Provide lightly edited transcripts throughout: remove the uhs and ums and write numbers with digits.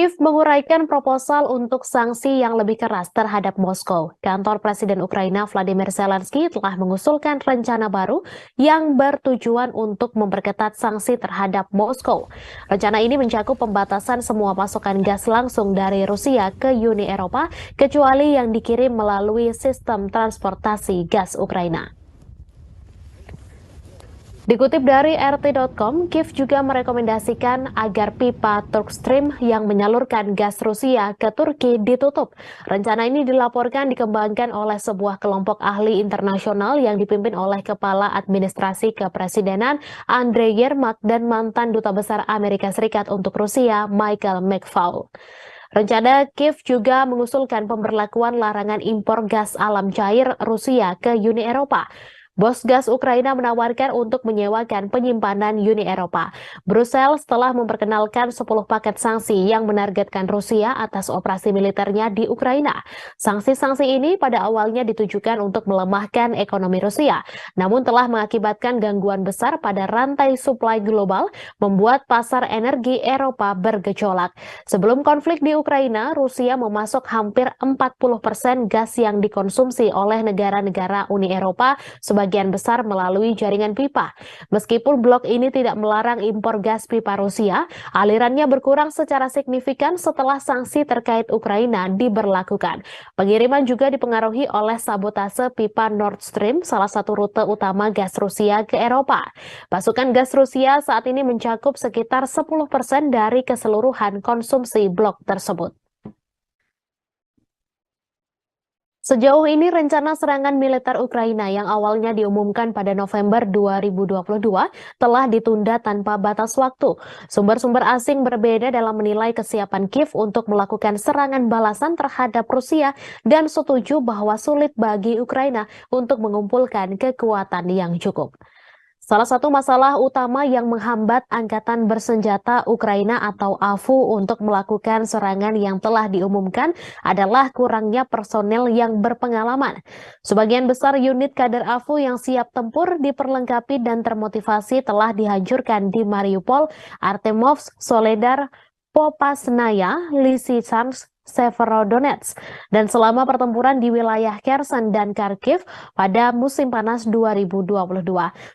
Kiev menguraikan proposal untuk sanksi yang lebih keras terhadap Moskow. Kantor Presiden Ukraina Vladimir Zelensky telah mengusulkan rencana baru yang bertujuan untuk memperketat sanksi terhadap Moskow. Rencana ini mencakup pembatasan semua pasokan gas langsung dari Rusia ke Uni Eropa, kecuali yang dikirim melalui sistem transportasi gas Ukraina. Dikutip dari RT.com, Kiev juga merekomendasikan agar pipa Turkstream yang menyalurkan gas Rusia ke Turki ditutup. Rencana ini dilaporkan dikembangkan oleh sebuah kelompok ahli internasional yang dipimpin oleh Kepala Administrasi Kepresidenan Andrei Yermak dan mantan Duta Besar Amerika Serikat untuk Rusia Michael McFaul. Rencana Kiev juga mengusulkan pemberlakuan larangan impor gas alam cair Rusia ke Uni Eropa. Bos gas Ukraina menawarkan untuk menyewakan penyimpanan Uni Eropa. Brussels telah memperkenalkan 10 paket sanksi yang menargetkan Rusia atas operasi militernya di Ukraina. Sanksi-sanksi ini pada awalnya ditujukan untuk melemahkan ekonomi Rusia, namun telah mengakibatkan gangguan besar pada rantai suplai global, membuat pasar energi Eropa bergejolak. Sebelum konflik di Ukraina, Rusia memasok hampir 40% gas yang dikonsumsi oleh negara-negara Uni Eropa, sebagian besar melalui jaringan pipa. Meskipun blok ini tidak melarang impor gas pipa Rusia, alirannya berkurang secara signifikan setelah sanksi terkait Ukraina diberlakukan. Pengiriman juga dipengaruhi oleh sabotase pipa Nord Stream, salah satu rute utama gas Rusia ke Eropa. Pasokan gas Rusia saat ini mencakup sekitar 10% dari keseluruhan konsumsi blok tersebut. Sejauh ini rencana serangan militer Ukraina yang awalnya diumumkan pada November 2022 telah ditunda tanpa batas waktu. Sumber-sumber asing berbeda dalam menilai kesiapan Kiev untuk melakukan serangan balasan terhadap Rusia dan setuju bahwa sulit bagi Ukraina untuk mengumpulkan kekuatan yang cukup. Salah satu masalah utama yang menghambat Angkatan Bersenjata Ukraina atau AFU untuk melakukan serangan yang telah diumumkan adalah kurangnya personel yang berpengalaman. Sebagian besar unit kader AFU yang siap tempur, diperlengkapi dan termotivasi telah dihancurkan di Mariupol, Artemovsk, Soledar, Popasnaya, Lysychansk, Severodonetsk, dan selama pertempuran di wilayah Kherson dan Kharkiv pada musim panas 2022.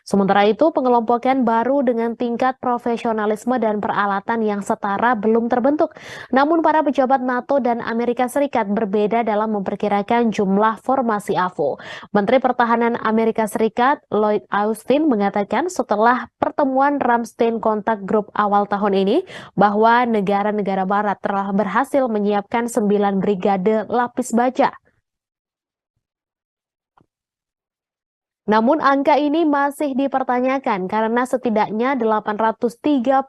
Sementara itu, pengelompokan baru dengan tingkat profesionalisme dan peralatan yang setara belum terbentuk. Namun para pejabat NATO dan Amerika Serikat berbeda dalam memperkirakan jumlah formasi AFU. Menteri Pertahanan Amerika Serikat Lloyd Austin mengatakan setelah pertemuan Ramstein Kontak Group awal tahun ini bahwa negara-negara barat telah berhasil menyiapkan 9 brigade lapis baja. Namun angka ini masih dipertanyakan karena setidaknya 837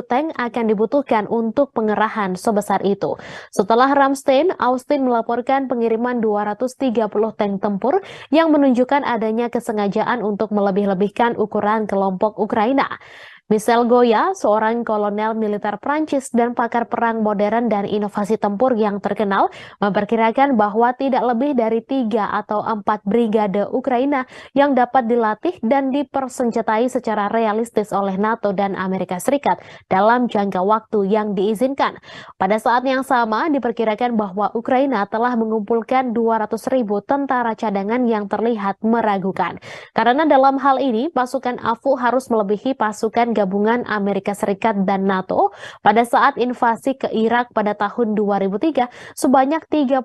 tank akan dibutuhkan untuk pengerahan sebesar itu. Setelah Ramstein, Austin melaporkan pengiriman 230 tank tempur yang menunjukkan adanya kesengajaan untuk melebih-lebihkan ukuran kelompok Ukraina. Michel Goya, seorang kolonel militer Prancis dan pakar perang modern dan inovasi tempur yang terkenal, memperkirakan bahwa tidak lebih dari 3 atau 4 brigade Ukraina yang dapat dilatih dan dipersenjatai secara realistis oleh NATO dan Amerika Serikat dalam jangka waktu yang diizinkan. Pada saat yang sama, diperkirakan bahwa Ukraina telah mengumpulkan 200.000 tentara cadangan yang terlihat meragukan. Karena dalam hal ini, pasukan AFU harus melebihi pasukan gabungan Amerika Serikat dan NATO pada saat invasi ke Irak pada tahun 2003 sebanyak 30.000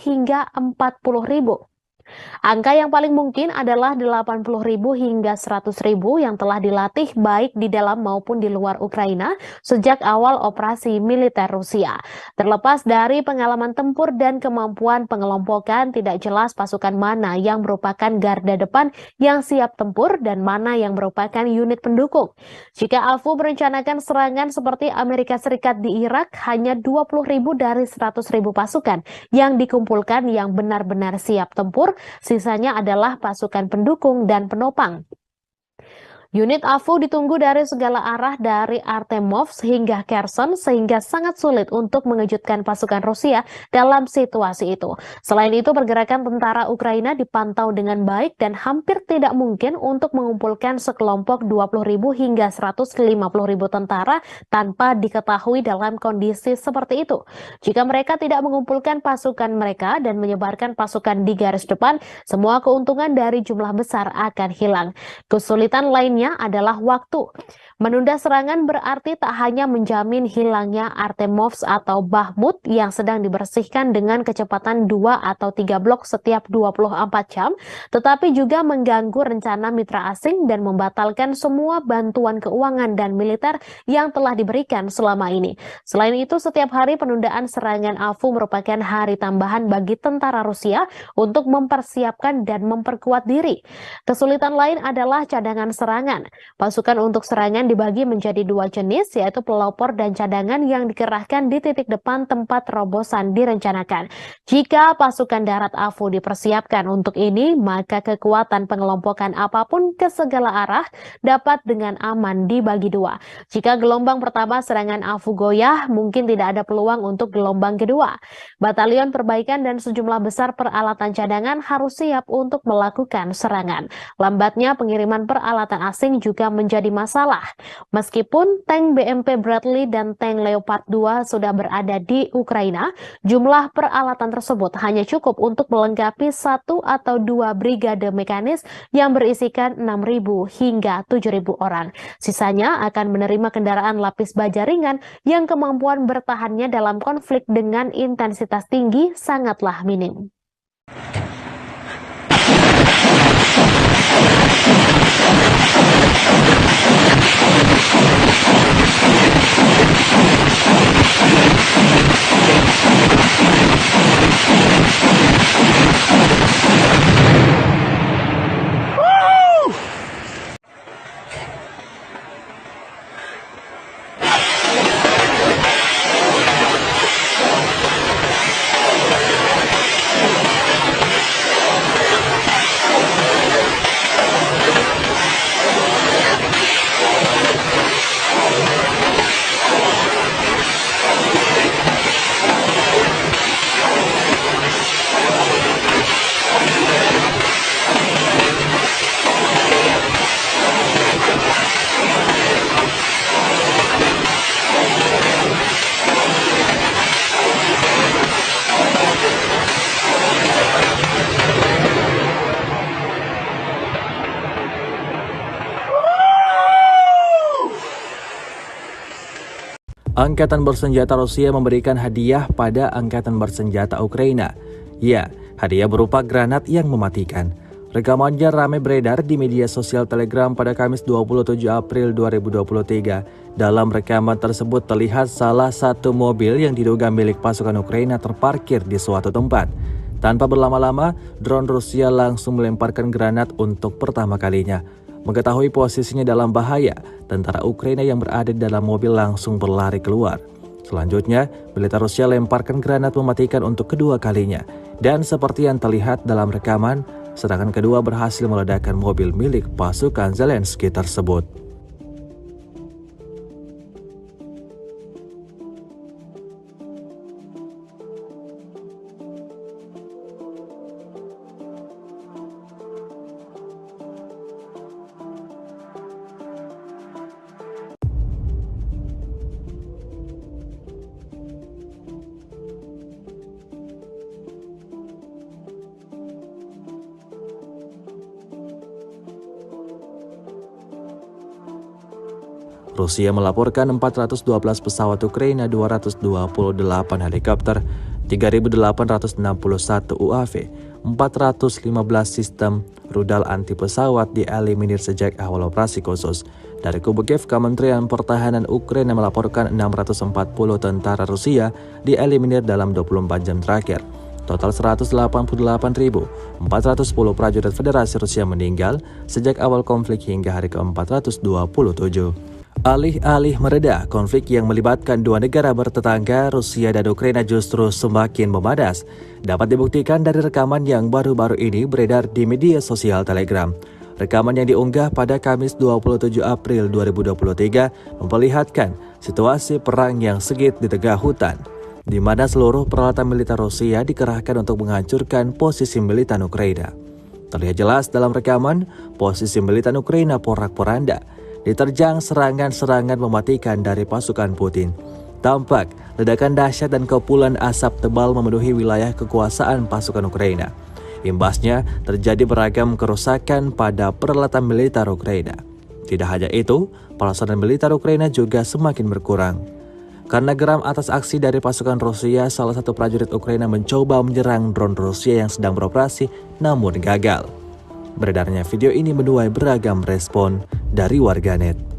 hingga 40.000. Angka yang paling mungkin adalah 80.000 hingga 100.000 yang telah dilatih baik di dalam maupun di luar Ukraina sejak awal operasi militer Rusia. Terlepas dari pengalaman tempur dan kemampuan pengelompokan, tidak jelas pasukan mana yang merupakan garda depan yang siap tempur dan mana yang merupakan unit pendukung. Jika AFU merencanakan serangan seperti Amerika Serikat di Irak, hanya 20.000 dari 100.000 pasukan yang dikumpulkan yang benar-benar siap tempur. Sisanya adalah pasukan pendukung dan penopang. Unit AVO ditunggu dari segala arah dari Artemovsk hingga Kherson sehingga sangat sulit untuk mengejutkan pasukan Rusia dalam situasi itu. Selain itu, pergerakan tentara Ukraina dipantau dengan baik dan hampir tidak mungkin untuk mengumpulkan sekelompok 20.000 hingga 150.000 tentara tanpa diketahui dalam kondisi seperti itu. Jika mereka tidak mengumpulkan pasukan mereka dan menyebarkan pasukan di garis depan, semua keuntungan dari jumlah besar akan hilang. Kesulitan lainnya adalah waktu. Menunda serangan berarti tak hanya menjamin hilangnya Artemovsk atau Bakhmut yang sedang dibersihkan dengan kecepatan 2 atau 3 blok setiap 24 jam, tetapi juga mengganggu rencana mitra asing dan membatalkan semua bantuan keuangan dan militer yang telah diberikan selama ini. Selain itu, setiap hari penundaan serangan AVO merupakan hari tambahan bagi tentara Rusia untuk mempersiapkan dan memperkuat diri. Kesulitan lain adalah cadangan serangan. Pasukan untuk serangan dibagi menjadi 2 jenis, yaitu pelopor dan cadangan yang dikerahkan di titik depan tempat terobosan direncanakan. Jika pasukan darat AVO dipersiapkan untuk ini, maka kekuatan pengelompokan apapun ke segala arah dapat dengan aman dibagi 2. Jika gelombang pertama serangan AVO goyah, mungkin tidak ada peluang untuk gelombang kedua. Batalion perbaikan dan sejumlah besar peralatan cadangan harus siap untuk melakukan serangan. Lambatnya pengiriman peralatan asing juga menjadi masalah. Meskipun tank BMP Bradley dan tank Leopard 2 sudah berada di Ukraina, jumlah peralatan tersebut hanya cukup untuk melengkapi 1 atau 2 brigade mekanis yang berisikan 6.000 hingga 7.000 orang. Sisanya akan menerima kendaraan lapis baja ringan yang kemampuan bertahannya dalam konflik dengan intensitas tinggi sangatlah minim. Angkatan bersenjata Rusia memberikan hadiah pada Angkatan bersenjata Ukraina. Ya, hadiah berupa granat yang mematikan. Rekamannya ramai beredar di media sosial Telegram pada Kamis 27 April 2023. Dalam rekaman tersebut terlihat salah satu mobil yang diduga milik pasukan Ukraina terparkir di suatu tempat. Tanpa berlama-lama, drone Rusia langsung melemparkan granat untuk pertama kalinya. Mengetahui posisinya dalam bahaya, tentara Ukraina yang berada di dalam mobil langsung berlari keluar. Selanjutnya, militer Rusia lemparkan granat mematikan untuk kedua kalinya. Dan seperti yang terlihat dalam rekaman, serangan kedua berhasil meledakkan mobil milik pasukan Zelensky tersebut. Rusia melaporkan 412 pesawat Ukraina, 228 helikopter, 3.861 UAV, 415 sistem rudal anti pesawat dieliminir sejak awal operasi khusus. Dari kubu Kiev, Kementerian Pertahanan Ukraina melaporkan 640 tentara Rusia dieliminir dalam 24 jam terakhir. Total 188.410 prajurit Federasi Rusia meninggal sejak awal konflik hingga hari ke-427. Alih-alih mereda, konflik yang melibatkan dua negara bertetangga, Rusia dan Ukraina justru semakin memanas. Dapat dibuktikan dari rekaman yang baru-baru ini beredar di media sosial Telegram. Rekaman yang diunggah pada Kamis 27 April 2023 memperlihatkan situasi perang yang sengit di tengah hutan, di mana seluruh peralatan militer Rusia dikerahkan untuk menghancurkan posisi militer Ukraina. Terlihat jelas dalam rekaman, posisi militer Ukraina porak-poranda, diterjang serangan-serangan mematikan dari pasukan Putin. Tampak ledakan dahsyat dan kepulan asap tebal memenuhi wilayah kekuasaan pasukan Ukraina. Imbasnya terjadi beragam kerusakan pada peralatan militer Ukraina. Tidak hanya itu, personel militer Ukraina juga semakin berkurang. Karena geram atas aksi dari pasukan Rusia, salah satu prajurit Ukraina mencoba menyerang drone Rusia yang sedang beroperasi namun gagal. Beredarnya video ini menuai beragam respon dari warganet.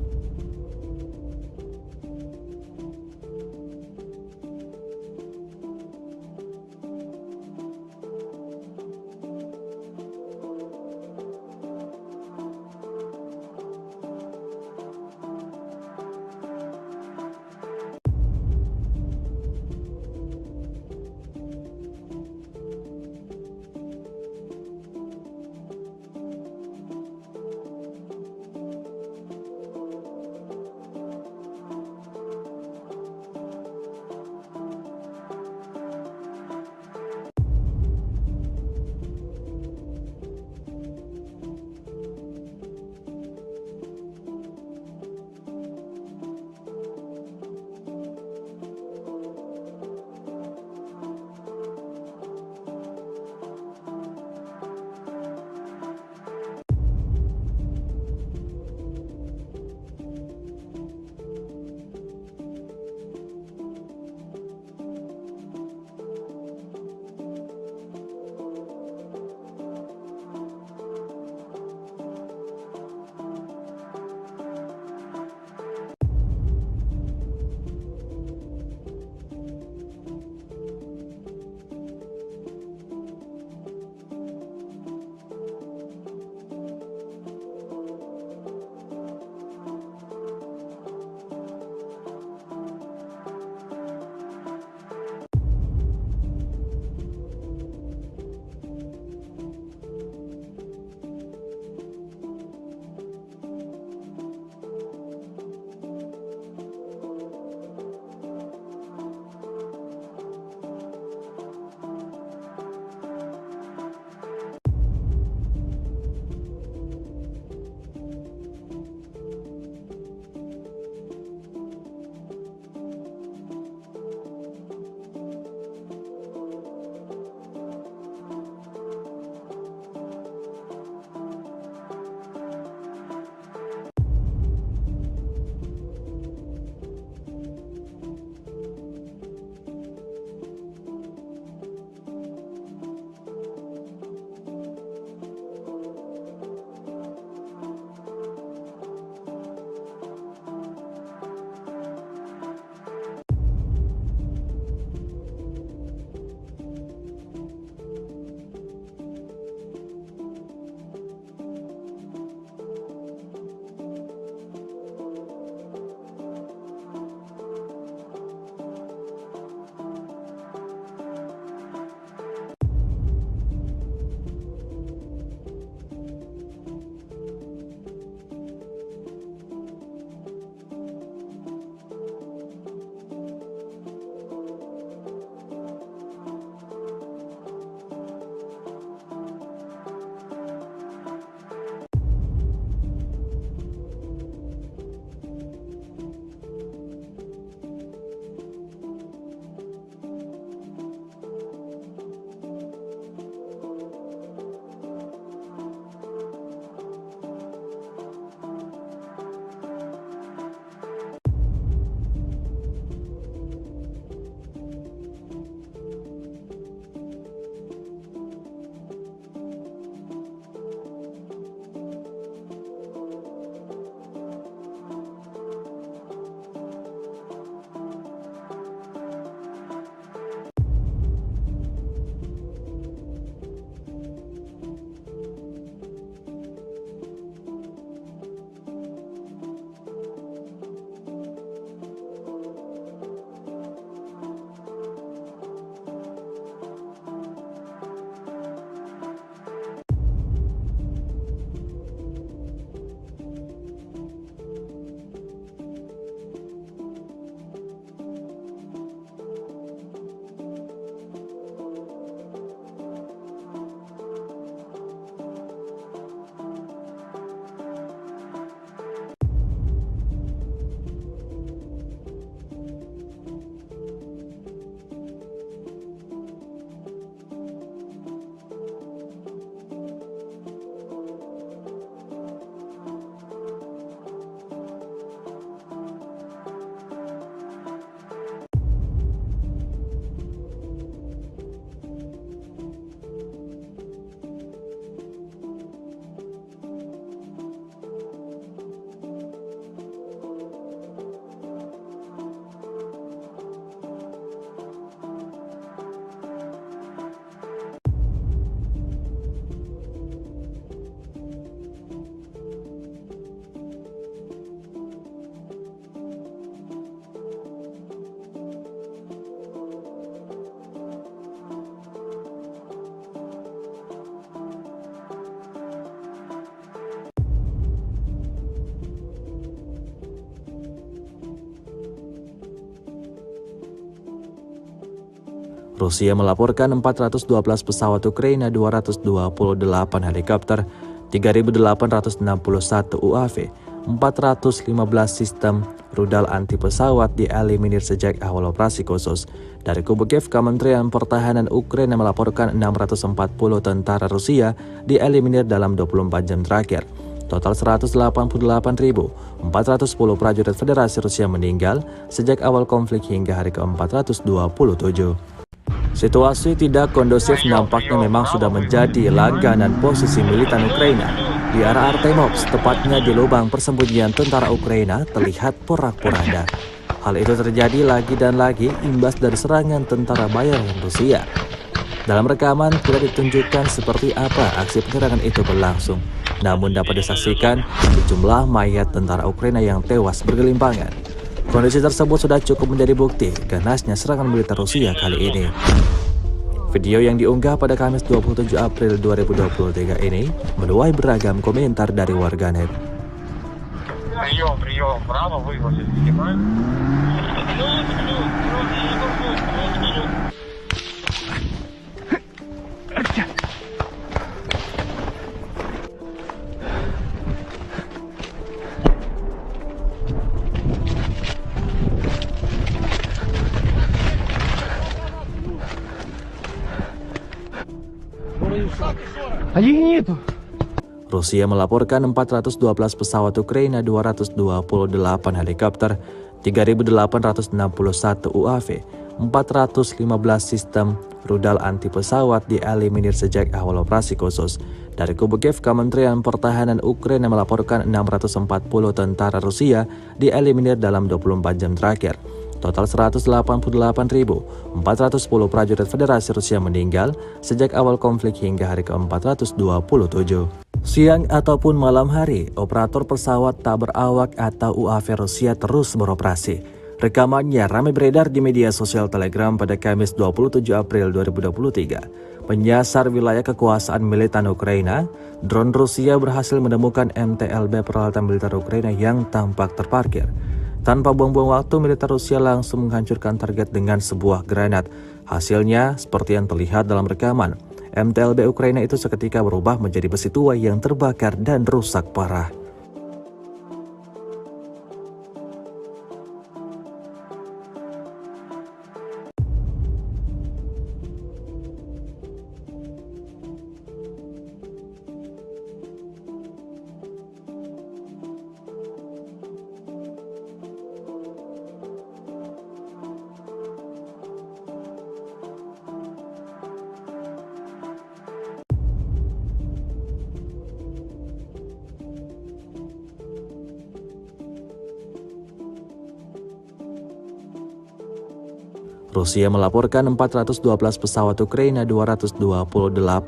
Rusia melaporkan 412 pesawat Ukraina, 228 helikopter, 3.861 UAV, 415 sistem rudal anti pesawat dieliminir sejak awal operasi khusus. Dari kubu Kiev, Kementerian Pertahanan Ukraina melaporkan 640 tentara Rusia dieliminir dalam 24 jam terakhir. Total 188.410 prajurit Federasi Rusia meninggal sejak awal konflik hingga hari ke-427. Situasi tidak kondusif nampaknya memang sudah menjadi langganan posisi militan Ukraina. Di arah Artemovsk, tepatnya di lubang persembunyian tentara Ukraina, terlihat porak-poranda. Hal itu terjadi lagi dan lagi imbas dari serangan tentara bayaran Rusia. Dalam rekaman tidak ditunjukkan seperti apa aksi penyerangan itu berlangsung, namun dapat disaksikan sejumlah mayat tentara Ukraina yang tewas bergelimpangan. Kondisi tersebut sudah cukup menjadi bukti ganasnya serangan militer Rusia kali ini. Video yang diunggah pada Kamis 27 April 2023 ini menuai beragam komentar dari warganet. Прием, право выгрузить, снимаем. Rusia melaporkan 412 pesawat Ukraina, 228 helikopter, 3.861 UAV, 415 sistem rudal anti pesawat dieliminir sejak awal operasi khusus. Dari kubu Kiev, Kementerian Pertahanan Ukraina melaporkan 640 tentara Rusia dieliminir dalam 24 jam terakhir. Total 188.410 prajurit Federasi Rusia meninggal sejak awal konflik hingga hari ke-427. Siang ataupun malam hari, operator pesawat tak berawak atau UAV Rusia terus beroperasi. Rekamannya ramai beredar di media sosial Telegram pada Kamis 27 April 2023. Menyasar wilayah kekuasaan militan Ukraina, drone Rusia berhasil menemukan MTLB peralatan militer Ukraina yang tampak terparkir. Tanpa buang-buang waktu, militer Rusia langsung menghancurkan target dengan sebuah granat. Hasilnya, seperti yang terlihat dalam rekaman, MTLB Ukraina itu seketika berubah menjadi besi tua yang terbakar dan rusak parah. Rusia melaporkan 412 pesawat Ukraina, 228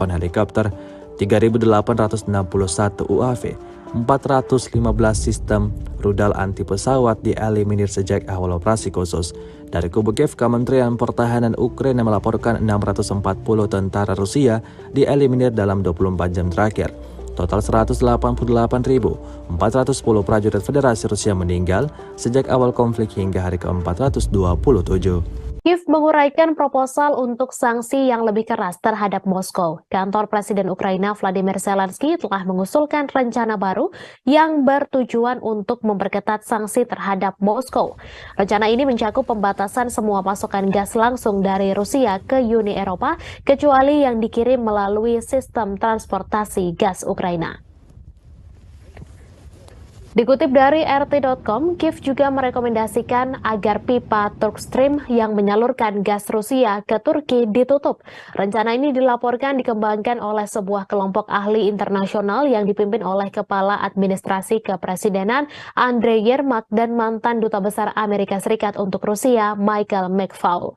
helikopter, 3.861 UAV, 415 sistem rudal anti pesawat dieliminir sejak awal operasi khusus. Dari kubu Kiev, Kementerian Pertahanan Ukraina melaporkan 640 tentara Rusia dieliminir dalam 24 jam terakhir. Total 188.410 prajurit Federasi Rusia meninggal sejak awal konflik hingga hari ke-427. Kiev menguraikan proposal untuk sanksi yang lebih keras terhadap Moskow. Kantor Presiden Ukraina Vladimir Zelensky telah mengusulkan rencana baru yang bertujuan untuk memperketat sanksi terhadap Moskow. Rencana ini mencakup pembatasan semua pasokan gas langsung dari Rusia ke Uni Eropa, kecuali yang dikirim melalui sistem transportasi gas Ukraina. Dikutip dari RT.com, Kiev juga merekomendasikan agar pipa Turkstream yang menyalurkan gas Rusia ke Turki ditutup. Rencana ini dilaporkan dikembangkan oleh sebuah kelompok ahli internasional yang dipimpin oleh Kepala Administrasi Kepresidenan Andrei Yermak dan mantan Duta Besar Amerika Serikat untuk Rusia Michael McFaul.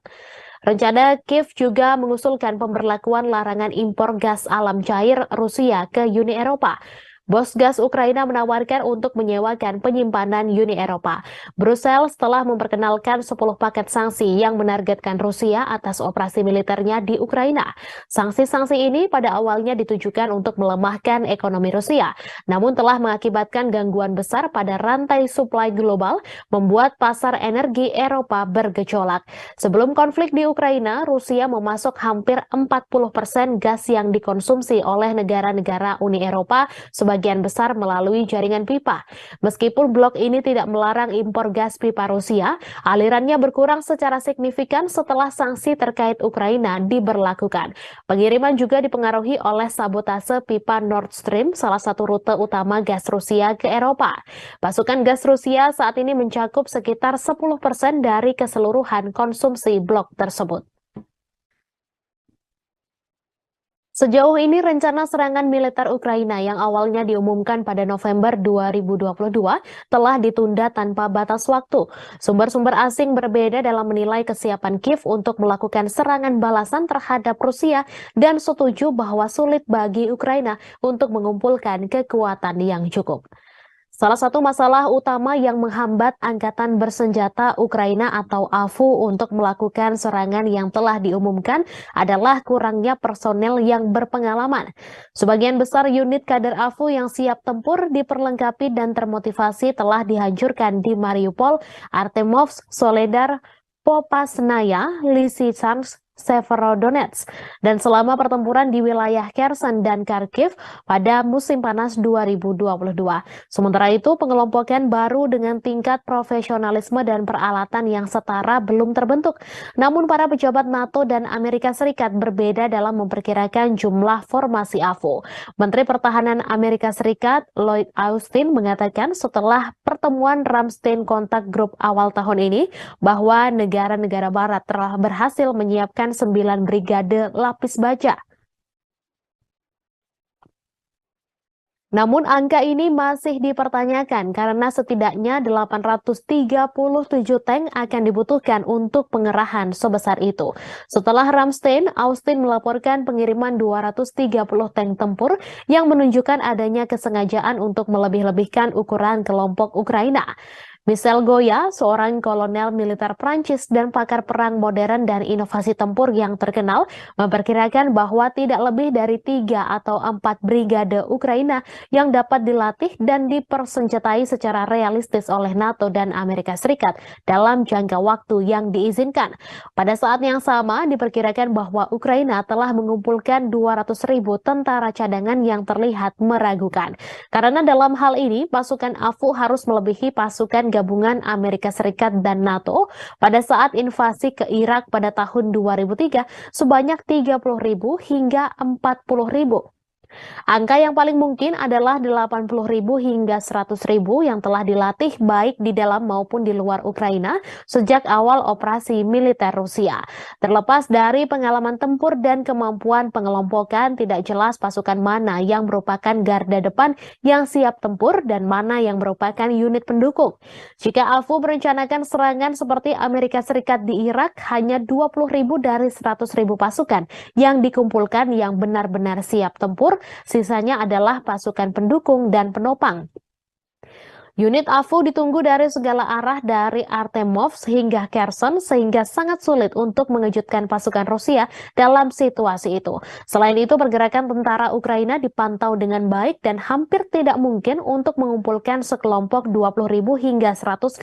Rencana Kiev juga mengusulkan pemberlakuan larangan impor gas alam cair Rusia ke Uni Eropa. Bos gas Ukraina menawarkan untuk menyewakan penyimpanan Uni Eropa. Brussels telah memperkenalkan 10 paket sanksi yang menargetkan Rusia atas operasi militernya di Ukraina. Sanksi-sanksi ini pada awalnya ditujukan untuk melemahkan ekonomi Rusia, namun telah mengakibatkan gangguan besar pada rantai suplai global, membuat pasar energi Eropa bergejolak. Sebelum konflik di Ukraina, Rusia memasok hampir 40% gas yang dikonsumsi oleh negara-negara Uni Eropa, sebagian besar melalui jaringan pipa. Meskipun blok ini tidak melarang impor gas pipa Rusia, alirannya berkurang secara signifikan setelah sanksi terkait Ukraina diberlakukan. Pengiriman juga dipengaruhi oleh sabotase pipa Nord Stream, salah satu rute utama gas Rusia ke Eropa. Pasokan gas Rusia saat ini mencakup sekitar 10% dari keseluruhan konsumsi blok tersebut. Sejauh ini rencana serangan militer Ukraina yang awalnya diumumkan pada November 2022 telah ditunda tanpa batas waktu. Sumber-sumber asing berbeda dalam menilai kesiapan Kiev untuk melakukan serangan balasan terhadap Rusia dan setuju bahwa sulit bagi Ukraina untuk mengumpulkan kekuatan yang cukup. Salah satu masalah utama yang menghambat Angkatan Bersenjata Ukraina atau AFU untuk melakukan serangan yang telah diumumkan adalah kurangnya personel yang berpengalaman. Sebagian besar unit kader AFU yang siap tempur, diperlengkapi dan termotivasi telah dihancurkan di Mariupol, Artemovsk, Soledar, Popasnaya, Lysychansk, Severodonetsk, dan selama pertempuran di wilayah Kherson dan Kharkiv pada musim panas 2022. Sementara itu, pengelompokan baru dengan tingkat profesionalisme dan peralatan yang setara belum terbentuk. Namun para pejabat NATO dan Amerika Serikat berbeda dalam memperkirakan jumlah formasi AFU. Menteri Pertahanan Amerika Serikat Lloyd Austin mengatakan setelah pertemuan Ramstein Contact Group awal tahun ini bahwa negara-negara barat telah berhasil menyiapkan 9 brigade lapis baja. Namun angka ini masih dipertanyakan karena setidaknya 837 tank akan dibutuhkan untuk pengerahan sebesar itu. Setelah Ramstein, Austin melaporkan pengiriman 230 tank tempur yang menunjukkan adanya kesengajaan untuk melebih-lebihkan ukuran kelompok Ukraina. Michel Goya, seorang kolonel militer Prancis dan pakar perang modern dan inovasi tempur yang terkenal, memperkirakan bahwa tidak lebih dari 3 atau 4 brigade Ukraina yang dapat dilatih dan dipersenjatai secara realistis oleh NATO dan Amerika Serikat dalam jangka waktu yang diizinkan. Pada saat yang sama, diperkirakan bahwa Ukraina telah mengumpulkan 200.000 tentara cadangan yang terlihat meragukan. Karena dalam hal ini, pasukan AFU harus melebihi pasukan gabungan Amerika Serikat dan NATO pada saat invasi ke Irak pada tahun 2003 sebanyak 30.000 hingga 40.000. Angka yang paling mungkin adalah 80.000 hingga 100.000 yang telah dilatih baik di dalam maupun di luar Ukraina sejak awal operasi militer Rusia. Terlepas dari pengalaman tempur dan kemampuan pengelompokan, tidak jelas pasukan mana yang merupakan garda depan yang siap tempur dan mana yang merupakan unit pendukung. Jika AFU merencanakan serangan seperti Amerika Serikat di Irak, hanya 20.000 dari 100.000 pasukan yang dikumpulkan yang benar-benar siap tempur. Sisanya adalah pasukan pendukung dan penopang. Unit AFU ditunggu dari segala arah dari Artemovsk hingga Kherson sehingga sangat sulit untuk mengejutkan pasukan Rusia dalam situasi itu. Selain itu, pergerakan tentara Ukraina dipantau dengan baik dan hampir tidak mungkin untuk mengumpulkan sekelompok 20.000 hingga 150.000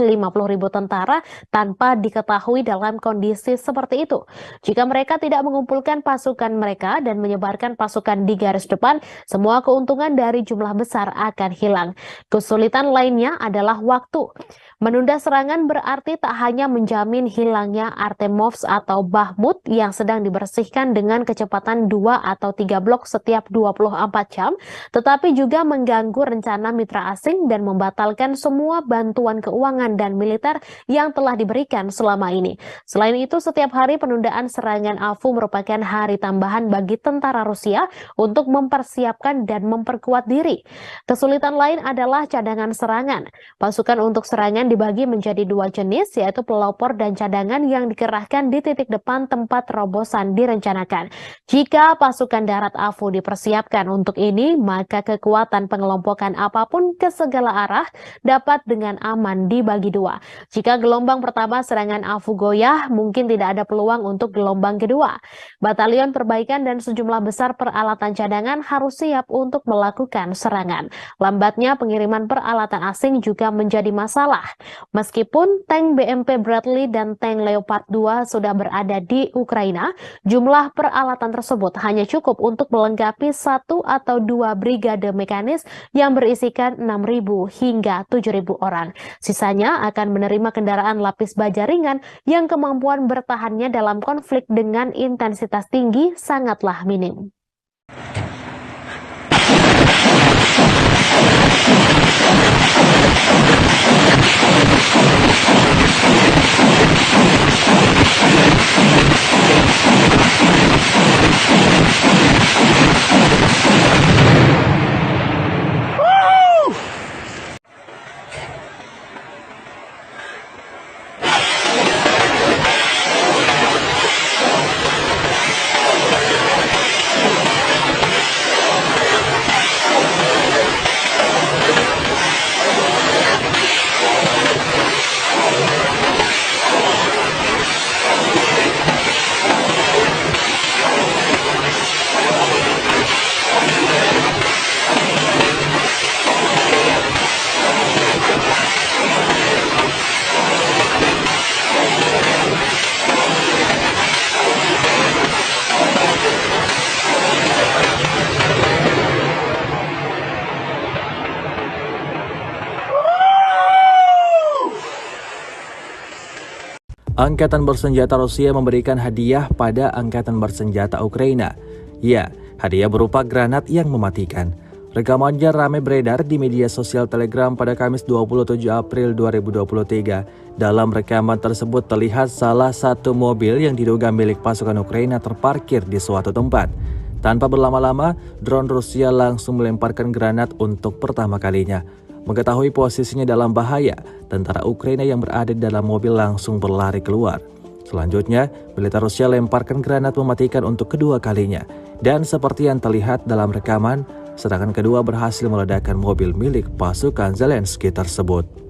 tentara tanpa diketahui dalam kondisi seperti itu. Jika mereka tidak mengumpulkan pasukan mereka dan menyebarkan pasukan di garis depan, semua keuntungan dari jumlah besar akan hilang. Kesulitan lainnya adalah waktu. Menunda serangan berarti tak hanya menjamin hilangnya Artemovsk atau Bakhmut yang sedang dibersihkan dengan kecepatan 2 atau 3 blok setiap 24 jam, tetapi juga mengganggu rencana mitra asing dan membatalkan semua bantuan keuangan dan militer yang telah diberikan selama ini. Selain itu, setiap hari penundaan serangan AFU merupakan hari tambahan bagi tentara Rusia untuk mempersiapkan dan memperkuat diri. Kesulitan lain adalah cadangan serangan cadangan. Pasukan untuk serangan dibagi menjadi dua jenis, yaitu pelopor dan cadangan yang dikerahkan di titik depan tempat terobosan direncanakan. Jika pasukan darat AFU dipersiapkan untuk ini, maka kekuatan pengelompokan apapun ke segala arah dapat dengan aman dibagi dua. Jika gelombang pertama serangan AFU goyah, mungkin tidak ada peluang untuk gelombang kedua. Batalion perbaikan dan sejumlah besar peralatan cadangan harus siap untuk melakukan serangan. Lambatnya pengiriman peralatan asing juga menjadi masalah. Meskipun tank BMP Bradley dan tank Leopard 2 sudah berada di Ukraina, jumlah peralatan tersebut hanya cukup untuk melengkapi 1 atau 2 brigade mekanis yang berisikan 6.000 hingga 7.000 orang. Sisanya akan menerima kendaraan lapis baja ringan yang kemampuan bertahannya dalam konflik dengan intensitas tinggi sangatlah minim. Angkatan bersenjata Rusia memberikan hadiah pada Angkatan bersenjata Ukraina. Ya, hadiah berupa granat yang mematikan. Rekamannya ramai beredar di media sosial Telegram pada Kamis 27 April 2023. Dalam rekaman tersebut terlihat salah satu mobil yang diduga milik pasukan Ukraina terparkir di suatu tempat. Tanpa berlama-lama, drone Rusia langsung melemparkan granat untuk pertama kalinya. Mengetahui posisinya dalam bahaya, tentara Ukraina yang berada di dalam mobil langsung berlari keluar. Selanjutnya, militer Rusia lemparkan granat mematikan untuk kedua kalinya. Dan seperti yang terlihat dalam rekaman, serangan kedua berhasil meledakkan mobil milik pasukan Zelensky tersebut.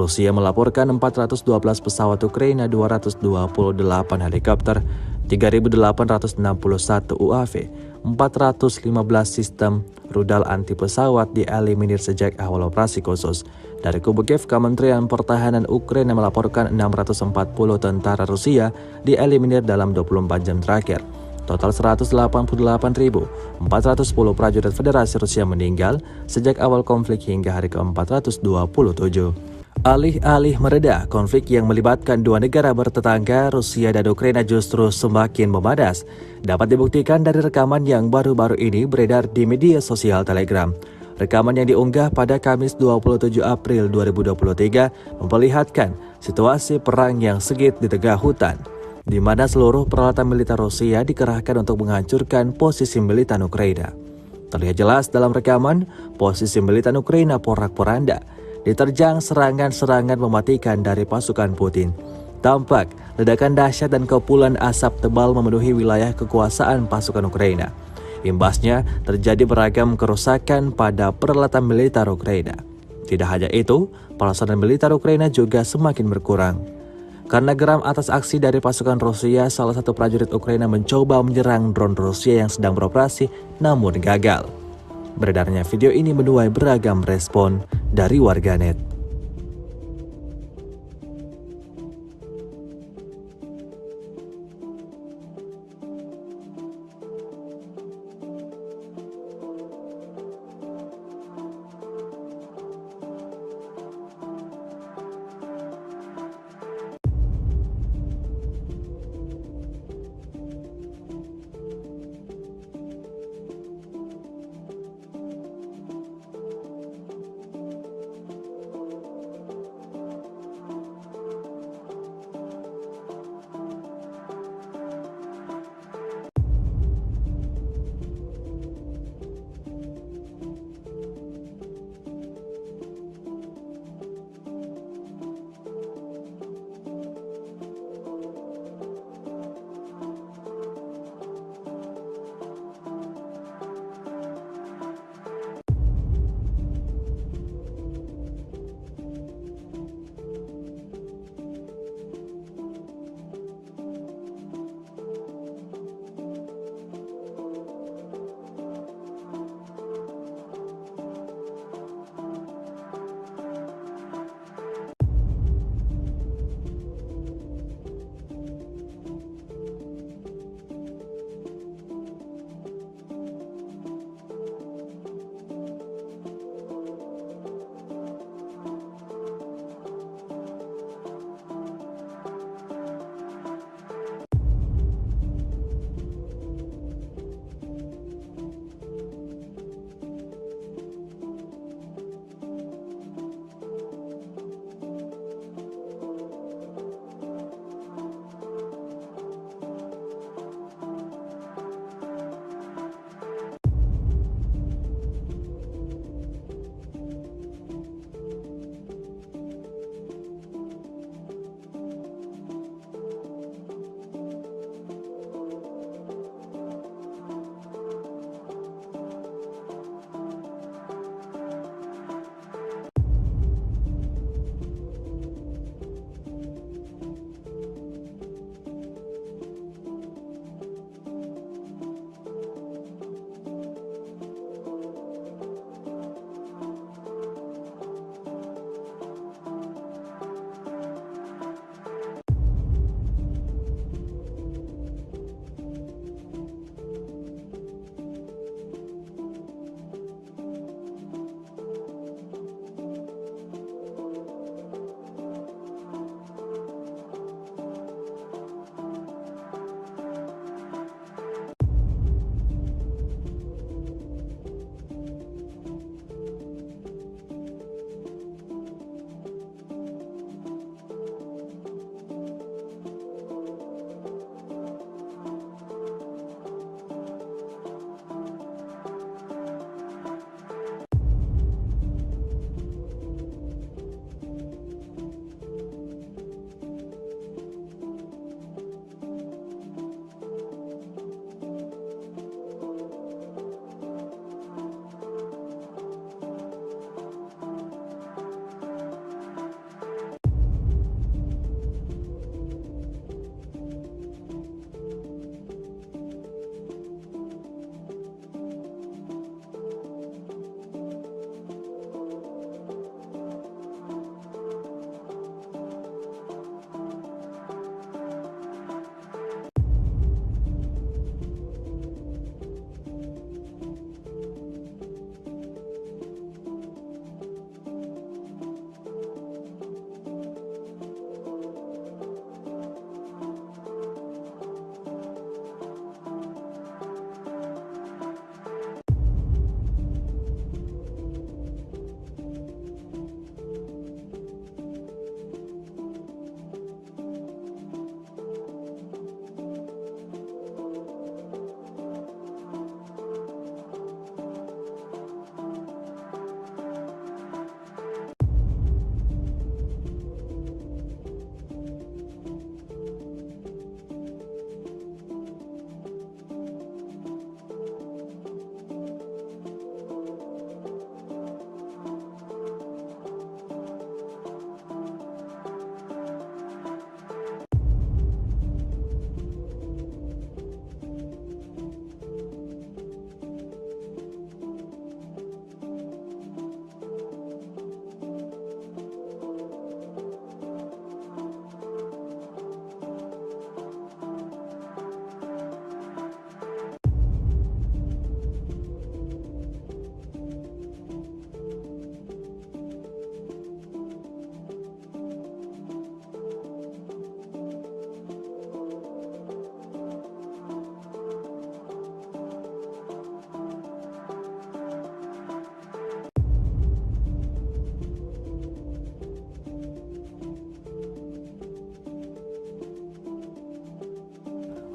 Rusia melaporkan 412 pesawat Ukraina, 228 helikopter, 3.861 UAV, 415 sistem rudal anti pesawat dieliminir sejak awal operasi khusus. Dari kubu Kiev, Kementerian Pertahanan Ukraina melaporkan 640 tentara Rusia dieliminir dalam 24 jam terakhir. Total 188.410 prajurit Federasi Rusia meninggal sejak awal konflik hingga hari ke-427. Alih-alih mereda, konflik yang melibatkan dua negara bertetangga, Rusia dan Ukraina justru semakin memanas. Dapat dibuktikan dari rekaman yang baru-baru ini beredar di media sosial Telegram. Rekaman yang diunggah pada Kamis 27 April 2023 memperlihatkan situasi perang yang sengit di tengah hutan, di mana seluruh peralatan militer Rusia dikerahkan untuk menghancurkan posisi militer Ukraina. Terlihat jelas dalam rekaman, posisi militer Ukraina porak-poranda, diterjang serangan-serangan mematikan dari pasukan Putin. Tampak ledakan dahsyat dan kepulan asap tebal memenuhi wilayah kekuasaan pasukan Ukraina. Imbasnya terjadi beragam kerusakan pada peralatan militer Ukraina. Tidak hanya itu, peralatan militer Ukraina juga semakin berkurang. Karena geram atas aksi dari pasukan Rusia, salah satu prajurit Ukraina mencoba menyerang drone Rusia yang sedang beroperasi namun gagal. Beredarnya video ini menuai beragam respon dari warganet.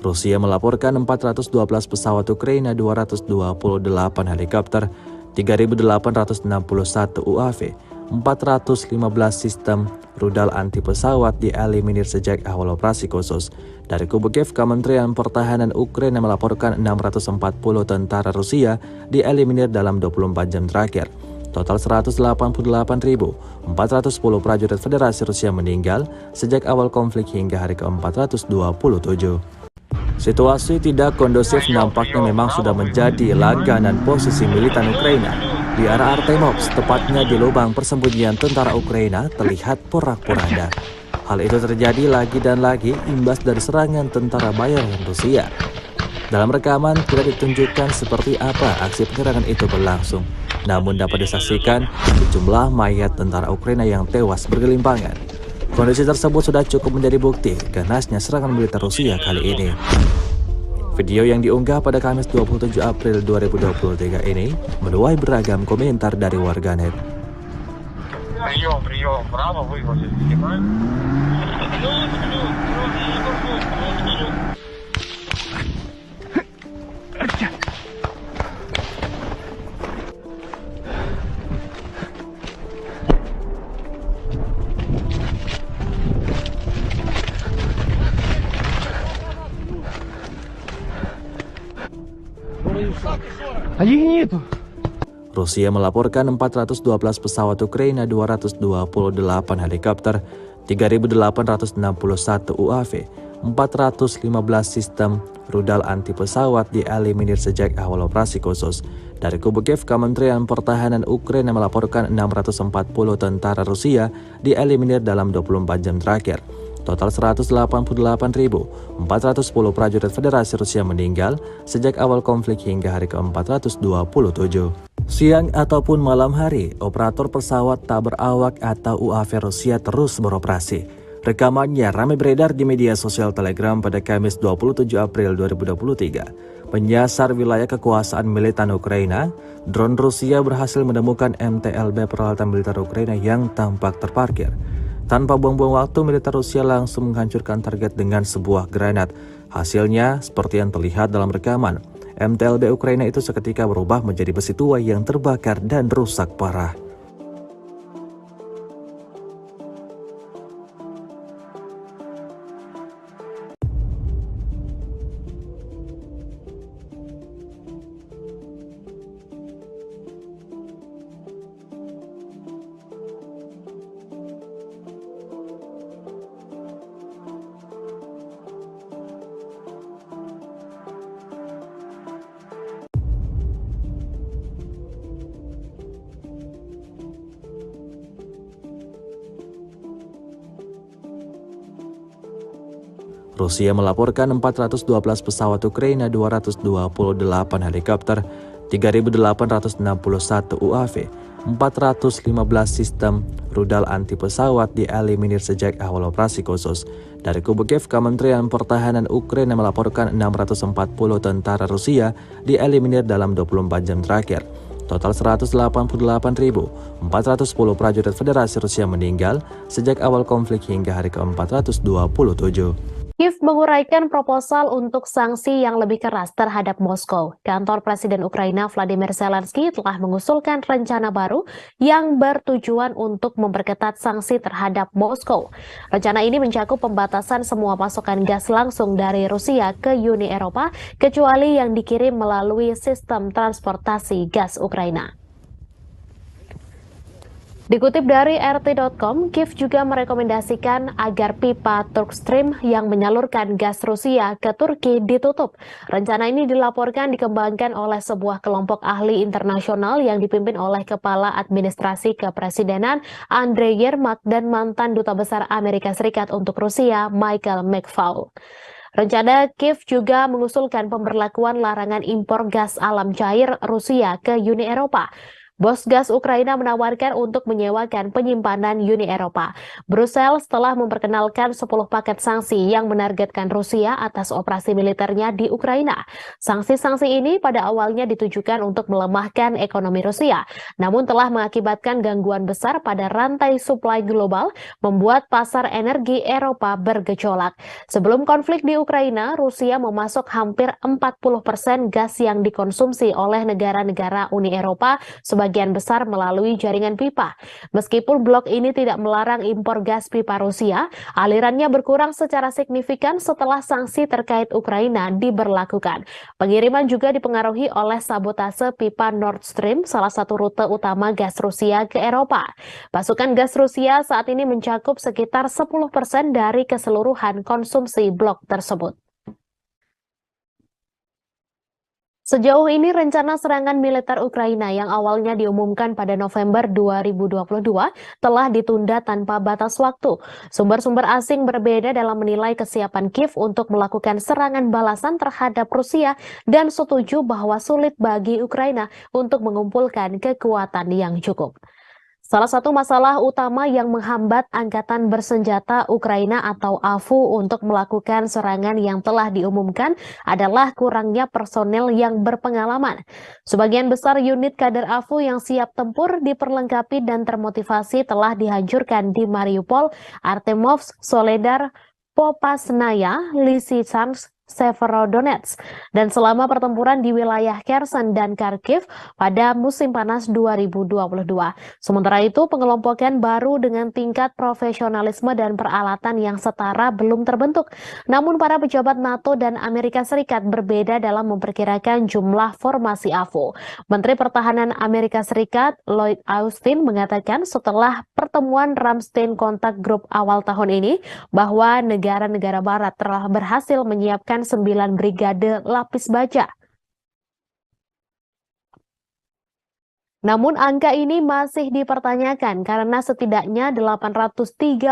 Rusia melaporkan 412 pesawat Ukraina, 228 helikopter, 3.861 UAV, 415 sistem rudal anti pesawat dieliminir sejak awal operasi khusus. Dari kubu Kiev, Kementerian Pertahanan Ukraina melaporkan 640 tentara Rusia dieliminir dalam 24 jam terakhir. Total 188.410 prajurit Federasi Rusia meninggal sejak awal konflik hingga hari ke-427. Situasi tidak kondusif nampaknya memang sudah menjadi langganan posisi militan Ukraina. Di arah Artemovsk, tepatnya di lubang persembunyian tentara Ukraina, terlihat porak-poranda. Hal itu terjadi lagi dan lagi imbas dari serangan tentara bayaran Rusia. Dalam rekaman tidak ditunjukkan seperti apa aksi penyerangan itu berlangsung, namun dapat disaksikan sejumlah mayat tentara Ukraina yang tewas bergelimpangan. Kondisi tersebut sudah cukup menjadi bukti ganasnya serangan militer Rusia kali ini. Video yang diunggah pada Kamis 27 April 2023 ini menuai beragam komentar dari warganet. Прием, право выгрузить, снимаем. Rusia melaporkan 412 pesawat Ukraina, 228 helikopter, 3.861 UAV, 415 sistem rudal anti pesawat dieliminir sejak awal operasi khusus. Dari kubu Kiev, Kementerian Pertahanan Ukraina melaporkan 640 tentara Rusia dieliminir dalam 24 jam terakhir. Total 188.410 prajurit Federasi Rusia meninggal sejak awal konflik hingga hari ke-427. Siang ataupun malam hari, operator pesawat tak berawak atau UAV Rusia terus beroperasi. Rekamannya ramai beredar di media sosial Telegram pada Kamis 27 April 2023. Menyasar wilayah kekuasaan militan Ukraina, drone Rusia berhasil menemukan MTLB peralatan militer Ukraina yang tampak terparkir. Tanpa buang-buang waktu, militer Rusia langsung menghancurkan target dengan sebuah granat. Hasilnya, seperti yang terlihat dalam rekaman, MTLB Ukraina itu seketika berubah menjadi besi tua yang terbakar dan rusak parah. Rusia melaporkan 412 pesawat Ukraina, 228 helikopter, 3.861 UAV, 415 sistem rudal anti pesawat dieliminir sejak awal operasi khusus. Dari kubu Kiev, Kementerian Pertahanan Ukraina melaporkan 640 tentara Rusia dieliminir dalam 24 jam terakhir. Total 188.410 prajurit Federasi Rusia meninggal sejak awal konflik hingga hari ke-427. Kiev menguraikan proposal untuk sanksi yang lebih keras terhadap Moskow. Kantor Presiden Ukraina Vladimir Zelensky telah mengusulkan rencana baru yang bertujuan untuk memperketat sanksi terhadap Moskow. Rencana ini mencakup pembatasan semua pasokan gas langsung dari Rusia ke Uni Eropa, kecuali yang dikirim melalui sistem transportasi gas Ukraina. Dikutip dari RT.com, Kiev juga merekomendasikan agar pipa Turkstream yang menyalurkan gas Rusia ke Turki ditutup. Rencana ini dilaporkan dikembangkan oleh sebuah kelompok ahli internasional yang dipimpin oleh Kepala Administrasi Kepresidenan Andrei Yermak dan mantan Duta Besar Amerika Serikat untuk Rusia Michael McFaul. Rencana Kiev juga mengusulkan pemberlakuan larangan impor gas alam cair Rusia ke Uni Eropa. Bos gas Ukraina menawarkan untuk menyewakan penyimpanan Uni Eropa. Brussels telah memperkenalkan 10 paket sanksi yang menargetkan Rusia atas operasi militernya di Ukraina. Sanksi-sanksi ini pada awalnya ditujukan untuk melemahkan ekonomi Rusia, namun telah mengakibatkan gangguan besar pada rantai suplai global, membuat pasar energi Eropa bergejolak. Sebelum konflik di Ukraina, Rusia memasok hampir 40% gas yang dikonsumsi oleh negara-negara Uni Eropa, sebagian besar melalui jaringan pipa. Meskipun blok ini tidak melarang impor gas pipa Rusia, alirannya berkurang secara signifikan setelah sanksi terkait Ukraina diberlakukan. Pengiriman juga dipengaruhi oleh sabotase pipa Nord Stream, salah satu rute utama gas Rusia ke Eropa. Pasokan gas Rusia saat ini mencakup sekitar 10% dari keseluruhan konsumsi blok tersebut. Sejauh ini rencana serangan militer Ukraina yang awalnya diumumkan pada November 2022 telah ditunda tanpa batas waktu. Sumber-sumber asing berbeda dalam menilai kesiapan Kiev untuk melakukan serangan balasan terhadap Rusia dan setuju bahwa sulit bagi Ukraina untuk mengumpulkan kekuatan yang cukup. Salah satu masalah utama yang menghambat Angkatan Bersenjata Ukraina atau AFU untuk melakukan serangan yang telah diumumkan adalah kurangnya personel yang berpengalaman. Sebagian besar unit kader AFU yang siap tempur, diperlengkapi dan termotivasi telah dihancurkan di Mariupol, Artemovsk, Soledar, Popasnaya, Lysychansk, Severodonetsk, dan selama pertempuran di wilayah Kherson dan Kharkiv pada musim panas 2022. Sementara itu, pengelompokan baru dengan tingkat profesionalisme dan peralatan yang setara belum terbentuk. Namun para pejabat NATO dan Amerika Serikat berbeda dalam memperkirakan jumlah formasi AFU. Menteri Pertahanan Amerika Serikat Lloyd Austin mengatakan setelah pertemuan Ramstein Contact Group awal tahun ini bahwa negara-negara barat telah berhasil menyiapkan 9 brigade lapis baja. Namun angka ini masih dipertanyakan karena setidaknya 837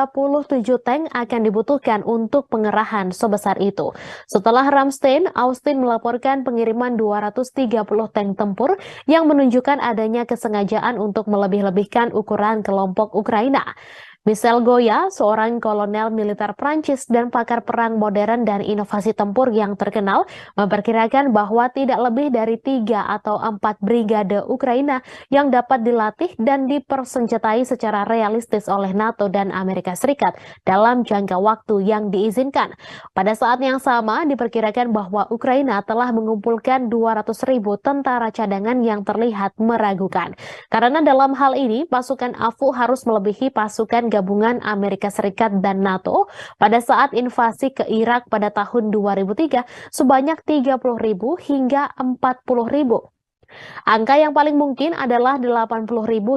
tank akan dibutuhkan untuk pengerahan sebesar itu. Setelah Ramstein, Austin melaporkan pengiriman 230 tank tempur yang menunjukkan adanya kesengajaan untuk melebih-lebihkan ukuran kelompok Ukraina. Michel Goya, seorang kolonel militer Prancis dan pakar perang modern dan inovasi tempur yang terkenal, memperkirakan bahwa tidak lebih dari 3 atau 4 brigade Ukraina yang dapat dilatih dan dipersenjatai secara realistis oleh NATO dan Amerika Serikat dalam jangka waktu yang diizinkan. Pada saat yang sama, diperkirakan bahwa Ukraina telah mengumpulkan 200.000 tentara cadangan yang terlihat meragukan. Karena dalam hal ini, pasukan AFU harus melebihi pasukan gabungan Amerika Serikat dan NATO pada saat invasi ke Irak pada tahun 2003 sebanyak 30.000 hingga 40.000. Angka yang paling mungkin adalah 80.000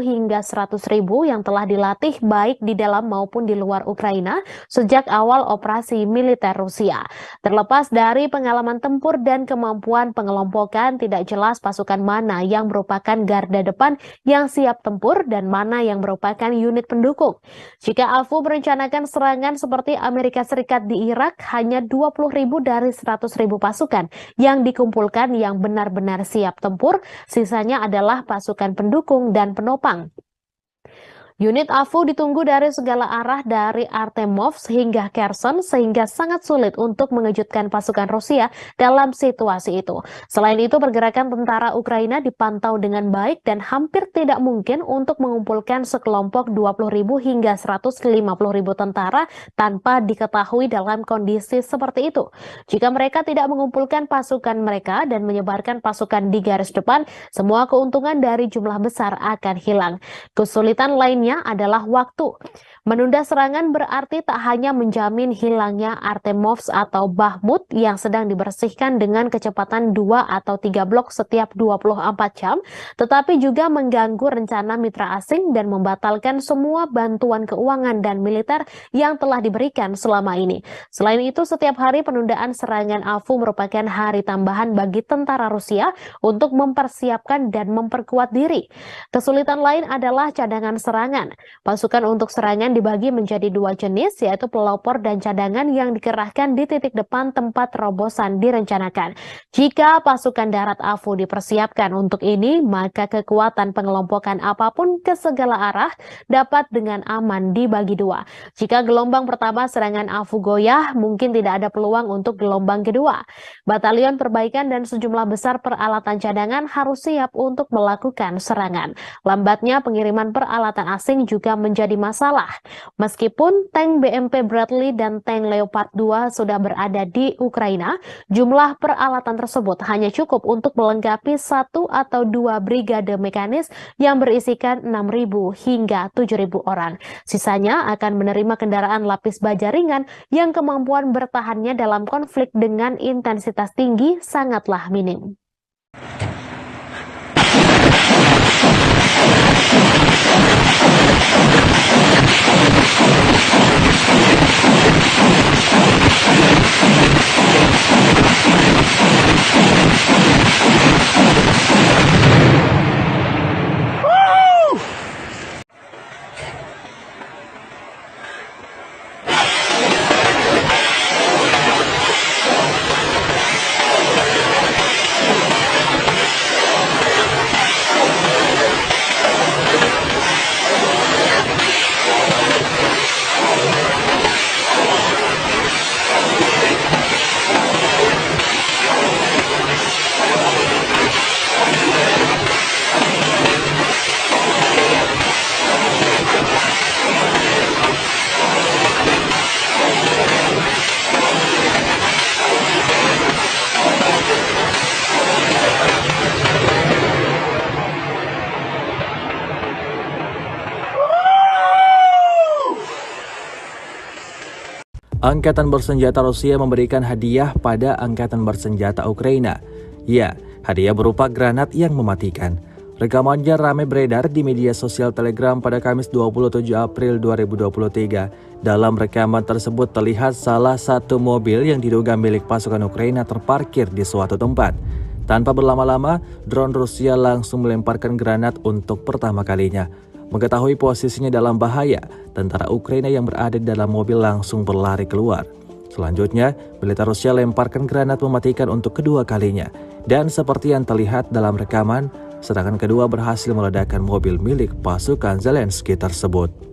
hingga 100.000 yang telah dilatih baik di dalam maupun di luar Ukraina sejak awal operasi militer Rusia. Terlepas dari pengalaman tempur dan kemampuan pengelompokan, tidak jelas pasukan mana yang merupakan garda depan yang siap tempur dan mana yang merupakan unit pendukung. Jika AFU merencanakan serangan seperti Amerika Serikat di Irak, hanya 20.000 dari 100.000 pasukan yang dikumpulkan yang benar-benar siap tempur. Sisanya adalah pasukan pendukung dan penopang. Unit AFU ditunggu dari segala arah dari Artemovsk hingga Kherson sehingga sangat sulit untuk mengejutkan pasukan Rusia dalam situasi itu. Selain itu, pergerakan tentara Ukraina dipantau dengan baik dan hampir tidak mungkin untuk mengumpulkan sekelompok 20.000 hingga 150.000 tentara tanpa diketahui dalam kondisi seperti itu. Jika mereka tidak mengumpulkan pasukan mereka dan menyebarkan pasukan di garis depan, semua keuntungan dari jumlah besar akan hilang. Kesulitan lainnya adalah waktu. Menunda serangan berarti tak hanya menjamin hilangnya Artemovsk atau Bakhmut yang sedang dibersihkan dengan kecepatan 2 atau 3 blok setiap 24 jam, tetapi juga mengganggu rencana mitra asing dan membatalkan semua bantuan keuangan dan militer yang telah diberikan selama ini. Selain itu, setiap hari penundaan serangan AFU merupakan hari tambahan bagi tentara Rusia untuk mempersiapkan dan memperkuat diri. Kesulitan lain adalah cadangan serangan cadangan. Pasukan untuk serangan dibagi menjadi dua jenis, yaitu pelopor dan cadangan yang dikerahkan di titik depan tempat terobosan direncanakan. Jika pasukan darat AFU dipersiapkan untuk ini, maka kekuatan pengelompokan apapun ke segala arah dapat dengan aman dibagi dua. Jika gelombang pertama serangan AFU goyah, mungkin tidak ada peluang untuk gelombang kedua. Batalion perbaikan dan sejumlah besar peralatan cadangan harus siap untuk melakukan serangan. Lambatnya pengiriman peralatan asing juga menjadi masalah. Meskipun tank BMP Bradley dan tank Leopard 2 sudah berada di Ukraina, jumlah peralatan tersebut hanya cukup untuk melengkapi 1 atau 2 brigade mekanis yang berisikan 6.000 hingga 7.000 orang. Sisanya akan menerima kendaraan lapis baja ringan yang kemampuan bertahannya dalam konflik dengan intensitas tinggi sangatlah minim. Angkatan bersenjata Rusia memberikan hadiah pada Angkatan bersenjata Ukraina. Ya, hadiah berupa granat yang mematikan. Rekamannya ramai beredar di media sosial Telegram pada Kamis 27 April 2023. Dalam rekaman tersebut terlihat salah satu mobil yang diduga milik pasukan Ukraina terparkir di suatu tempat. Tanpa berlama-lama, drone Rusia langsung melemparkan granat untuk pertama kalinya. Mengetahui posisinya dalam bahaya, tentara Ukraina yang berada di dalam mobil langsung berlari keluar. Selanjutnya, militer Rusia lemparkan granat mematikan untuk kedua kalinya. Dan seperti yang terlihat dalam rekaman, serangan kedua berhasil meledakkan mobil milik pasukan Zelensky tersebut.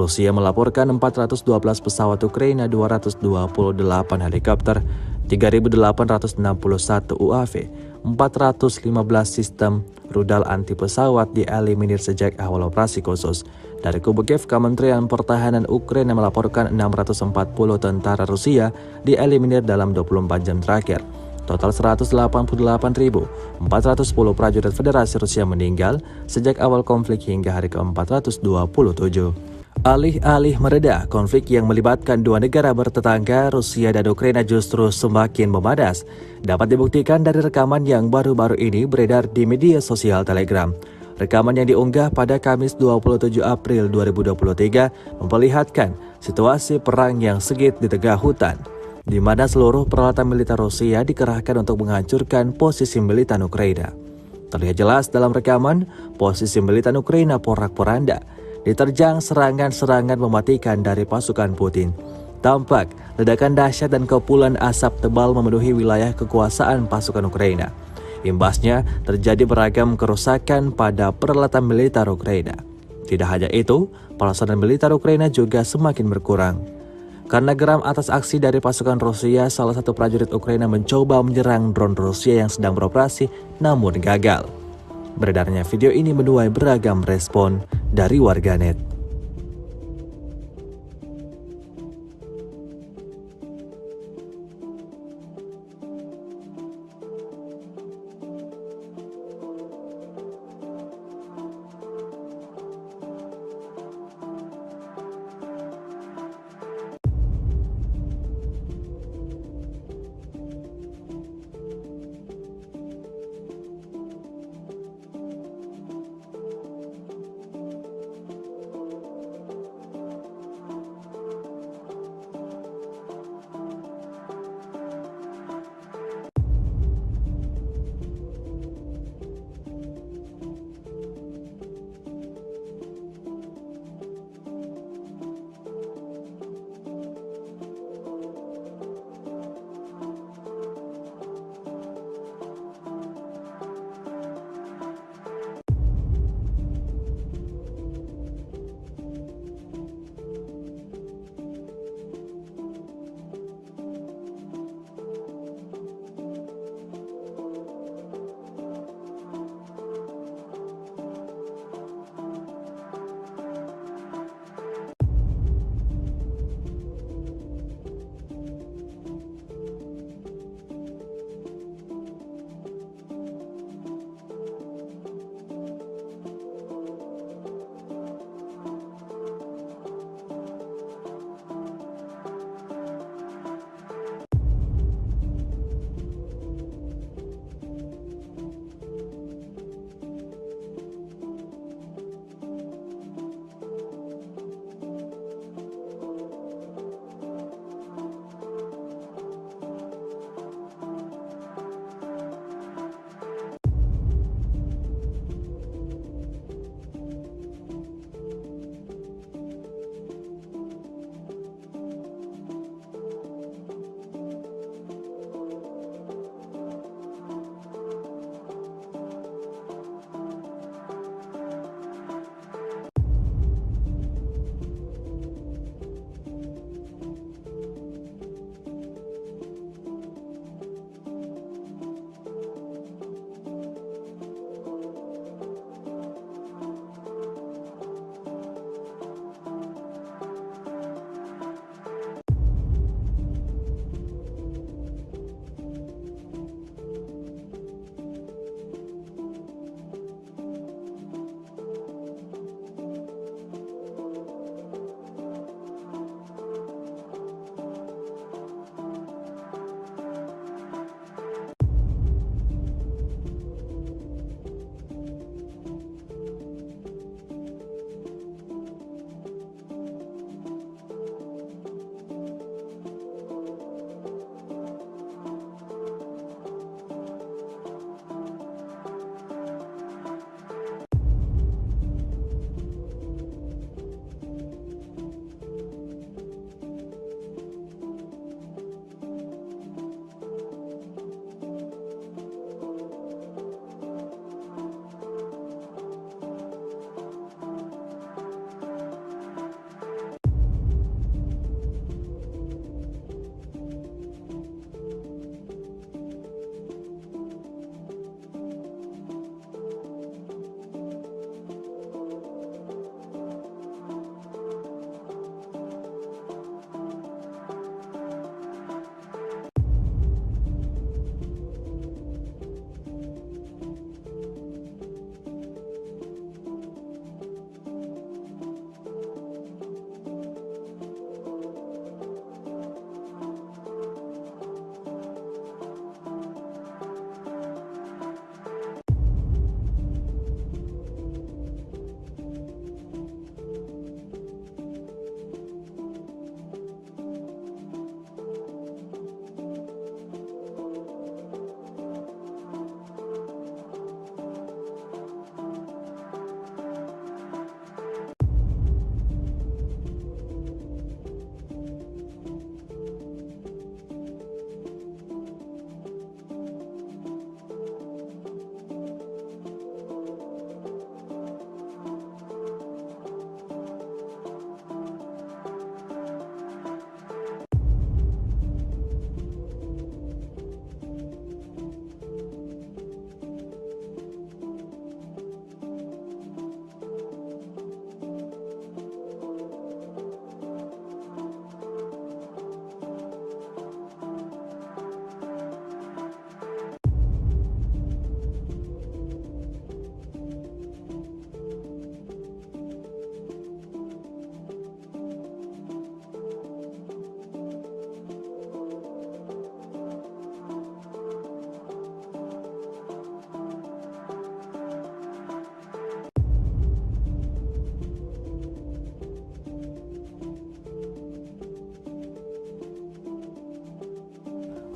Rusia melaporkan 412 pesawat Ukraina, 228 helikopter, 3.861 UAV, 415 sistem rudal anti pesawat dieliminir sejak awal operasi khusus. Dari kubu Kiev, Kementerian Pertahanan Ukraina melaporkan 640 tentara Rusia dieliminir dalam 24 jam terakhir. Total 188.410 prajurit Federasi Rusia meninggal sejak awal konflik hingga hari ke-427. Alih-alih mereda, konflik yang melibatkan dua negara bertetangga, Rusia dan Ukraina justru semakin memanas. Dapat dibuktikan dari rekaman yang baru-baru ini beredar di media sosial Telegram. Rekaman yang diunggah pada Kamis 27 April 2023 memperlihatkan situasi perang yang sengit di tengah hutan, di mana seluruh peralatan militer Rusia dikerahkan untuk menghancurkan posisi militer Ukraina. Terlihat jelas dalam rekaman, posisi militer Ukraina porak-poranda, diterjang serangan-serangan mematikan dari pasukan Putin. Tampak ledakan dahsyat dan kepulan asap tebal memenuhi wilayah kekuasaan pasukan Ukraina. Imbasnya terjadi beragam kerusakan pada peralatan militer Ukraina. Tidak hanya itu, peralatan militer Ukraina juga semakin berkurang. Karena geram atas aksi dari pasukan Rusia, salah satu prajurit Ukraina mencoba menyerang drone Rusia yang sedang beroperasi namun gagal. Beredarnya video ini menuai beragam respon dari warganet.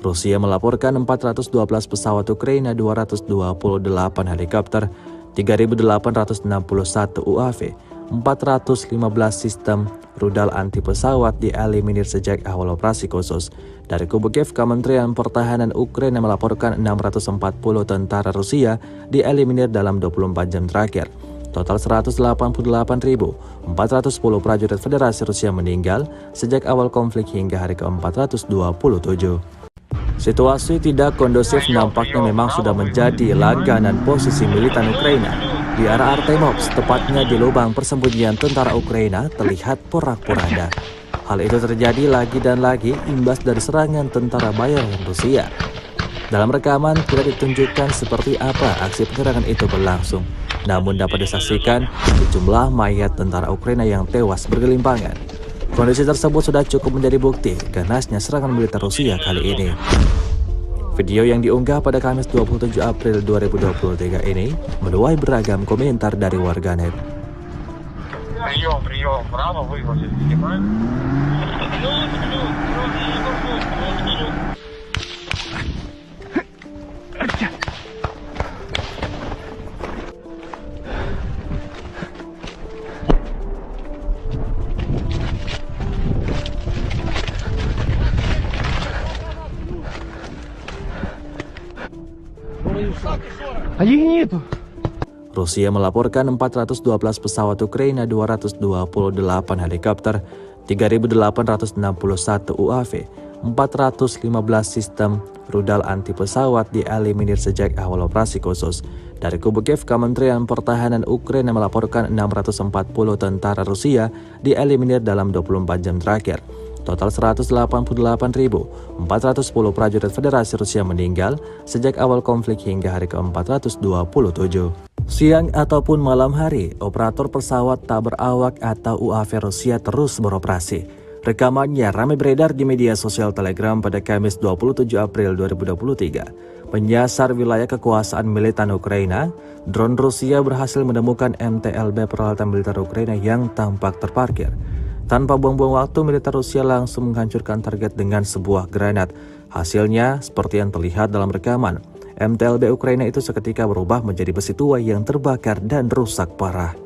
Rusia melaporkan 412 pesawat Ukraina, 228 helikopter, 3.861 UAV, 415 sistem rudal anti pesawat dieliminir sejak awal operasi khusus. Dari kubu Kiev, Kementerian Pertahanan Ukraina melaporkan 640 tentara Rusia dieliminir dalam 24 jam terakhir. Total 188.410 prajurit Federasi Rusia meninggal sejak awal konflik hingga hari ke-427. Situasi tidak kondusif nampaknya memang sudah menjadi langganan posisi militan Ukraina. Di arah Artemovsk, tepatnya di lubang persembunyian tentara Ukraina, terlihat porak-poranda. Hal itu terjadi lagi dan lagi imbas dari serangan tentara bayaran Rusia. Dalam rekaman tidak ditunjukkan seperti apa aksi penyerangan itu berlangsung, namun dapat disaksikan sejumlah mayat tentara Ukraina yang tewas bergelimpangan. Kondisi tersebut sudah cukup menjadi bukti ganasnya serangan militer Rusia kali ini. Video yang diunggah pada Kamis 27 April 2023 ini menuai beragam komentar dari warganet. Прием, право выгрузить, снимаем. Rusia melaporkan 412 pesawat Ukraina, 228 helikopter, 3.861 UAV, 415 sistem rudal anti pesawat dieliminir sejak awal operasi khusus. Dari kubu Kiev, Kementerian Pertahanan Ukraina melaporkan 640 tentara Rusia dieliminir dalam 24 jam terakhir. Total 188.410 prajurit Federasi Rusia meninggal sejak awal konflik hingga hari ke-427. Siang ataupun malam hari, operator pesawat tak berawak atau UAV Rusia terus beroperasi. Rekamannya ramai beredar di media sosial Telegram pada Kamis 27 April 2023. Menyasar wilayah kekuasaan militan Ukraina, drone Rusia berhasil menemukan MTLB peralatan militer Ukraina yang tampak terparkir. Tanpa buang-buang waktu, militer Rusia langsung menghancurkan target dengan sebuah granat. Hasilnya, seperti yang terlihat dalam rekaman, MTLB Ukraina itu seketika berubah menjadi besi tua yang terbakar dan rusak parah.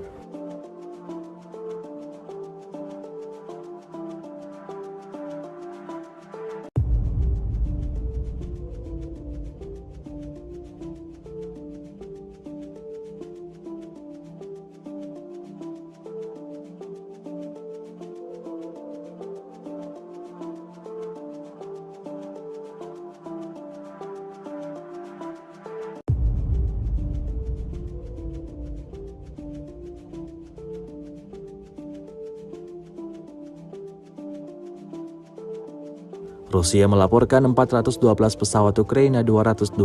Rusia melaporkan 412 pesawat Ukraina, 228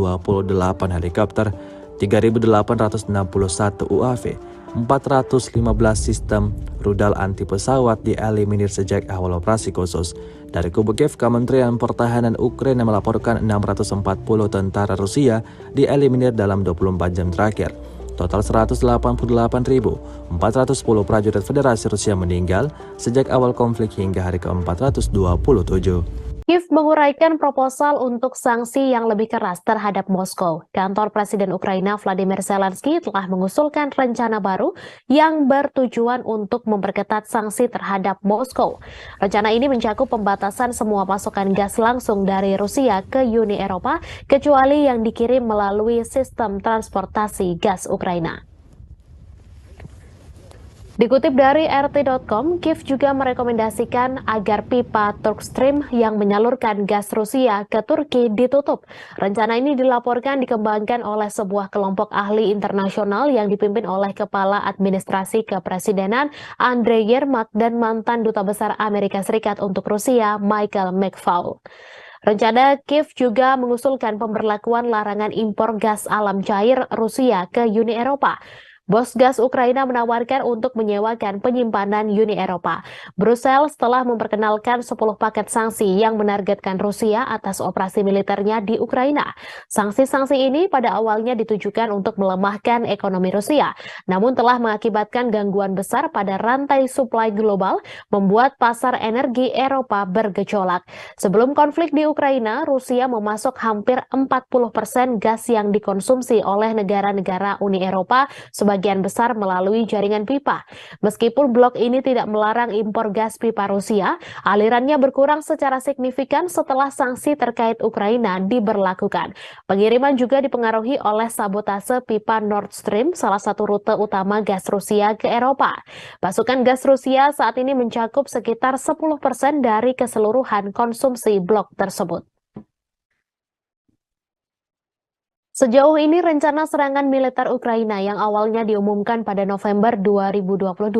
helikopter, 3.861 UAV, 415 sistem rudal anti pesawat dieliminir sejak awal operasi khusus. Dari kubu Kiev, Kementerian Pertahanan Ukraina melaporkan 640 tentara Rusia dieliminir dalam 24 jam terakhir. Total 188.410 prajurit Federasi Rusia meninggal sejak awal konflik hingga hari ke-427. Kiev menguraikan proposal untuk sanksi yang lebih keras terhadap Moskow. Kantor Presiden Ukraina Vladimir Zelensky telah mengusulkan rencana baru yang bertujuan untuk memperketat sanksi terhadap Moskow. Rencana ini mencakup pembatasan semua pasokan gas langsung dari Rusia ke Uni Eropa, kecuali yang dikirim melalui sistem transportasi gas Ukraina. Dikutip dari RT.com, Kiev juga merekomendasikan agar pipa Turkstream yang menyalurkan gas Rusia ke Turki ditutup. Rencana ini dilaporkan dikembangkan oleh sebuah kelompok ahli internasional yang dipimpin oleh Kepala Administrasi Kepresidenan Andrei Yermak dan mantan Duta Besar Amerika Serikat untuk Rusia Michael McFaul. Rencana Kiev juga mengusulkan pemberlakuan larangan impor gas alam cair Rusia ke Uni Eropa. Bos gas Ukraina menawarkan untuk menyewakan penyimpanan Uni Eropa. Brussels telah memperkenalkan 10 paket sanksi yang menargetkan Rusia atas operasi militernya di Ukraina. Sanksi-sanksi ini pada awalnya ditujukan untuk melemahkan ekonomi Rusia, namun telah mengakibatkan gangguan besar pada rantai suplai global, membuat pasar energi Eropa bergejolak. Sebelum konflik di Ukraina, Rusia memasok hampir 40% gas yang dikonsumsi oleh negara-negara Uni Eropa, sebagian besar melalui jaringan pipa. Meskipun blok ini tidak melarang impor gas pipa Rusia, alirannya berkurang secara signifikan setelah sanksi terkait Ukraina diberlakukan. Pengiriman juga dipengaruhi oleh sabotase pipa Nord Stream, salah satu rute utama gas Rusia ke Eropa. Pasokan gas Rusia saat ini mencakup sekitar 10% dari keseluruhan konsumsi blok tersebut. Sejauh ini rencana serangan militer Ukraina yang awalnya diumumkan pada November 2022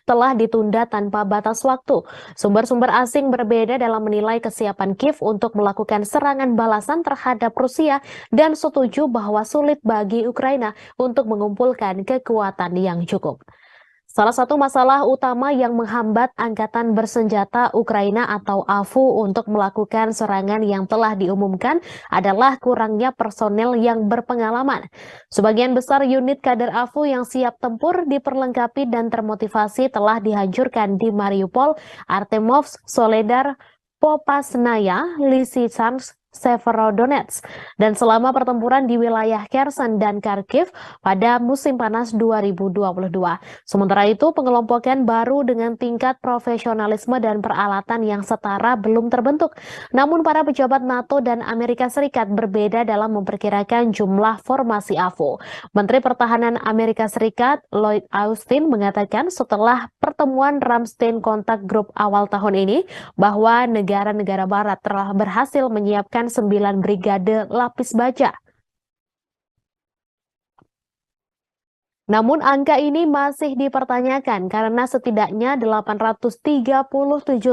telah ditunda tanpa batas waktu. Sumber-sumber asing berbeda dalam menilai kesiapan Kiev untuk melakukan serangan balasan terhadap Rusia dan setuju bahwa sulit bagi Ukraina untuk mengumpulkan kekuatan yang cukup. Salah satu masalah utama yang menghambat Angkatan Bersenjata Ukraina atau AFU untuk melakukan serangan yang telah diumumkan adalah kurangnya personel yang berpengalaman. Sebagian besar unit kader AFU yang siap tempur, diperlengkapi dan termotivasi telah dihancurkan di Mariupol, Artemovsk, Soledar, Popasnaya, Lysychansk, Severodonetsk, dan selama pertempuran di wilayah Kherson dan Kharkiv pada musim panas 2022. Sementara itu, pengelompokan baru dengan tingkat profesionalisme dan peralatan yang setara belum terbentuk. Namun para pejabat NATO dan Amerika Serikat berbeda dalam memperkirakan jumlah formasi AFU. Menteri Pertahanan Amerika Serikat Lloyd Austin mengatakan setelah pertemuan Ramstein Contact Group awal tahun ini bahwa negara-negara barat telah berhasil menyiapkan 9 brigade lapis baja. Namun angka ini masih dipertanyakan karena setidaknya 837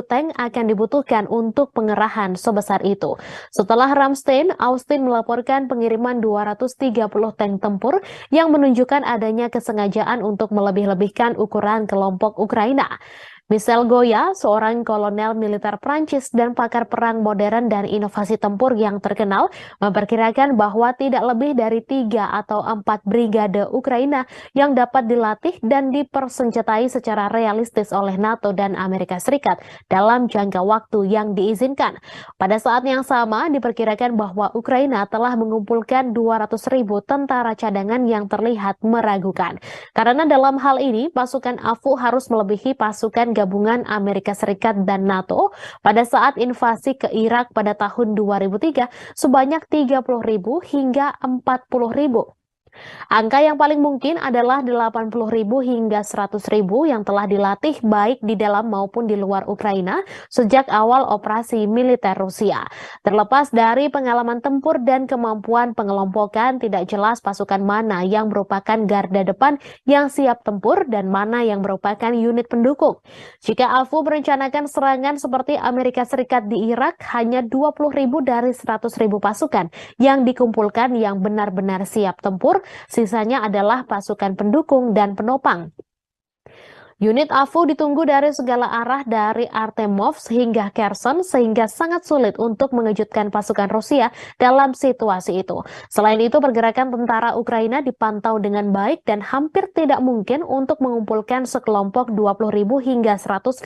tank akan dibutuhkan untuk pengerahan sebesar itu. Setelah Ramstein, Austin melaporkan pengiriman 230 tank tempur yang menunjukkan adanya kesengajaan untuk melebih-lebihkan ukuran kelompok Ukraina. Michel Goya, seorang kolonel militer Prancis dan pakar perang modern dan inovasi tempur yang terkenal, memperkirakan bahwa tidak lebih dari 3 atau 4 brigade Ukraina yang dapat dilatih dan dipersenjatai secara realistis oleh NATO dan Amerika Serikat dalam jangka waktu yang diizinkan. Pada saat yang sama, diperkirakan bahwa Ukraina telah mengumpulkan 200.000 tentara cadangan yang terlihat meragukan. Karena dalam hal ini, pasukan AFU harus melebihi pasukan gabungan Amerika Serikat dan NATO pada saat invasi ke Irak pada tahun 2003 sebanyak 30.000 hingga 40.000. Angka yang paling mungkin adalah 80.000 hingga 100.000 yang telah dilatih baik di dalam maupun di luar Ukraina sejak awal operasi militer Rusia. Terlepas dari pengalaman tempur dan kemampuan pengelompokan, tidak jelas pasukan mana yang merupakan garda depan yang siap tempur dan mana yang merupakan unit pendukung. Jika AFU merencanakan serangan seperti Amerika Serikat di Irak, hanya 20.000 dari 100.000 pasukan yang dikumpulkan yang benar-benar siap tempur. Sisanya adalah pasukan pendukung dan penopang. Unit AFU ditunggu dari segala arah dari Artemovsk hingga Kherson sehingga sangat sulit untuk mengejutkan pasukan Rusia dalam situasi itu. Selain itu, pergerakan tentara Ukraina dipantau dengan baik dan hampir tidak mungkin untuk mengumpulkan sekelompok 20.000 hingga 150.000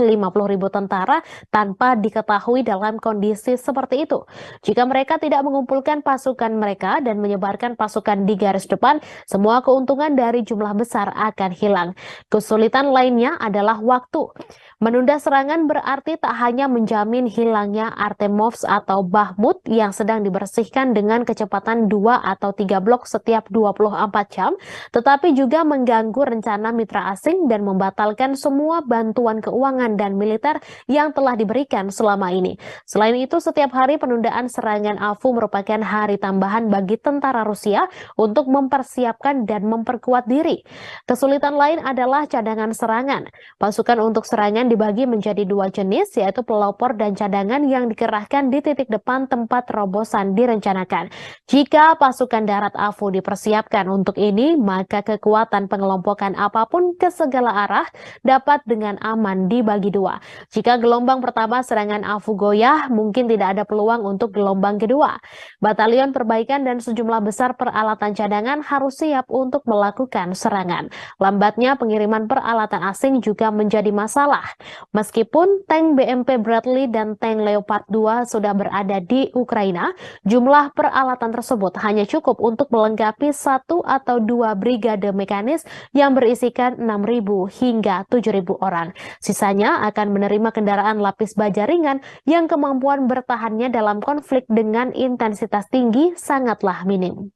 tentara tanpa diketahui dalam kondisi seperti itu. Jika mereka tidak mengumpulkan pasukan mereka dan menyebarkan pasukan di garis depan, semua keuntungan dari jumlah besar akan hilang. Kesulitan lainnya adalah waktu. Menunda serangan berarti tak hanya menjamin hilangnya Artemovsk atau Bakhmut yang sedang dibersihkan dengan kecepatan 2 atau 3 blok setiap 24 jam, tetapi juga mengganggu rencana mitra asing dan membatalkan semua bantuan keuangan dan militer yang telah diberikan selama ini. Selain itu, setiap hari penundaan serangan AFU merupakan hari tambahan bagi tentara Rusia untuk mempersiapkan dan memperkuat diri. Kesulitan lain adalah cadangan serangan cadangan. Pasukan untuk serangan dibagi menjadi dua jenis, yaitu pelopor dan cadangan yang dikerahkan di titik depan tempat terobosan direncanakan. Jika pasukan darat AFU dipersiapkan untuk ini, maka kekuatan pengelompokan apapun ke segala arah dapat dengan aman dibagi dua. Jika gelombang pertama serangan AFU goyah, mungkin tidak ada peluang untuk gelombang kedua. Batalion perbaikan dan sejumlah besar peralatan cadangan harus siap untuk melakukan serangan. Lambatnya pengiriman peralatan asing juga menjadi masalah. Meskipun tank BMP Bradley dan tank Leopard 2 sudah berada di Ukraina, jumlah peralatan tersebut hanya cukup untuk melengkapi 1 atau 2 brigade mekanis yang berisikan 6.000 hingga 7.000 orang. Sisanya akan menerima kendaraan lapis baja ringan yang kemampuan bertahannya dalam konflik dengan intensitas tinggi sangatlah minim.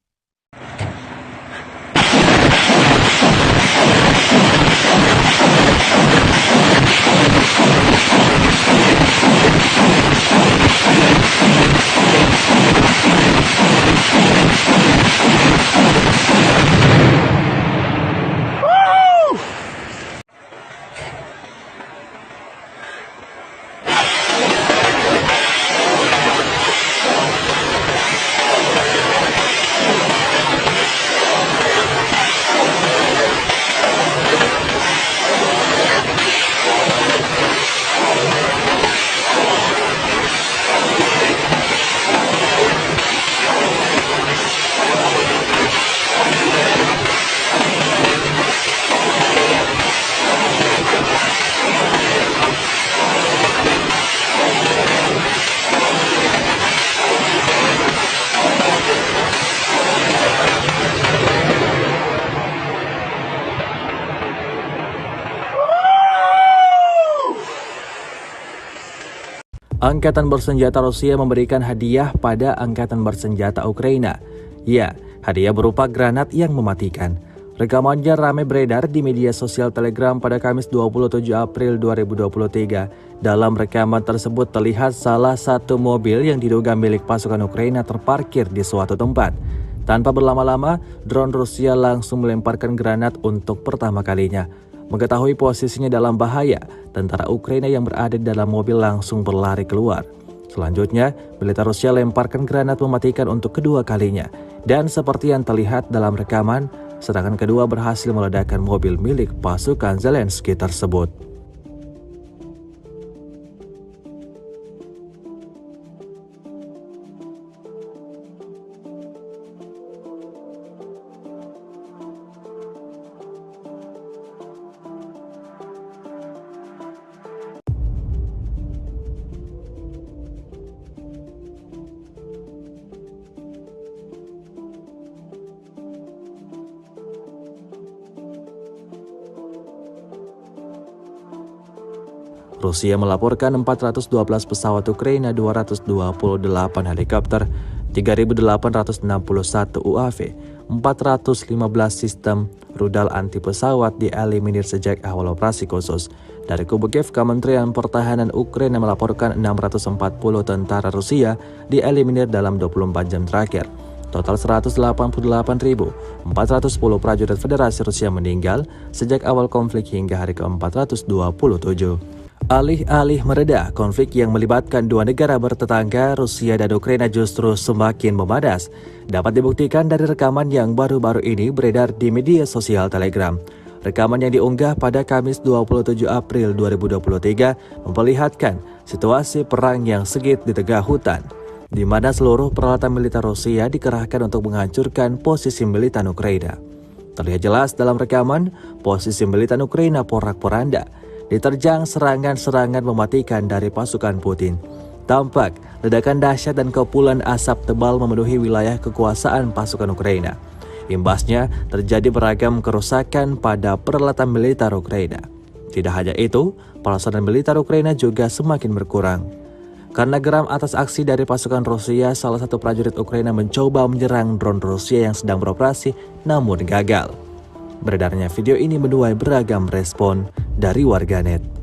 Angkatan bersenjata Rusia memberikan hadiah pada Angkatan bersenjata Ukraina. Ya, hadiah berupa granat yang mematikan. Rekamannya ramai beredar di media sosial Telegram pada Kamis 27 April 2023. Dalam rekaman tersebut terlihat salah satu mobil yang diduga milik pasukan Ukraina terparkir di suatu tempat. Tanpa berlama-lama, drone Rusia langsung melemparkan granat untuk pertama kalinya. Mengetahui posisinya dalam bahaya, tentara Ukraina yang berada di dalam mobil langsung berlari keluar. Selanjutnya, militer Rusia lemparkan granat mematikan untuk kedua kalinya. Dan seperti yang terlihat dalam rekaman, serangan kedua berhasil meledakkan mobil milik pasukan Zelensky tersebut. Rusia melaporkan 412 pesawat Ukraina, 228 helikopter, 3.861 UAV, 415 sistem rudal anti pesawat dieliminir sejak awal operasi khusus. Dari kubu Kiev, Kementerian Pertahanan Ukraina melaporkan 640 tentara Rusia dieliminir dalam 24 jam terakhir. Total 188.410 prajurit Federasi Rusia meninggal sejak awal konflik hingga hari ke-427. Alih-alih mereda, konflik yang melibatkan dua negara bertetangga, Rusia dan Ukraina justru semakin memanas. Dapat dibuktikan dari rekaman yang baru-baru ini beredar di media sosial Telegram. Rekaman yang diunggah pada Kamis 27 April 2023 memperlihatkan situasi perang yang sengit di tengah hutan, di mana seluruh peralatan militer Rusia dikerahkan untuk menghancurkan posisi militer Ukraina. Terlihat jelas dalam rekaman, posisi militer Ukraina porak-poranda, diterjang serangan-serangan mematikan dari pasukan Putin. Tampak ledakan dahsyat dan kepulan asap tebal memenuhi wilayah kekuasaan pasukan Ukraina. Imbasnya terjadi beragam kerusakan pada peralatan militer Ukraina. Tidak hanya itu, peralatan militer Ukraina juga semakin berkurang. Karena geram atas aksi dari pasukan Rusia, salah satu prajurit Ukraina mencoba menyerang drone Rusia yang sedang beroperasi namun gagal. Beredarnya video ini menuai beragam respon dari warganet.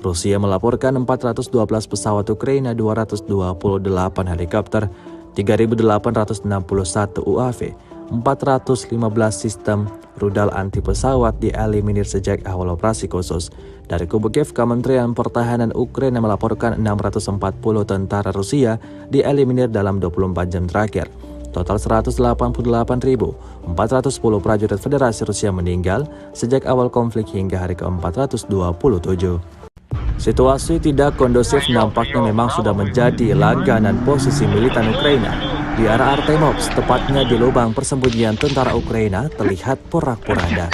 Rusia melaporkan 412 pesawat Ukraina, 228 helikopter, 3.861 UAV, 415 sistem rudal anti pesawat dieliminir sejak awal operasi khusus. Dari kubu Kiev, Kementerian Pertahanan Ukraina melaporkan 640 tentara Rusia dieliminir dalam 24 jam terakhir. Total 188.410 prajurit Federasi Rusia meninggal sejak awal konflik hingga hari ke-427. Situasi tidak kondusif nampaknya memang sudah menjadi langganan posisi militan Ukraina. Di arah Artemovsk, tepatnya di lubang persembunyian tentara Ukraina, terlihat porak-poranda.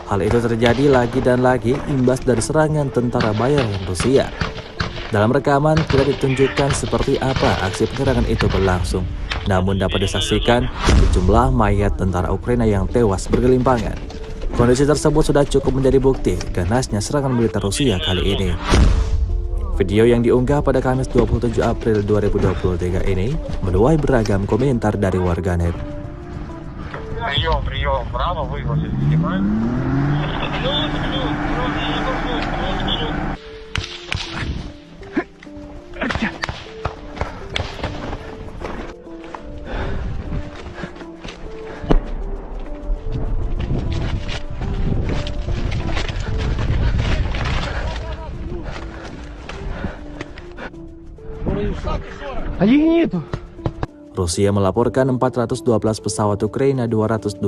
Hal itu terjadi lagi dan lagi imbas dari serangan tentara bayaran Rusia. Dalam rekaman tidak ditunjukkan seperti apa aksi penyerangan itu berlangsung, namun dapat disaksikan sejumlah mayat tentara Ukraina yang tewas bergelimpangan. Kondisi tersebut sudah cukup menjadi bukti ganasnya serangan militer Rusia kali ini. Video yang diunggah pada Kamis 27 April 2023 ini menuai beragam komentar dari warganet. Прием, браво, выгрузили, снимаем. Rusia melaporkan 412 pesawat Ukraina, 228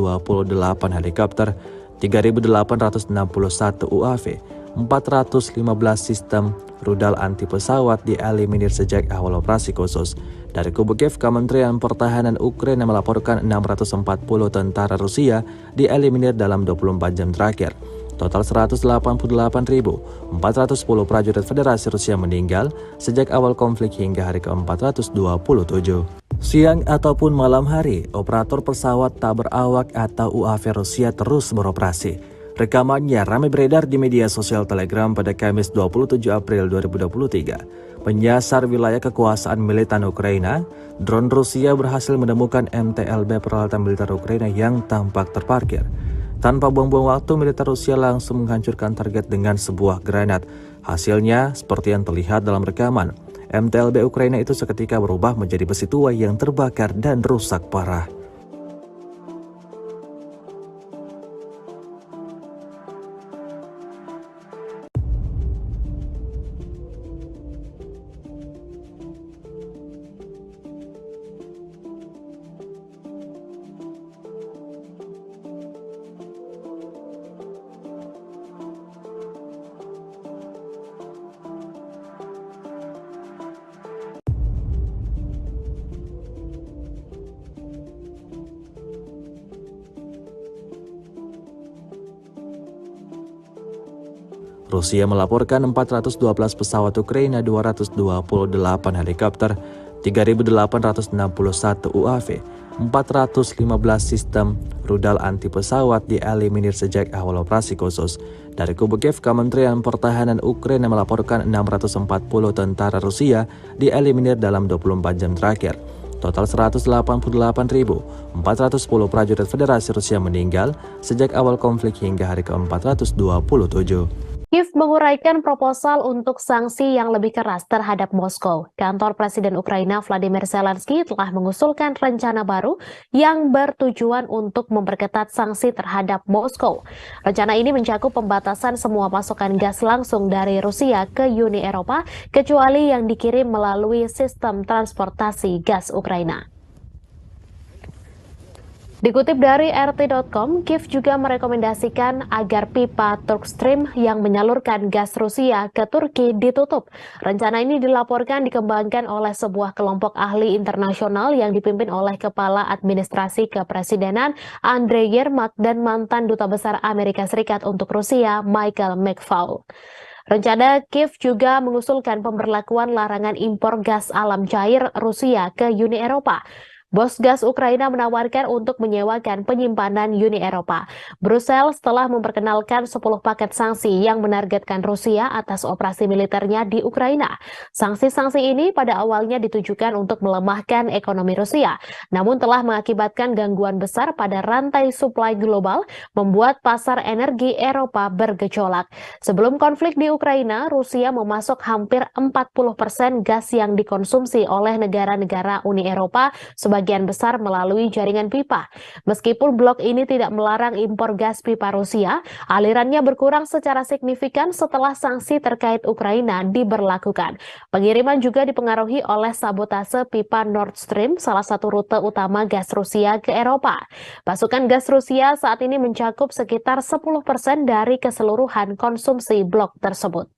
helikopter, 3.861 UAV, 415 sistem rudal anti pesawat dieliminir sejak awal operasi khusus. Dari kubu Kiev, Kementerian Pertahanan Ukraina melaporkan 640 tentara Rusia dieliminir dalam 24 jam terakhir. Total 188.410 prajurit Federasi Rusia meninggal sejak awal konflik hingga hari ke-427. Siang ataupun malam hari, operator pesawat tak berawak atau UAV Rusia terus beroperasi. Rekamannya ramai beredar di media sosial Telegram pada Kamis 27 April 2023. Menyasar wilayah kekuasaan militan Ukraina, drone Rusia berhasil menemukan MTLB peralatan militer Ukraina yang tampak terparkir. Tanpa buang-buang waktu, militer Rusia langsung menghancurkan target dengan sebuah granat. Hasilnya, seperti yang terlihat dalam rekaman, MTLB Ukraina itu seketika berubah menjadi besi tua yang terbakar dan rusak parah. Rusia melaporkan 412 pesawat Ukraina, 228 helikopter, 3.861 UAV, 415 sistem rudal anti pesawat dieliminir sejak awal operasi khusus. Dari kubu Kiev, Kementerian Pertahanan Ukraina melaporkan 640 tentara Rusia dieliminir dalam 24 jam terakhir. Total 188.410 prajurit Federasi Rusia meninggal sejak awal konflik hingga hari ke-427. Kiev menguraikan proposal untuk sanksi yang lebih keras terhadap Moskow. Kantor Presiden Ukraina Vladimir Zelensky telah mengusulkan rencana baru yang bertujuan untuk memperketat sanksi terhadap Moskow. Rencana ini mencakup pembatasan semua pasokan gas langsung dari Rusia ke Uni Eropa, kecuali yang dikirim melalui sistem transportasi gas Ukraina. Dikutip dari RT.com, Kiev juga merekomendasikan agar pipa Turkstream yang menyalurkan gas Rusia ke Turki ditutup. Rencana ini dilaporkan dikembangkan oleh sebuah kelompok ahli internasional yang dipimpin oleh Kepala Administrasi Kepresidenan Andrei Yermak dan mantan Duta Besar Amerika Serikat untuk Rusia Michael McFaul. Rencana Kiev juga mengusulkan pemberlakuan larangan impor gas alam cair Rusia ke Uni Eropa. Bos gas Ukraina menawarkan untuk menyewakan penyimpanan Uni Eropa. Brussels telah memperkenalkan 10 paket sanksi yang menargetkan Rusia atas operasi militernya di Ukraina. Sanksi-sanksi ini pada awalnya ditujukan untuk melemahkan ekonomi Rusia, namun telah mengakibatkan gangguan besar pada rantai suplai global, membuat pasar energi Eropa bergejolak. Sebelum konflik di Ukraina, Rusia memasok hampir 40% gas yang dikonsumsi oleh negara-negara Uni Eropa, sebagian besar melalui jaringan pipa. Meskipun blok ini tidak melarang impor gas pipa Rusia, alirannya berkurang secara signifikan setelah sanksi terkait Ukraina diberlakukan. Pengiriman juga dipengaruhi oleh sabotase pipa Nord Stream, salah satu rute utama gas Rusia ke Eropa. Pasokan gas Rusia saat ini mencakup sekitar 10% dari keseluruhan konsumsi blok tersebut.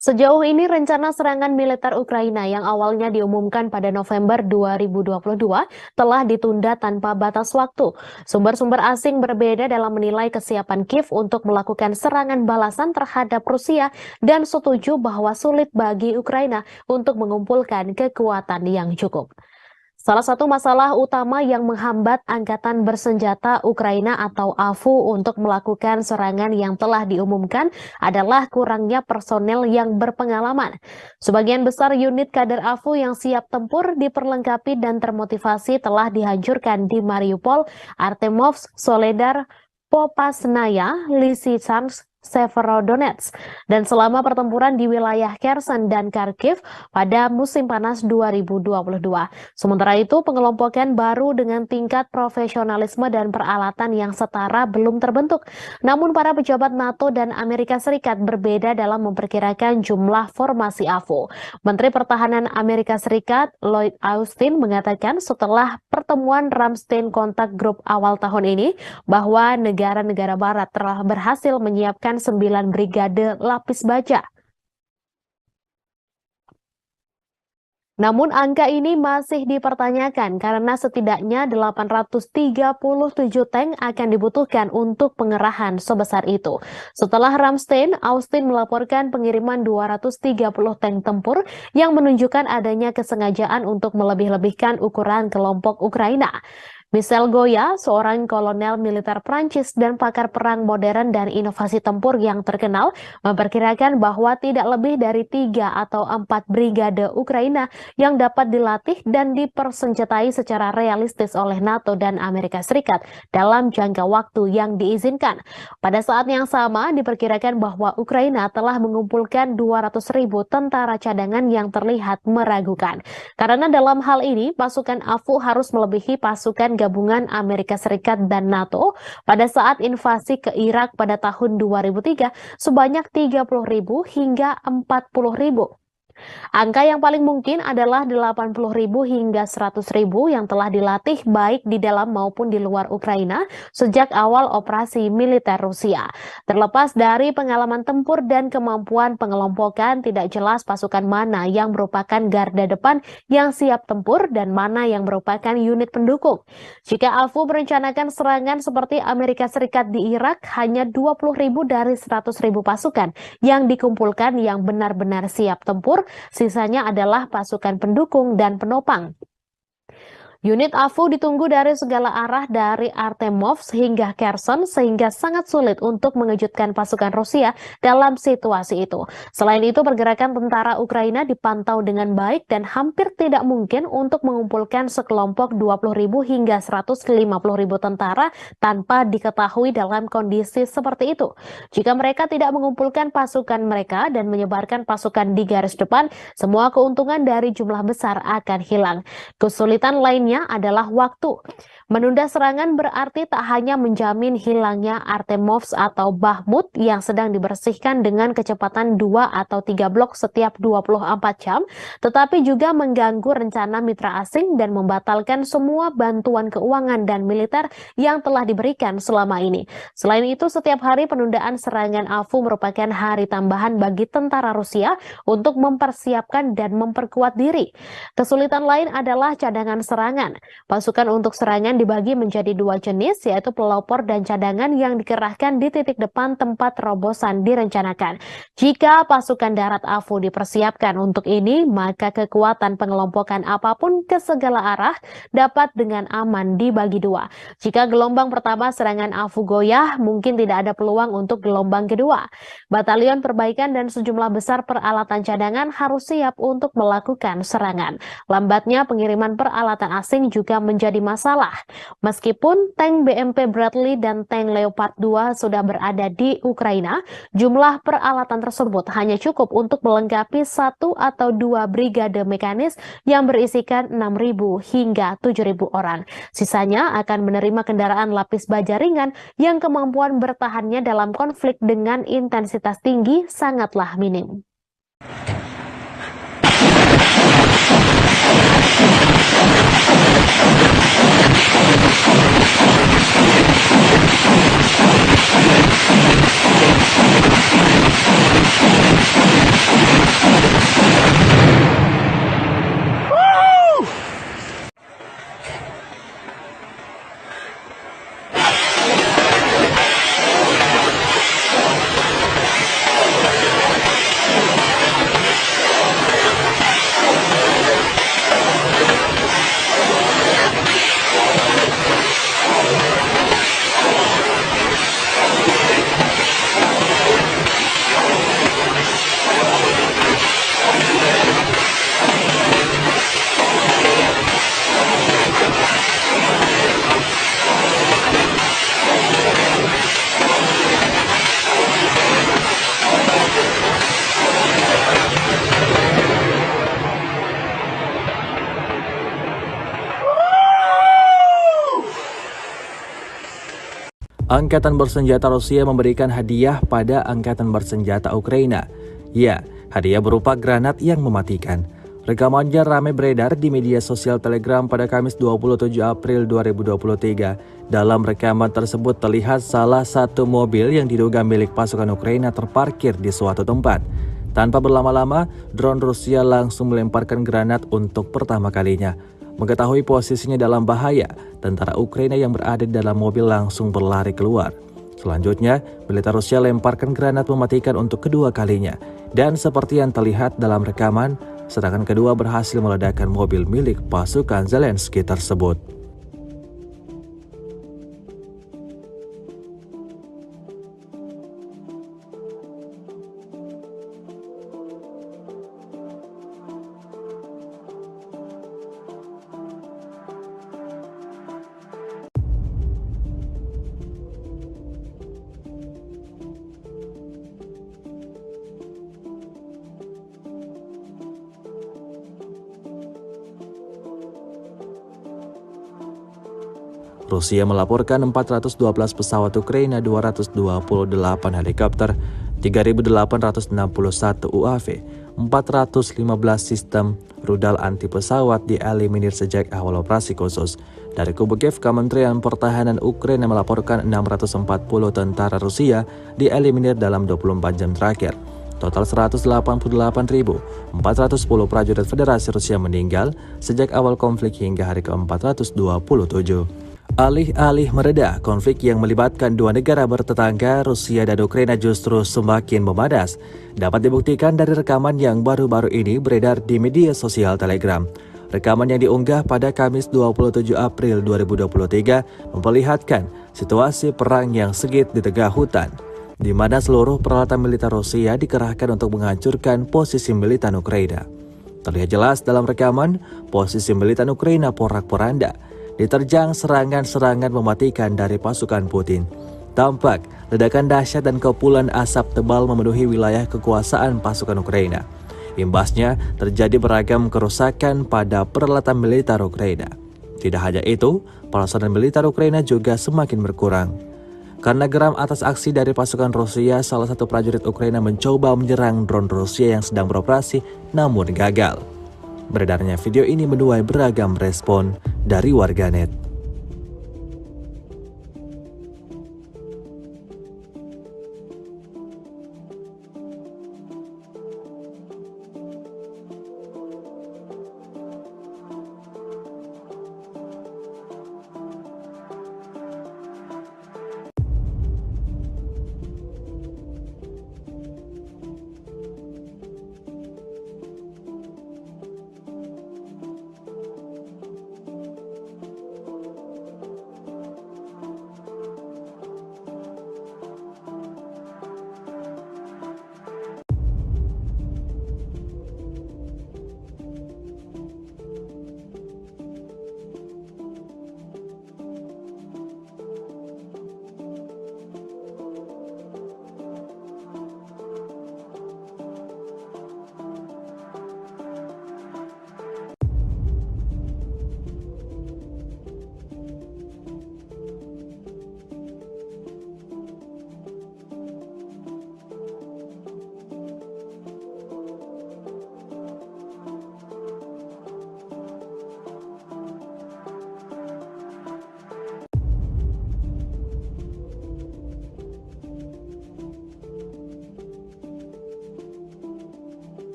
Sejauh ini rencana serangan militer Ukraina yang awalnya diumumkan pada November 2022 telah ditunda tanpa batas waktu. Sumber-sumber asing berbeda dalam menilai kesiapan Kiev untuk melakukan serangan balasan terhadap Rusia dan setuju bahwa sulit bagi Ukraina untuk mengumpulkan kekuatan yang cukup. Salah satu masalah utama yang menghambat Angkatan Bersenjata Ukraina atau AFU untuk melakukan serangan yang telah diumumkan adalah kurangnya personel yang berpengalaman. Sebagian besar unit kader AFU yang siap tempur, diperlengkapi dan termotivasi telah dihancurkan di Mariupol, Artemovsk, Soledar, Popasnaya, Lysychansk, Severodonetsk, dan selama pertempuran di wilayah Kherson dan Kharkiv pada musim panas 2022. Sementara itu, pengelompokan baru dengan tingkat profesionalisme dan peralatan yang setara belum terbentuk. Namun para pejabat NATO dan Amerika Serikat berbeda dalam memperkirakan jumlah formasi AFU. Menteri Pertahanan Amerika Serikat Lloyd Austin mengatakan setelah pertemuan Ramstein Contact Group awal tahun ini bahwa negara-negara barat telah berhasil menyiapkan 9 brigade lapis baja. Namun angka ini masih dipertanyakan karena setidaknya 837 tank akan dibutuhkan untuk pengerahan sebesar itu. Setelah Ramstein, Austin melaporkan pengiriman 230 tank tempur yang menunjukkan adanya kesengajaan untuk melebih-lebihkan ukuran kelompok Ukraina. Michel Goya, seorang kolonel militer Prancis dan pakar perang modern dan inovasi tempur yang terkenal, memperkirakan bahwa tidak lebih dari 3 atau 4 brigade Ukraina yang dapat dilatih dan dipersenjatai secara realistis oleh NATO dan Amerika Serikat dalam jangka waktu yang diizinkan. Pada saat yang sama, diperkirakan bahwa Ukraina telah mengumpulkan 200.000 tentara cadangan yang terlihat meragukan. Karena dalam hal ini, pasukan AFU harus melebihi pasukan gabungan Amerika Serikat dan NATO pada saat invasi ke Irak pada tahun 2003 sebanyak 30.000 hingga 40.000. Angka yang paling mungkin adalah 80.000 hingga 100.000 yang telah dilatih baik di dalam maupun di luar Ukraina sejak awal operasi militer Rusia. Terlepas dari pengalaman tempur dan kemampuan pengelompokan, tidak jelas pasukan mana yang merupakan garda depan yang siap tempur dan mana yang merupakan unit pendukung. Jika AFU merencanakan serangan seperti Amerika Serikat di Irak, hanya 20.000 dari 100.000 pasukan yang dikumpulkan yang benar-benar siap tempur. Sisanya adalah pasukan pendukung dan penopang. Unit AFU ditunggu dari segala arah dari Artemovsk hingga Kherson sehingga sangat sulit untuk mengejutkan pasukan Rusia dalam situasi itu. Selain itu, pergerakan tentara Ukraina dipantau dengan baik dan hampir tidak mungkin untuk mengumpulkan sekelompok 20.000 hingga 150.000 tentara tanpa diketahui dalam kondisi seperti itu. Jika mereka tidak mengumpulkan pasukan mereka dan menyebarkan pasukan di garis depan, semua keuntungan dari jumlah besar akan hilang. Kesulitan lainnya adalah waktu. Menunda serangan berarti tak hanya menjamin hilangnya Artemovsk atau Bakhmut yang sedang dibersihkan dengan kecepatan 2 atau 3 blok setiap 24 jam, tetapi juga mengganggu rencana mitra asing dan membatalkan semua bantuan keuangan dan militer yang telah diberikan selama ini. Selain itu, setiap hari penundaan serangan AFU merupakan hari tambahan bagi tentara Rusia untuk mempersiapkan dan memperkuat diri. Kesulitan lain adalah cadangan serangan cadangan. Pasukan untuk serangan dibagi menjadi dua jenis, yaitu pelopor dan cadangan yang dikerahkan di titik depan tempat terobosan direncanakan. Jika pasukan darat AFU dipersiapkan untuk ini, maka kekuatan pengelompokan apapun ke segala arah dapat dengan aman dibagi dua. Jika gelombang pertama serangan AFU goyah, mungkin tidak ada peluang untuk gelombang kedua. Batalion perbaikan dan sejumlah besar peralatan cadangan harus siap untuk melakukan serangan. Lambatnya pengiriman peralatan asing juga menjadi masalah. Meskipun tank BMP Bradley dan tank Leopard 2 sudah berada di Ukraina, jumlah peralatan tersebut hanya cukup untuk melengkapi 1 atau 2 brigade mekanis yang berisikan 6.000 hingga 7.000 orang. Sisanya akan menerima kendaraan lapis baja ringan yang kemampuan bertahannya dalam konflik dengan intensitas tinggi sangatlah minim. Angkatan bersenjata Rusia memberikan hadiah pada Angkatan bersenjata Ukraina. Ya, hadiah berupa granat yang mematikan. Rekamannya ramai beredar di media sosial Telegram pada Kamis 27 April 2023. Dalam rekaman tersebut terlihat salah satu mobil yang diduga milik pasukan Ukraina terparkir di suatu tempat. Tanpa berlama-lama, drone Rusia langsung melemparkan granat untuk pertama kalinya. Mengetahui posisinya dalam bahaya, tentara Ukraina yang berada di dalam mobil langsung berlari keluar. Selanjutnya, militer Rusia lemparkan granat mematikan untuk kedua kalinya. Dan seperti yang terlihat dalam rekaman, serangan kedua berhasil meledakkan mobil milik pasukan Zelensky tersebut. Rusia melaporkan 412 pesawat Ukraina, 228 helikopter, 3.861 UAV, 415 sistem rudal anti pesawat dieliminir sejak awal operasi khusus. Dari kubu Kiev, Kementerian Pertahanan Ukraina melaporkan 640 tentara Rusia dieliminir dalam 24 jam terakhir. Total 188.410 prajurit Federasi Rusia meninggal sejak awal konflik hingga hari ke-427. Alih-alih mereda, konflik yang melibatkan dua negara bertetangga, Rusia dan Ukraina justru semakin memanas. Dapat dibuktikan dari rekaman yang baru-baru ini beredar di media sosial Telegram. Rekaman yang diunggah pada Kamis 27 April 2023 memperlihatkan situasi perang yang sengit di tengah hutan, di mana seluruh peralatan militer Rusia dikerahkan untuk menghancurkan posisi militer Ukraina. Terlihat jelas dalam rekaman, posisi militer Ukraina porak-poranda, diterjang serangan-serangan mematikan dari pasukan Putin. Tampak ledakan dahsyat dan kepulan asap tebal memenuhi wilayah kekuasaan pasukan Ukraina. Imbasnya terjadi beragam kerusakan pada peralatan militer Ukraina. Tidak hanya itu, personel militer Ukraina juga semakin berkurang. Karena geram atas aksi dari pasukan Rusia, salah satu prajurit Ukraina mencoba menyerang drone Rusia yang sedang beroperasi namun gagal. Beredarnya video ini menuai beragam respon dari warganet.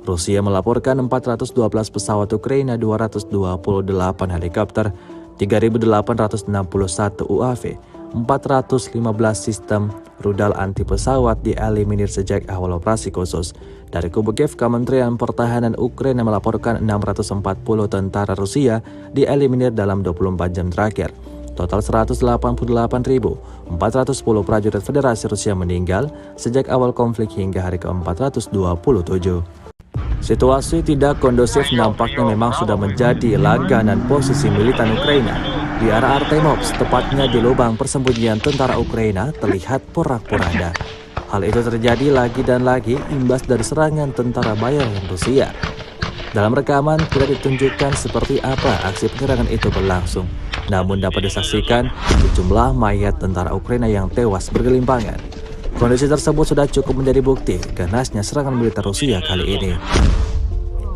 Rusia melaporkan 412 pesawat Ukraina, 228 helikopter, 3.861 UAV, 415 sistem rudal anti pesawat dieliminir sejak awal operasi khusus. Dari kubu Kiev, Kementerian Pertahanan Ukraina melaporkan 640 tentara Rusia dieliminir dalam 24 jam terakhir. Total 188.410 prajurit Federasi Rusia meninggal sejak awal konflik hingga hari ke-427. Situasi tidak kondusif nampaknya memang sudah menjadi langganan posisi militan Ukraina. Di arah Artemovsk, tepatnya di lubang persembunyian tentara Ukraina, terlihat porak-poranda. Hal itu terjadi lagi dan lagi imbas dari serangan tentara bayaran Rusia. Dalam rekaman tidak ditunjukkan seperti apa aksi penyerangan itu berlangsung, namun dapat disaksikan sejumlah mayat tentara Ukraina yang tewas bergelimpangan. Kondisi tersebut sudah cukup menjadi bukti ganasnya serangan militer Rusia kali ini.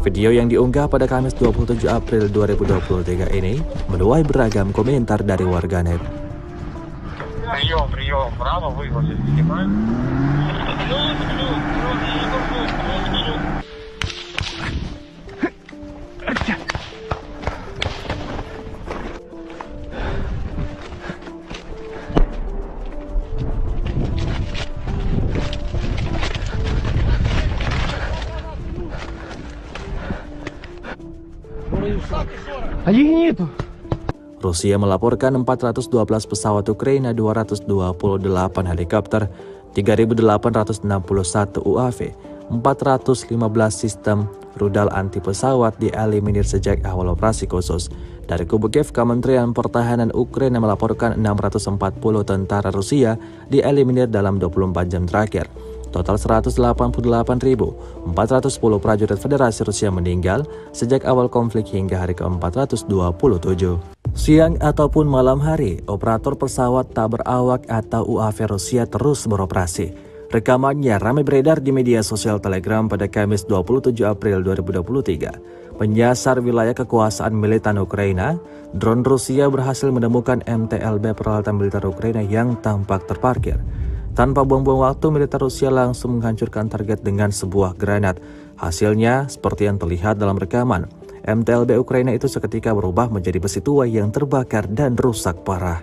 Video yang diunggah pada Kamis 27 April 2023 ini menuai beragam komentar dari warganet. Прием, право, выгрузить, снимаем. Rusia melaporkan 412 pesawat Ukraina, 228 helikopter, 3.861 UAV, 415 sistem rudal anti pesawat dieliminir sejak awal operasi khusus. Dari kubu Kiev, Kementerian Pertahanan Ukraina melaporkan 640 tentara Rusia dieliminir dalam 24 jam terakhir. Total 188.410 prajurit Federasi Rusia meninggal sejak awal konflik hingga hari ke-427. Siang ataupun malam hari, operator pesawat tak berawak atau UAV Rusia terus beroperasi. Rekamannya ramai beredar di media sosial Telegram pada Kamis 27 April 2023. Menyasar wilayah kekuasaan militan Ukraina, drone Rusia berhasil menemukan MTLB peralatan militer Ukraina yang tampak terparkir. Tanpa buang-buang waktu, militer Rusia langsung menghancurkan target dengan sebuah granat. Hasilnya, seperti yang terlihat dalam rekaman, MTLB Ukraina itu seketika berubah menjadi besi tua yang terbakar dan rusak parah.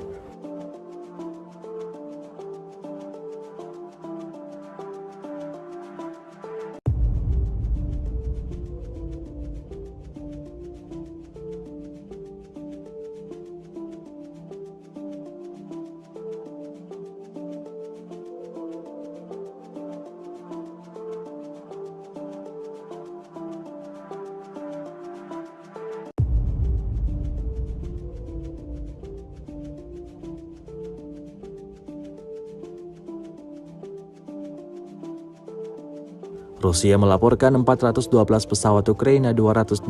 Rusia melaporkan 412 pesawat Ukraina, 228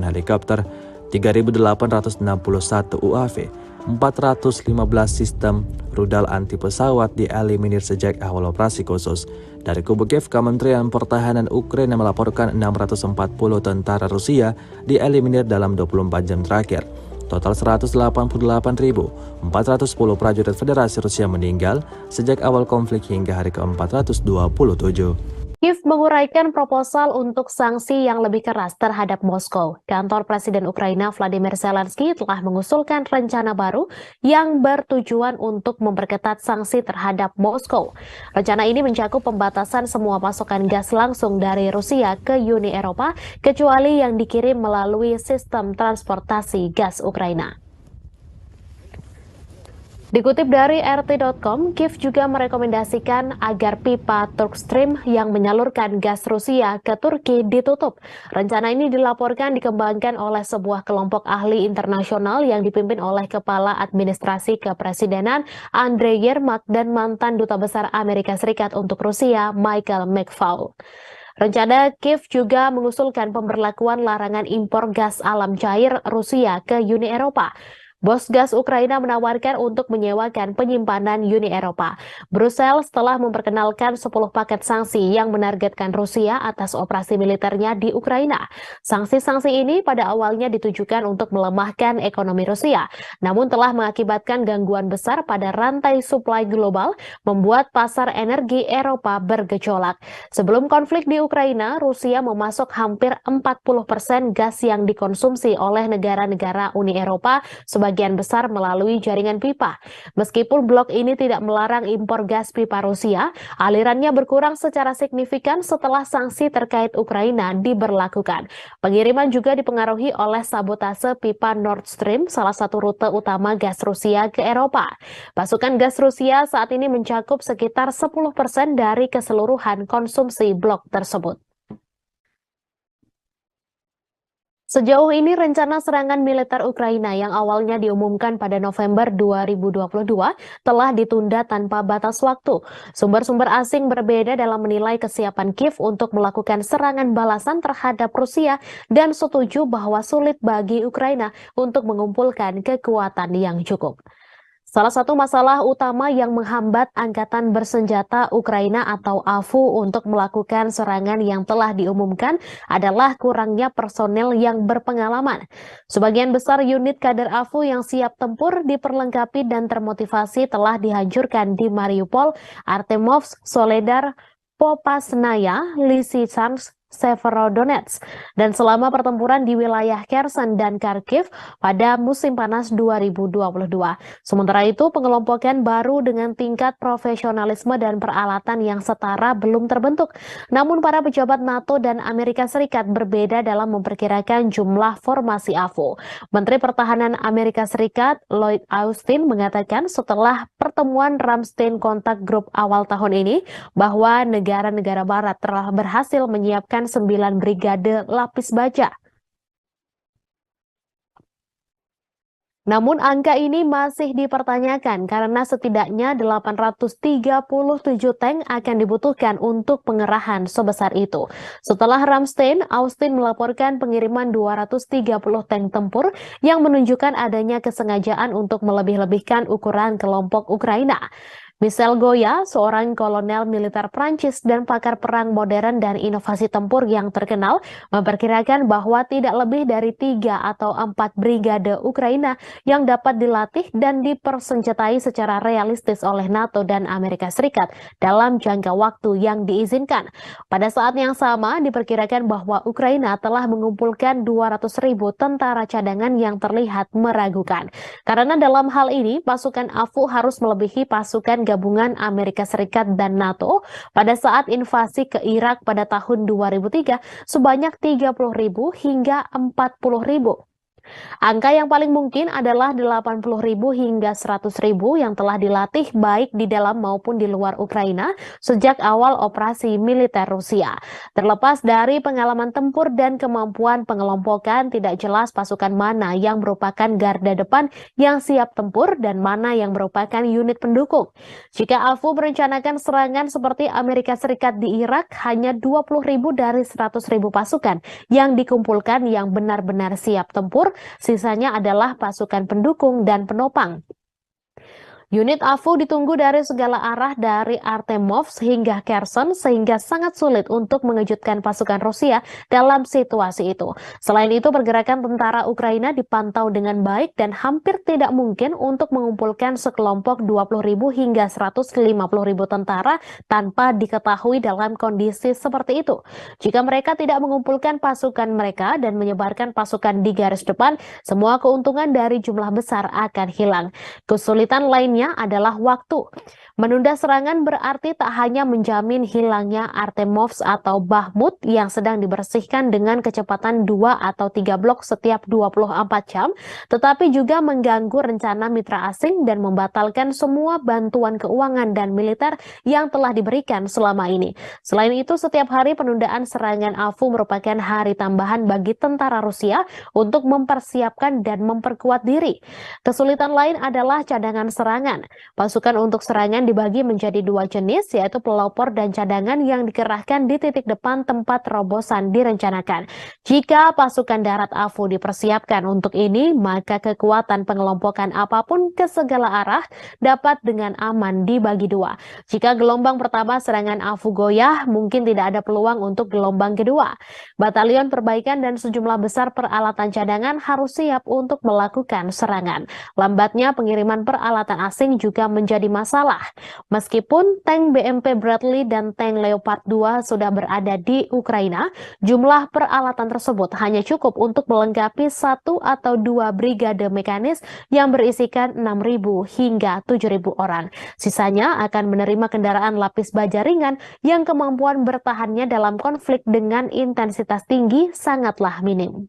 helikopter, 3.861 UAV, 415 sistem rudal anti pesawat dieliminir sejak awal operasi khusus. Dari kubu Kiev, Kementerian Pertahanan Ukraina melaporkan 640 tentara Rusia dieliminir dalam 24 jam terakhir. Total 188.410 prajurit Federasi Rusia meninggal sejak awal konflik hingga hari ke-427. Kiev menguraikan proposal untuk sanksi yang lebih keras terhadap Moskow. Kantor Presiden Ukraina Vladimir Zelensky telah mengusulkan rencana baru yang bertujuan untuk memperketat sanksi terhadap Moskow. Rencana ini mencakup pembatasan semua pasokan gas langsung dari Rusia ke Uni Eropa, kecuali yang dikirim melalui sistem transportasi gas Ukraina. Dikutip dari RT.com, Kiev juga merekomendasikan agar pipa Turkstream yang menyalurkan gas Rusia ke Turki ditutup. Rencana ini dilaporkan dikembangkan oleh sebuah kelompok ahli internasional yang dipimpin oleh Kepala Administrasi Kepresidenan Andrei Yermak dan mantan Duta Besar Amerika Serikat untuk Rusia Michael McFaul. Rencana Kiev juga mengusulkan pemberlakuan larangan impor gas alam cair Rusia ke Uni Eropa. Bos gas Ukraina menawarkan untuk menyewakan penyimpanan Uni Eropa. Brussels telah memperkenalkan 10 paket sanksi yang menargetkan Rusia atas operasi militernya di Ukraina. Sanksi-sanksi ini pada awalnya ditujukan untuk melemahkan ekonomi Rusia, namun telah mengakibatkan gangguan besar pada rantai suplai global, membuat pasar energi Eropa bergejolak. Sebelum konflik di Ukraina, Rusia memasok hampir 40% gas yang dikonsumsi oleh negara-negara Uni Eropa, sebagian besar melalui jaringan pipa. Meskipun blok ini tidak melarang impor gas pipa Rusia, alirannya berkurang secara signifikan setelah sanksi terkait Ukraina diberlakukan. Pengiriman juga dipengaruhi oleh sabotase pipa Nord Stream, salah satu rute utama gas Rusia ke Eropa. Pasokan gas Rusia saat ini mencakup sekitar 10% dari keseluruhan konsumsi blok tersebut. Sejauh ini rencana serangan militer Ukraina yang awalnya diumumkan pada November 2022 telah ditunda tanpa batas waktu. Sumber-sumber asing berbeda dalam menilai kesiapan Kiev untuk melakukan serangan balasan terhadap Rusia dan setuju bahwa sulit bagi Ukraina untuk mengumpulkan kekuatan yang cukup. Salah satu masalah utama yang menghambat Angkatan Bersenjata Ukraina atau AFU untuk melakukan serangan yang telah diumumkan adalah kurangnya personel yang berpengalaman. Sebagian besar unit kader AFU yang siap tempur, diperlengkapi dan termotivasi telah dihancurkan di Mariupol, Artemovsk, Soledar, Popasnaya, Lysychansk, Severodonetsk, dan selama pertempuran di wilayah Kherson dan Kharkiv pada musim panas 2022. Sementara itu, pengelompokan baru dengan tingkat profesionalisme dan peralatan yang setara belum terbentuk. Namun para pejabat NATO dan Amerika Serikat berbeda dalam memperkirakan jumlah formasi AFU. Menteri Pertahanan Amerika Serikat Lloyd Austin mengatakan setelah pertemuan Ramstein Contact Group awal tahun ini bahwa negara-negara barat telah berhasil menyiapkan 9 brigade lapis baja. Namun angka ini masih dipertanyakan karena setidaknya 837 tank akan dibutuhkan untuk pengerahan sebesar itu. Setelah Ramstein, Austin melaporkan pengiriman 230 tank tempur yang menunjukkan adanya kesengajaan untuk melebih-lebihkan ukuran kelompok Ukraina. Michel Goya, seorang kolonel militer Prancis dan pakar perang modern dan inovasi tempur yang terkenal, memperkirakan bahwa tidak lebih dari 3 atau 4 brigade Ukraina yang dapat dilatih dan dipersenjatai secara realistis oleh NATO dan Amerika Serikat dalam jangka waktu yang diizinkan. Pada saat yang sama, diperkirakan bahwa Ukraina telah mengumpulkan 200.000 tentara cadangan yang terlihat meragukan. Karena dalam hal ini, pasukan AFU harus melebihi pasukan gabungan Amerika Serikat dan NATO pada saat invasi ke Irak pada tahun 2003 sebanyak 30.000 hingga 40.000. Angka yang paling mungkin adalah 80.000 hingga 100.000 yang telah dilatih baik di dalam maupun di luar Ukraina sejak awal operasi militer Rusia. Terlepas dari pengalaman tempur dan kemampuan pengelompokan, tidak jelas pasukan mana yang merupakan garda depan yang siap tempur dan mana yang merupakan unit pendukung. Jika AFU merencanakan serangan seperti Amerika Serikat di Irak, hanya 20.000 dari 100.000 pasukan yang dikumpulkan yang benar-benar siap tempur. Sisanya adalah pasukan pendukung dan penopang. Unit AFU ditunggu dari segala arah dari Artemovsk hingga Kherson sehingga sangat sulit untuk mengejutkan pasukan Rusia dalam situasi itu. Selain itu, pergerakan tentara Ukraina dipantau dengan baik dan hampir tidak mungkin untuk mengumpulkan sekelompok 20.000 hingga 150.000 tentara tanpa diketahui dalam kondisi seperti itu. Jika mereka tidak mengumpulkan pasukan mereka dan menyebarkan pasukan di garis depan, semua keuntungan dari jumlah besar akan hilang. Kesulitan lainnya adalah waktu. Menunda serangan berarti tak hanya menjamin hilangnya Artemovsk atau Bakhmut yang sedang dibersihkan dengan kecepatan 2 atau 3 blok setiap 24 jam, tetapi juga mengganggu rencana mitra asing dan membatalkan semua bantuan keuangan dan militer yang telah diberikan selama ini. Selain itu, setiap hari penundaan serangan AFU merupakan hari tambahan bagi tentara Rusia untuk mempersiapkan dan memperkuat diri. Kesulitan lain adalah cadangan serangan. cadangan. Pasukan untuk serangan dibagi menjadi dua jenis, yaitu pelopor dan cadangan yang dikerahkan di titik depan tempat terobosan direncanakan. Jika pasukan darat AFU dipersiapkan untuk ini, maka kekuatan pengelompokan apapun ke segala arah dapat dengan aman dibagi dua. Jika gelombang pertama serangan AFU goyah, mungkin tidak ada peluang untuk gelombang kedua. Batalion perbaikan dan sejumlah besar peralatan cadangan harus siap untuk melakukan serangan. Lambatnya pengiriman peralatan asing juga menjadi masalah. Meskipun tank BMP Bradley dan tank Leopard 2 sudah berada di Ukraina, jumlah peralatan tersebut hanya cukup untuk melengkapi 1 atau 2 brigade mekanis yang berisikan 6.000 hingga 7.000 orang. Sisanya akan menerima kendaraan lapis baja ringan yang kemampuan bertahannya dalam konflik dengan intensitas tinggi sangatlah minim.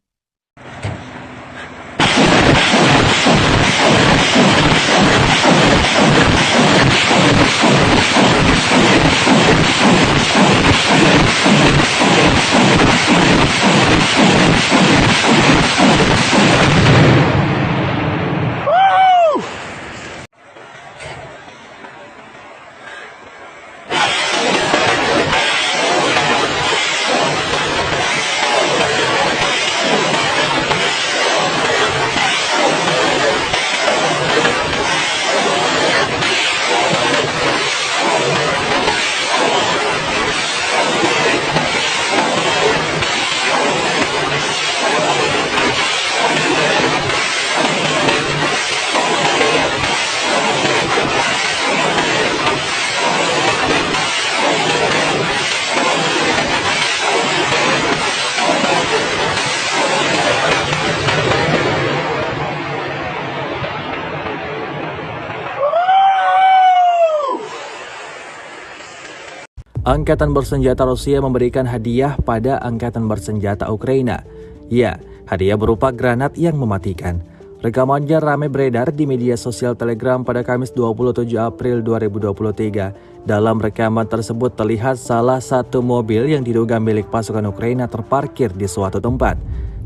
Angkatan bersenjata Rusia memberikan hadiah pada Angkatan bersenjata Ukraina. Ya, hadiah berupa granat yang mematikan. Rekamannya ramai beredar di media sosial Telegram pada Kamis 27 April 2023. Dalam rekaman tersebut terlihat salah satu mobil yang diduga milik pasukan Ukraina terparkir di suatu tempat.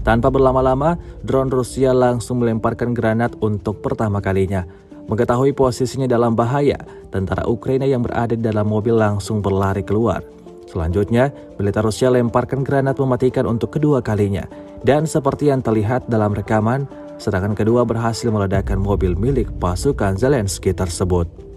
Tanpa berlama-lama, drone Rusia langsung melemparkan granat untuk pertama kalinya. Mengetahui posisinya dalam bahaya, tentara Ukraina yang berada di dalam mobil langsung berlari keluar. Selanjutnya, militer Rusia lemparkan granat mematikan untuk kedua kalinya. Dan seperti yang terlihat dalam rekaman, serangan kedua berhasil meledakkan mobil milik pasukan Zelensky tersebut.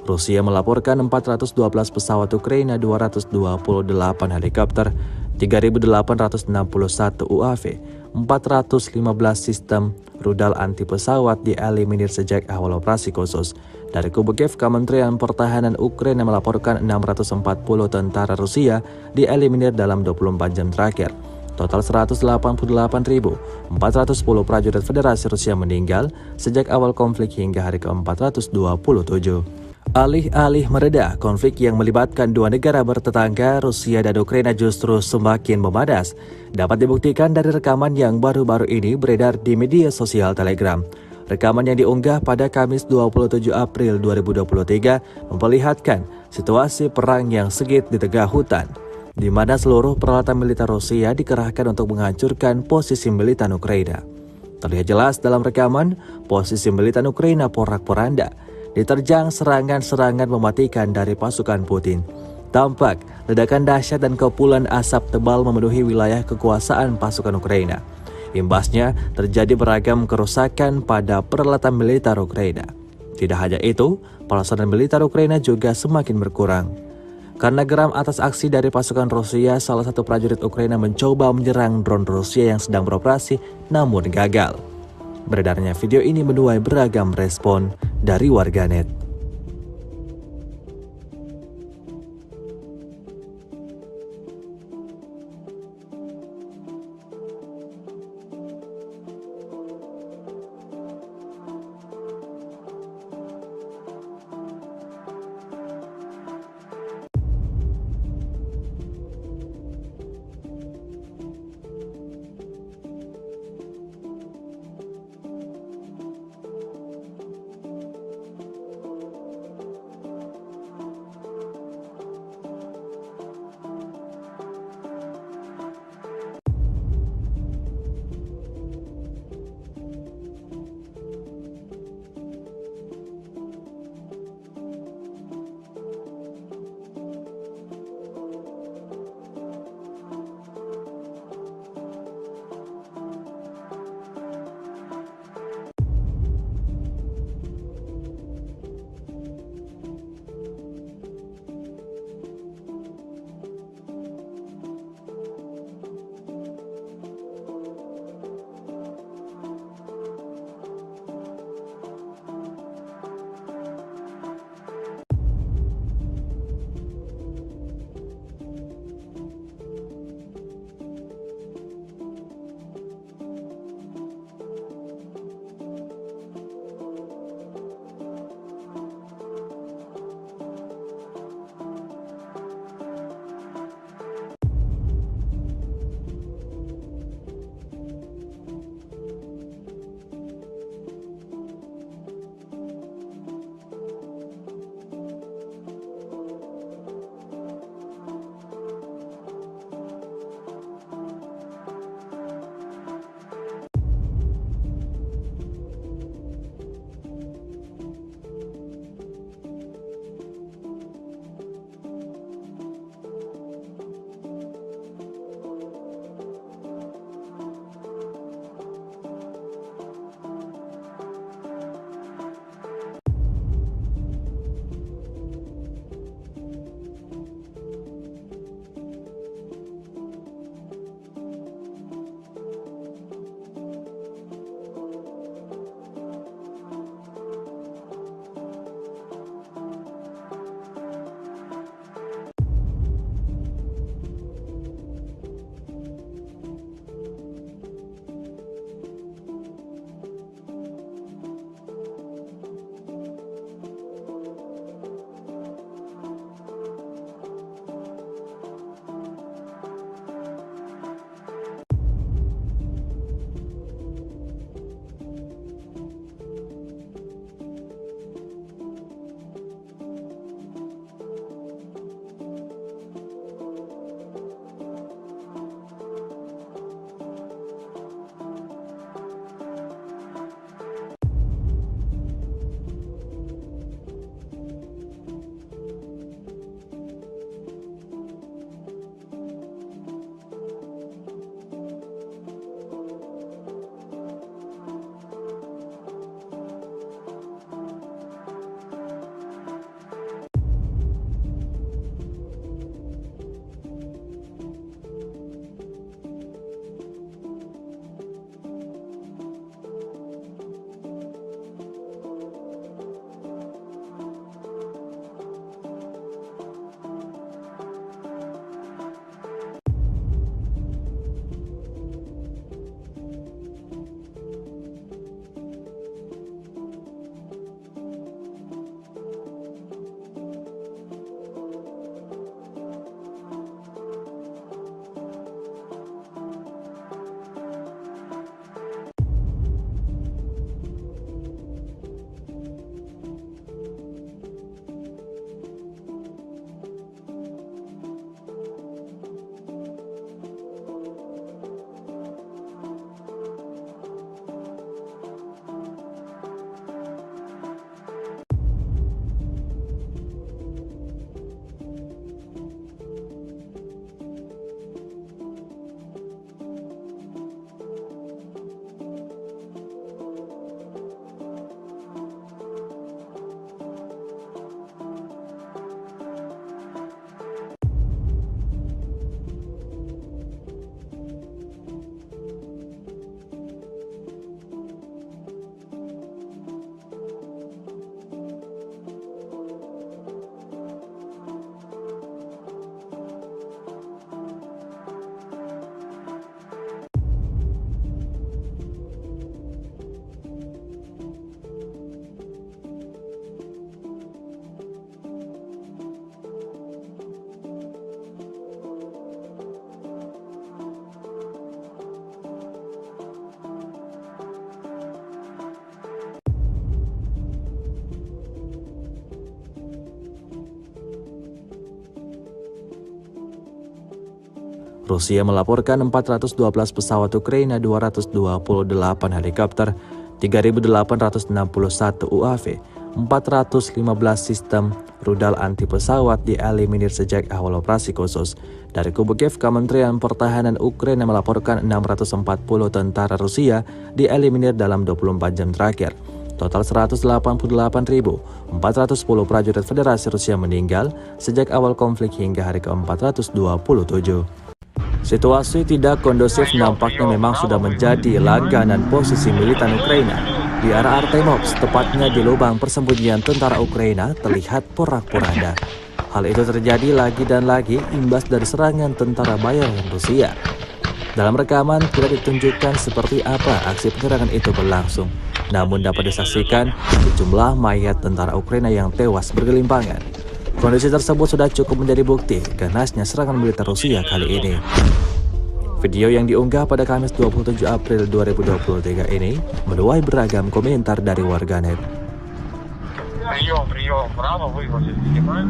Rusia melaporkan 412 pesawat Ukraina, 228 helikopter, 3.861 UAV, 415 sistem rudal anti pesawat dieliminir sejak awal operasi khusus. Dari kubu Kiev, Kementerian Pertahanan Ukraina melaporkan 640 tentara Rusia dieliminir dalam 24 jam terakhir. Total 188.410 prajurit Federasi Rusia meninggal sejak awal konflik hingga hari ke-427. Alih-alih mereda, konflik yang melibatkan dua negara bertetangga, Rusia dan Ukraina justru semakin memanas. Dapat dibuktikan dari rekaman yang baru-baru ini beredar di media sosial Telegram. Rekaman yang diunggah pada Kamis 27 April 2023 memperlihatkan situasi perang yang sengit di tengah hutan, di mana seluruh peralatan militer Rusia dikerahkan untuk menghancurkan posisi militer Ukraina. Terlihat jelas dalam rekaman, posisi militer Ukraina porak-poranda, diterjang serangan-serangan mematikan dari pasukan Putin. Tampak ledakan dahsyat dan kepulan asap tebal memenuhi wilayah kekuasaan pasukan Ukraina. Imbasnya terjadi beragam kerusakan pada peralatan militer Ukraina. Tidak hanya itu, peralatan militer Ukraina juga semakin berkurang. Karena geram atas aksi dari pasukan Rusia, salah satu prajurit Ukraina mencoba menyerang drone Rusia yang sedang beroperasi namun gagal. Beredarnya video ini menuai beragam respon dari warganet. Rusia melaporkan 412 pesawat Ukraina, 228 helikopter, 3.861 UAV, 415 sistem rudal anti pesawat dieliminir sejak awal operasi khusus. Dari kubu Kiev, Kementerian Pertahanan Ukraina melaporkan 640 tentara Rusia dieliminir dalam 24 jam terakhir. Total 188.410 prajurit Federasi Rusia meninggal sejak awal konflik hingga hari ke-427. Situasi tidak kondusif nampaknya memang sudah menjadi langganan posisi militan Ukraina. Di arah Artemovsk, tepatnya di lubang persembunyian tentara Ukraina, terlihat porak-poranda. Hal itu terjadi lagi dan lagi imbas dari serangan tentara bayaran Rusia. Dalam rekaman tidak ditunjukkan seperti apa aksi penyerangan itu berlangsung, namun dapat disaksikan sejumlah mayat tentara Ukraina yang tewas bergelimpangan. Kondisi tersebut sudah cukup menjadi bukti ganasnya serangan militer Rusia kali ini. Video yang diunggah pada Kamis 27 April 2023 ini menuai beragam komentar dari warganet. Прием, право выгрузить, снимаем.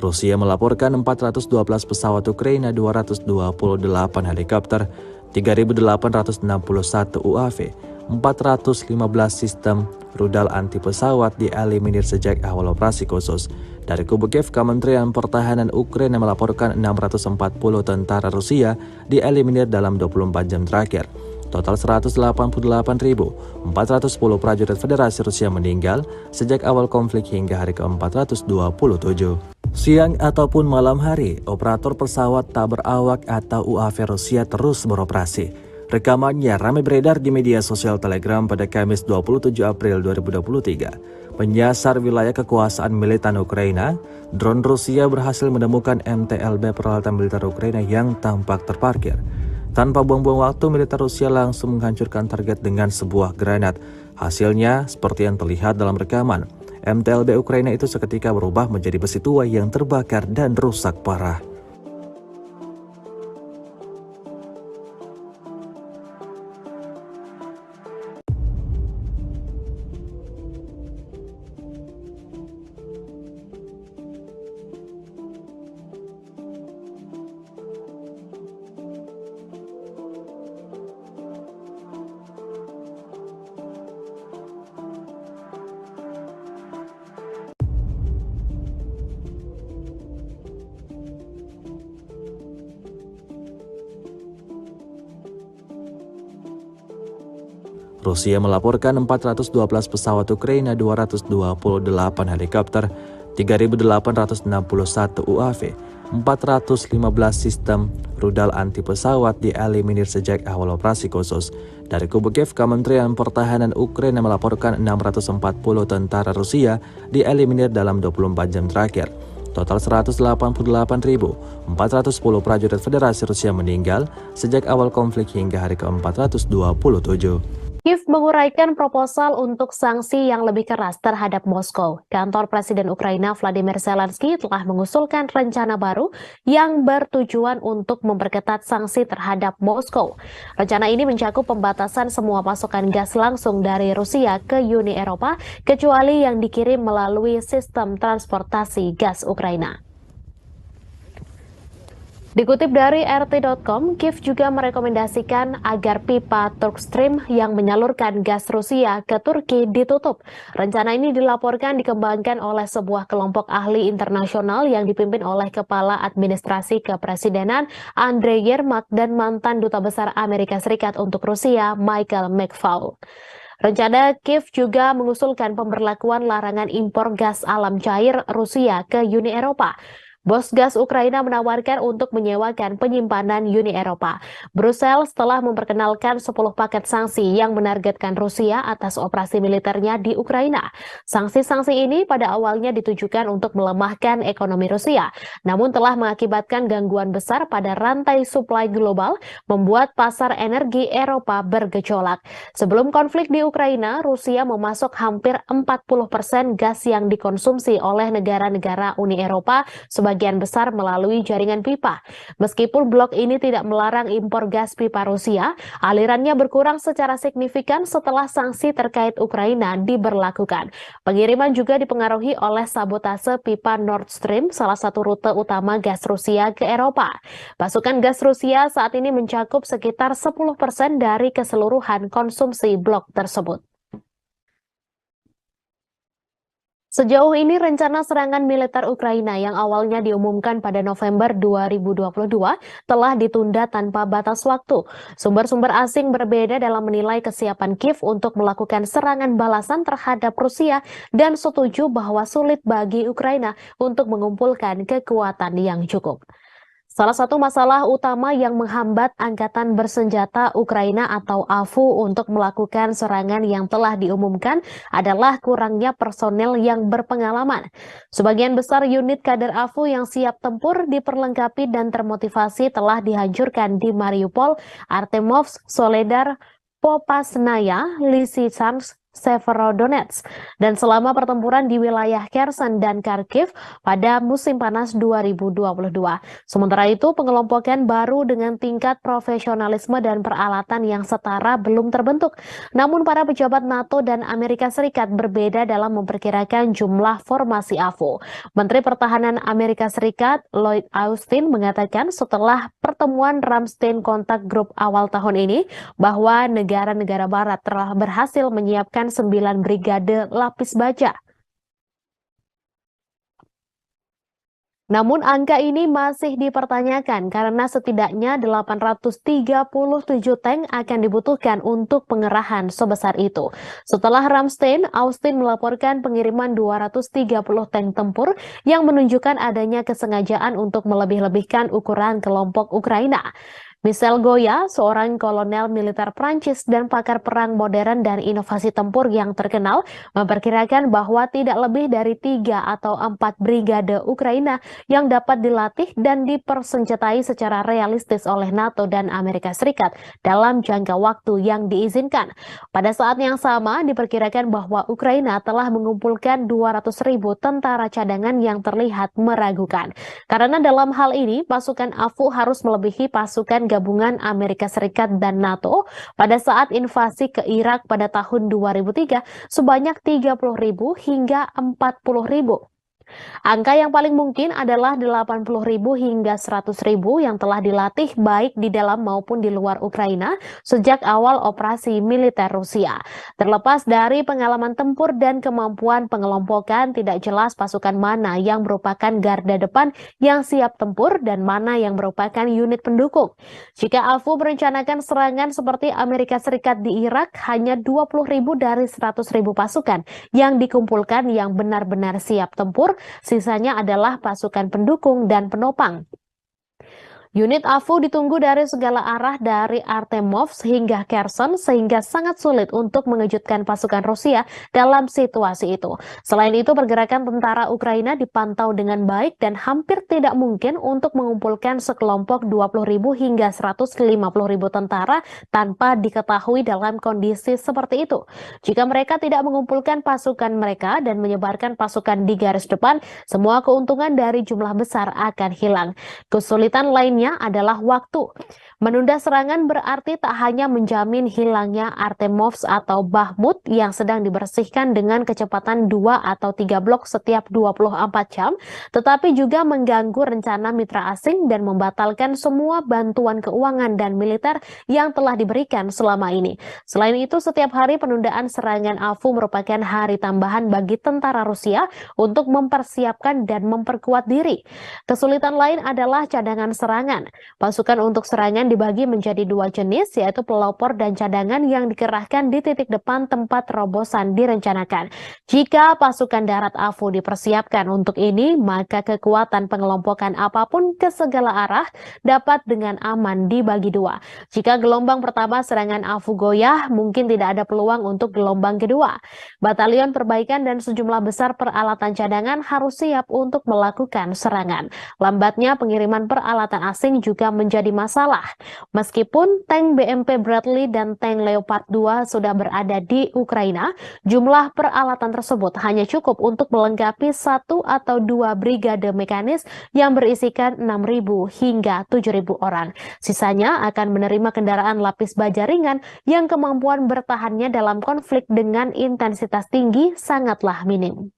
Rusia melaporkan 412 pesawat Ukraina, 228 helikopter, 3.861 UAV, 415 sistem rudal anti pesawat dieliminir sejak awal operasi khusus. Dari kubu Kiev, Kementerian Pertahanan Ukraina melaporkan 640 tentara Rusia dieliminir dalam 24 jam terakhir. Total 188.410 prajurit Federasi Rusia meninggal sejak awal konflik hingga hari ke-427. Siang ataupun malam hari, operator pesawat tak berawak atau UAV Rusia terus beroperasi. Rekamannya ramai beredar di media sosial Telegram pada Kamis 27 April 2023. Menyasar wilayah kekuasaan militan Ukraina, drone Rusia berhasil menemukan MTLB peralatan militer Ukraina yang tampak terparkir. Tanpa buang-buang waktu, militer Rusia langsung menghancurkan target dengan sebuah granat. Hasilnya, seperti yang terlihat dalam rekaman, MTLB Ukraina itu seketika berubah menjadi besi tua yang terbakar dan rusak parah. Rusia melaporkan 412 pesawat Ukraina, 228 helikopter, 3.861 UAV, 415 sistem rudal anti pesawat dieliminir sejak awal operasi khusus. Dari kubu Kiev, Kementerian Pertahanan Ukraina melaporkan 640 tentara Rusia dieliminir dalam 24 jam terakhir. Total 188.410 prajurit Federasi Rusia meninggal sejak awal konflik hingga hari ke-427. Kiev menguraikan proposal untuk sanksi yang lebih keras terhadap Moskow. Kantor Presiden Ukraina Vladimir Zelensky telah mengusulkan rencana baru yang bertujuan untuk memperketat sanksi terhadap Moskow. Rencana ini mencakup pembatasan semua pasokan gas langsung dari Rusia ke Uni Eropa, kecuali yang dikirim melalui sistem transportasi gas Ukraina. Dikutip dari RT.com, Kiev juga merekomendasikan agar pipa Turkstream yang menyalurkan gas Rusia ke Turki ditutup. Rencana ini dilaporkan dikembangkan oleh sebuah kelompok ahli internasional yang dipimpin oleh Kepala Administrasi Kepresidenan Andrei Yermak dan mantan Duta Besar Amerika Serikat untuk Rusia Michael McFaul. Rencana Kiev juga mengusulkan pemberlakuan larangan impor gas alam cair Rusia ke Uni Eropa. Bos gas Ukraina menawarkan untuk menyewakan penyimpanan Uni Eropa. Brussels telah memperkenalkan 10 paket sanksi yang menargetkan Rusia atas operasi militernya di Ukraina. Sanksi-sanksi ini pada awalnya ditujukan untuk melemahkan ekonomi Rusia, namun telah mengakibatkan gangguan besar pada rantai suplai global, membuat pasar energi Eropa bergejolak. Sebelum konflik di Ukraina, Rusia memasok hampir 40% gas yang dikonsumsi oleh negara-negara Uni Eropa, sebagian besar melalui jaringan pipa. Meskipun blok ini tidak melarang impor gas pipa Rusia, alirannya berkurang secara signifikan setelah sanksi terkait Ukraina diberlakukan. Pengiriman juga dipengaruhi oleh sabotase pipa Nord Stream, salah satu rute utama gas Rusia ke Eropa. Pasokan gas Rusia saat ini mencakup sekitar 10% dari keseluruhan konsumsi blok tersebut. Sejauh ini rencana serangan militer Ukraina yang awalnya diumumkan pada November 2022 telah ditunda tanpa batas waktu. Sumber-sumber asing berbeda dalam menilai kesiapan Kiev untuk melakukan serangan balasan terhadap Rusia dan setuju bahwa sulit bagi Ukraina untuk mengumpulkan kekuatan yang cukup. Salah satu masalah utama yang menghambat Angkatan Bersenjata Ukraina atau AFU untuk melakukan serangan yang telah diumumkan adalah kurangnya personel yang berpengalaman. Sebagian besar unit kader AFU yang siap tempur, diperlengkapi dan termotivasi telah dihancurkan di Mariupol, Artemovsk, Soledar, Popasnaya, Lysychansk, Severodonetsk, dan selama pertempuran di wilayah Kherson dan Kharkiv pada musim panas 2022. Sementara itu, pengelompokan baru dengan tingkat profesionalisme dan peralatan yang setara belum terbentuk. Namun para pejabat NATO dan Amerika Serikat berbeda dalam memperkirakan jumlah formasi AFU. Menteri Pertahanan Amerika Serikat Lloyd Austin mengatakan setelah pertemuan Ramstein Contact Group awal tahun ini bahwa negara-negara barat telah berhasil menyiapkan 9 brigade lapis baja. Namun angka ini masih dipertanyakan karena setidaknya 837 tank akan dibutuhkan untuk pengerahan sebesar itu. Setelah Ramstein, Austin melaporkan pengiriman 230 tank tempur yang menunjukkan adanya kesengajaan untuk melebih-lebihkan ukuran kelompok Ukraina. Michel Goya, seorang kolonel militer Prancis dan pakar perang modern dan inovasi tempur yang terkenal, memperkirakan bahwa tidak lebih dari 3 atau 4 brigade Ukraina yang dapat dilatih dan dipersenjatai secara realistis oleh NATO dan Amerika Serikat dalam jangka waktu yang diizinkan. Pada saat yang sama, diperkirakan bahwa Ukraina telah mengumpulkan 200.000 tentara cadangan yang terlihat meragukan. Karena dalam hal ini, pasukan AFU harus melebihi pasukan gabungan Amerika Serikat dan NATO pada saat invasi ke Irak pada tahun 2003 sebanyak 30.000 hingga 40.000. Angka yang paling mungkin adalah 80.000 hingga 100.000 yang telah dilatih baik di dalam maupun di luar Ukraina sejak awal operasi militer Rusia. Terlepas dari pengalaman tempur dan kemampuan pengelompokan, tidak jelas pasukan mana yang merupakan garda depan yang siap tempur dan mana yang merupakan unit pendukung. Jika AFU merencanakan serangan seperti Amerika Serikat di Irak, hanya 20.000 dari 100.000 pasukan yang dikumpulkan yang benar-benar siap tempur. Sisanya adalah pasukan pendukung dan penopang. Unit AFU ditunggu dari segala arah dari Artemovsk hingga Kherson sehingga sangat sulit untuk mengejutkan pasukan Rusia dalam situasi itu. Selain itu, pergerakan tentara Ukraina dipantau dengan baik dan hampir tidak mungkin untuk mengumpulkan sekelompok 20.000 hingga 150.000 tentara tanpa diketahui dalam kondisi seperti itu. Jika mereka tidak mengumpulkan pasukan mereka dan menyebarkan pasukan di garis depan, semua keuntungan dari jumlah besar akan hilang. Kesulitan lainnya adalah waktu. Menunda serangan berarti tak hanya menjamin hilangnya Artemovsk atau Bakhmut yang sedang dibersihkan dengan kecepatan 2 atau 3 blok setiap 24 jam, tetapi juga mengganggu rencana mitra asing dan membatalkan semua bantuan keuangan dan militer yang telah diberikan selama ini. Selain itu, setiap hari penundaan serangan AFU merupakan hari tambahan bagi tentara Rusia untuk mempersiapkan dan memperkuat diri. Kesulitan lain adalah cadangan serangan. cadangan. Pasukan untuk serangan dibagi menjadi dua jenis, yaitu pelopor dan cadangan yang dikerahkan di titik depan tempat terobosan direncanakan. Jika pasukan darat AFU dipersiapkan untuk ini, maka kekuatan pengelompokan apapun ke segala arah dapat dengan aman dibagi dua. Jika gelombang pertama serangan AFU goyah, mungkin tidak ada peluang untuk gelombang kedua. Batalion perbaikan dan sejumlah besar peralatan cadangan harus siap untuk melakukan serangan. Lambatnya pengiriman peralatan asing juga menjadi masalah. Meskipun tank BMP Bradley dan tank Leopard 2 sudah berada di Ukraina, jumlah peralatan tersebut hanya cukup untuk melengkapi 1 atau 2 brigade mekanis yang berisikan 6.000 hingga 7.000 orang. Sisanya akan menerima kendaraan lapis baja ringan yang kemampuan bertahannya dalam konflik dengan intensitas tinggi sangatlah minim.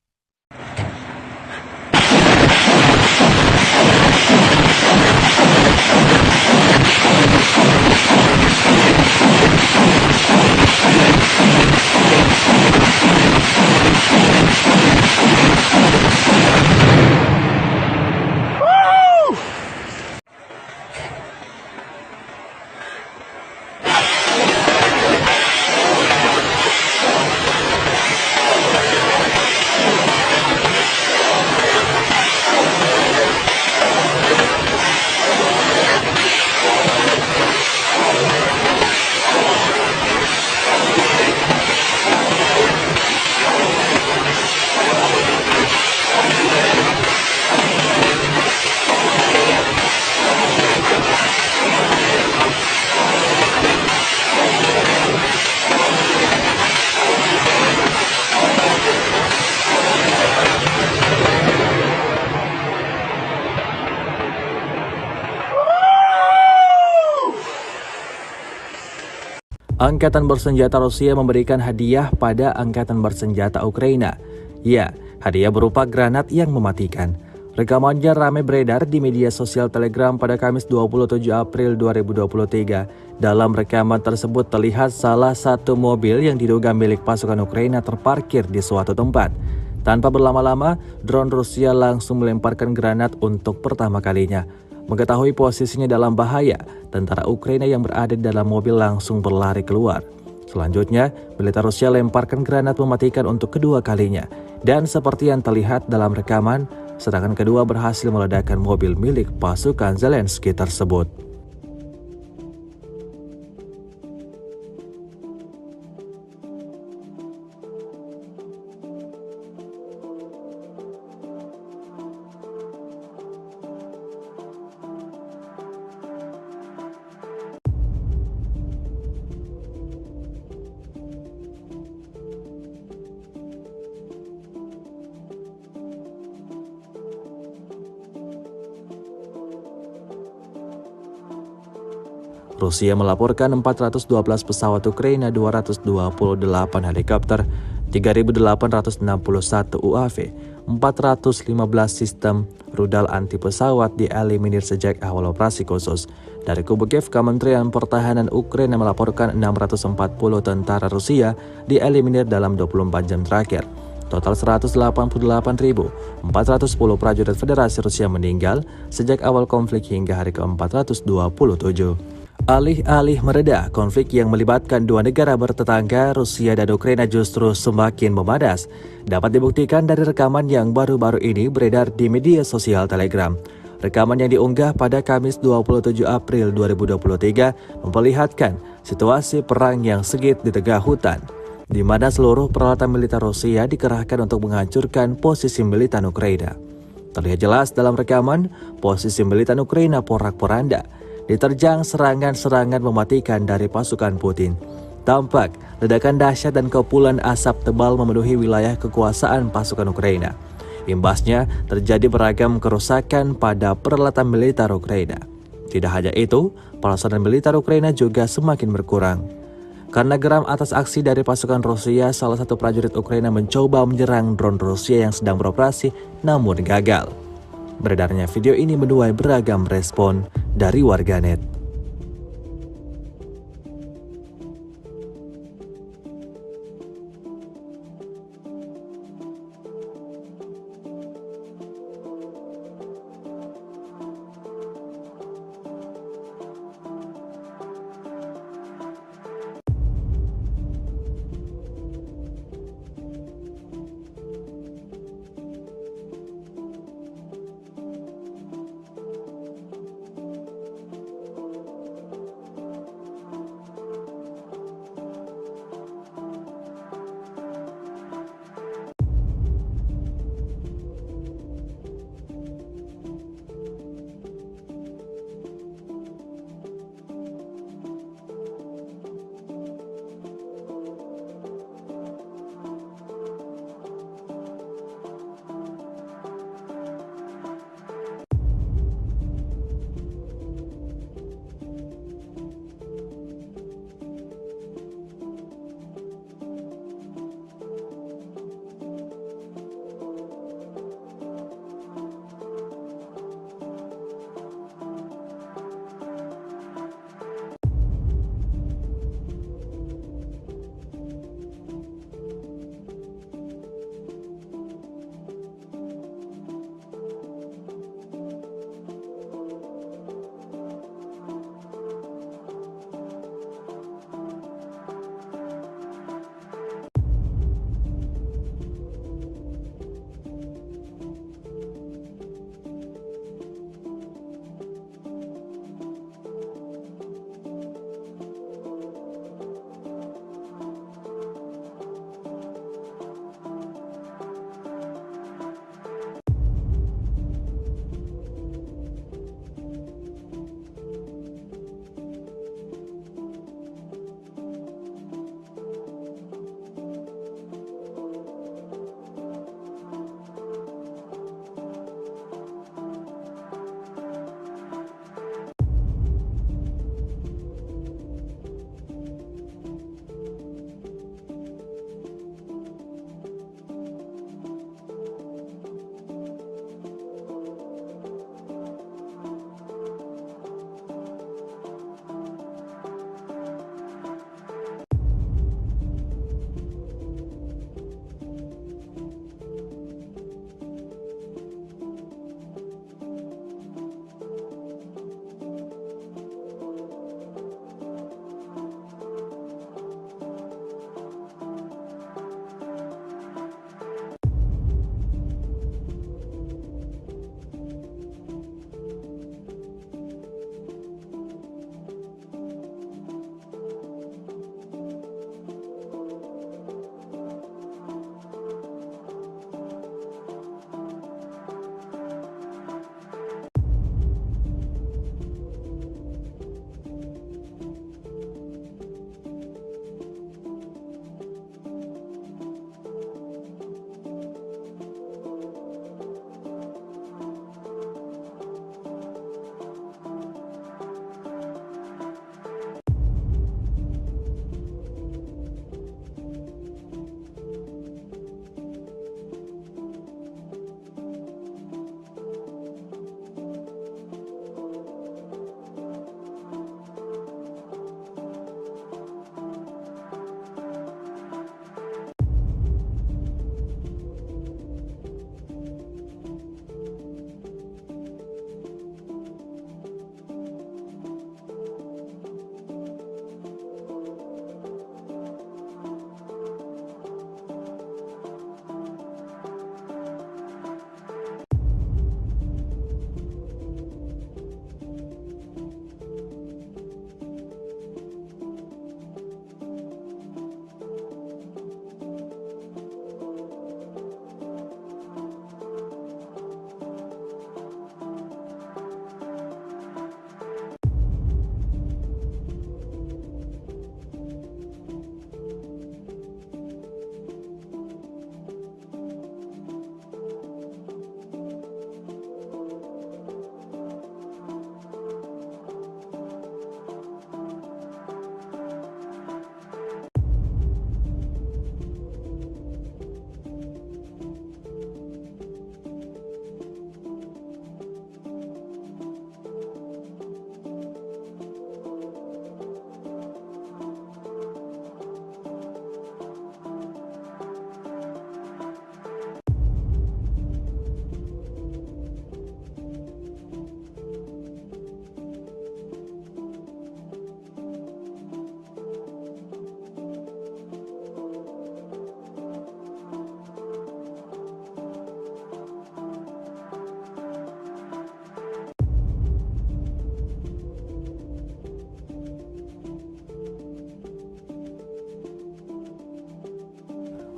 Angkatan bersenjata Rusia memberikan hadiah pada Angkatan bersenjata Ukraina. Ya, hadiah berupa granat yang mematikan. Rekamannya ramai beredar di media sosial Telegram pada Kamis 27 April 2023. Dalam rekaman tersebut terlihat salah satu mobil yang diduga milik pasukan Ukraina terparkir di suatu tempat. Tanpa berlama-lama, drone Rusia langsung melemparkan granat untuk pertama kalinya. Mengetahui posisinya dalam bahaya, tentara Ukraina yang berada di dalam mobil langsung berlari keluar. Selanjutnya, militer Rusia lemparkan granat mematikan untuk kedua kalinya. Dan seperti yang terlihat dalam rekaman, serangan kedua berhasil meledakkan mobil milik pasukan Zelensky tersebut. Rusia melaporkan 412 pesawat Ukraina, 228 helikopter, 3.861 UAV, 415 sistem rudal anti pesawat dieliminir sejak awal operasi khusus. Dari kubu Kiev, Kementerian Pertahanan Ukraina melaporkan 640 tentara Rusia dieliminir dalam 24 jam terakhir. Total 188.410 prajurit Federasi Rusia meninggal sejak awal konflik hingga hari ke-427. Alih-alih mereda, konflik yang melibatkan dua negara bertetangga, Rusia dan Ukraina justru semakin memanas. Dapat dibuktikan dari rekaman yang baru-baru ini beredar di media sosial Telegram. Rekaman yang diunggah pada Kamis 27 April 2023 memperlihatkan situasi perang yang sengit di tengah hutan, di mana seluruh peralatan militer Rusia dikerahkan untuk menghancurkan posisi militer Ukraina. Terlihat jelas dalam rekaman, posisi militer Ukraina porak-poranda, diterjang serangan-serangan mematikan dari pasukan Putin. Tampak ledakan dahsyat dan kepulan asap tebal memenuhi wilayah kekuasaan pasukan Ukraina. Imbasnya terjadi beragam kerusakan pada peralatan militer Ukraina. Tidak hanya itu, peralatan militer Ukraina juga semakin berkurang. Karena geram atas aksi dari pasukan Rusia, salah satu prajurit Ukraina mencoba menyerang drone Rusia yang sedang beroperasi namun gagal. Beredarnya video ini menuai beragam respon dari warganet.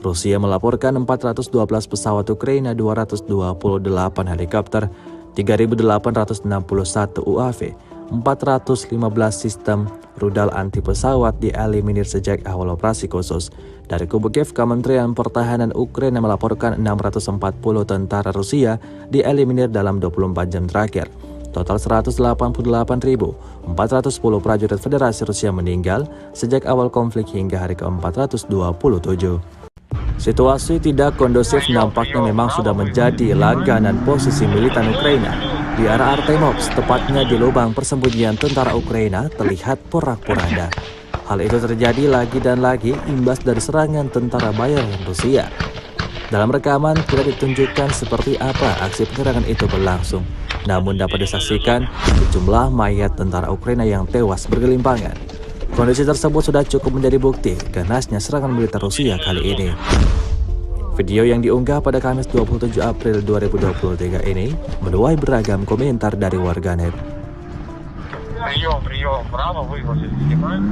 Rusia melaporkan 412 pesawat Ukraina, 228 helikopter, 3.861 UAV, 415 sistem rudal anti pesawat dieliminir sejak awal operasi khusus. Dari kubu Kiev, Kementerian Pertahanan Ukraina melaporkan 640 tentara Rusia dieliminir dalam 24 jam terakhir. Total 188.410 prajurit Federasi Rusia meninggal sejak awal konflik hingga hari ke-427. Situasi tidak kondusif nampaknya memang sudah menjadi langganan posisi militan Ukraina. Di arah Artemovsk, tepatnya di lubang persembunyian tentara Ukraina, terlihat porak-poranda. Hal itu terjadi lagi dan lagi imbas dari serangan tentara bayaran Rusia. Dalam rekaman tidak ditunjukkan seperti apa aksi penyerangan itu berlangsung, namun dapat disaksikan sejumlah mayat tentara Ukraina yang tewas bergelimpangan. Kondisi tersebut sudah cukup menjadi bukti ganasnya serangan militer Rusia kali ini. Video yang diunggah pada Kamis 27 April 2023 ini menuai beragam komentar dari warganet. Прием, право выгрузить, снимаем.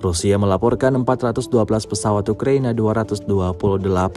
Rusia melaporkan 412 pesawat Ukraina, 228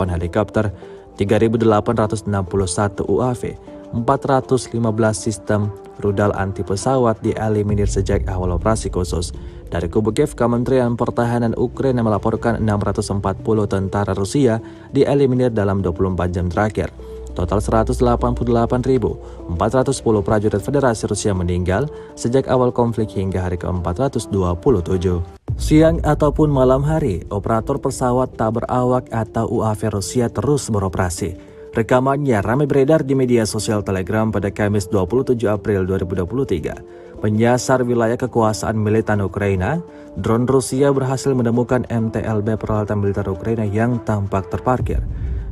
helikopter, 3.861 UAV, 415 sistem rudal anti pesawat dieliminir sejak awal operasi khusus. Dari kubu Kiev, Kementerian Pertahanan Ukraina melaporkan 640 tentara Rusia dieliminir dalam 24 jam terakhir. Total 188.410 prajurit Federasi Rusia meninggal sejak awal konflik hingga hari ke-427. Siang ataupun malam hari, operator pesawat tak berawak atau UAV Rusia terus beroperasi. Rekamannya ramai beredar di media sosial Telegram pada Kamis 27 April 2023. Menyasar wilayah kekuasaan militan Ukraina, drone Rusia berhasil menemukan MTLB peralatan militer Ukraina yang tampak terparkir.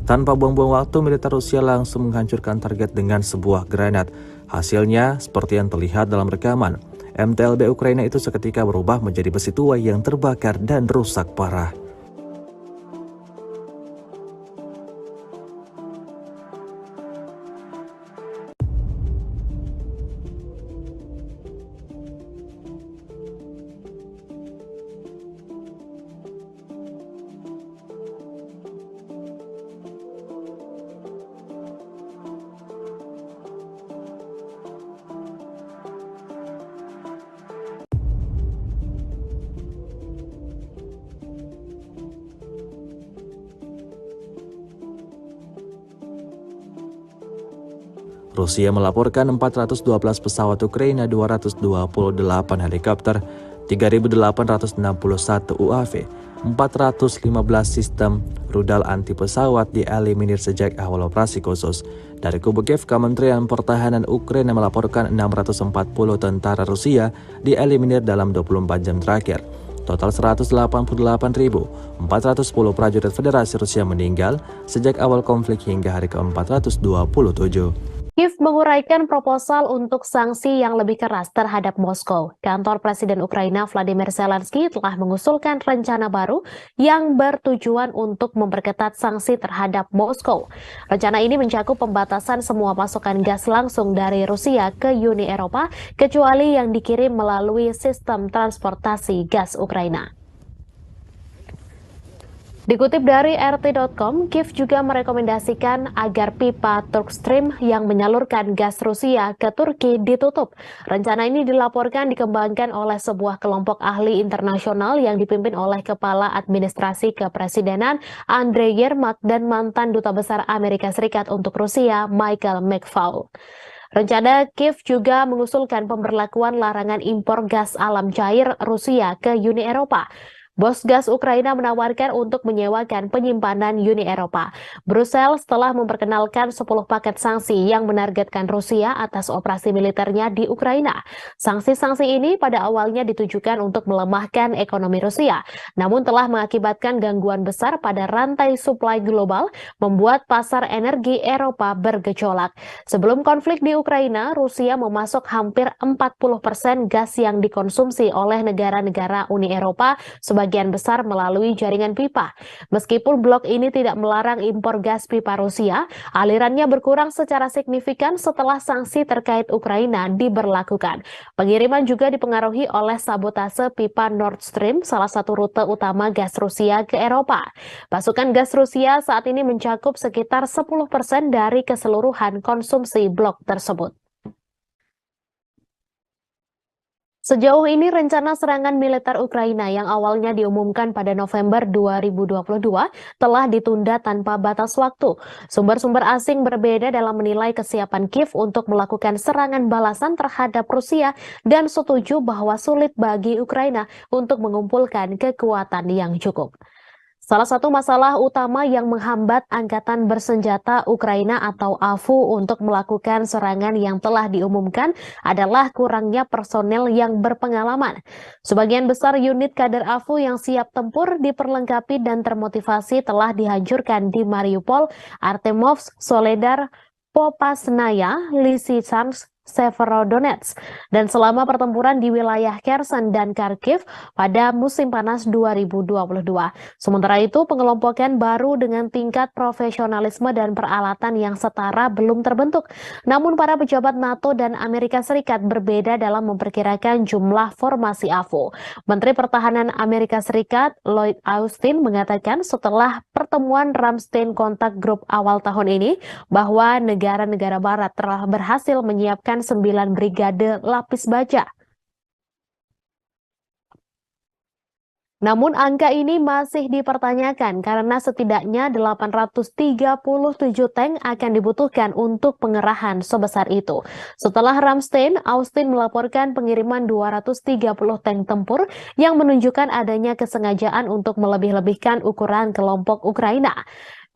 Tanpa buang-buang waktu, militer Rusia langsung menghancurkan target dengan sebuah granat. Hasilnya, seperti yang terlihat dalam rekaman, MTLB Ukraina itu seketika berubah menjadi besi tua yang terbakar dan rusak parah. Rusia melaporkan 412 pesawat Ukraina, 228 helikopter, 3.861 UAV, 415 sistem rudal anti pesawat dieliminir sejak awal operasi khusus. Dari kubu Kiev, Kementerian Pertahanan Ukraina melaporkan 640 tentara Rusia dieliminir dalam 24 jam terakhir. Total 188.410 prajurit Federasi Rusia meninggal sejak awal konflik hingga hari ke-427. Kiev menguraikan proposal untuk sanksi yang lebih keras terhadap Moskow. Kantor Presiden Ukraina Vladimir Zelensky telah mengusulkan rencana baru yang bertujuan untuk memperketat sanksi terhadap Moskow. Rencana ini mencakup pembatasan semua pasokan gas langsung dari Rusia ke Uni Eropa, kecuali yang dikirim melalui sistem transportasi gas Ukraina. Dikutip dari RT.com, Kiev juga merekomendasikan agar pipa Turkstream yang menyalurkan gas Rusia ke Turki ditutup. Rencana ini dilaporkan dikembangkan oleh sebuah kelompok ahli internasional yang dipimpin oleh Kepala Administrasi Kepresidenan Andrei Yermak dan mantan Duta Besar Amerika Serikat untuk Rusia Michael McFaul. Rencana Kiev juga mengusulkan pemberlakuan larangan impor gas alam cair Rusia ke Uni Eropa. Bos gas Ukraina menawarkan untuk menyewakan penyimpanan Uni Eropa. Brussels telah memperkenalkan 10 paket sanksi yang menargetkan Rusia atas operasi militernya di Ukraina. Sanksi-sanksi ini pada awalnya ditujukan untuk melemahkan ekonomi Rusia, namun telah mengakibatkan gangguan besar pada rantai suplai global, membuat pasar energi Eropa bergejolak. Sebelum konflik di Ukraina, Rusia memasok hampir 40% gas yang dikonsumsi oleh negara-negara Uni Eropa, sebagian besar melalui jaringan pipa. Meskipun blok ini tidak melarang impor gas pipa Rusia, alirannya berkurang secara signifikan setelah sanksi terkait Ukraina diberlakukan. Pengiriman juga dipengaruhi oleh sabotase pipa Nord Stream, salah satu rute utama gas Rusia ke Eropa. Pasokan gas Rusia saat ini mencakup sekitar 10% dari keseluruhan konsumsi blok tersebut. Sejauh ini rencana serangan militer Ukraina yang awalnya diumumkan pada November 2022 telah ditunda tanpa batas waktu. Sumber-sumber asing berbeda dalam menilai kesiapan Kiev untuk melakukan serangan balasan terhadap Rusia dan setuju bahwa sulit bagi Ukraina untuk mengumpulkan kekuatan yang cukup. Salah satu masalah utama yang menghambat Angkatan Bersenjata Ukraina atau AFU untuk melakukan serangan yang telah diumumkan adalah kurangnya personel yang berpengalaman. Sebagian besar unit kader AFU yang siap tempur, diperlengkapi dan termotivasi telah dihancurkan di Mariupol, Artemovsk, Soledar, Popasnaya, Lysychansk, Severodonetsk, dan selama pertempuran di wilayah Kherson dan Kharkiv pada musim panas 2022. Sementara itu, pengelompokan baru dengan tingkat profesionalisme dan peralatan yang setara belum terbentuk. Namun para pejabat NATO dan Amerika Serikat berbeda dalam memperkirakan jumlah formasi AFU. Menteri Pertahanan Amerika Serikat Lloyd Austin mengatakan setelah pertemuan Ramstein Contact Group awal tahun ini bahwa negara-negara barat telah berhasil menyiapkan 9 brigade lapis baja. Namun angka ini masih dipertanyakan karena setidaknya 837 tank akan dibutuhkan untuk pengerahan sebesar itu. Setelah Ramstein, Austin melaporkan pengiriman 230 tank tempur yang menunjukkan adanya kesengajaan untuk melebih-lebihkan ukuran kelompok Ukraina.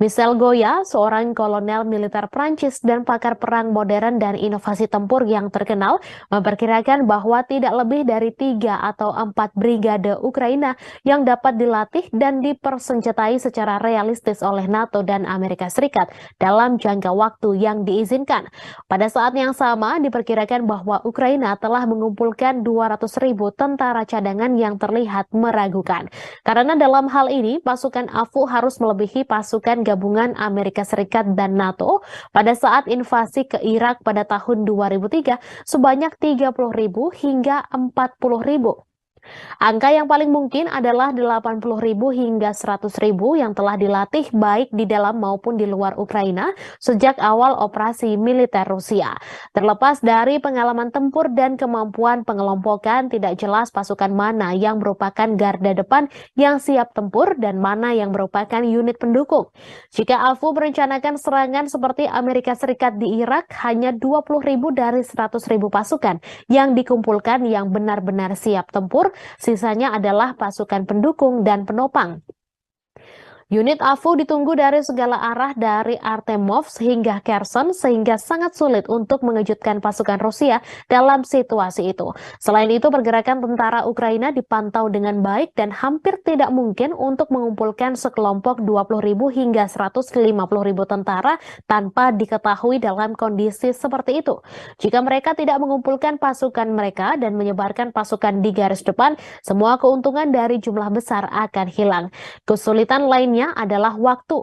Michel Goya, seorang kolonel militer Prancis dan pakar perang modern dan inovasi tempur yang terkenal, memperkirakan bahwa tidak lebih dari 3 atau 4 brigade Ukraina yang dapat dilatih dan dipersenjatai secara realistis oleh NATO dan Amerika Serikat dalam jangka waktu yang diizinkan. Pada saat yang sama, diperkirakan bahwa Ukraina telah mengumpulkan 200.000 tentara cadangan yang terlihat meragukan. Karena dalam hal ini, pasukan AFU harus melebihi pasukan gabungan Amerika Serikat dan NATO pada saat invasi ke Irak pada tahun 2003 sebanyak 30.000 hingga 40.000. Angka yang paling mungkin adalah 80.000 hingga 100.000 yang telah dilatih baik di dalam maupun di luar Ukraina sejak awal operasi militer Rusia. Terlepas dari pengalaman tempur dan kemampuan pengelompokan, tidak jelas pasukan mana yang merupakan garda depan yang siap tempur dan mana yang merupakan unit pendukung. Jika AFU merencanakan serangan seperti Amerika Serikat di Irak, hanya 20.000 dari 100.000 pasukan yang dikumpulkan yang benar-benar siap tempur. Sisanya adalah pasukan pendukung dan penopang. Unit AFU ditunggu dari segala arah dari Artemovsk hingga Kherson sehingga sangat sulit untuk mengejutkan pasukan Rusia dalam situasi itu. Selain itu, pergerakan tentara Ukraina dipantau dengan baik dan hampir tidak mungkin untuk mengumpulkan sekelompok 20.000 hingga 150.000 tentara tanpa diketahui dalam kondisi seperti itu. Jika mereka tidak mengumpulkan pasukan mereka dan menyebarkan pasukan di garis depan, semua keuntungan dari jumlah besar akan hilang. Kesulitan lainnya adalah waktu.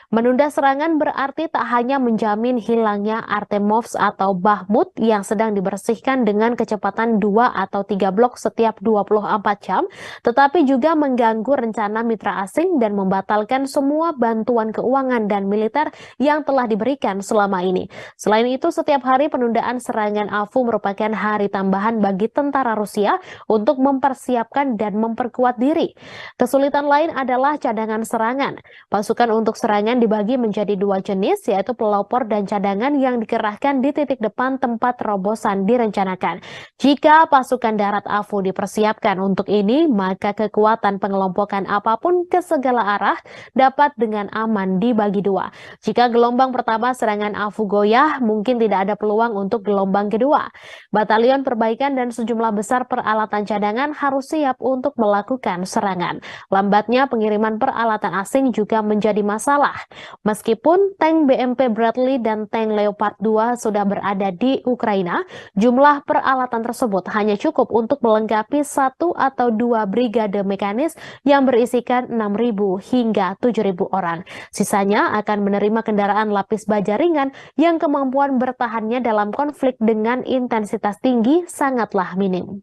Menunda serangan berarti tak hanya menjamin hilangnya Artemovsk atau Bakhmut yang sedang dibersihkan dengan kecepatan 2 atau 3 blok setiap 24 jam, tetapi juga mengganggu rencana mitra asing dan membatalkan semua bantuan keuangan dan militer yang telah diberikan selama ini. Selain itu, setiap hari penundaan serangan AFU merupakan hari tambahan bagi tentara Rusia untuk mempersiapkan dan memperkuat diri. Kesulitan lain adalah cadangan serangan. cadangan. Pasukan untuk serangan dibagi menjadi dua jenis, yaitu pelopor dan cadangan yang dikerahkan di titik depan tempat terobosan direncanakan. Jika pasukan darat AFU dipersiapkan untuk ini, maka kekuatan pengelompokan apapun ke segala arah dapat dengan aman dibagi dua. Jika gelombang pertama serangan AFU goyah, mungkin tidak ada peluang untuk gelombang kedua. Batalion perbaikan dan sejumlah besar peralatan cadangan harus siap untuk melakukan serangan. Lambatnya pengiriman peralatan asing juga menjadi masalah. Meskipun tank BMP Bradley dan tank Leopard 2 sudah berada di Ukraina, jumlah peralatan tersebut hanya cukup untuk melengkapi 1 atau 2 brigade mekanis yang berisikan 6.000 hingga 7.000 orang. Sisanya akan menerima kendaraan lapis baja ringan yang kemampuan bertahannya dalam konflik dengan intensitas tinggi sangatlah minim.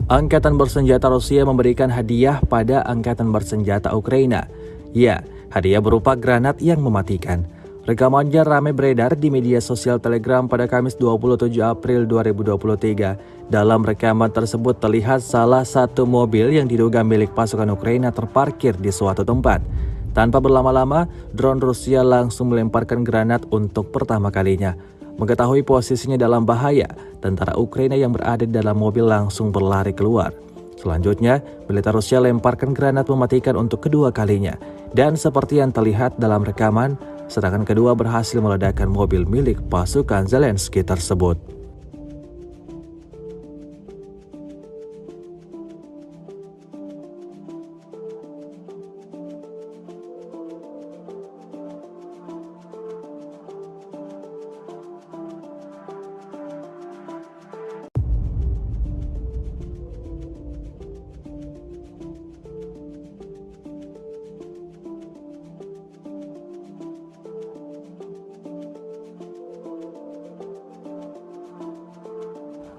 Angkatan bersenjata Rusia memberikan hadiah pada Angkatan bersenjata Ukraina. Ya, hadiah berupa granat yang mematikan. Rekamannya ramai beredar di media sosial Telegram pada Kamis 27 April 2023. Dalam rekaman tersebut terlihat salah satu mobil yang diduga milik pasukan Ukraina terparkir di suatu tempat. Tanpa berlama-lama, drone Rusia langsung melemparkan granat untuk pertama kalinya. Mengetahui posisinya dalam bahaya, tentara Ukraina yang berada di dalam mobil langsung berlari keluar. Selanjutnya, militer Rusia lemparkan granat mematikan untuk kedua kalinya. Dan seperti yang terlihat dalam rekaman, serangan kedua berhasil meledakkan mobil milik pasukan Zelensky tersebut.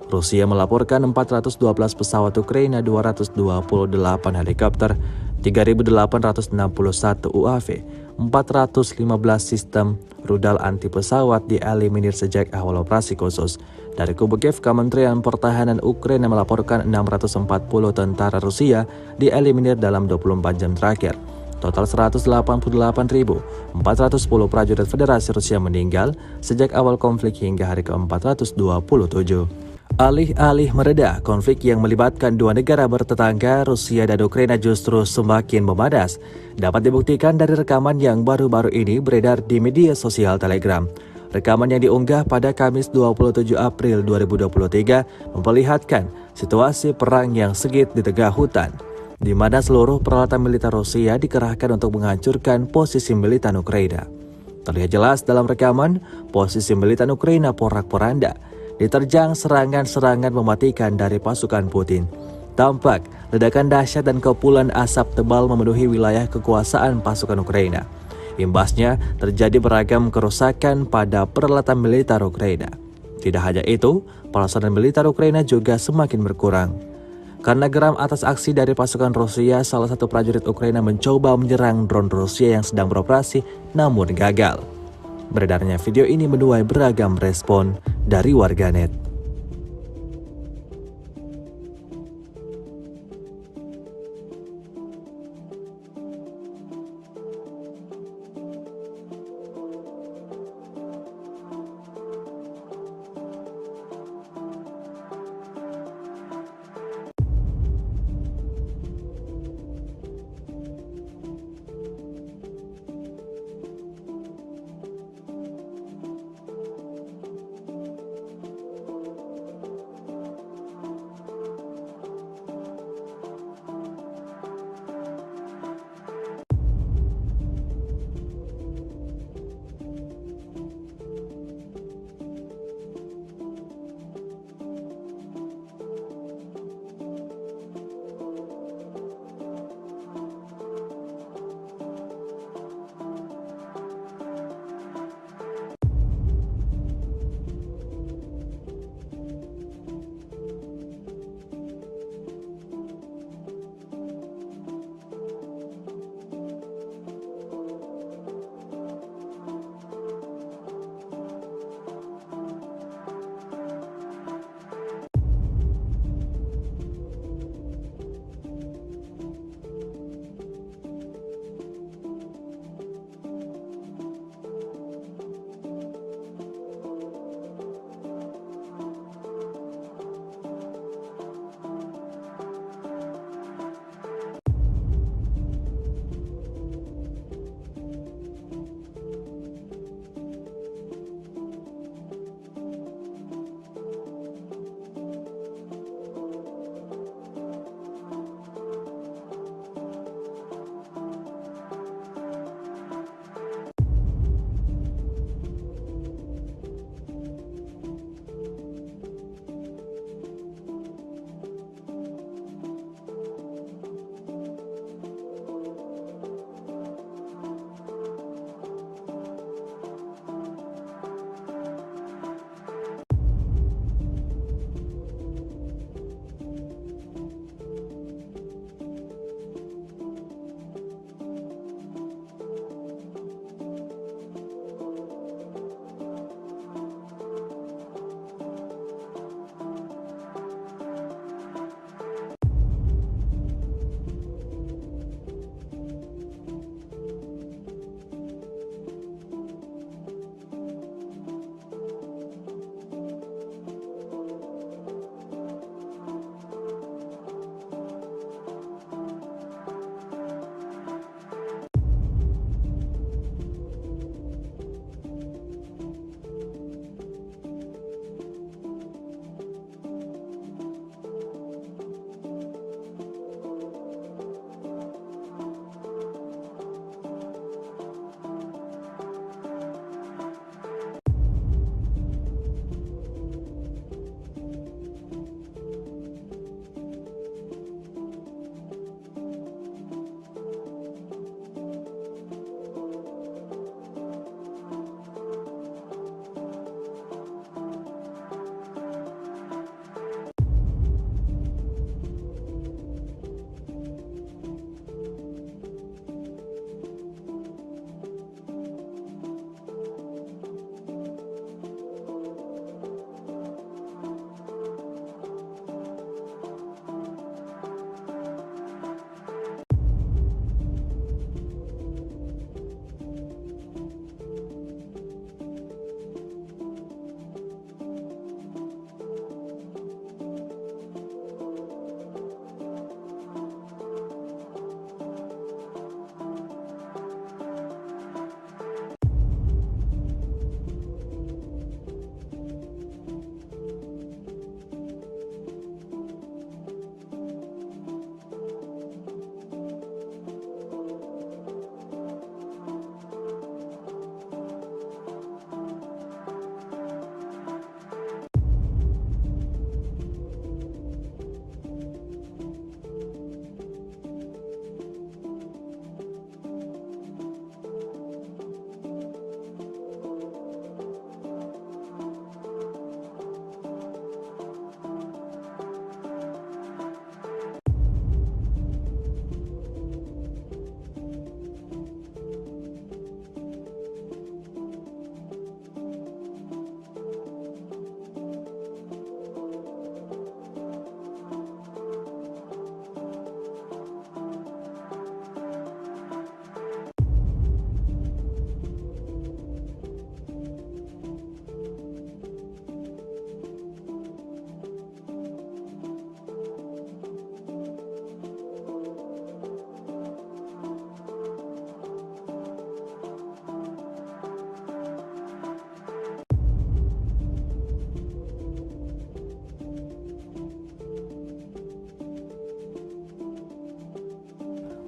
Rusia melaporkan 412 pesawat Ukraina, 228 helikopter, 3.861 UAV, 415 sistem rudal anti pesawat dieliminir sejak awal operasi khusus. Dari kubu Kiev, Kementerian Pertahanan Ukraina melaporkan 640 tentara Rusia dieliminir dalam 24 jam terakhir. Total 188.410 prajurit Federasi Rusia meninggal sejak awal konflik hingga hari ke-427. Alih-alih mereda, konflik yang melibatkan dua negara bertetangga, Rusia dan Ukraina justru semakin memanas. Dapat dibuktikan dari rekaman yang baru-baru ini beredar di media sosial Telegram. Rekaman yang diunggah pada Kamis 27 April 2023 memperlihatkan situasi perang yang sengit di tengah hutan, di mana seluruh peralatan militer Rusia dikerahkan untuk menghancurkan posisi militer Ukraina. Terlihat jelas dalam rekaman, posisi militer Ukraina porak-poranda, diterjang serangan-serangan mematikan dari pasukan Putin. Tampak ledakan dahsyat dan kepulan asap tebal memenuhi wilayah kekuasaan pasukan Ukraina. Imbasnya terjadi beragam kerusakan pada peralatan militer Ukraina. Tidak hanya itu, peralatan militer Ukraina juga semakin berkurang. Karena geram atas aksi dari pasukan Rusia, salah satu prajurit Ukraina mencoba menyerang drone Rusia yang sedang beroperasi namun gagal. Beredarnya video ini menuai beragam respon dari warganet.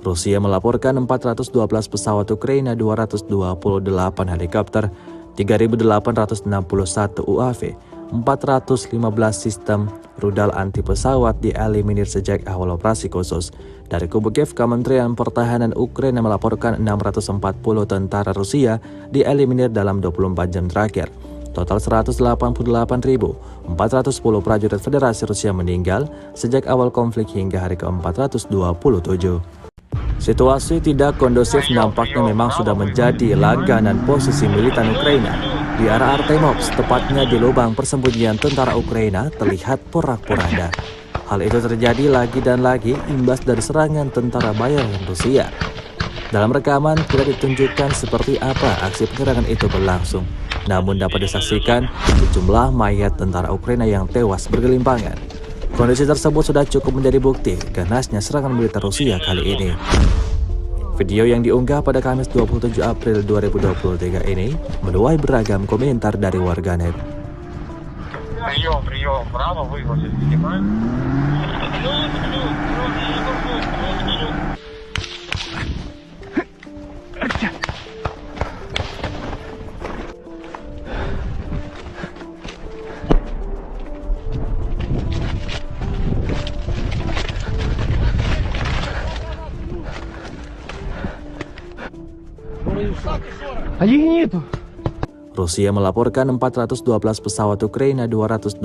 Rusia melaporkan 412 pesawat Ukraina, 228 helikopter, 3.861 UAV, 415 sistem rudal anti pesawat dieliminir sejak awal operasi khusus. Dari kubu Kiev, Kementerian Pertahanan Ukraina melaporkan 640 tentara Rusia dieliminir dalam 24 jam terakhir. Total 188.410 prajurit Federasi Rusia meninggal sejak awal konflik hingga hari ke-427. Situasi tidak kondusif nampaknya memang sudah menjadi langganan posisi militan Ukraina. Di arah Artemovsk, tepatnya di lubang persembunyian tentara Ukraina, terlihat porak-poranda. Hal itu terjadi lagi dan lagi imbas dari serangan tentara bayaran Rusia. Dalam rekaman tidak ditunjukkan seperti apa aksi penyerangan itu berlangsung, namun dapat disaksikan sejumlah mayat tentara Ukraina yang tewas bergelimpangan. Kondisi tersebut sudah cukup menjadi bukti ganasnya serangan militer Rusia kali ini. Video yang diunggah pada Kamis 27 April 2023 ini menuai beragam komentar dari warganet. Прием, право выгрузить, снимаем. Rusia melaporkan 412 pesawat Ukraina, 228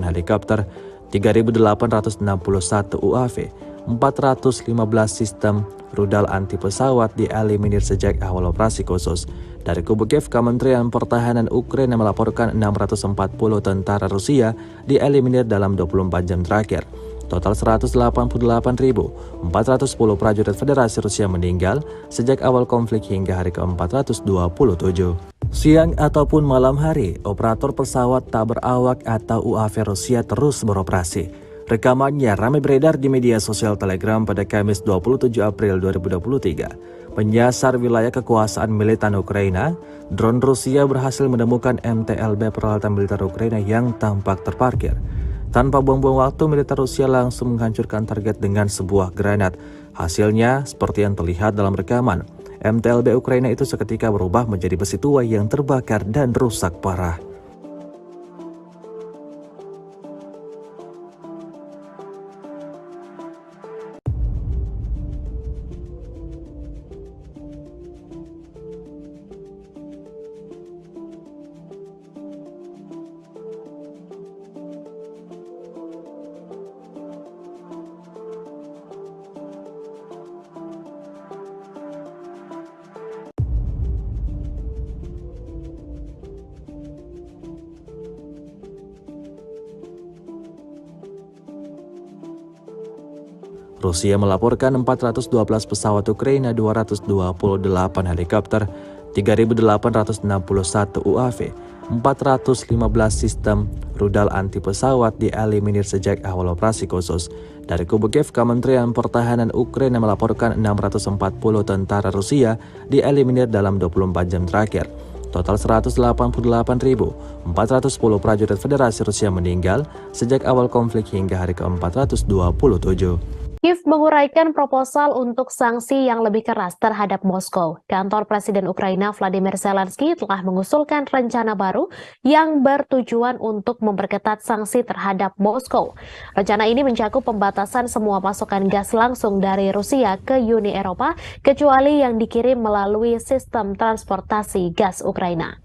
helikopter, 3.861 UAV, 415 sistem rudal anti pesawat dieliminir sejak awal operasi khusus. Dari kubu Kiev, Kementerian Pertahanan Ukraina melaporkan 640 tentara Rusia dieliminir dalam 24 jam terakhir. Total 188.410 prajurit Federasi Rusia meninggal sejak awal konflik hingga hari ke-427. Siang ataupun malam hari, operator pesawat tak berawak atau UAV Rusia terus beroperasi. Rekamannya ramai beredar di media sosial Telegram pada Kamis 27 April 2023. Menyasar wilayah kekuasaan militan Ukraina, drone Rusia berhasil menemukan MTLB peralatan militer Ukraina yang tampak terparkir. Tanpa buang-buang waktu, militer Rusia langsung menghancurkan target dengan sebuah granat. Hasilnya, seperti yang terlihat dalam rekaman, MTLB Ukraina itu seketika berubah menjadi besi tua yang terbakar dan rusak parah. Rusia melaporkan 412 pesawat Ukraina, 228 helikopter, 3.861 UAV, 415 sistem rudal anti pesawat dieliminir sejak awal operasi khusus. Dari kubu Kiev, Kementerian Pertahanan Ukraina melaporkan 640 tentara Rusia dieliminir dalam 24 jam terakhir. Total 188.410 prajurit Federasi Rusia meninggal sejak awal konflik hingga hari ke-427. Kiev menguraikan proposal untuk sanksi yang lebih keras terhadap Moskow. Kantor Presiden Ukraina Vladimir Zelensky telah mengusulkan rencana baru yang bertujuan untuk memperketat sanksi terhadap Moskow. Rencana ini mencakup pembatasan semua pasokan gas langsung dari Rusia ke Uni Eropa, kecuali yang dikirim melalui sistem transportasi gas Ukraina.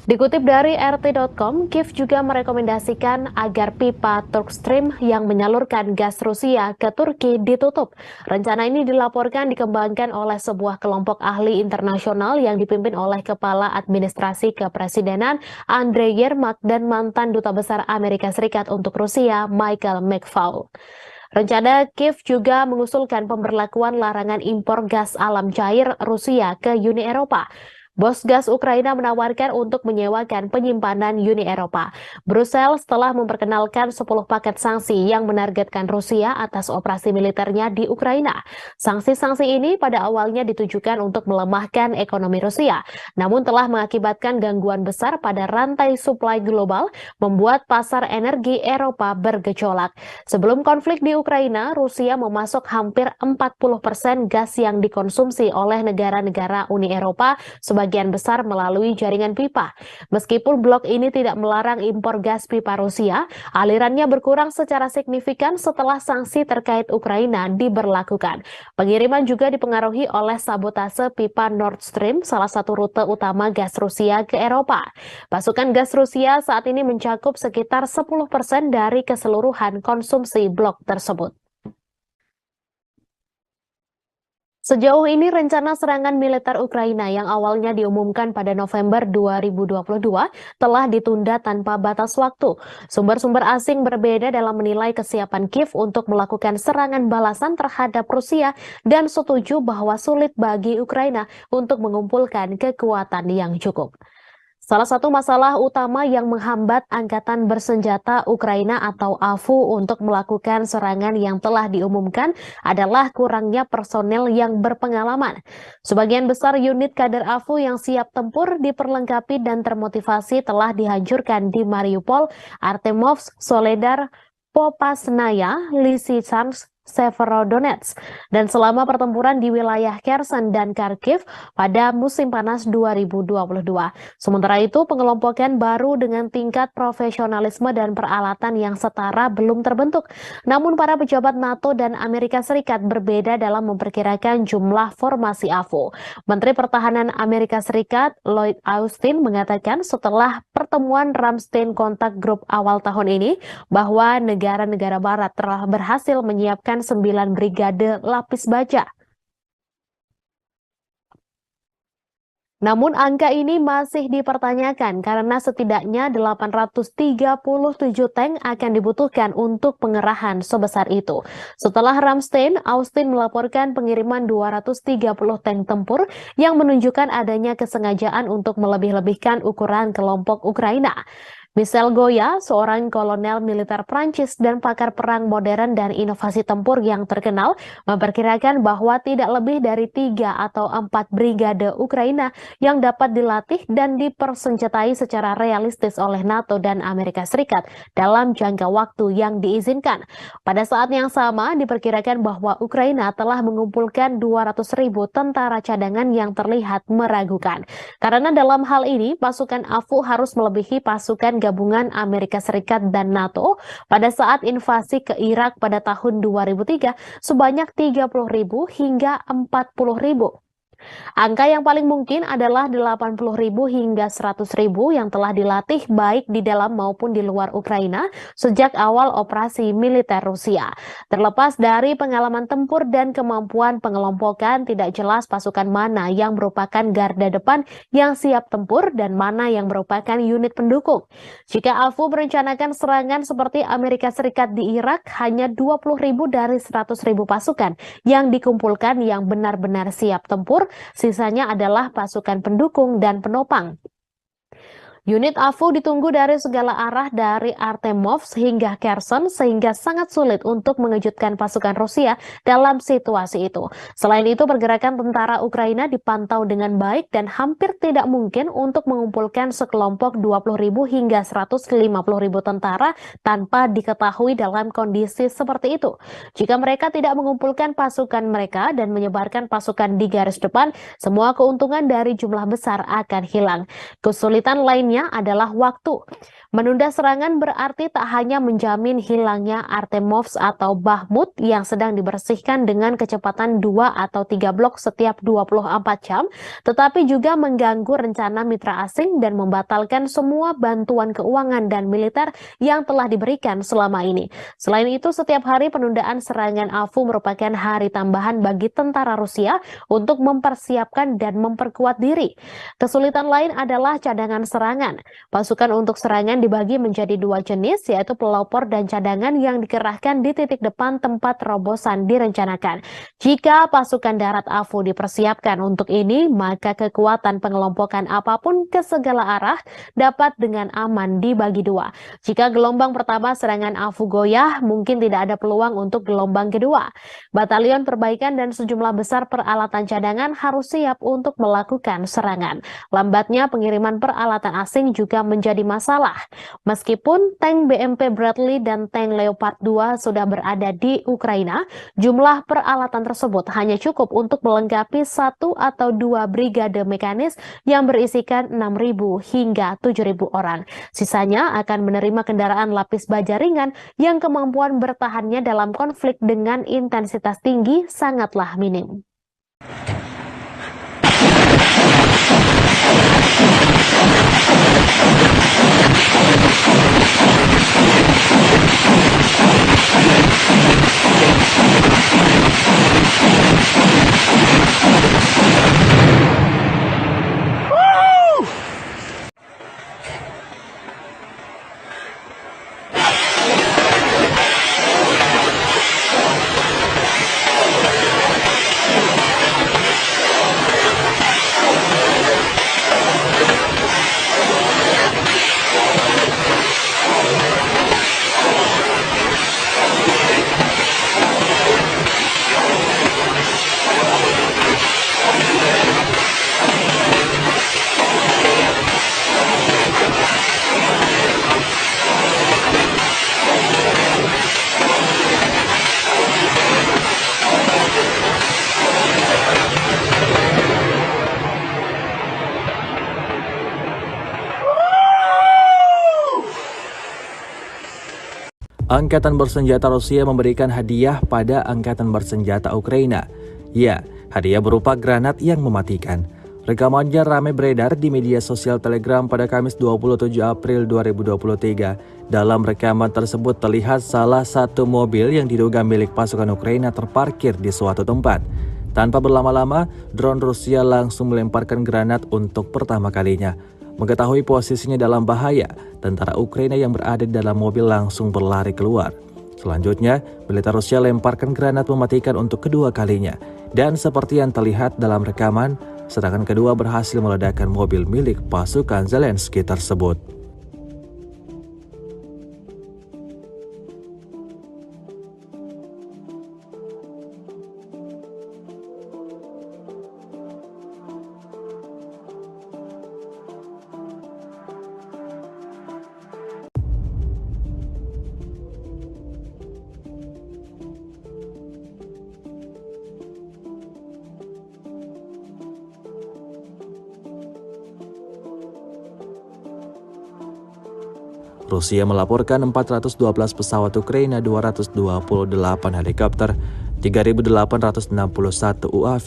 Dikutip dari RT.com, Kiev juga merekomendasikan agar pipa Turkstream yang menyalurkan gas Rusia ke Turki ditutup. Rencana ini dilaporkan dikembangkan oleh sebuah kelompok ahli internasional yang dipimpin oleh Kepala Administrasi Kepresidenan Andrei Yermak dan mantan Duta Besar Amerika Serikat untuk Rusia Michael McFaul. Rencana Kiev juga mengusulkan pemberlakuan larangan impor gas alam cair Rusia ke Uni Eropa. Bos gas Ukraina menawarkan untuk menyewakan penyimpanan Uni Eropa. Brussels telah memperkenalkan 10 paket sanksi yang menargetkan Rusia atas operasi militernya di Ukraina. Sanksi-sanksi ini pada awalnya ditujukan untuk melemahkan ekonomi Rusia, namun telah mengakibatkan gangguan besar pada rantai suplai global, membuat pasar energi Eropa bergejolak. Sebelum konflik di Ukraina, Rusia memasok hampir 40% gas yang dikonsumsi oleh negara-negara Uni Eropa, sebagian besar melalui jaringan pipa. Meskipun blok ini tidak melarang impor gas pipa Rusia, alirannya berkurang secara signifikan setelah sanksi terkait Ukraina diberlakukan. Pengiriman juga dipengaruhi oleh sabotase pipa Nord Stream, salah satu rute utama gas Rusia ke Eropa. Pasokan gas Rusia saat ini mencakup sekitar 10% dari keseluruhan konsumsi blok tersebut. Sejauh ini rencana serangan militer Ukraina yang awalnya diumumkan pada November 2022 telah ditunda tanpa batas waktu. Sumber-sumber asing berbeda dalam menilai kesiapan Kiev untuk melakukan serangan balasan terhadap Rusia dan setuju bahwa sulit bagi Ukraina untuk mengumpulkan kekuatan yang cukup. Salah satu masalah utama yang menghambat Angkatan Bersenjata Ukraina atau AFU untuk melakukan serangan yang telah diumumkan adalah kurangnya personel yang berpengalaman. Sebagian besar unit kader AFU yang siap tempur, diperlengkapi dan termotivasi telah dihancurkan di Mariupol, Artemovsk, Soledar, Popasnaya, Lysychansk, Severodonetsk, dan selama pertempuran di wilayah Kherson dan Kharkiv pada musim panas 2022. Sementara itu, pengelompokan baru dengan tingkat profesionalisme dan peralatan yang setara belum terbentuk. Namun para pejabat NATO dan Amerika Serikat berbeda dalam memperkirakan jumlah formasi AFU. Menteri Pertahanan Amerika Serikat Lloyd Austin mengatakan setelah pertemuan Ramstein Contact Group awal tahun ini bahwa negara-negara barat telah berhasil menyiapkan 9 brigade lapis baja. Namun angka ini masih dipertanyakan karena setidaknya 837 tank akan dibutuhkan untuk pengerahan sebesar itu. Setelah Ramstein, Austin melaporkan pengiriman 230 tank tempur yang menunjukkan adanya kesengajaan untuk melebih-lebihkan ukuran kelompok Ukraina. Michel Goya, seorang kolonel militer Prancis dan pakar perang modern dan inovasi tempur yang terkenal, memperkirakan bahwa tidak lebih dari 3 atau 4 brigade Ukraina yang dapat dilatih dan dipersenjatai secara realistis oleh NATO dan Amerika Serikat dalam jangka waktu yang diizinkan. Pada saat yang sama, diperkirakan bahwa Ukraina telah mengumpulkan 200.000 tentara cadangan yang terlihat meragukan. Karena dalam hal ini, pasukan AFU harus melebihi pasukan gabungan Amerika Serikat dan NATO pada saat invasi ke Irak pada tahun 2003 sebanyak 30.000 hingga 40.000. Angka yang paling mungkin adalah 80.000 hingga 100.000 yang telah dilatih baik di dalam maupun di luar Ukraina sejak awal operasi militer Rusia. Terlepas dari pengalaman tempur dan kemampuan pengelompokan, tidak jelas pasukan mana yang merupakan garda depan yang siap tempur dan mana yang merupakan unit pendukung. Jika AFU merencanakan serangan seperti Amerika Serikat di Irak, hanya 20.000 dari 100.000 pasukan yang dikumpulkan yang benar-benar siap tempur. Sisanya adalah pasukan pendukung dan penopang. Unit AFU ditunggu dari segala arah dari Artemovsk hingga Kherson sehingga sangat sulit untuk mengejutkan pasukan Rusia dalam situasi itu. Selain itu, pergerakan tentara Ukraina dipantau dengan baik dan hampir tidak mungkin untuk mengumpulkan sekelompok 20.000 hingga 150.000 tentara tanpa diketahui dalam kondisi seperti itu. Jika mereka tidak mengumpulkan pasukan mereka dan menyebarkan pasukan di garis depan, semua keuntungan dari jumlah besar akan hilang. Kesulitan lainnya adalah waktu. Menunda serangan berarti tak hanya menjamin hilangnya Artemovsk atau Bakhmut yang sedang dibersihkan dengan kecepatan 2 atau 3 blok setiap 24 jam, tetapi juga mengganggu rencana mitra asing dan membatalkan semua bantuan keuangan dan militer yang telah diberikan selama ini. Selain itu, setiap hari penundaan serangan AFU merupakan hari tambahan bagi tentara Rusia untuk mempersiapkan dan memperkuat diri. Kesulitan lain adalah cadangan serangan. cadangan. Pasukan untuk serangan dibagi menjadi dua jenis, yaitu pelopor dan cadangan yang dikerahkan di titik depan tempat terobosan direncanakan. Jika pasukan darat AFU dipersiapkan untuk ini, maka kekuatan pengelompokan apapun ke segala arah dapat dengan aman dibagi dua. Jika gelombang pertama serangan AFU goyah, mungkin tidak ada peluang untuk gelombang kedua. Batalion perbaikan dan sejumlah besar peralatan cadangan harus siap untuk melakukan serangan. Lambatnya pengiriman peralatan asing juga menjadi masalah. Meskipun tank BMP Bradley dan tank Leopard 2 sudah berada di Ukraina, jumlah peralatan tersebut hanya cukup untuk melengkapi 1 atau 2 brigade mekanis yang berisikan 6.000 hingga 7.000 orang. Sisanya akan menerima kendaraan lapis baja ringan yang kemampuan bertahannya dalam konflik dengan intensitas tinggi sangatlah minim. Angkatan bersenjata Rusia memberikan hadiah pada Angkatan bersenjata Ukraina. Ya, hadiah berupa granat yang mematikan. Rekamannya ramai beredar di media sosial Telegram pada Kamis 27 April 2023. Dalam rekaman tersebut terlihat salah satu mobil yang diduga milik pasukan Ukraina terparkir di suatu tempat. Tanpa berlama-lama, drone Rusia langsung melemparkan granat untuk pertama kalinya. Mengetahui posisinya dalam bahaya, tentara Ukraina yang berada di dalam mobil langsung berlari keluar. Selanjutnya, militer Rusia lemparkan granat mematikan untuk kedua kalinya. Dan seperti yang terlihat dalam rekaman, serangan kedua berhasil meledakkan mobil milik pasukan Zelensky tersebut. Rusia melaporkan 412 pesawat Ukraina, 228 helikopter, 3.861 UAV,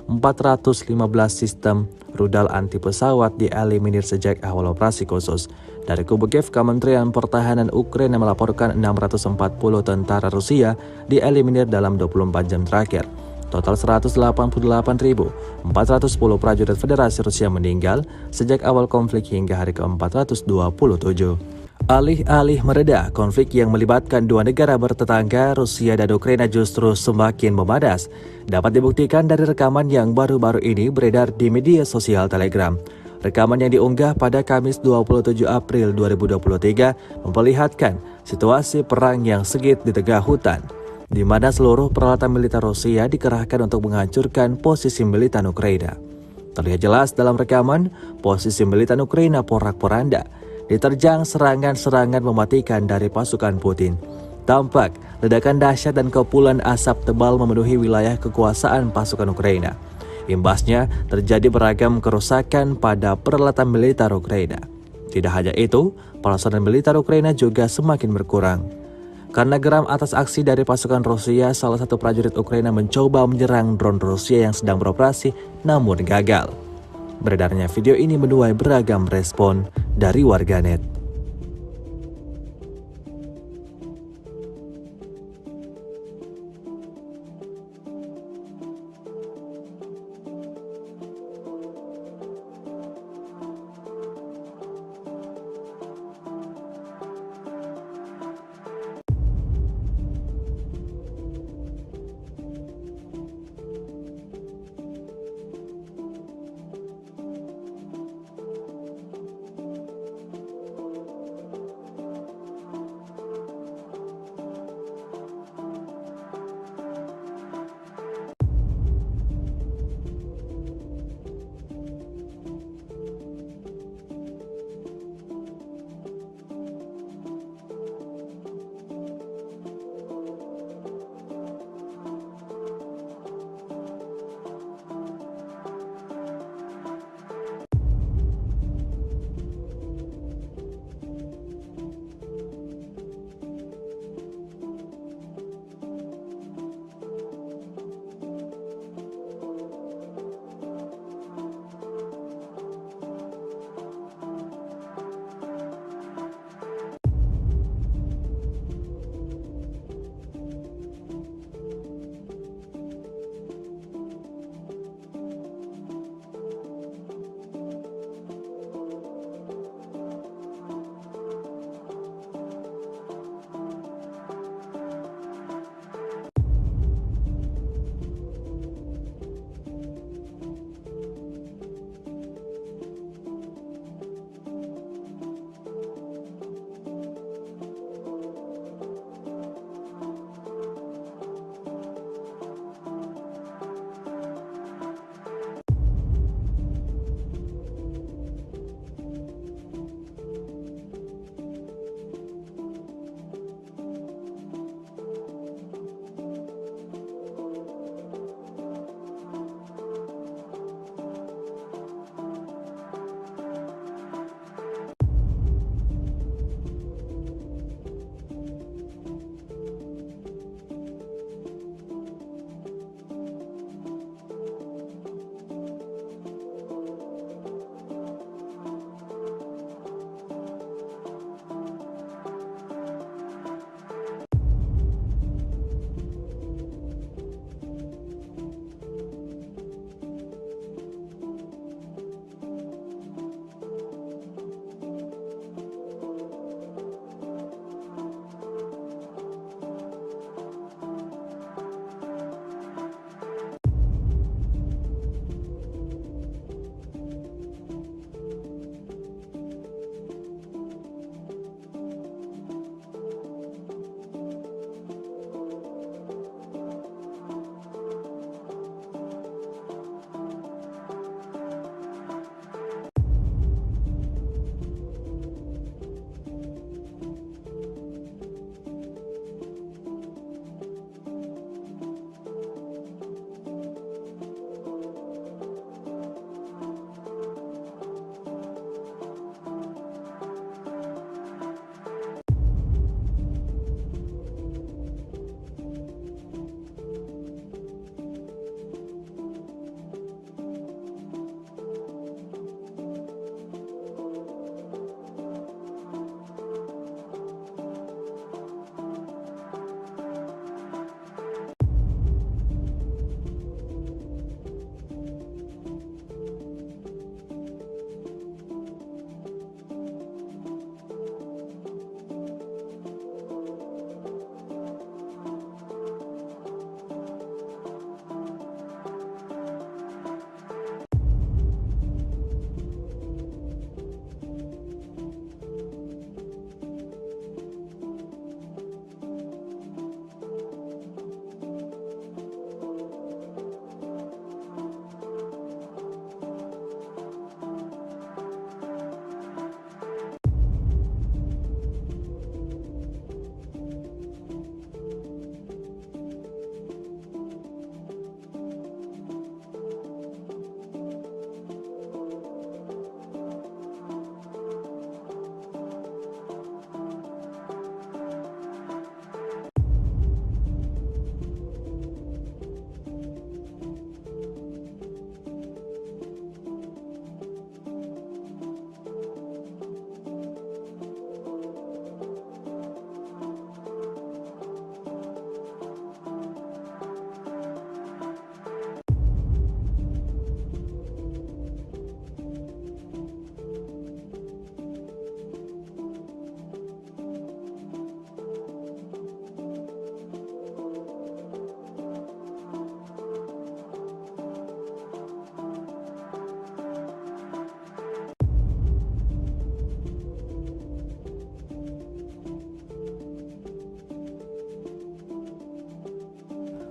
415 sistem rudal anti pesawat dieliminir sejak awal operasi khusus. Dari kubu Kiev, Kementerian Pertahanan Ukraina melaporkan 640 tentara Rusia dieliminir dalam 24 jam terakhir. Total 188.410 prajurit Federasi Rusia meninggal sejak awal konflik hingga hari ke-427. Alih-alih mereda, konflik yang melibatkan dua negara bertetangga, Rusia dan Ukraina justru semakin memanas. Dapat dibuktikan dari rekaman yang baru-baru ini beredar di media sosial Telegram. Rekaman yang diunggah pada Kamis 27 April 2023 memperlihatkan situasi perang yang sengit di tengah hutan, di mana seluruh peralatan militer Rusia dikerahkan untuk menghancurkan posisi militer Ukraina. Terlihat jelas dalam rekaman, posisi militer Ukraina porak-poranda, diterjang serangan-serangan mematikan dari pasukan Putin. Tampak ledakan dahsyat dan kepulan asap tebal memenuhi wilayah kekuasaan pasukan Ukraina. Imbasnya terjadi beragam kerusakan pada peralatan militer Ukraina. Tidak hanya itu, personel militer Ukraina juga semakin berkurang. Karena geram atas aksi dari pasukan Rusia, salah satu prajurit Ukraina mencoba menyerang drone Rusia yang sedang beroperasi namun gagal. Beredarnya video ini menuai beragam respon dari warganet.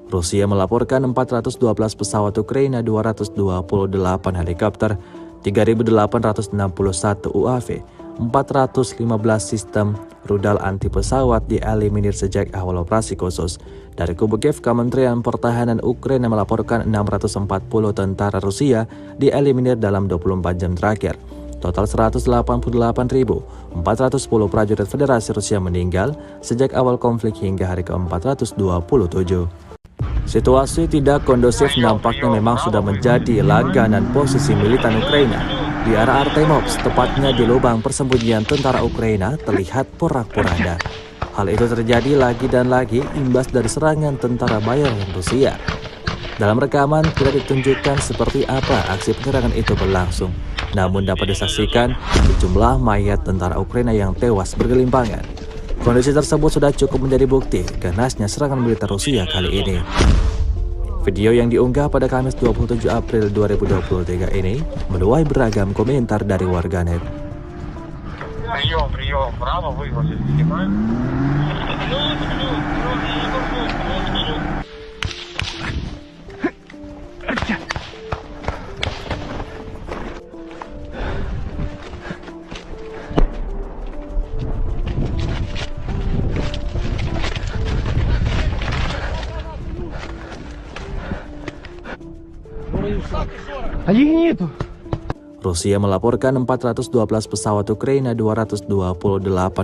Rusia melaporkan 412 pesawat Ukraina, 228 helikopter, 3.861 UAV, 415 sistem rudal anti pesawat dieliminir sejak awal operasi khusus. Dari kubu Kiev, Kementerian Pertahanan Ukraina melaporkan 640 tentara Rusia dieliminir dalam 24 jam terakhir. Total 188.410 prajurit Federasi Rusia meninggal sejak awal konflik hingga hari ke-427. Situasi tidak kondusif nampaknya memang sudah menjadi langganan posisi militan Ukraina. Di arah Artemovsk, tepatnya di lubang persembunyian tentara Ukraina, terlihat porak-poranda. Hal itu terjadi lagi dan lagi imbas dari serangan tentara bayaran Rusia. Dalam rekaman tidak ditunjukkan seperti apa aksi penyerangan itu berlangsung, namun dapat disaksikan sejumlah mayat tentara Ukraina yang tewas bergelimpangan. Kondisi tersebut sudah cukup menjadi bukti ganasnya serangan militer Rusia kali ini. Video yang diunggah pada Kamis 27 April 2023 ini menuai beragam komentar dari warganet. Прием, право выгрузить, снимаем. Rusia melaporkan 412 pesawat Ukraina, 228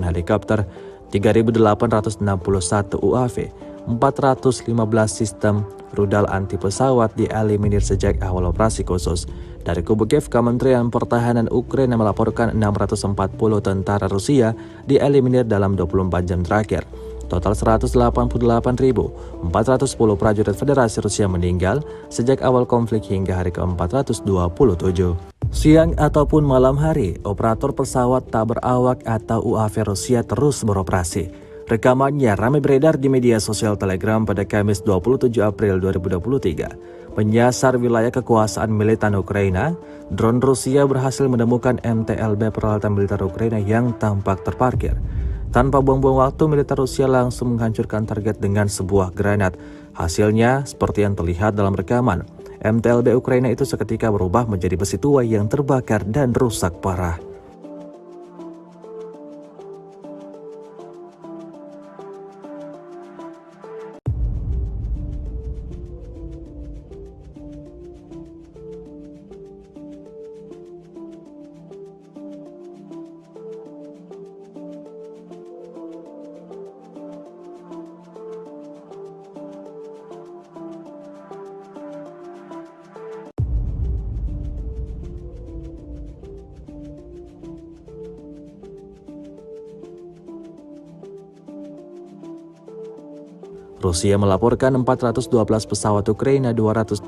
helikopter, 3.861 UAV, 415 sistem rudal anti pesawat dieliminir sejak awal operasi khusus. Dari kubu Kiev, Kementerian Pertahanan Ukraina melaporkan 640 tentara Rusia dieliminir dalam 24 jam terakhir. Total 188.410 prajurit Federasi Rusia meninggal sejak awal konflik hingga hari ke-427. Siang ataupun malam hari, operator pesawat tak berawak atau UAV Rusia terus beroperasi. Rekamannya ramai beredar di media sosial Telegram pada Kamis 27 April 2023. Menyasar wilayah kekuasaan militan Ukraina, drone Rusia berhasil menemukan MTLB peralatan militer Ukraina yang tampak terparkir. Tanpa buang-buang waktu, militer Rusia langsung menghancurkan target dengan sebuah granat. Hasilnya, seperti yang terlihat dalam rekaman, MTLB Ukraina itu seketika berubah menjadi besi tua yang terbakar dan rusak parah. Rusia melaporkan 412 pesawat Ukraina, 228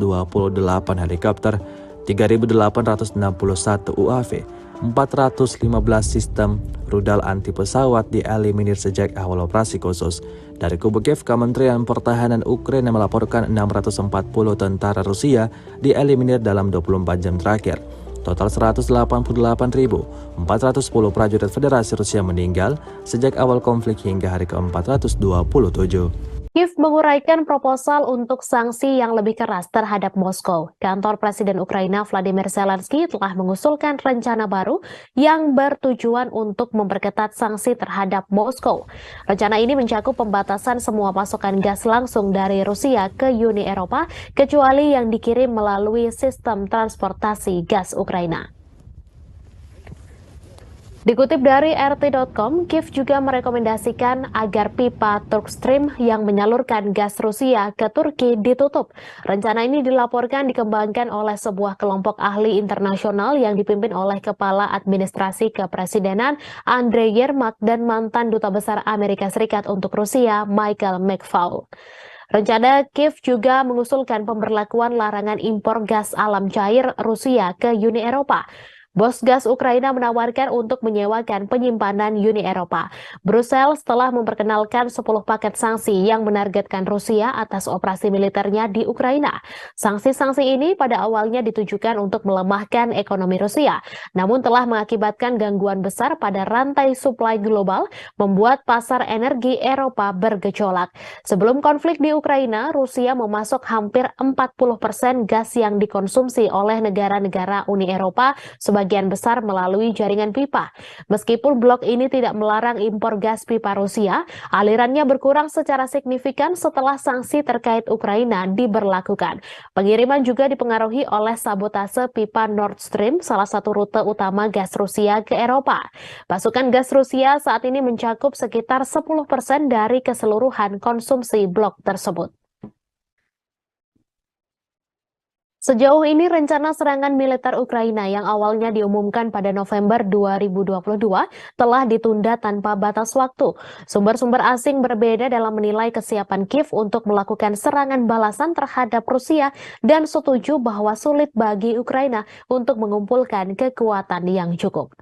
helikopter, 3.861 UAV, 415 sistem rudal anti pesawat dieliminir sejak awal operasi khusus. Dari kubu Kiev, Kementerian Pertahanan Ukraina melaporkan 640 tentara Rusia dieliminir dalam 24 jam terakhir. Total 188.410 prajurit Federasi Rusia meninggal sejak awal konflik hingga hari ke-427. Kiev menguraikan proposal untuk sanksi yang lebih keras terhadap Moskow. Kantor Presiden Ukraina Vladimir Zelensky telah mengusulkan rencana baru yang bertujuan untuk memperketat sanksi terhadap Moskow. Rencana ini mencakup pembatasan semua pasokan gas langsung dari Rusia ke Uni Eropa, kecuali yang dikirim melalui sistem transportasi gas Ukraina. Dikutip dari RT.com, Kiev juga merekomendasikan agar pipa Turkstream yang menyalurkan gas Rusia ke Turki ditutup. Rencana ini dilaporkan dikembangkan oleh sebuah kelompok ahli internasional yang dipimpin oleh Kepala Administrasi Kepresidenan Andrei Yermak dan mantan Duta Besar Amerika Serikat untuk Rusia Michael McFaul. Rencana Kiev juga mengusulkan pemberlakuan larangan impor gas alam cair Rusia ke Uni Eropa. Bos gas Ukraina menawarkan untuk menyewakan penyimpanan Uni Eropa. Brussels telah memperkenalkan 10 paket sanksi yang menargetkan Rusia atas operasi militernya di Ukraina. Sanksi-sanksi ini pada awalnya ditujukan untuk melemahkan ekonomi Rusia, namun telah mengakibatkan gangguan besar pada rantai suplai global, membuat pasar energi Eropa bergejolak. Sebelum konflik di Ukraina, Rusia memasok hampir 40% gas yang dikonsumsi oleh negara-negara Uni Eropa, sebagian besar melalui jaringan pipa. Meskipun blok ini tidak melarang impor gas pipa Rusia, alirannya berkurang secara signifikan setelah sanksi terkait Ukraina diberlakukan. Pengiriman juga dipengaruhi oleh sabotase pipa Nord Stream, salah satu rute utama gas Rusia ke Eropa. Pasokan gas Rusia saat ini mencakup sekitar 10% dari keseluruhan konsumsi blok tersebut. Sejauh ini rencana serangan militer Ukraina yang awalnya diumumkan pada November 2022 telah ditunda tanpa batas waktu. Sumber-sumber asing berbeda dalam menilai kesiapan Kiev untuk melakukan serangan balasan terhadap Rusia dan setuju bahwa sulit bagi Ukraina untuk mengumpulkan kekuatan yang cukup.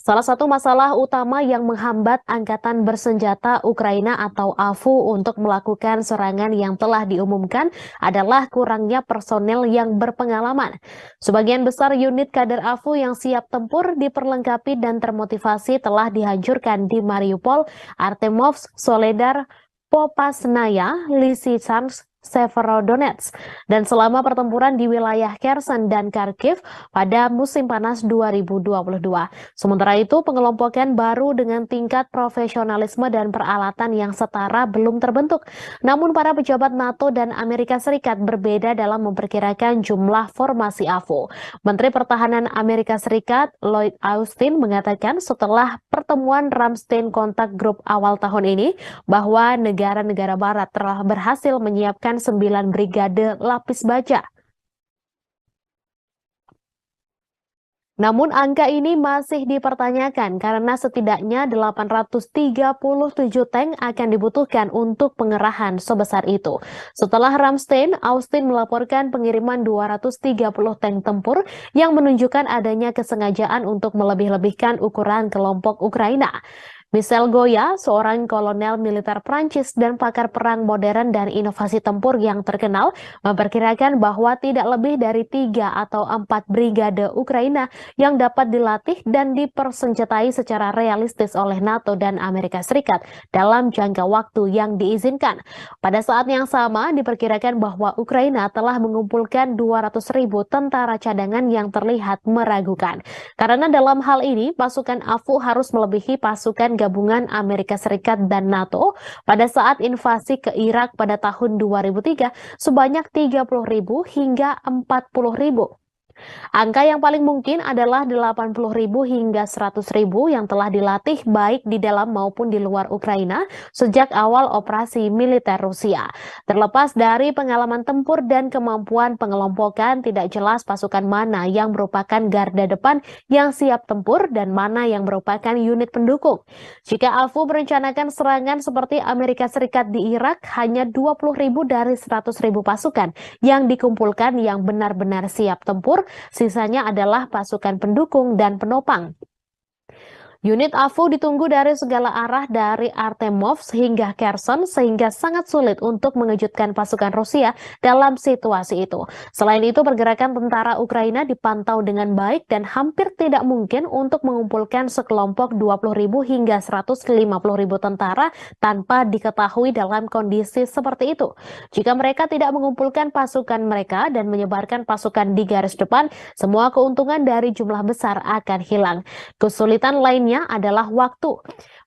Salah satu masalah utama yang menghambat Angkatan Bersenjata Ukraina atau AFU untuk melakukan serangan yang telah diumumkan adalah kurangnya personel yang berpengalaman. Sebagian besar unit kader AFU yang siap tempur, diperlengkapi dan termotivasi telah dihancurkan di Mariupol, Artemovsk, Soledar, Popasnaya, Lysychansk, Severodonetsk, dan selama pertempuran di wilayah Kherson dan Kharkiv pada musim panas 2022. Sementara itu, pengelompokan baru dengan tingkat profesionalisme dan peralatan yang setara belum terbentuk. Namun para pejabat NATO dan Amerika Serikat berbeda dalam memperkirakan jumlah formasi AFU. Menteri Pertahanan Amerika Serikat Lloyd Austin mengatakan setelah pertemuan Ramstein Contact Group awal tahun ini bahwa negara-negara barat telah berhasil menyiapkan 9 brigade lapis baja. Namun angka ini masih dipertanyakan karena setidaknya 837 tank akan dibutuhkan untuk pengerahan sebesar itu. Setelah Ramstein, Austin melaporkan pengiriman 230 tank tempur yang menunjukkan adanya kesengajaan untuk melebih-lebihkan ukuran kelompok Ukraina. Michel Goya, seorang kolonel militer Prancis dan pakar perang modern dan inovasi tempur yang terkenal, memperkirakan bahwa tidak lebih dari 3 atau 4 brigade Ukraina yang dapat dilatih dan dipersenjatai secara realistis oleh NATO dan Amerika Serikat dalam jangka waktu yang diizinkan. Pada saat yang sama, diperkirakan bahwa Ukraina telah mengumpulkan 200.000 tentara cadangan yang terlihat meragukan. Karena dalam hal ini, pasukan AFU harus melebihi pasukan gabungan Amerika Serikat dan NATO pada saat invasi ke Irak pada tahun 2003 sebanyak 30.000 hingga 40.000. Angka yang paling mungkin adalah 80.000 hingga 100.000 yang telah dilatih baik di dalam maupun di luar Ukraina sejak awal operasi militer Rusia. Terlepas dari pengalaman tempur dan kemampuan pengelompokan, tidak jelas pasukan mana yang merupakan garda depan yang siap tempur dan mana yang merupakan unit pendukung. Jika AFU merencanakan serangan seperti Amerika Serikat di Irak, hanya 20.000 dari 100.000 pasukan yang dikumpulkan yang benar-benar siap tempur. Sisanya adalah pasukan pendukung dan penopang. Unit AFU ditunggu dari segala arah dari Artemovsk hingga Kherson sehingga sangat sulit untuk mengejutkan pasukan Rusia dalam situasi itu. Selain itu, pergerakan tentara Ukraina dipantau dengan baik dan hampir tidak mungkin untuk mengumpulkan sekelompok 20.000 hingga 150.000 tentara tanpa diketahui dalam kondisi seperti itu. Jika mereka tidak mengumpulkan pasukan mereka dan menyebarkan pasukan di garis depan, semua keuntungan dari jumlah besar akan hilang. Kesulitan lainnya adalah waktu.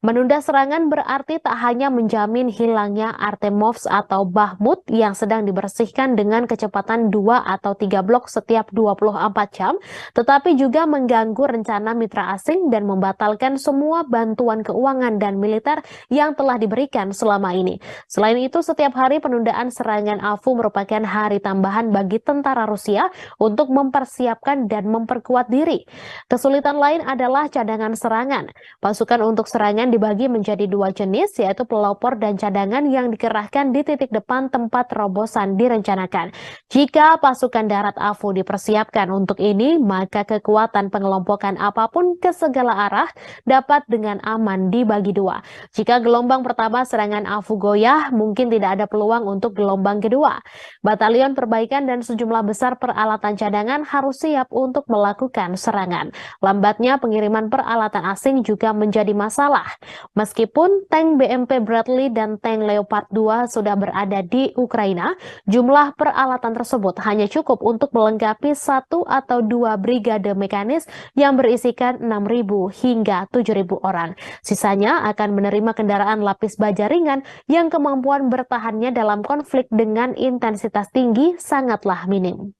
Menunda serangan berarti tak hanya menjamin hilangnya Artemovsk atau Bakhmut yang sedang dibersihkan dengan kecepatan 2 atau 3 blok setiap 24 jam, tetapi juga mengganggu rencana mitra asing dan membatalkan semua bantuan keuangan dan militer yang telah diberikan selama ini. Selain itu, setiap hari penundaan serangan AFU merupakan hari tambahan bagi tentara Rusia untuk mempersiapkan dan memperkuat diri. Kesulitan lain adalah cadangan serangan. cadangan. Pasukan untuk serangan dibagi menjadi dua jenis, yaitu pelopor dan cadangan yang dikerahkan di titik depan tempat terobosan direncanakan. Jika pasukan darat AFU dipersiapkan untuk ini, maka kekuatan pengelompokan apapun ke segala arah dapat dengan aman dibagi dua. Jika gelombang pertama serangan AFU goyah, mungkin tidak ada peluang untuk gelombang kedua. Batalion perbaikan dan sejumlah besar peralatan cadangan harus siap untuk melakukan serangan. Lambatnya pengiriman peralatan asing juga menjadi masalah. Meskipun tank BMP Bradley dan tank Leopard 2 sudah berada di Ukraina, jumlah peralatan tersebut hanya cukup untuk melengkapi 1 atau 2 brigade mekanis yang berisikan 6.000 hingga 7.000 orang. Sisanya akan menerima kendaraan lapis baja ringan yang kemampuan bertahannya dalam konflik dengan intensitas tinggi sangatlah minim.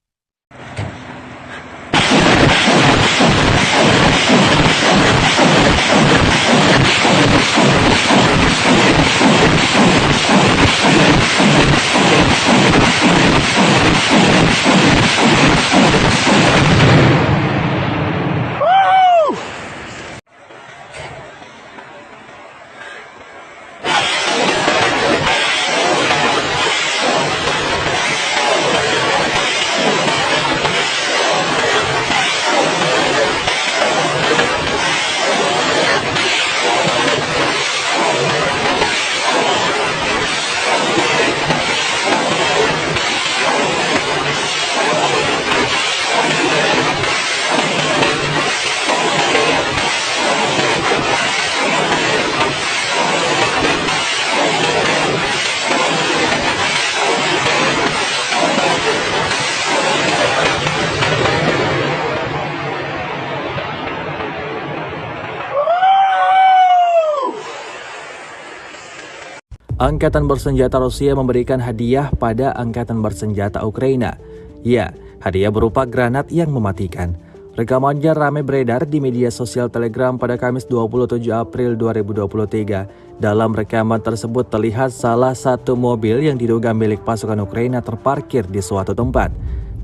Angkatan bersenjata Rusia memberikan hadiah pada Angkatan bersenjata Ukraina. Ya, hadiah berupa granat yang mematikan. Rekamannya ramai beredar di media sosial Telegram pada Kamis 27 April 2023. Dalam rekaman tersebut terlihat salah satu mobil yang diduga milik pasukan Ukraina terparkir di suatu tempat.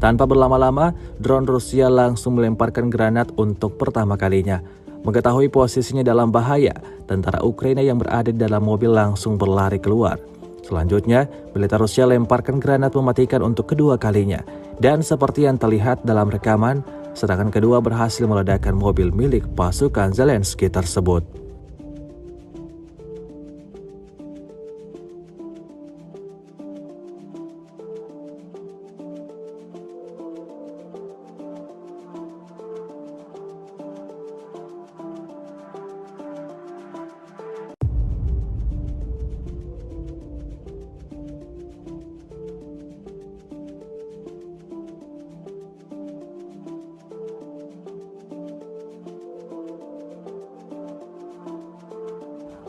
Tanpa berlama-lama, drone Rusia langsung melemparkan granat untuk pertama kalinya. Mengetahui posisinya dalam bahaya, tentara Ukraina yang berada di dalam mobil langsung berlari keluar. Selanjutnya, militer Rusia lemparkan granat mematikan untuk kedua kalinya. Dan seperti yang terlihat dalam rekaman, serangan kedua berhasil meledakkan mobil milik pasukan Zelensky tersebut.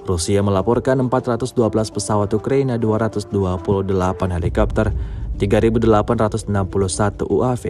Rusia melaporkan 412 pesawat Ukraina, 228 helikopter, 3.861 UAV,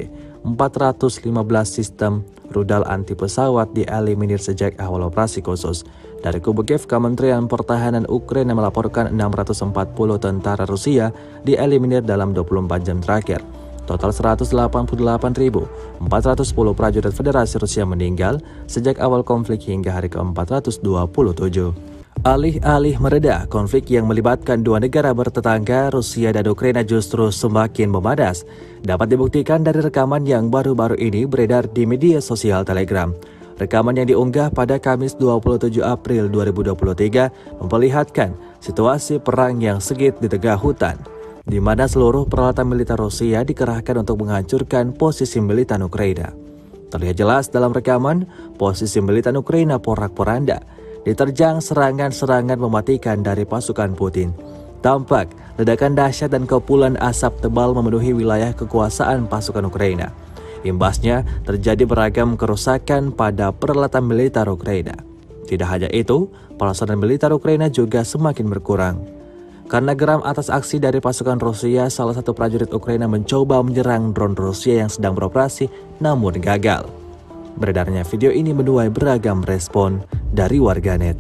415 sistem rudal anti pesawat dieliminir sejak awal operasi khusus. Dari kubu Kiev, Kementerian Pertahanan Ukraina melaporkan 640 tentara Rusia dieliminir dalam 24 jam terakhir. Total 188.410 prajurit Federasi Rusia meninggal sejak awal konflik hingga hari ke-427. Alih-alih mereda, konflik yang melibatkan dua negara bertetangga, Rusia dan Ukraina justru semakin memanas. Dapat dibuktikan dari rekaman yang baru-baru ini beredar di media sosial Telegram. Rekaman yang diunggah pada Kamis 27 April 2023 memperlihatkan situasi perang yang sengit di tengah hutan, di mana seluruh peralatan militer Rusia dikerahkan untuk menghancurkan posisi militer Ukraina. Terlihat jelas dalam rekaman, posisi militer Ukraina porak-poranda, diterjang serangan-serangan mematikan dari pasukan Putin. Tampak ledakan dahsyat dan kepulan asap tebal memenuhi wilayah kekuasaan pasukan Ukraina. Imbasnya terjadi beragam kerusakan pada peralatan militer Ukraina. Tidak hanya itu, peralatan militer Ukraina juga semakin berkurang. Karena geram atas aksi dari pasukan Rusia, salah satu prajurit Ukraina mencoba menyerang drone Rusia yang sedang beroperasi namun gagal. Beredarnya video ini menuai beragam respon dari warganet.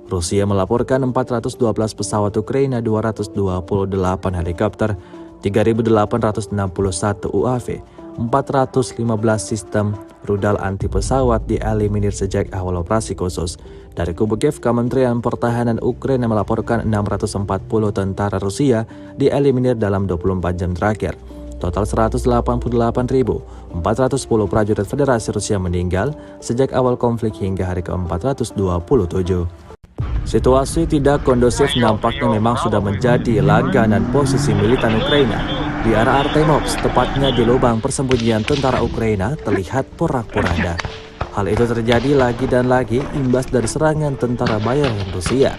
Rusia melaporkan 412 pesawat Ukraina, 228 helikopter, 3.861 UAV, 415 sistem rudal anti pesawat dieliminir sejak awal operasi khusus. Dari kubu Kiev, Kementerian Pertahanan Ukraina melaporkan 640 tentara Rusia dieliminir dalam 24 jam terakhir. Total 188.410 prajurit Federasi Rusia meninggal sejak awal konflik hingga hari ke-427. Situasi tidak kondusif nampaknya memang sudah menjadi langganan posisi militan Ukraina. Di arah Artemovsk, tepatnya di lubang persembunyian tentara Ukraina, terlihat porak-poranda. Hal itu terjadi lagi dan lagi imbas dari serangan tentara bayaran Rusia.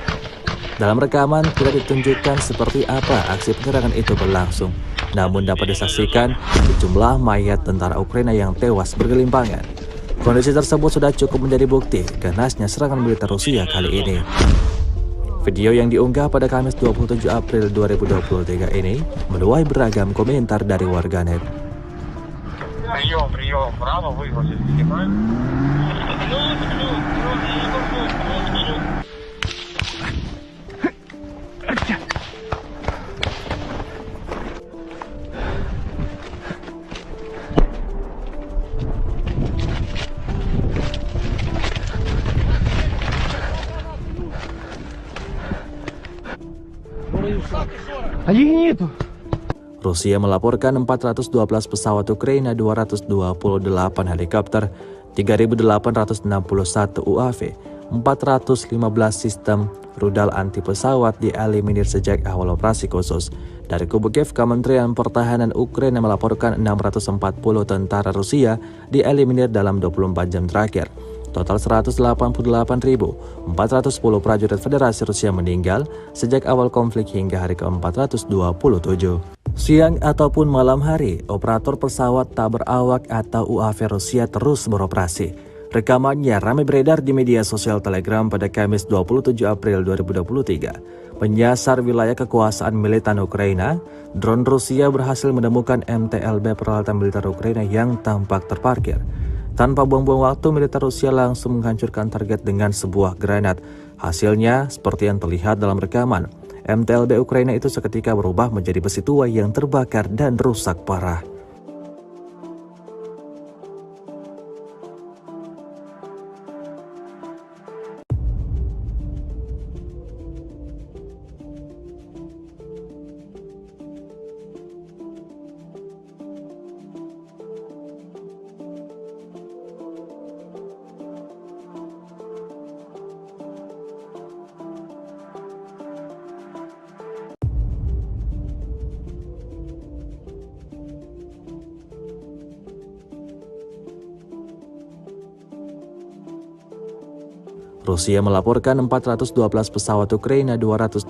Dalam rekaman tidak ditunjukkan seperti apa aksi penyerangan itu berlangsung, namun dapat disaksikan sejumlah mayat tentara Ukraina yang tewas bergelimpangan. Kondisi tersebut sudah cukup menjadi bukti ganasnya serangan militer Rusia kali ini. Video yang diunggah pada Kamis 27 April 2023 ini menuai beragam komentar dari warganet. Прием, право, выгрузить, снимаем. Rusia melaporkan 412 pesawat Ukraina, 228 helikopter, 3.861 UAV, 415 sistem rudal anti pesawat dieliminir sejak awal operasi khusus. Dari kubu Kiev, Kementerian Pertahanan Ukraina melaporkan 640 tentara Rusia dieliminir dalam 24 jam terakhir. Total 188.410 prajurit Federasi Rusia meninggal sejak awal konflik hingga hari ke-427. Siang ataupun malam hari, operator pesawat tak berawak atau UAV Rusia terus beroperasi. Rekamannya ramai beredar di media sosial Telegram pada Kamis 27 April 2023. Menyasar wilayah kekuasaan militan Ukraina, drone Rusia berhasil menemukan MTLB peralatan militer Ukraina yang tampak terparkir. Tanpa buang-buang waktu, militer Rusia langsung menghancurkan target dengan sebuah granat. Hasilnya, seperti yang terlihat dalam rekaman, MTLB Ukraina itu seketika berubah menjadi besi tua yang terbakar dan rusak parah. Rusia melaporkan 412 pesawat Ukraina, 228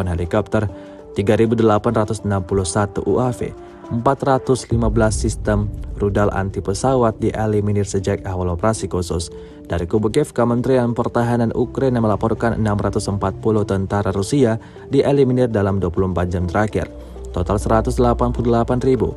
helikopter, 3.861 UAV, 415 sistem rudal anti pesawat dieliminir sejak awal operasi khusus. Dari kubu Kiev, Kementerian Pertahanan Ukraina melaporkan 640 tentara Rusia dieliminir dalam 24 jam terakhir. Total 188.410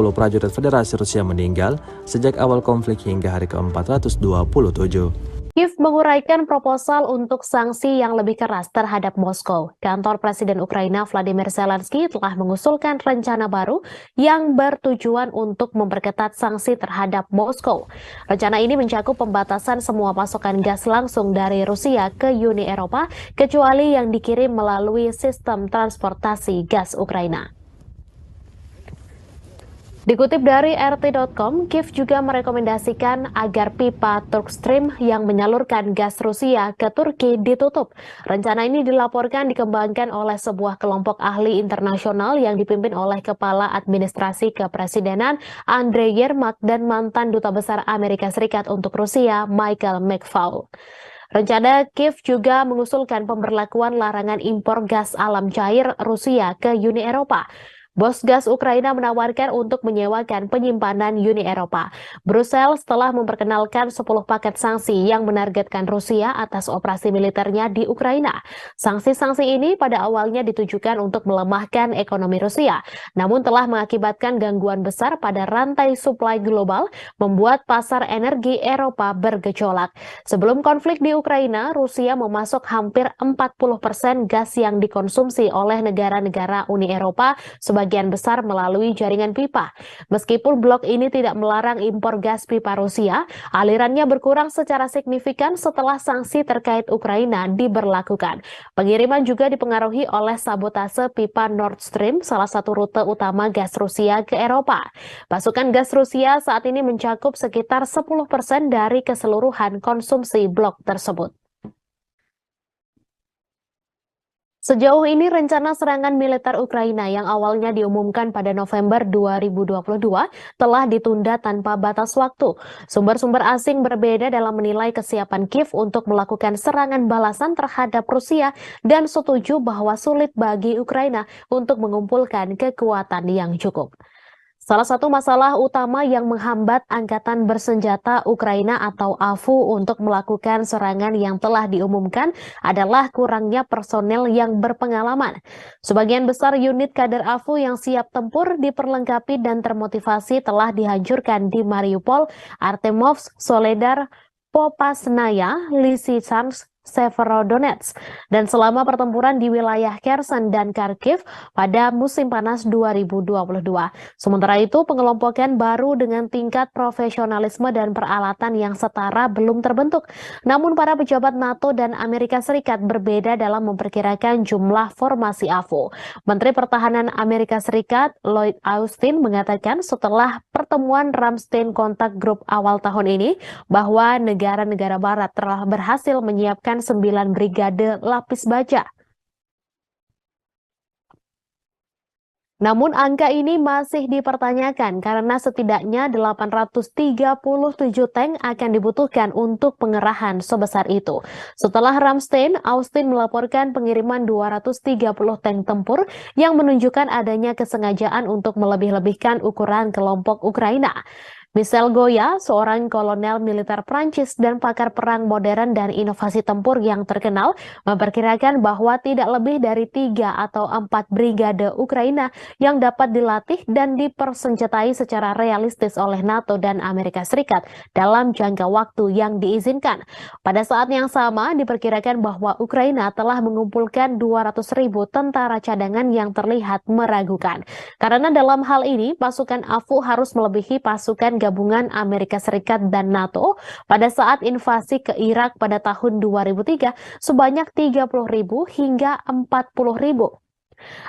prajurit Federasi Rusia meninggal sejak awal konflik hingga hari ke-427. Kiev menguraikan proposal untuk sanksi yang lebih keras terhadap Moskow. Kantor Presiden Ukraina Vladimir Zelensky telah mengusulkan rencana baru yang bertujuan untuk memperketat sanksi terhadap Moskow. Rencana ini mencakup pembatasan semua pasokan gas langsung dari Rusia ke Uni Eropa, kecuali yang dikirim melalui sistem transportasi gas Ukraina. Dikutip dari RT.com, Kiev juga merekomendasikan agar pipa Turkstream yang menyalurkan gas Rusia ke Turki ditutup. Rencana ini dilaporkan dikembangkan oleh sebuah kelompok ahli internasional yang dipimpin oleh Kepala Administrasi Kepresidenan Andrei Yermak dan mantan Duta Besar Amerika Serikat untuk Rusia Michael McFaul. Rencana Kiev juga mengusulkan pemberlakuan larangan impor gas alam cair Rusia ke Uni Eropa. Bos gas Ukraina menawarkan untuk menyewakan penyimpanan Uni Eropa. Brussels telah memperkenalkan 10 paket sanksi yang menargetkan Rusia atas operasi militernya di Ukraina. Sanksi-sanksi ini pada awalnya ditujukan untuk melemahkan ekonomi Rusia, namun telah mengakibatkan gangguan besar pada rantai suplai global, membuat pasar energi Eropa bergejolak. Sebelum konflik di Ukraina, Rusia memasok hampir 40% gas yang dikonsumsi oleh negara-negara Uni Eropa, sebagian besar melalui jaringan pipa. Meskipun blok ini tidak melarang impor gas pipa Rusia, alirannya berkurang secara signifikan setelah sanksi terkait Ukraina diberlakukan. Pengiriman juga dipengaruhi oleh sabotase pipa Nord Stream, salah satu rute utama gas Rusia ke Eropa. Pasokan gas Rusia saat ini mencakup sekitar 10% dari keseluruhan konsumsi blok tersebut. Sejauh ini rencana serangan militer Ukraina yang awalnya diumumkan pada November 2022 telah ditunda tanpa batas waktu. Sumber-sumber asing berbeda dalam menilai kesiapan Kiev untuk melakukan serangan balasan terhadap Rusia dan setuju bahwa sulit bagi Ukraina untuk mengumpulkan kekuatan yang cukup. Salah satu masalah utama yang menghambat Angkatan Bersenjata Ukraina atau AFU untuk melakukan serangan yang telah diumumkan adalah kurangnya personel yang berpengalaman. Sebagian besar unit kader AFU yang siap tempur, diperlengkapi dan termotivasi telah dihancurkan di Mariupol, Artemovsk, Soledar, Popasnaya, Lysychansk, Severodonetsk, dan selama pertempuran di wilayah Kherson dan Kharkiv pada musim panas 2022. Sementara itu, pengelompokan baru dengan tingkat profesionalisme dan peralatan yang setara belum terbentuk. Namun para pejabat NATO dan Amerika Serikat berbeda dalam memperkirakan jumlah formasi AFU. Menteri Pertahanan Amerika Serikat Lloyd Austin mengatakan setelah pertemuan Ramstein Contact Group awal tahun ini bahwa negara-negara barat telah berhasil menyiapkan 9 brigade lapis baja. Namun angka ini masih dipertanyakan karena setidaknya 837 tank akan dibutuhkan untuk pengerahan sebesar itu. Setelah Ramstein, Austin melaporkan pengiriman 230 tank tempur yang menunjukkan adanya kesengajaan untuk melebih-lebihkan ukuran kelompok Ukraina. Michel Goya, seorang kolonel militer Prancis dan pakar perang modern dan inovasi tempur yang terkenal, memperkirakan bahwa tidak lebih dari 3 atau 4 brigade Ukraina yang dapat dilatih dan dipersenjatai secara realistis oleh NATO dan Amerika Serikat dalam jangka waktu yang diizinkan. Pada saat yang sama, diperkirakan bahwa Ukraina telah mengumpulkan 200.000 tentara cadangan yang terlihat meragukan. Karena dalam hal ini, pasukan AFU harus melebihi pasukan gabungan Amerika Serikat dan NATO pada saat invasi ke Irak pada tahun 2003 sebanyak 30.000 hingga 40.000.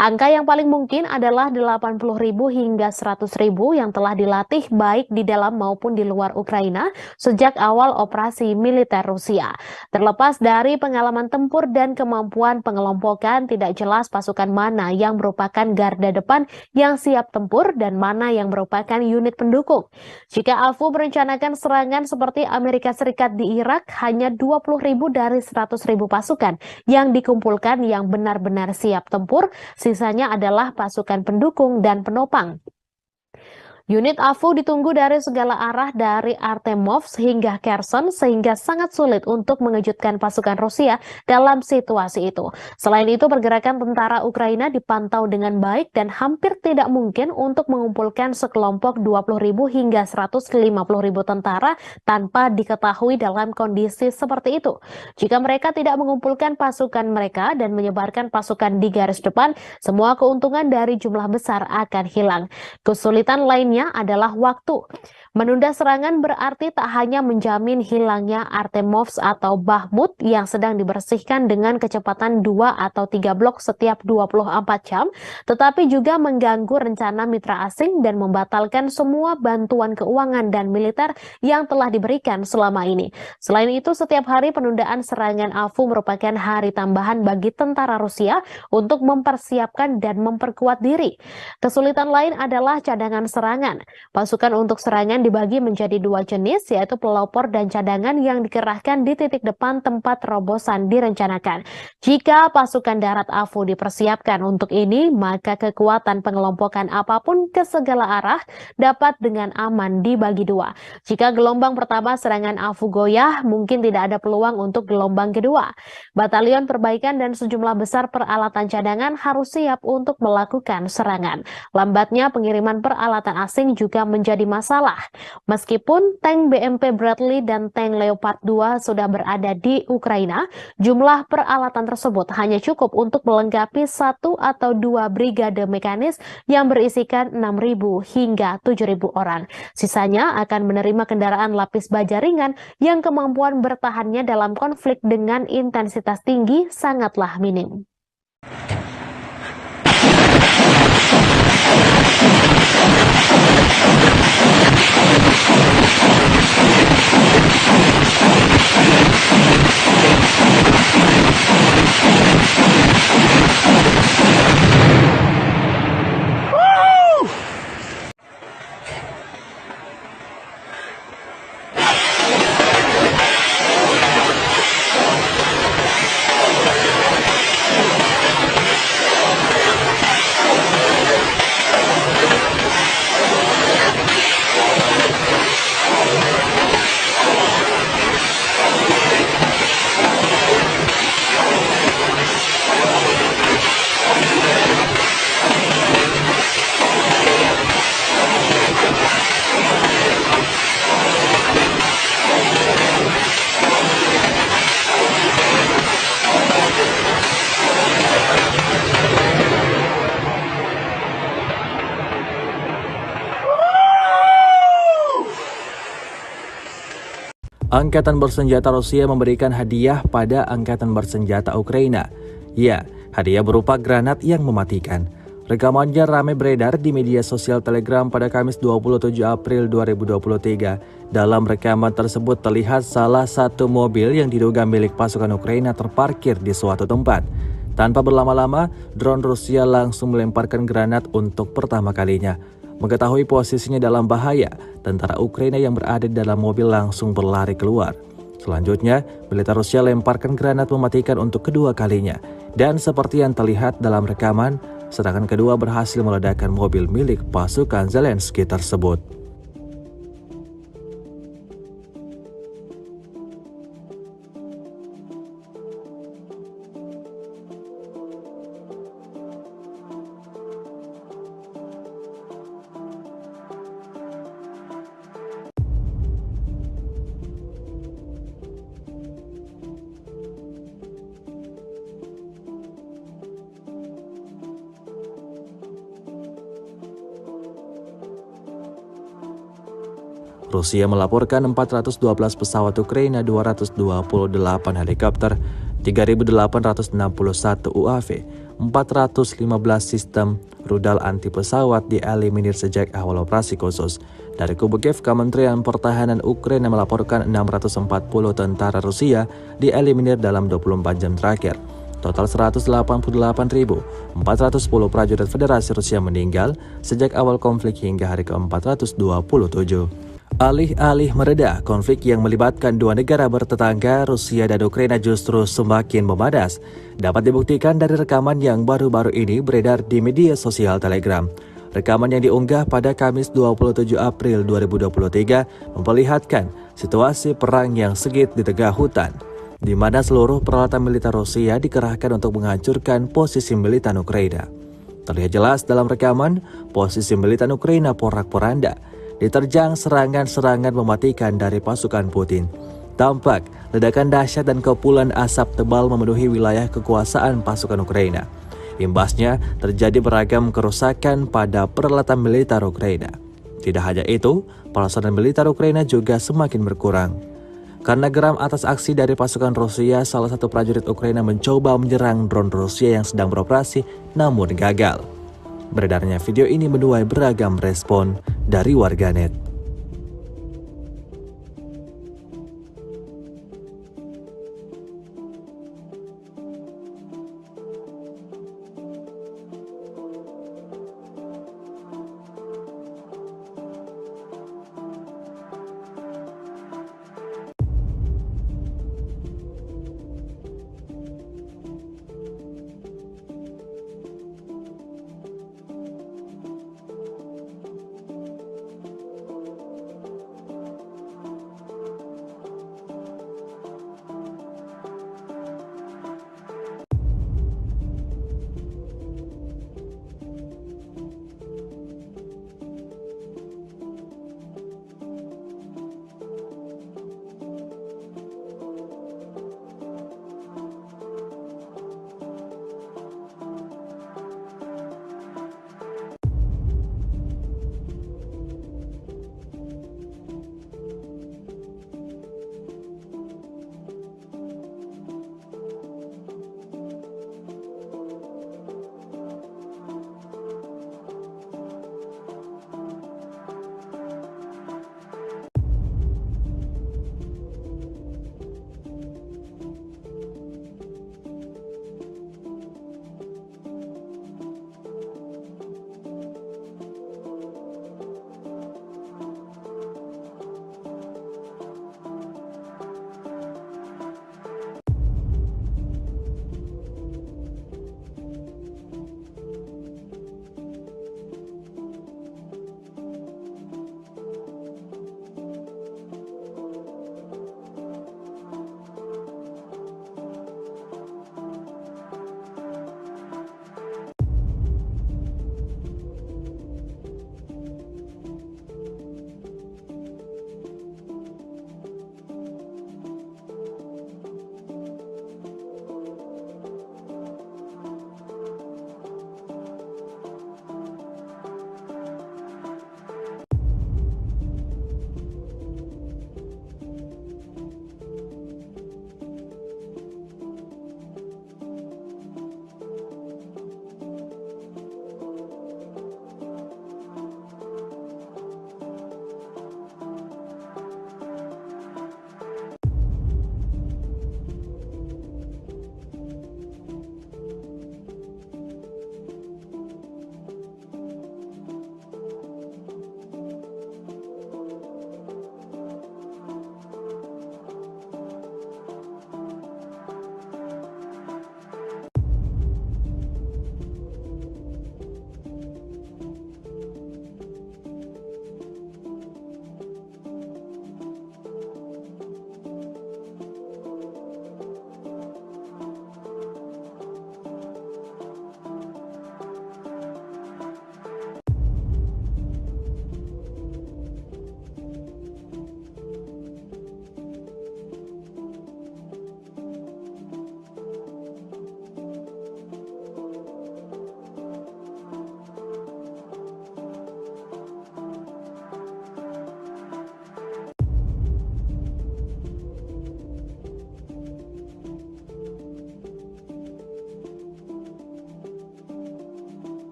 Angka yang paling mungkin adalah 80.000 hingga 100.000 yang telah dilatih baik di dalam maupun di luar Ukraina sejak awal operasi militer Rusia. Terlepas dari pengalaman tempur dan kemampuan pengelompokan, tidak jelas pasukan mana yang merupakan garda depan yang siap tempur dan mana yang merupakan unit pendukung. Jika AFU merencanakan serangan seperti Amerika Serikat di Irak, hanya 20.000 dari 100.000 pasukan yang dikumpulkan yang benar-benar siap tempur. Sisanya adalah pasukan pendukung dan penopang. Unit AFU ditunggu dari segala arah dari Artemovsk hingga Kherson sehingga sangat sulit untuk mengejutkan pasukan Rusia dalam situasi itu. Selain itu, pergerakan tentara Ukraina dipantau dengan baik dan hampir tidak mungkin untuk mengumpulkan sekelompok 20.000 hingga 150.000 tentara tanpa diketahui dalam kondisi seperti itu. Jika mereka tidak mengumpulkan pasukan mereka dan menyebarkan pasukan di garis depan, semua keuntungan dari jumlah besar akan hilang. Kesulitan lainnya adalah waktu. Menunda serangan berarti tak hanya menjamin hilangnya Artemovsk atau Bakhmut yang sedang dibersihkan dengan kecepatan 2 atau 3 blok setiap 24 jam, tetapi juga mengganggu rencana mitra asing dan membatalkan semua bantuan keuangan dan militer yang telah diberikan selama ini. Selain itu, setiap hari penundaan serangan AFU merupakan hari tambahan bagi tentara Rusia untuk mempersiapkan dan memperkuat diri. Kesulitan lain adalah cadangan serangan serangan. Pasukan untuk serangan dibagi menjadi dua jenis, yaitu pelopor dan cadangan yang dikerahkan di titik depan tempat terobosan direncanakan. Jika pasukan darat AFU dipersiapkan untuk ini, maka kekuatan pengelompokan apapun ke segala arah dapat dengan aman dibagi dua. Jika gelombang pertama serangan AFU goyah, mungkin tidak ada peluang untuk gelombang kedua. Batalion perbaikan dan sejumlah besar peralatan cadangan harus siap untuk melakukan serangan. Lambatnya pengiriman peralatan asing juga menjadi masalah. Meskipun tank BMP Bradley dan tank Leopard 2 sudah berada di Ukraina, jumlah peralatan tersebut hanya cukup untuk melengkapi 1 atau 2 brigade mekanis yang berisikan 6.000 hingga 7.000 orang. Sisanya akan menerima kendaraan lapis baja ringan yang kemampuan bertahannya dalam konflik dengan intensitas tinggi sangatlah minim. Angkatan bersenjata Rusia memberikan hadiah pada Angkatan bersenjata Ukraina. Ya, hadiah berupa granat yang mematikan. Rekamannya ramai beredar di media sosial Telegram pada Kamis 27 April 2023. Dalam rekaman tersebut terlihat salah satu mobil yang diduga milik pasukan Ukraina terparkir di suatu tempat. Tanpa berlama-lama, drone Rusia langsung melemparkan granat untuk pertama kalinya. Mengetahui posisinya dalam bahaya, tentara Ukraina yang berada di dalam mobil langsung berlari keluar. Selanjutnya, militer Rusia lemparkan granat mematikan untuk kedua kalinya. Dan seperti yang terlihat dalam rekaman, serangan kedua berhasil meledakkan mobil milik pasukan Zelensky tersebut. Rusia melaporkan 412 pesawat Ukraina, 228 helikopter, 3.861 UAV, 415 sistem rudal anti pesawat dieliminir sejak awal operasi khusus. Dari kubu Kiev, Kementerian Pertahanan Ukraina melaporkan 640 tentara Rusia dieliminir dalam 24 jam terakhir. Total 188.410 prajurit Federasi Rusia meninggal sejak awal konflik hingga hari ke-427. Alih-alih mereda, konflik yang melibatkan dua negara bertetangga, Rusia dan Ukraina justru semakin memanas. Dapat dibuktikan dari rekaman yang baru-baru ini beredar di media sosial Telegram. Rekaman yang diunggah pada Kamis 27 April 2023 memperlihatkan situasi perang yang sengit di tengah hutan, di mana seluruh peralatan militer Rusia dikerahkan untuk menghancurkan posisi militer Ukraina. Terlihat jelas dalam rekaman, posisi militer Ukraina porak-poranda, diterjang serangan-serangan mematikan dari pasukan Putin. Tampak ledakan dahsyat dan kepulan asap tebal memenuhi wilayah kekuasaan pasukan Ukraina. Imbasnya terjadi beragam kerusakan pada peralatan militer Ukraina. Tidak hanya itu, peralatan militer Ukraina juga semakin berkurang. Karena geram atas aksi dari pasukan Rusia, salah satu prajurit Ukraina mencoba menyerang drone Rusia yang sedang beroperasi namun gagal. Beredarnya video ini menuai beragam respon dari warganet.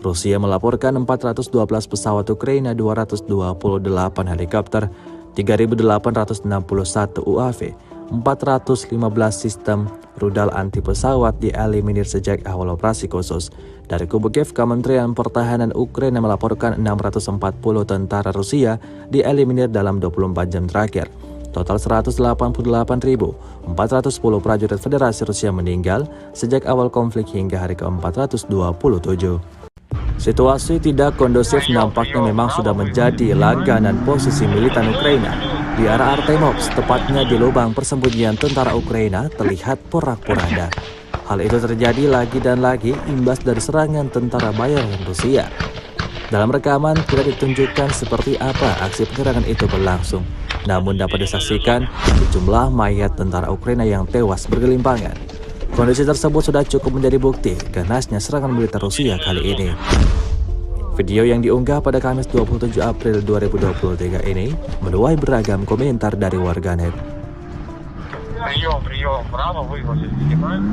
Rusia melaporkan 412 pesawat Ukraina, 228 helikopter, 3.861 UAV, 415 sistem rudal anti pesawat dieliminir sejak awal operasi khusus. Dari kubu Kiev, Kementerian Pertahanan Ukraina melaporkan 640 tentara Rusia dieliminir dalam 24 jam terakhir. Total 188.410 prajurit Federasi Rusia meninggal sejak awal konflik hingga hari ke-427. Situasi tidak kondusif nampaknya memang sudah menjadi langganan posisi militan Ukraina. Di arah Artemovsk, tepatnya di lubang persembunyian tentara Ukraina, terlihat porak-poranda. Hal itu terjadi lagi dan lagi imbas dari serangan tentara bayaran Rusia. Dalam rekaman tidak ditunjukkan seperti apa aksi penyerangan itu berlangsung, namun dapat disaksikan sejumlah mayat tentara Ukraina yang tewas bergelimpangan. Kondisi tersebut sudah cukup menjadi bukti ganasnya serangan militer Rusia kali ini. Video yang diunggah pada Kamis 27 April 2023 ini menuai beragam komentar dari warganet. Прием, право, выгрузить, снимаем.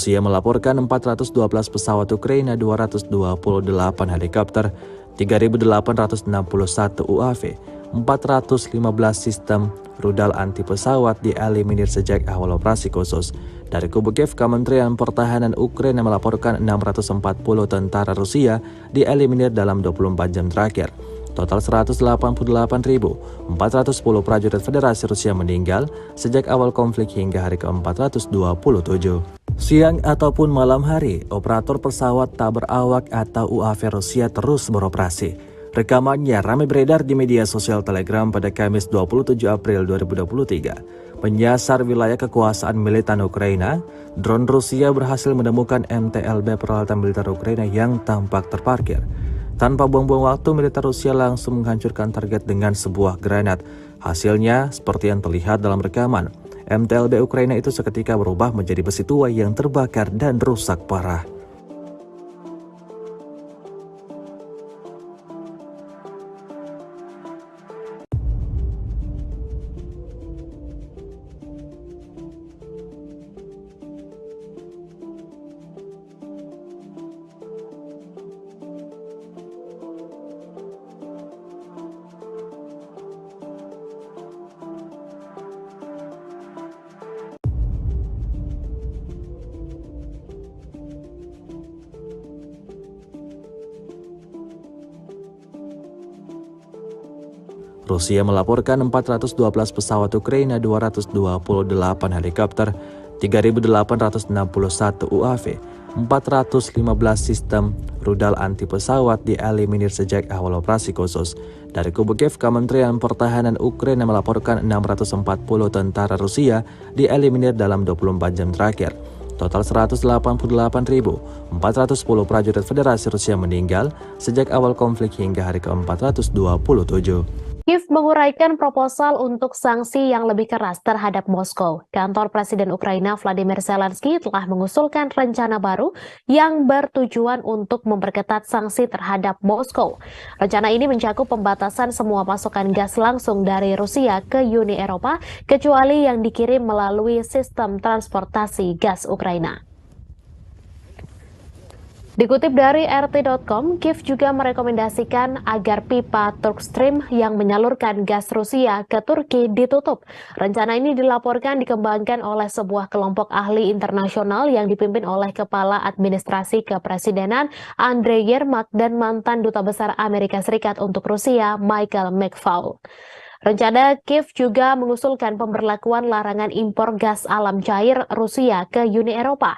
Rusia melaporkan 412 pesawat Ukraina, 228 helikopter, 3.861 UAV, 415 sistem rudal anti pesawat dieliminir sejak awal operasi khusus. Dari kubu Kiev, Kementerian Pertahanan Ukraina melaporkan 640 tentara Rusia dieliminir dalam 24 jam terakhir. Total 188.410 prajurit Federasi Rusia meninggal sejak awal konflik hingga hari ke-427. Siang ataupun malam hari, operator pesawat tak berawak atau UAV Rusia terus beroperasi. Rekamannya ramai beredar di media sosial Telegram pada Kamis 27 April 2023. Menyasar wilayah kekuasaan militan Ukraina, drone Rusia berhasil menemukan MTLB peralatan militer Ukraina yang tampak terparkir. Tanpa buang-buang waktu, militer Rusia langsung menghancurkan target dengan sebuah granat. Hasilnya, seperti yang terlihat dalam rekaman, MTLB Ukraina itu seketika berubah menjadi besi tua yang terbakar dan rusak parah. Rusia melaporkan 412 pesawat Ukraina, 228 helikopter, 3.861 UAV, 415 sistem rudal anti pesawat dieliminir sejak awal operasi khusus. Dari kubu Kiev, Kementerian Pertahanan Ukraina melaporkan 640 tentara Rusia dieliminir dalam 24 jam terakhir. Total 188.410 prajurit Federasi Rusia meninggal sejak awal konflik hingga hari ke-427. Kiev menguraikan proposal untuk sanksi yang lebih keras terhadap Moskow. Kantor Presiden Ukraina Vladimir Zelensky telah mengusulkan rencana baru yang bertujuan untuk memperketat sanksi terhadap Moskow. Rencana ini mencakup pembatasan semua pasokan gas langsung dari Rusia ke Uni Eropa, kecuali yang dikirim melalui sistem transportasi gas Ukraina. Dikutip dari RT.com, Kiev juga merekomendasikan agar pipa Turkstream yang menyalurkan gas Rusia ke Turki ditutup. Rencana ini dilaporkan dikembangkan oleh sebuah kelompok ahli internasional yang dipimpin oleh Kepala Administrasi Kepresidenan Andrei Yermak dan mantan Duta Besar Amerika Serikat untuk Rusia Michael McFaul. Rencana Kiev juga mengusulkan pemberlakuan larangan impor gas alam cair Rusia ke Uni Eropa.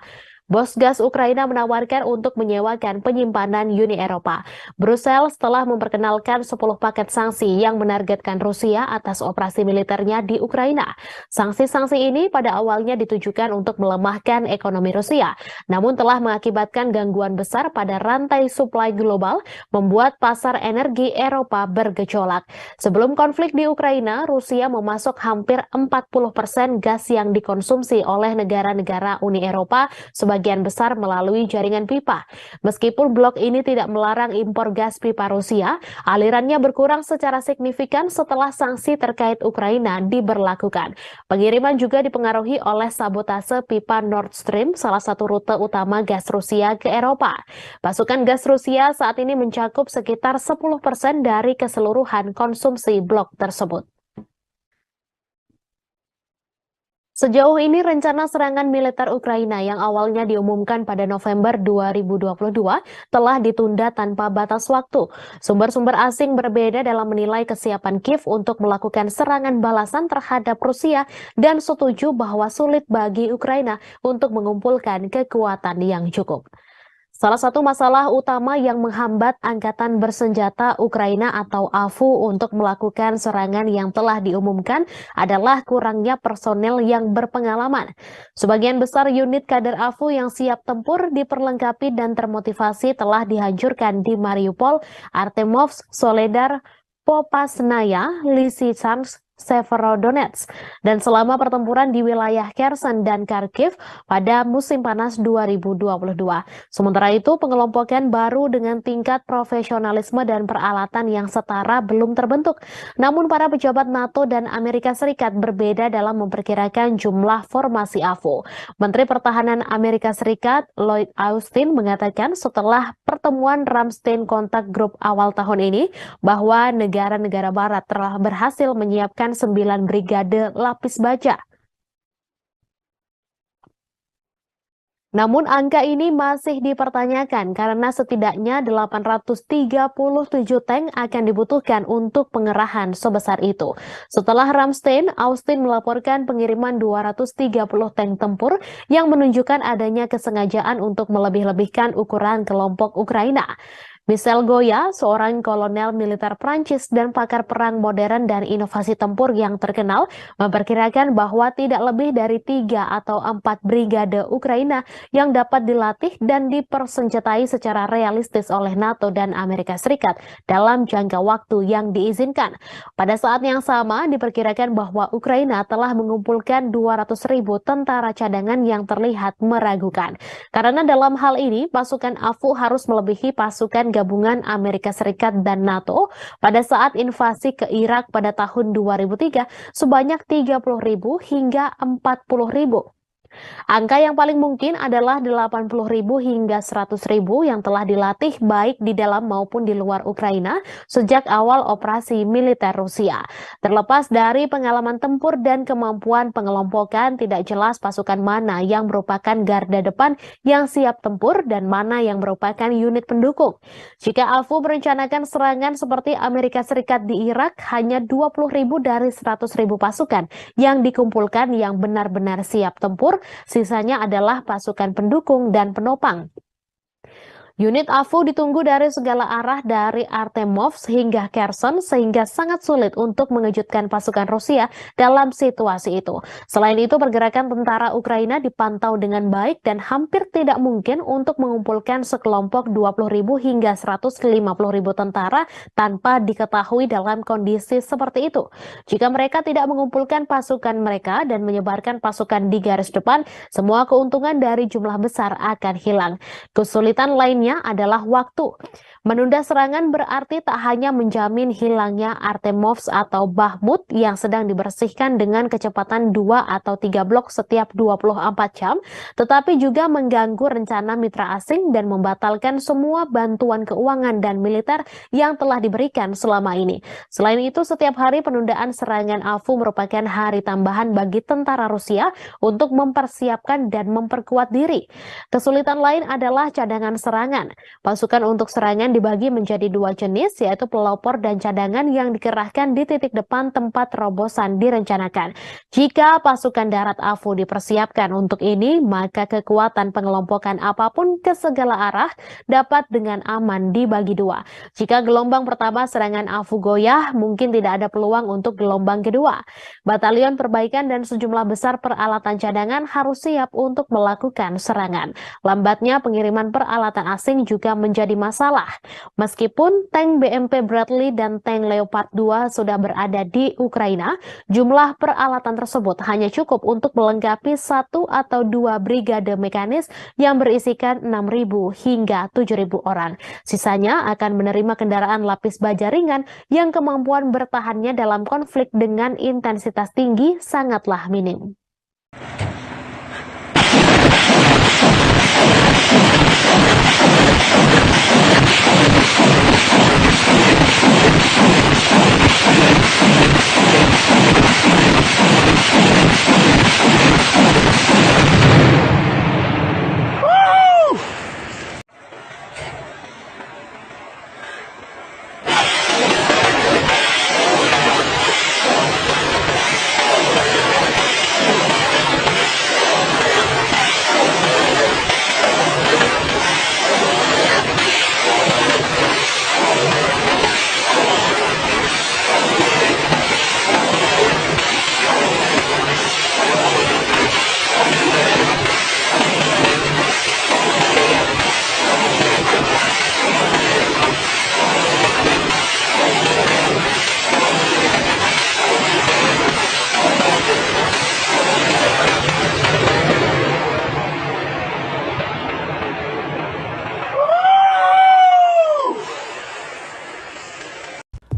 Bos gas Ukraina menawarkan untuk menyewakan penyimpanan Uni Eropa. Brussels telah memperkenalkan 10 paket sanksi yang menargetkan Rusia atas operasi militernya di Ukraina. Sanksi-sanksi ini pada awalnya ditujukan untuk melemahkan ekonomi Rusia, namun telah mengakibatkan gangguan besar pada rantai suplai global, membuat pasar energi Eropa bergejolak. Sebelum konflik di Ukraina, Rusia memasok hampir 40% gas yang dikonsumsi oleh negara-negara Uni Eropa, sebagian besar melalui jaringan pipa. Meskipun blok ini tidak melarang impor gas pipa Rusia, alirannya berkurang secara signifikan setelah sanksi terkait Ukraina diberlakukan. Pengiriman juga dipengaruhi oleh sabotase pipa Nord Stream, salah satu rute utama gas Rusia ke Eropa. Pasokan gas Rusia saat ini mencakup sekitar 10% dari keseluruhan konsumsi blok tersebut. Sejauh ini rencana serangan militer Ukraina yang awalnya diumumkan pada November 2022 telah ditunda tanpa batas waktu. Sumber-sumber asing berbeda dalam menilai kesiapan Kiev untuk melakukan serangan balasan terhadap Rusia dan setuju bahwa sulit bagi Ukraina untuk mengumpulkan kekuatan yang cukup. Salah satu masalah utama yang menghambat Angkatan Bersenjata Ukraina atau AFU untuk melakukan serangan yang telah diumumkan adalah kurangnya personel yang berpengalaman. Sebagian besar unit kader AFU yang siap tempur, diperlengkapi dan termotivasi telah dihancurkan di Mariupol, Artemovsk, Soledar, Popasnaya, Lysychansk, Severodonetsk, dan selama pertempuran di wilayah Kherson dan Kharkiv pada musim panas 2022. Sementara itu, pengelompokan baru dengan tingkat profesionalisme dan peralatan yang setara belum terbentuk. Namun para pejabat NATO dan Amerika Serikat berbeda dalam memperkirakan jumlah formasi AFU. Menteri Pertahanan Amerika Serikat Lloyd Austin mengatakan setelah pertemuan Ramstein Contact Group awal tahun ini bahwa negara-negara barat telah berhasil menyiapkan 9 brigade lapis baja. Namun angka ini masih dipertanyakan karena setidaknya 837 tank akan dibutuhkan untuk pengerahan sebesar itu. Setelah Ramstein, Austin melaporkan pengiriman 230 tank tempur yang menunjukkan adanya kesengajaan untuk melebih-lebihkan ukuran kelompok Ukraina. Michel Goya, seorang kolonel militer Prancis dan pakar perang modern dan inovasi tempur yang terkenal, memperkirakan bahwa tidak lebih dari 3 atau 4 brigade Ukraina yang dapat dilatih dan dipersenjatai secara realistis oleh NATO dan Amerika Serikat dalam jangka waktu yang diizinkan. Pada saat yang sama, diperkirakan bahwa Ukraina telah mengumpulkan 200.000 tentara cadangan yang terlihat meragukan. Karena dalam hal ini, pasukan AFU harus melebihi pasukan gabungan Amerika Serikat dan NATO pada saat invasi ke Irak pada tahun 2003 sebanyak 30.000 hingga 40.000. Angka yang paling mungkin adalah 80.000 hingga 100.000 yang telah dilatih baik di dalam maupun di luar Ukraina sejak awal operasi militer Rusia. Terlepas dari pengalaman tempur dan kemampuan pengelompokan, tidak jelas pasukan mana yang merupakan garda depan yang siap tempur dan mana yang merupakan unit pendukung. Jika AFU merencanakan serangan seperti Amerika Serikat di Irak, hanya 20.000 dari 100.000 pasukan yang dikumpulkan yang benar-benar siap tempur. Sisanya adalah pasukan pendukung dan penopang. Unit AFU ditunggu dari segala arah dari Artemovsk hingga Kherson sehingga sangat sulit untuk mengejutkan pasukan Rusia dalam situasi itu. Selain itu, pergerakan tentara Ukraina dipantau dengan baik dan hampir tidak mungkin untuk mengumpulkan sekelompok 20.000 hingga 150.000 tentara tanpa diketahui dalam kondisi seperti itu. Jika mereka tidak mengumpulkan pasukan mereka dan menyebarkan pasukan di garis depan, semua keuntungan dari jumlah besar akan hilang. Kesulitan lainnya adalah waktu. Menunda serangan berarti tak hanya menjamin hilangnya Artemovsk atau Bakhmut yang sedang dibersihkan dengan kecepatan 2 atau 3 blok setiap 24 jam, tetapi juga mengganggu rencana mitra asing dan membatalkan semua bantuan keuangan dan militer yang telah diberikan selama ini. Selain itu, setiap hari penundaan serangan AFU merupakan hari tambahan bagi tentara Rusia untuk mempersiapkan dan memperkuat diri. Kesulitan lain adalah cadangan serangan serangan. Pasukan untuk serangan dibagi menjadi dua jenis, yaitu pelopor dan cadangan yang dikerahkan di titik depan tempat terobosan direncanakan. Jika pasukan darat AFU dipersiapkan untuk ini, maka kekuatan pengelompokan apapun ke segala arah dapat dengan aman dibagi dua. Jika gelombang pertama serangan AFU goyah, mungkin tidak ada peluang untuk gelombang kedua. Batalion perbaikan dan sejumlah besar peralatan cadangan harus siap untuk melakukan serangan. Lambatnya pengiriman peralatan asing juga menjadi masalah. Meskipun tank BMP Bradley dan tank Leopard 2 sudah berada di Ukraina, jumlah peralatan tersebut hanya cukup untuk melengkapi 1 atau 2 brigade mekanis yang berisikan 6.000 hingga 7.000 orang. Sisanya akan menerima kendaraan lapis baja ringan yang kemampuan bertahannya dalam konflik dengan intensitas tinggi sangatlah minim.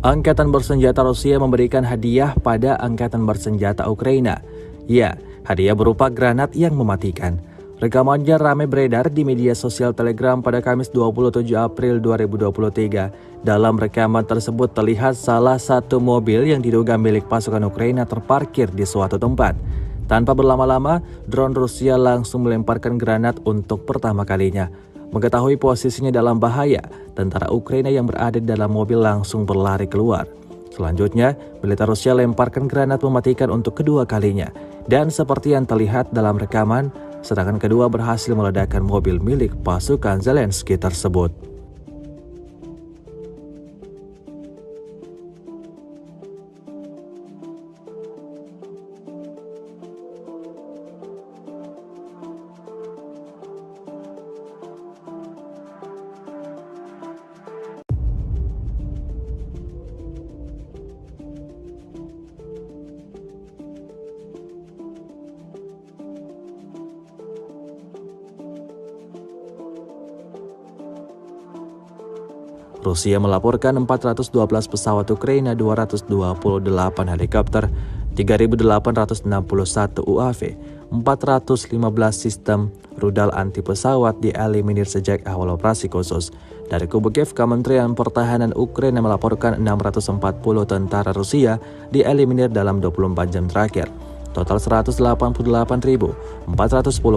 Angkatan bersenjata Rusia memberikan hadiah pada Angkatan bersenjata Ukraina. Ya, hadiah berupa granat yang mematikan. Rekamannya ramai beredar di media sosial Telegram pada Kamis 27 April 2023. Dalam rekaman tersebut terlihat salah satu mobil yang diduga milik pasukan Ukraina terparkir di suatu tempat. Tanpa berlama-lama, drone Rusia langsung melemparkan granat untuk pertama kalinya. Mengetahui posisinya dalam bahaya, tentara Ukraina yang berada di dalam mobil langsung berlari keluar. Selanjutnya, militer Rusia lemparkan granat mematikan untuk kedua kalinya. Dan seperti yang terlihat dalam rekaman, serangan kedua berhasil meledakkan mobil milik pasukan Zelensky tersebut. Rusia melaporkan 412 pesawat Ukraina, 228 helikopter, 3.861 UAV, 415 sistem rudal anti pesawat dieliminir sejak awal operasi khusus. Dari kubu Kiev, Kementerian Pertahanan Ukraina melaporkan 640 tentara Rusia dieliminir dalam 24 jam terakhir. Total 188.410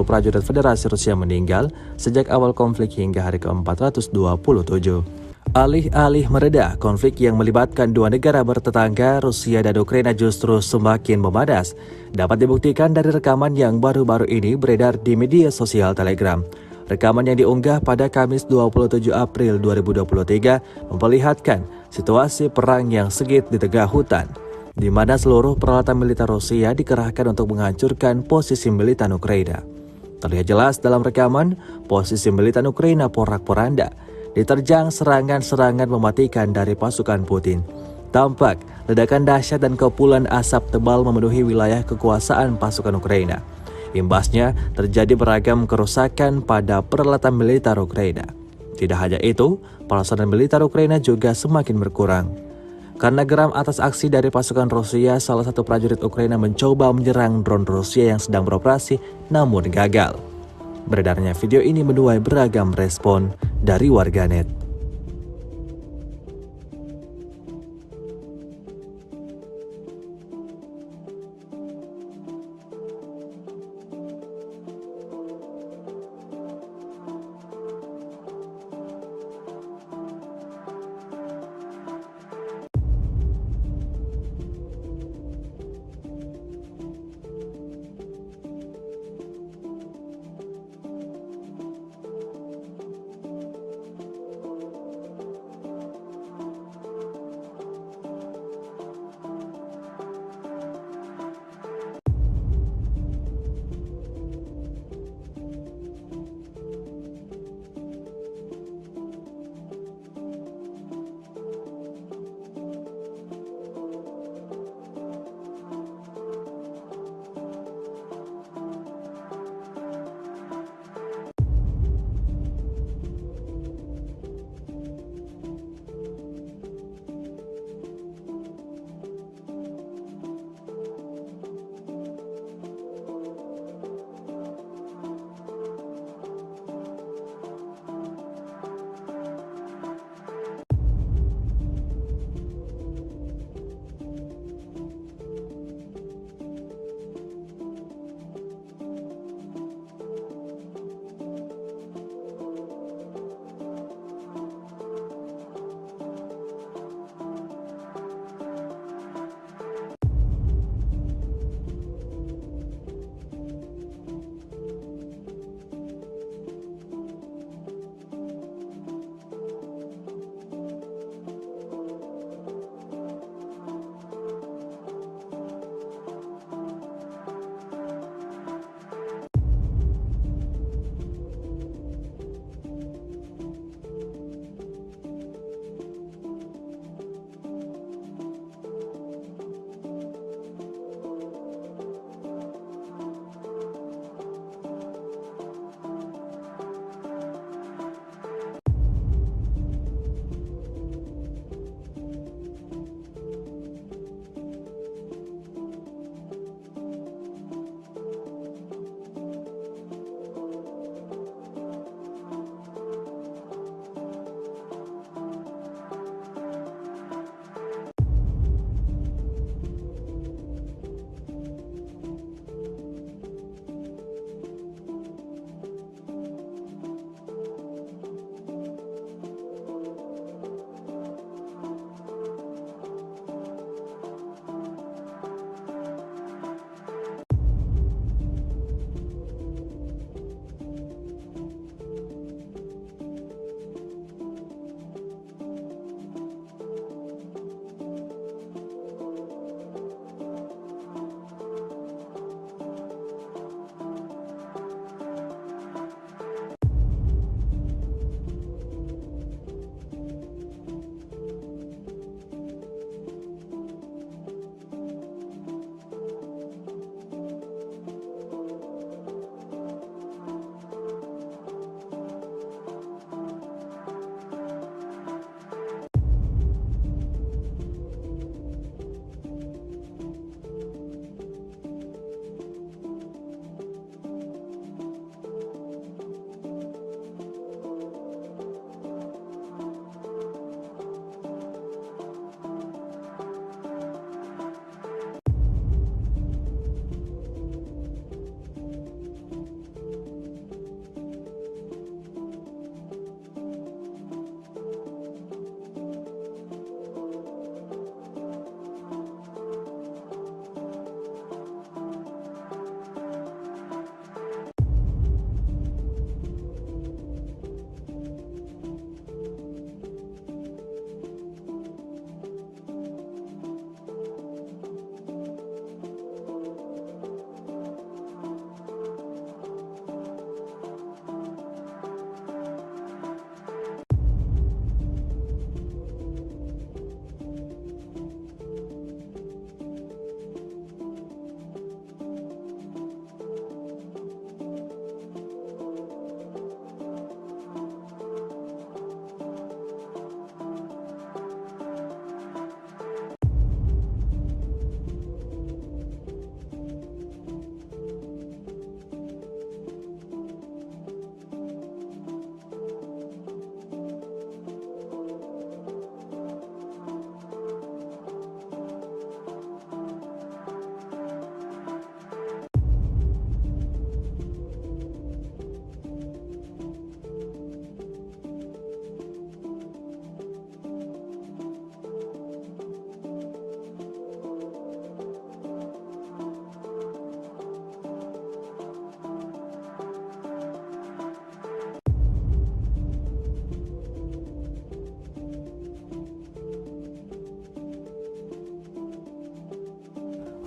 prajurit Federasi Rusia meninggal sejak awal konflik hingga hari ke-427. Alih-alih mereda, konflik yang melibatkan dua negara bertetangga, Rusia dan Ukraina justru semakin memanas. Dapat dibuktikan dari rekaman yang baru-baru ini beredar di media sosial Telegram. Rekaman yang diunggah pada Kamis 27 April 2023 memperlihatkan situasi perang yang sengit di tengah hutan, di mana seluruh peralatan militer Rusia dikerahkan untuk menghancurkan posisi militer Ukraina. Terlihat jelas dalam rekaman, posisi militer Ukraina porak-poranda, diterjang serangan-serangan mematikan dari pasukan Putin. Tampak ledakan dahsyat dan kepulan asap tebal memenuhi wilayah kekuasaan pasukan Ukraina. Imbasnya terjadi beragam kerusakan pada peralatan militer Ukraina. Tidak hanya itu, personel militer Ukraina juga semakin berkurang. Karena geram atas aksi dari pasukan Rusia, salah satu prajurit Ukraina mencoba menyerang drone Rusia yang sedang beroperasi namun gagal. Beredarnya video ini menuai beragam respon dari warganet.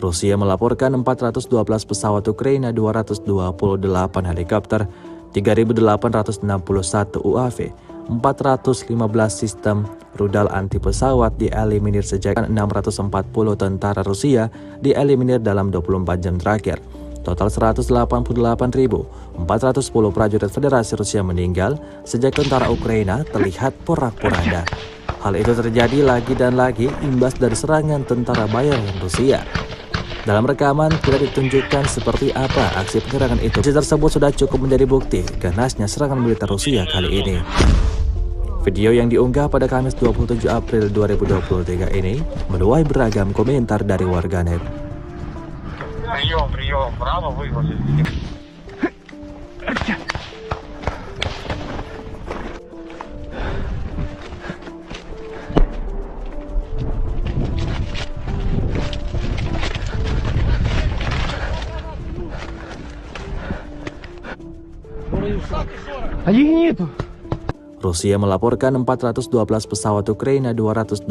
Rusia melaporkan 412 pesawat Ukraina, 228 helikopter, 3.861 UAV, 415 sistem rudal anti pesawat dieliminir sejak 640 tentara Rusia dieliminir dalam 24 jam terakhir. Total 188.410 prajurit Federasi Rusia meninggal sejak tentara Ukraina terlihat porak-poranda. Hal itu terjadi lagi dan lagi imbas dari serangan tentara bayaran Rusia. Dalam rekaman tidak ditunjukkan seperti apa aksi penyerangan itu. Aksi tersebut sudah cukup menjadi bukti ganasnya serangan militer Rusia kali ini. Video yang diunggah pada Kamis 27 April 2023 ini menuai beragam komentar dari warganet. Прием, право выгрузить. Rusia melaporkan 412 pesawat Ukraina, 228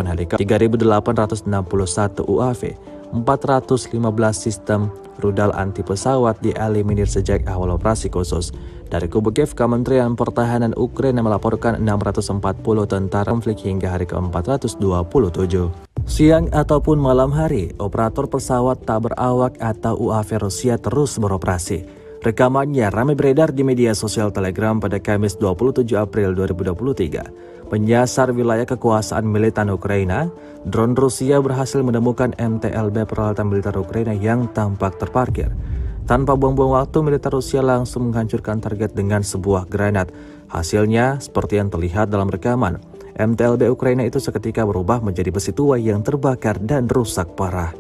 helikopter, 3.861 UAV, 415 sistem rudal anti pesawat dieliminir sejak awal operasi khusus. Dari kubu Kiev, Kementerian Pertahanan Ukraina melaporkan 640 tentara konflik hingga hari ke-427. Siang ataupun malam hari, operator pesawat tak berawak atau UAV Rusia terus beroperasi. Rekamannya ramai beredar di media sosial Telegram pada Kamis 27 April 2023. Menyasar wilayah kekuasaan militer Ukraina, drone Rusia berhasil menemukan MTLB peralatan militer Ukraina yang tampak terparkir. Tanpa buang-buang waktu, militer Rusia langsung menghancurkan target dengan sebuah granat. Hasilnya, seperti yang terlihat dalam rekaman, MTLB Ukraina itu seketika berubah menjadi besi tua yang terbakar dan rusak parah.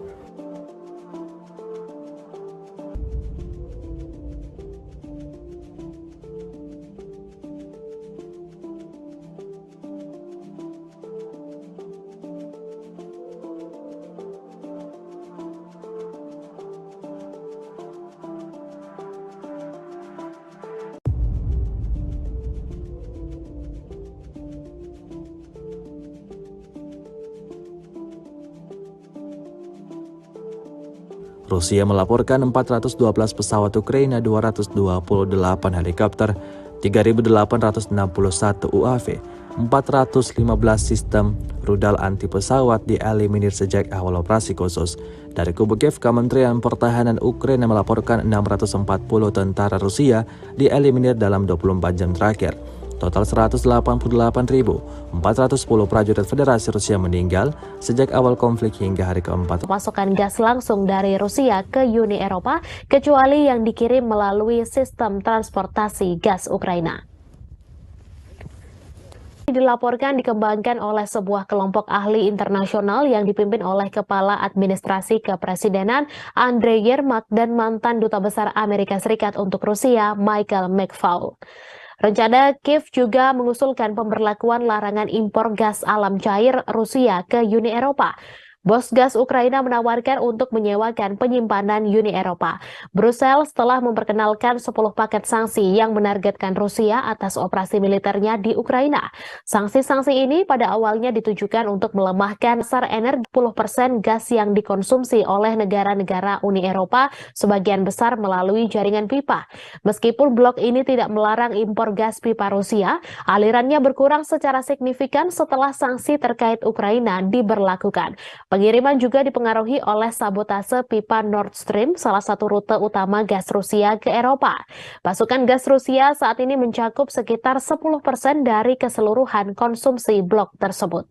Rusia melaporkan 412 pesawat Ukraina, 228 helikopter, 3.861 UAV, 415 sistem rudal anti pesawat dieliminir sejak awal operasi khusus. Dari kubu Kiev, Kementerian Pertahanan Ukraina melaporkan 640 tentara Rusia dieliminir dalam 24 jam terakhir. Total 188.410 prajurit Federasi Rusia meninggal sejak awal konflik hingga hari ke-4. Pasokan gas langsung dari Rusia ke Uni Eropa, kecuali yang dikirim melalui sistem transportasi gas Ukraina. Dilaporkan dikembangkan oleh sebuah kelompok ahli internasional yang dipimpin oleh Kepala Administrasi Kepresidenan Andrei Yermak dan mantan Duta Besar Amerika Serikat untuk Rusia Michael McFaul. Rencana Kiev juga mengusulkan pemberlakuan larangan impor gas alam cair Rusia ke Uni Eropa. Bos gas Ukraina menawarkan untuk menyewakan penyimpanan Uni Eropa. Brussels telah memperkenalkan 10 paket sanksi yang menargetkan Rusia atas operasi militernya di Ukraina. Sanksi-sanksi ini pada awalnya ditujukan untuk melemahkan pasar energi. 10% gas yang dikonsumsi oleh negara-negara Uni Eropa sebagian besar melalui jaringan pipa. Meskipun blok ini tidak melarang impor gas pipa Rusia, alirannya berkurang secara signifikan setelah sanksi terkait Ukraina diberlakukan. Pengiriman juga dipengaruhi oleh sabotase pipa Nord Stream, salah satu rute utama gas Rusia ke Eropa. Pasokan gas Rusia saat ini mencakup sekitar 10% dari keseluruhan konsumsi blok tersebut.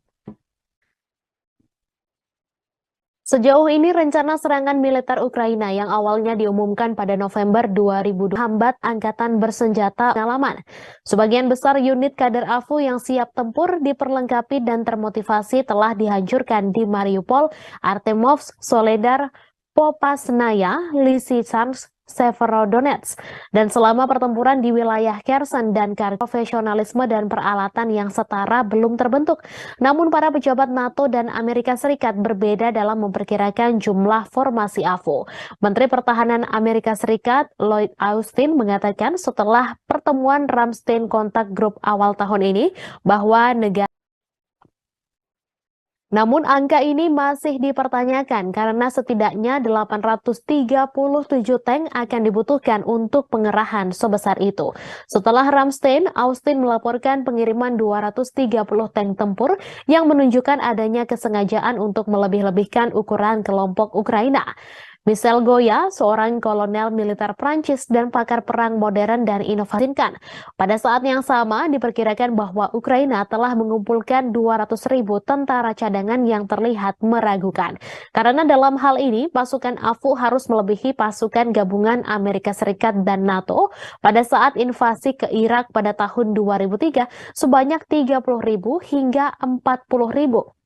Sejauh ini rencana serangan militer Ukraina yang awalnya diumumkan pada November 2020 hambat angkatan bersenjata pengalaman. Sebagian besar unit kader AFU yang siap tempur, diperlengkapi dan termotivasi telah dihancurkan di Mariupol, Artemovsk, Soledar, Popasnaya, Lysychansk, Severodonetsk, dan selama pertempuran di wilayah Kherson dan Kharkiv, profesionalisme dan peralatan yang setara belum terbentuk. Namun para pejabat NATO dan Amerika Serikat berbeda dalam memperkirakan jumlah formasi AFU. Menteri Pertahanan Amerika Serikat Lloyd Austin mengatakan setelah pertemuan Ramstein Contact Group awal tahun ini bahwa negara Namun angka ini masih dipertanyakan karena setidaknya 837 tank akan dibutuhkan untuk pengerahan sebesar itu. Setelah Ramstein, Austin melaporkan pengiriman 230 tank tempur yang menunjukkan adanya kesengajaan untuk melebih-lebihkan ukuran kelompok Ukraina. Michel Goya, seorang kolonel militer Prancis dan pakar perang modern dan inovasikan. Pada saat yang sama, diperkirakan bahwa Ukraina telah mengumpulkan 200.000 tentara cadangan yang terlihat meragukan. Karena dalam hal ini, pasukan AFU harus melebihi pasukan gabungan Amerika Serikat dan NATO pada saat invasi ke Irak pada tahun 2003 sebanyak 30.000 hingga 40.000.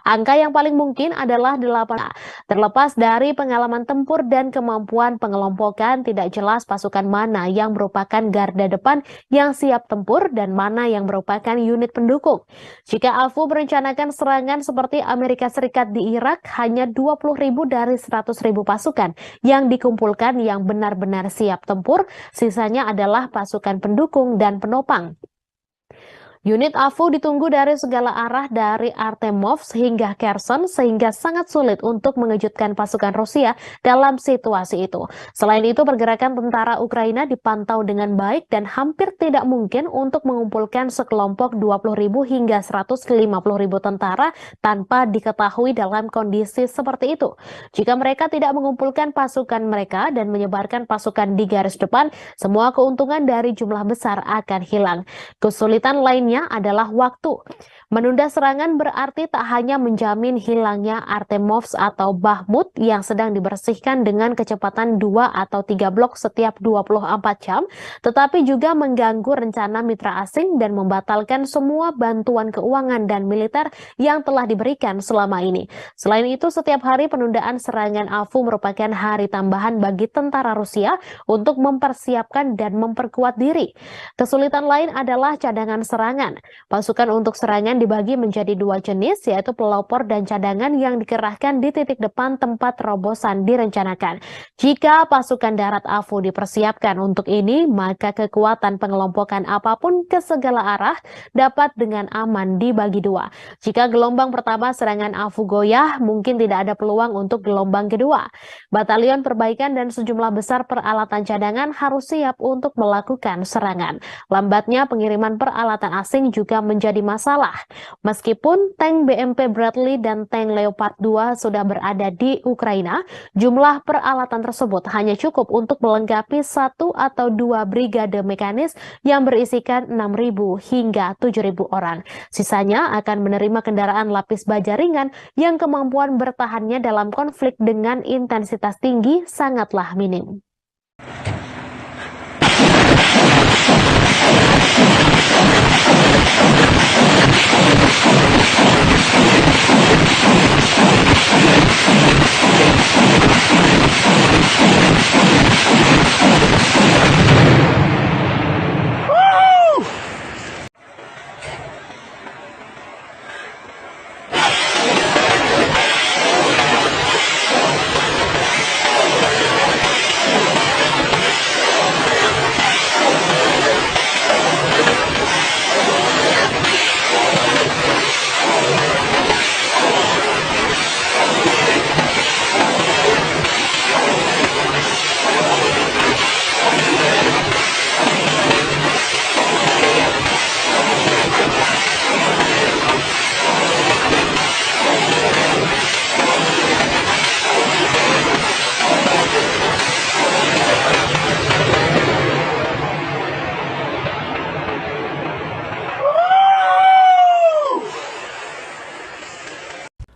Angka yang paling mungkin adalah 8. Terlepas dari pengalaman tempur dan kemampuan pengelompokan, tidak jelas pasukan mana yang merupakan garda depan yang siap tempur dan mana yang merupakan unit pendukung. Jika AFU merencanakan serangan seperti Amerika Serikat di Irak, hanya 20.000 dari 100.000 pasukan yang dikumpulkan yang benar-benar siap tempur, sisanya adalah pasukan pendukung dan penopang. Unit AFU ditunggu dari segala arah dari Artemovsk hingga Kherson sehingga sangat sulit untuk mengejutkan pasukan Rusia dalam situasi itu. Selain itu, pergerakan tentara Ukraina dipantau dengan baik dan hampir tidak mungkin untuk mengumpulkan sekelompok 20.000 hingga 150.000 tentara tanpa diketahui dalam kondisi seperti itu. Jika mereka tidak mengumpulkan pasukan mereka dan menyebarkan pasukan di garis depan, semua keuntungan dari jumlah besar akan hilang. Kesulitan lainnya adalah waktu. Menunda serangan berarti tak hanya menjamin hilangnya Artemovsk atau Bakhmut yang sedang dibersihkan dengan kecepatan 2 atau 3 blok setiap 24 jam, tetapi juga mengganggu rencana mitra asing dan membatalkan semua bantuan keuangan dan militer yang telah diberikan selama ini. Selain itu, setiap hari penundaan serangan AFU merupakan hari tambahan bagi tentara Rusia untuk mempersiapkan dan memperkuat diri. Kesulitan lain adalah cadangan serangan. Pasukan untuk serangan dibagi menjadi 2 jenis, yaitu pelopor dan cadangan yang dikerahkan di titik depan tempat terobosan direncanakan. Jika pasukan darat AFU dipersiapkan untuk ini, maka kekuatan pengelompokan apapun ke segala arah dapat dengan aman dibagi 2. Jika gelombang pertama serangan AFU goyah, mungkin tidak ada peluang untuk gelombang kedua. Batalion perbaikan dan sejumlah besar peralatan cadangan harus siap untuk melakukan serangan. Lambatnya pengiriman peralatan asing juga menjadi masalah. Meskipun tank BMP Bradley dan tank Leopard 2 sudah berada di Ukraina, jumlah peralatan tersebut hanya cukup untuk melengkapi 1 atau 2 brigade mekanis yang berisikan 6.000 hingga 7.000 orang. Sisanya akan menerima kendaraan lapis baja ringan yang kemampuan bertahannya dalam konflik dengan intensitas tinggi sangatlah minim.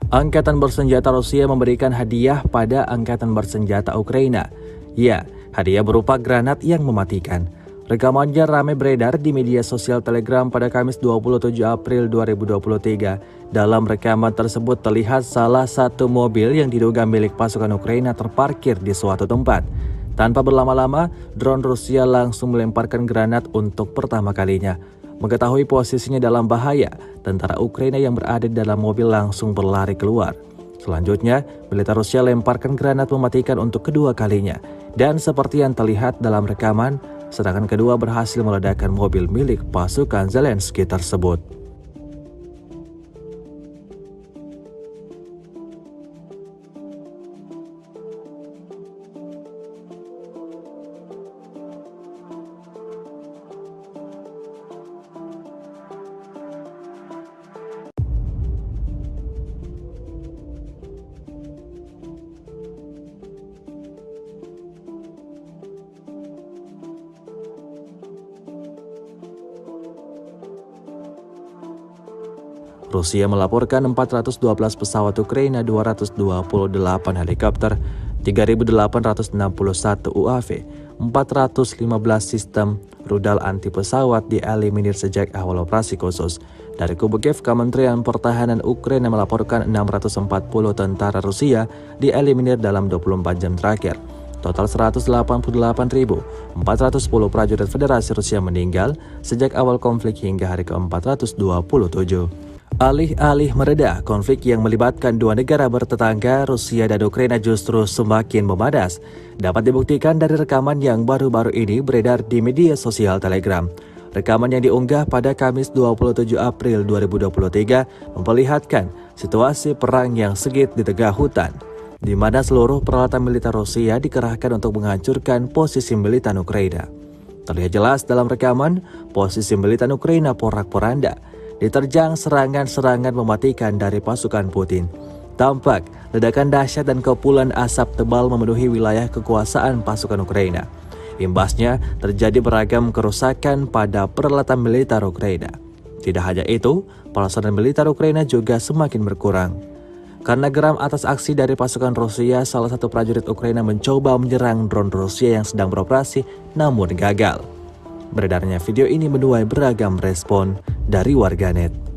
Angkatan bersenjata Rusia memberikan hadiah pada Angkatan bersenjata Ukraina. Ya, hadiah berupa granat yang mematikan. Rekamannya ramai beredar di media sosial Telegram pada Kamis 27 April 2023. Dalam rekaman tersebut terlihat salah satu mobil yang diduga milik pasukan Ukraina terparkir di suatu tempat. Tanpa berlama-lama, drone Rusia langsung melemparkan granat untuk pertama kalinya. Mengetahui posisinya dalam bahaya, tentara Ukraina yang berada di dalam mobil langsung berlari keluar. Selanjutnya, militer Rusia lemparkan granat mematikan untuk kedua kalinya. Dan seperti yang terlihat dalam rekaman, serangan kedua berhasil meledakkan mobil milik pasukan Zelensky tersebut. Rusia melaporkan 412 pesawat Ukraina, 228 helikopter, 3.861 UAV, 415 sistem rudal anti pesawat dieliminir sejak awal operasi khusus. Dari kubu Kiev, Kementerian Pertahanan Ukraina melaporkan 640 tentara Rusia dieliminir dalam 24 jam terakhir. Total 188.410 prajurit Federasi Rusia meninggal sejak awal konflik hingga hari ke-427. Alih-alih mereda, konflik yang melibatkan dua negara bertetangga, Rusia dan Ukraina justru semakin memanas. Dapat dibuktikan dari rekaman yang baru-baru ini beredar di media sosial Telegram. Rekaman yang diunggah pada Kamis 27 April 2023 memperlihatkan situasi perang yang sengit di tengah hutan, di mana seluruh peralatan militer Rusia dikerahkan untuk menghancurkan posisi militer Ukraina. Terlihat jelas dalam rekaman, posisi militer Ukraina porak-poranda, diterjang serangan-serangan mematikan dari pasukan Putin. Tampak ledakan dahsyat dan kepulan asap tebal memenuhi wilayah kekuasaan pasukan Ukraina. Imbasnya terjadi beragam kerusakan pada peralatan militer Ukraina. Tidak hanya itu, personel militer Ukraina juga semakin berkurang. Karena geram atas aksi dari pasukan Rusia, salah satu prajurit Ukraina mencoba menyerang drone Rusia yang sedang beroperasi namun gagal. Beredarnya video ini menuai beragam respon dari warganet.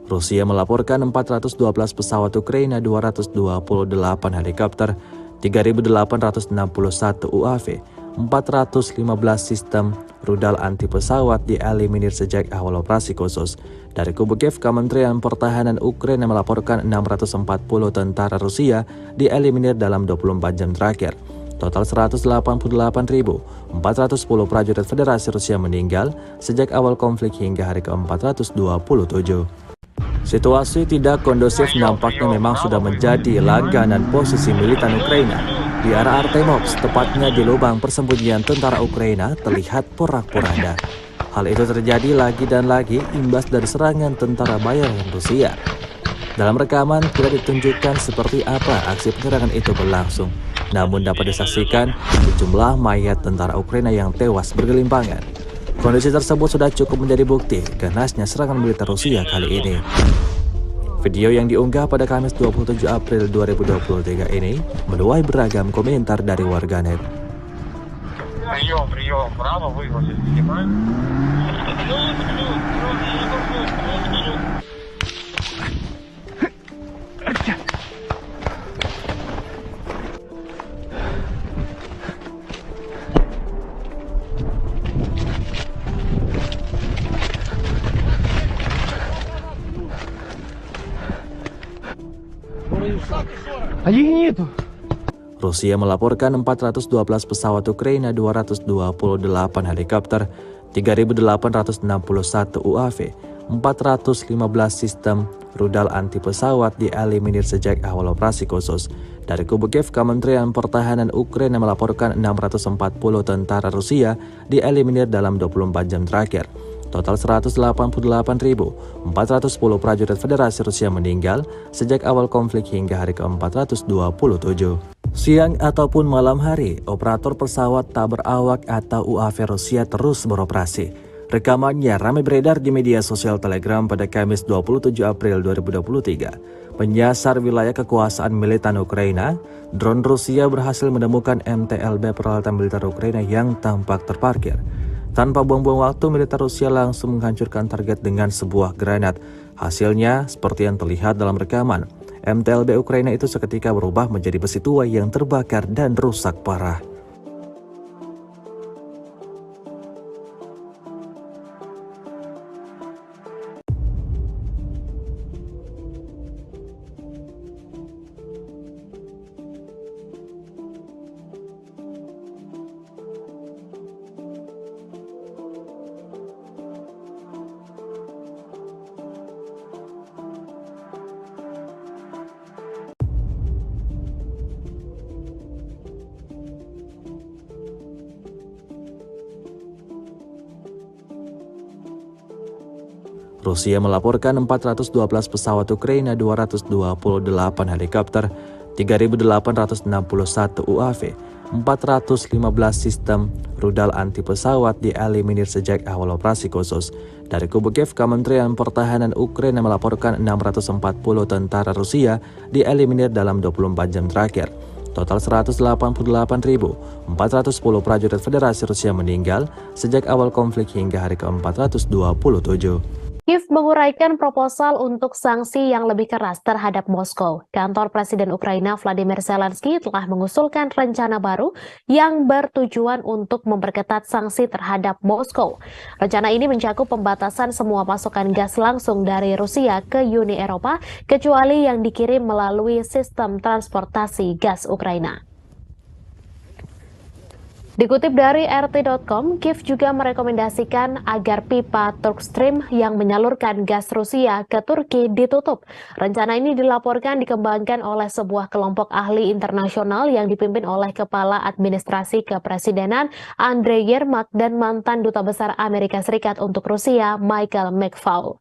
Rusia melaporkan 412 pesawat Ukraina, 228 helikopter, 3.861 UAV, 415 sistem rudal anti pesawat dieliminir sejak awal operasi khusus. Dari kubu Kiev, Kementerian Pertahanan Ukraina melaporkan 640 tentara Rusia dieliminir dalam 24 jam terakhir. Total 188.410 prajurit Federasi Rusia meninggal sejak awal konflik hingga hari ke-427. Situasi tidak kondusif nampaknya memang sudah menjadi langganan posisi militan Ukraina. Di arah Artemovsk, tepatnya di lubang persembunyian tentara Ukraina, terlihat porak-poranda. Hal itu terjadi lagi dan lagi imbas dari serangan tentara bayaran Rusia. Dalam rekaman tidak ditunjukkan seperti apa aksi penyerangan itu berlangsung, namun dapat disaksikan sejumlah mayat tentara Ukraina yang tewas bergelimpangan. Kondisi tersebut sudah cukup menjadi bukti ganasnya serangan militer Rusia kali ini. Video yang diunggah pada Kamis 27 April 2023 ini menuai beragam komentar dari warganet. Прием, право выгрузить, снимаем. Rusia melaporkan 412 pesawat Ukraina, 228 helikopter, 3.861 UAV, 415 sistem rudal anti pesawat dieliminir sejak awal operasi khusus. Dari kubu Kiev, Kementerian Pertahanan Ukraina melaporkan 640 tentara Rusia dieliminir dalam 24 jam terakhir. Total 188.410 prajurit Federasi Rusia meninggal sejak awal konflik hingga hari ke-427. Siang ataupun malam hari, operator pesawat tak berawak atau UAV Rusia terus beroperasi. Rekamannya ramai beredar di media sosial Telegram pada Kamis 27 April 2023. Menyasar wilayah kekuasaan militan Ukraina, drone Rusia berhasil menemukan MTLB peralatan militer Ukraina yang tampak terparkir. Tanpa buang-buang waktu, militer Rusia langsung menghancurkan target dengan sebuah granat. Hasilnya, seperti yang terlihat dalam rekaman, MTLB Ukraina itu seketika berubah menjadi besi tua yang terbakar dan rusak parah. Rusia melaporkan 412 pesawat Ukraina, 228 helikopter, 3.861 UAV, 415 sistem rudal anti pesawat dieliminir sejak awal operasi khusus. Dari kubu Kiev, Kementerian Pertahanan Ukraina melaporkan 640 tentara Rusia dieliminir dalam 24 jam terakhir. Total 188.410 prajurit Federasi Rusia meninggal sejak awal konflik hingga hari ke-427. Kiev menguraikan proposal untuk sanksi yang lebih keras terhadap Moskow. Kantor Presiden Ukraina Vladimir Zelensky telah mengusulkan rencana baru yang bertujuan untuk memperketat sanksi terhadap Moskow. Rencana ini mencakup pembatasan semua pasokan gas langsung dari Rusia ke Uni Eropa, kecuali yang dikirim melalui sistem transportasi gas Ukraina. Dikutip dari RT.com, Kiev juga merekomendasikan agar pipa Turkstream yang menyalurkan gas Rusia ke Turki ditutup. Rencana ini dilaporkan dikembangkan oleh sebuah kelompok ahli internasional yang dipimpin oleh Kepala Administrasi Kepresidenan Andrei Yermak dan mantan Duta Besar Amerika Serikat untuk Rusia Michael McFaul.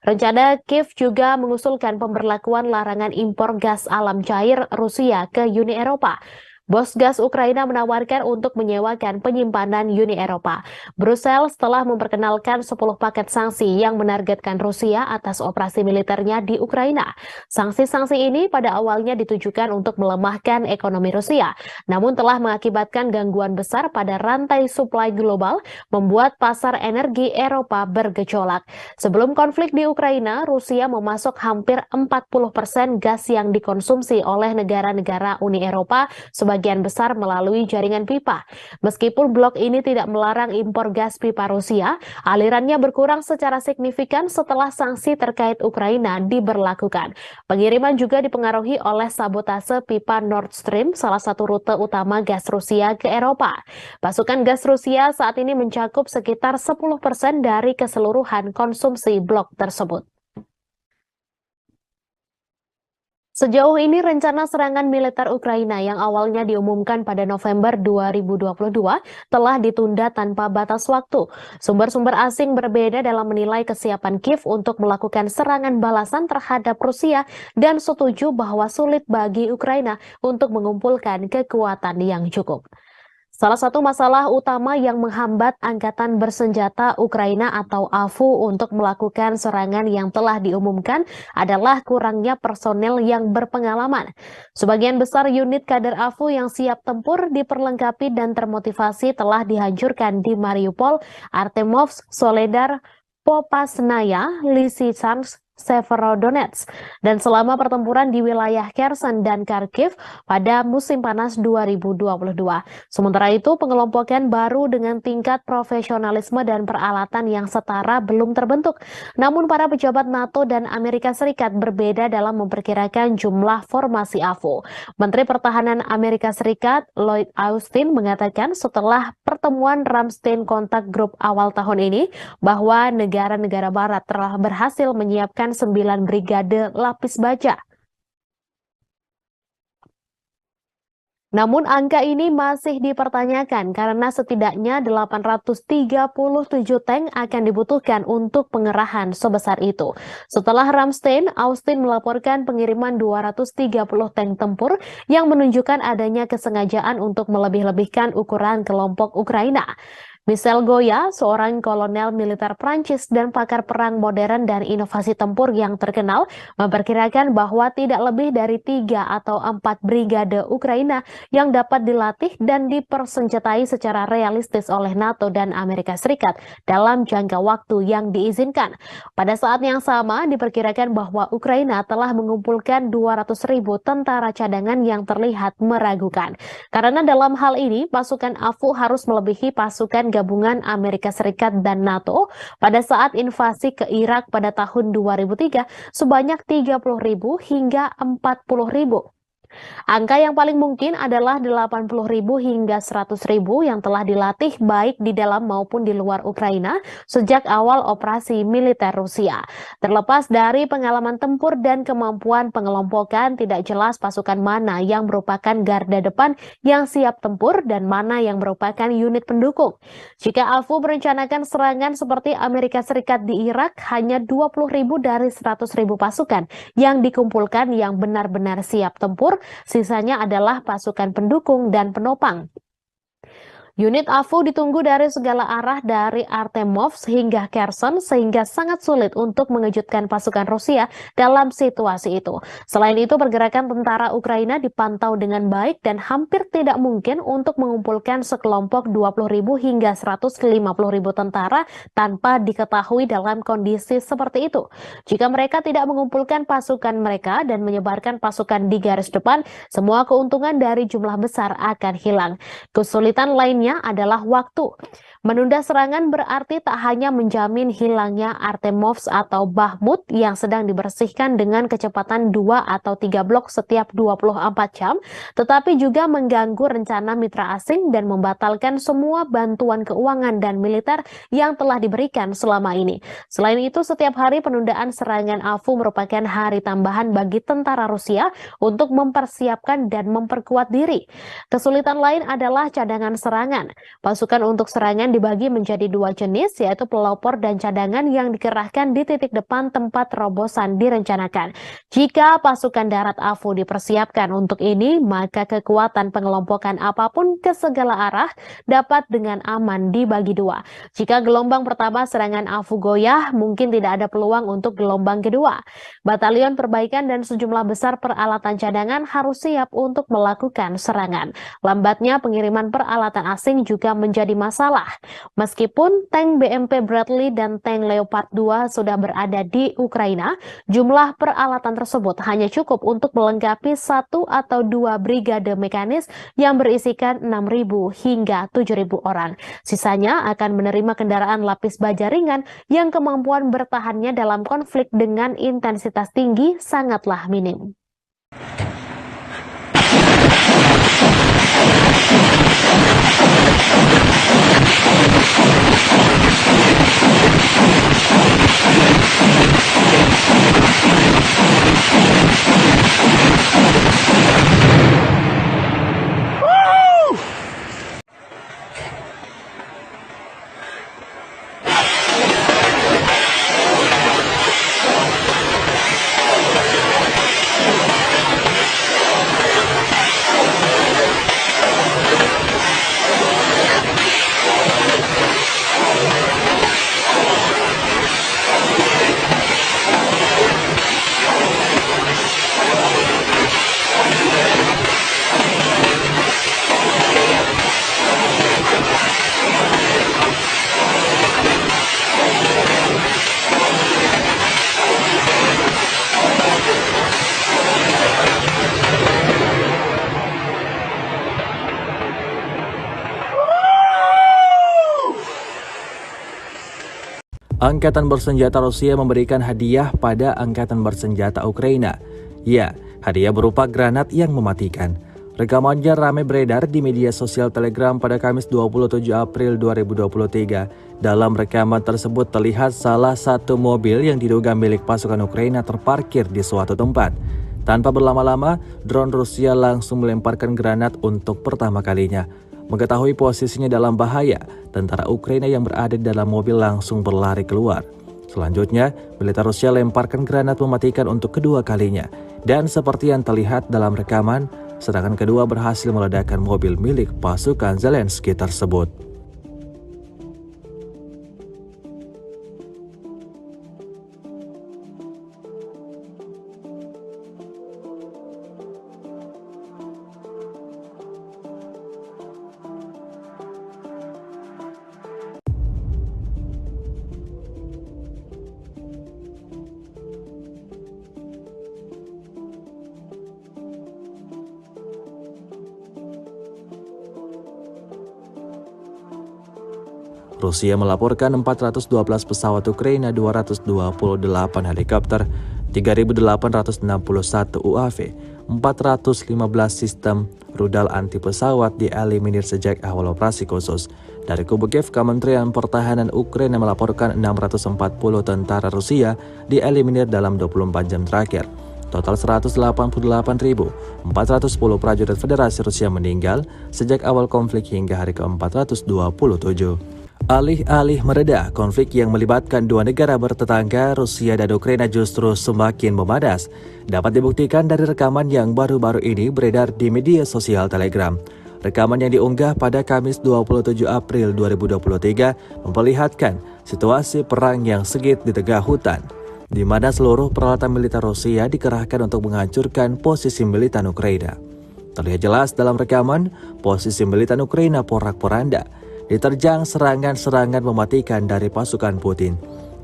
Rencana Kiev juga mengusulkan pemberlakuan larangan impor gas alam cair Rusia ke Uni Eropa. Bos gas Ukraina menawarkan untuk menyewakan penyimpanan Uni Eropa. Brussels telah memperkenalkan 10 paket sanksi yang menargetkan Rusia atas operasi militernya di Ukraina. Sanksi-sanksi ini pada awalnya ditujukan untuk melemahkan ekonomi Rusia, namun telah mengakibatkan gangguan besar pada rantai suplai global, membuat pasar energi Eropa bergejolak. Sebelum konflik di Ukraina, Rusia memasok hampir 40% gas yang dikonsumsi oleh negara-negara Uni Eropa, sebagian besar melalui jaringan pipa. Meskipun blok ini tidak melarang impor gas pipa Rusia, alirannya berkurang secara signifikan setelah sanksi terkait Ukraina diberlakukan. Pengiriman juga dipengaruhi oleh sabotase pipa Nord Stream, salah satu rute utama gas Rusia ke Eropa. Pasokan gas Rusia saat ini mencakup sekitar 10% dari keseluruhan konsumsi blok tersebut. Sejauh ini rencana serangan militer Ukraina yang awalnya diumumkan pada November 2022 telah ditunda tanpa batas waktu. Sumber-sumber asing berbeda dalam menilai kesiapan Kiev untuk melakukan serangan balasan terhadap Rusia dan setuju bahwa sulit bagi Ukraina untuk mengumpulkan kekuatan yang cukup. Salah satu masalah utama yang menghambat Angkatan Bersenjata Ukraina atau AFU untuk melakukan serangan yang telah diumumkan adalah kurangnya personel yang berpengalaman. Sebagian besar unit kader AFU yang siap tempur, diperlengkapi dan termotivasi telah dihancurkan di Mariupol, Artemovsk, Soledar, Popasnaya, Lysychansk, Severodonetsk, dan selama pertempuran di wilayah Kherson dan Kharkiv pada musim panas 2022. Sementara itu, pengelompokan baru dengan tingkat profesionalisme dan peralatan yang setara belum terbentuk. Namun para pejabat NATO dan Amerika Serikat berbeda dalam memperkirakan jumlah formasi AFU. Menteri Pertahanan Amerika Serikat Lloyd Austin mengatakan setelah pertemuan Ramstein Contact Group awal tahun ini bahwa negara-negara barat telah berhasil menyiapkan 9 brigade lapis baja. Namun angka ini masih dipertanyakan karena setidaknya 837 tank akan dibutuhkan untuk pengerahan sebesar itu. Setelah Ramstein, Austin melaporkan pengiriman 230 tank tempur yang menunjukkan adanya kesengajaan untuk melebih-lebihkan ukuran kelompok Ukraina. Michel Goya, seorang kolonel militer Prancis dan pakar perang modern dan inovasi tempur yang terkenal, memperkirakan bahwa tidak lebih dari 3 atau 4 brigade Ukraina yang dapat dilatih dan dipersenjatai secara realistis oleh NATO dan Amerika Serikat dalam jangka waktu yang diizinkan. Pada saat yang sama, diperkirakan bahwa Ukraina telah mengumpulkan 200.000 tentara cadangan yang terlihat meragukan. Karena dalam hal ini, pasukan AFU harus melebihi pasukan gabungan Amerika Serikat dan NATO pada saat invasi ke Irak pada tahun 2003 sebanyak 30.000 hingga 40.000. Angka yang paling mungkin adalah 80.000 hingga 100.000 yang telah dilatih baik di dalam maupun di luar Ukraina sejak awal operasi militer Rusia. Terlepas dari pengalaman tempur dan kemampuan pengelompokan, tidak jelas pasukan mana yang merupakan garda depan yang siap tempur dan mana yang merupakan unit pendukung. Jika AFU merencanakan serangan seperti Amerika Serikat di Irak, hanya 20.000 dari 100.000 pasukan yang dikumpulkan yang benar-benar siap tempur. Sisanya adalah pasukan pendukung dan penopang. Unit AFU ditunggu dari segala arah dari Artemovsk hingga Kherson sehingga sangat sulit untuk mengejutkan pasukan Rusia dalam situasi itu. Selain itu, pergerakan tentara Ukraina dipantau dengan baik dan hampir tidak mungkin untuk mengumpulkan sekelompok 20.000 hingga 150.000 tentara tanpa diketahui dalam kondisi seperti itu. Jika mereka tidak mengumpulkan pasukan mereka dan menyebarkan pasukan di garis depan, semua keuntungan dari jumlah besar akan hilang. Kesulitan lainnya adalah waktu. Menunda serangan berarti tak hanya menjamin hilangnya Artemovsk atau Bakhmut yang sedang dibersihkan dengan kecepatan 2 atau 3 blok setiap 24 jam, tetapi juga mengganggu rencana mitra asing dan membatalkan semua bantuan keuangan dan militer yang telah diberikan selama ini. Selain itu, setiap hari penundaan serangan AFU merupakan hari tambahan bagi tentara Rusia untuk mempersiapkan dan memperkuat diri. Kesulitan lain adalah cadangan serangan. cadangan. Pasukan untuk serangan dibagi menjadi dua jenis, yaitu pelopor dan cadangan yang dikerahkan di titik depan tempat terobosan direncanakan. Jika pasukan darat AFU dipersiapkan untuk ini, maka kekuatan pengelompokan apapun ke segala arah dapat dengan aman dibagi dua. Jika gelombang pertama serangan AFU goyah, mungkin tidak ada peluang untuk gelombang kedua. Batalion perbaikan dan sejumlah besar peralatan cadangan harus siap untuk melakukan serangan. Lambatnya pengiriman peralatan asing juga menjadi masalah. Meskipun tank BMP Bradley dan tank Leopard 2 sudah berada di Ukraina, jumlah peralatan tersebut hanya cukup untuk melengkapi 1 atau 2 brigade mekanis yang berisikan 6.000 hingga 7.000 orang. Sisanya akan menerima kendaraan lapis baja ringan yang kemampuan bertahannya dalam konflik dengan intensitas tinggi sangatlah minim. Angkatan bersenjata Rusia memberikan hadiah pada Angkatan bersenjata Ukraina. Ya, hadiah berupa granat yang mematikan. Rekamannya ramai beredar di media sosial Telegram pada Kamis 27 April 2023. Dalam rekaman tersebut terlihat salah satu mobil yang diduga milik pasukan Ukraina terparkir di suatu tempat. Tanpa berlama-lama, drone Rusia langsung melemparkan granat untuk pertama kalinya. Mengetahui posisinya dalam bahaya, tentara Ukraina yang berada di dalam mobil langsung berlari keluar. Selanjutnya, militer Rusia lemparkan granat mematikan untuk kedua kalinya. Dan seperti yang terlihat dalam rekaman, serangan kedua berhasil meledakkan mobil milik pasukan Zelensky tersebut. Rusia melaporkan 412 pesawat Ukraina, 228 helikopter, 3.861 UAV, 415 sistem rudal anti pesawat dieliminir sejak awal operasi khusus. Dari kubu Kiev, Kementerian Pertahanan Ukraina melaporkan 640 tentara Rusia dieliminir dalam 24 jam terakhir. Total 188.410 prajurit Federasi Rusia meninggal sejak awal konflik hingga hari ke-427. Alih-alih mereda, konflik yang melibatkan dua negara bertetangga, Rusia dan Ukraina justru semakin memanas. Dapat dibuktikan dari rekaman yang baru-baru ini beredar di media sosial Telegram. Rekaman yang diunggah pada Kamis 27 April 2023 memperlihatkan situasi perang yang sengit di tengah hutan, di mana seluruh peralatan militer Rusia dikerahkan untuk menghancurkan posisi militer Ukraina. Terlihat jelas dalam rekaman, posisi militer Ukraina porak-poranda, diterjang serangan-serangan mematikan dari pasukan Putin.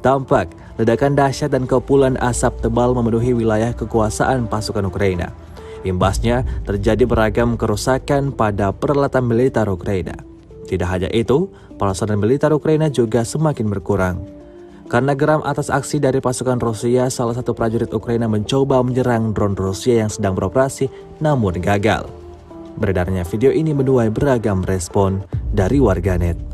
Tampak ledakan dahsyat dan kepulan asap tebal memenuhi wilayah kekuasaan pasukan Ukraina. Imbasnya terjadi beragam kerusakan pada peralatan militer Ukraina. Tidak hanya itu, peralatan militer Ukraina juga semakin berkurang. Karena geram atas aksi dari pasukan Rusia, salah satu prajurit Ukraina mencoba menyerang drone Rusia yang sedang beroperasi namun gagal. Beredarnya video ini menuai beragam respon dari warganet.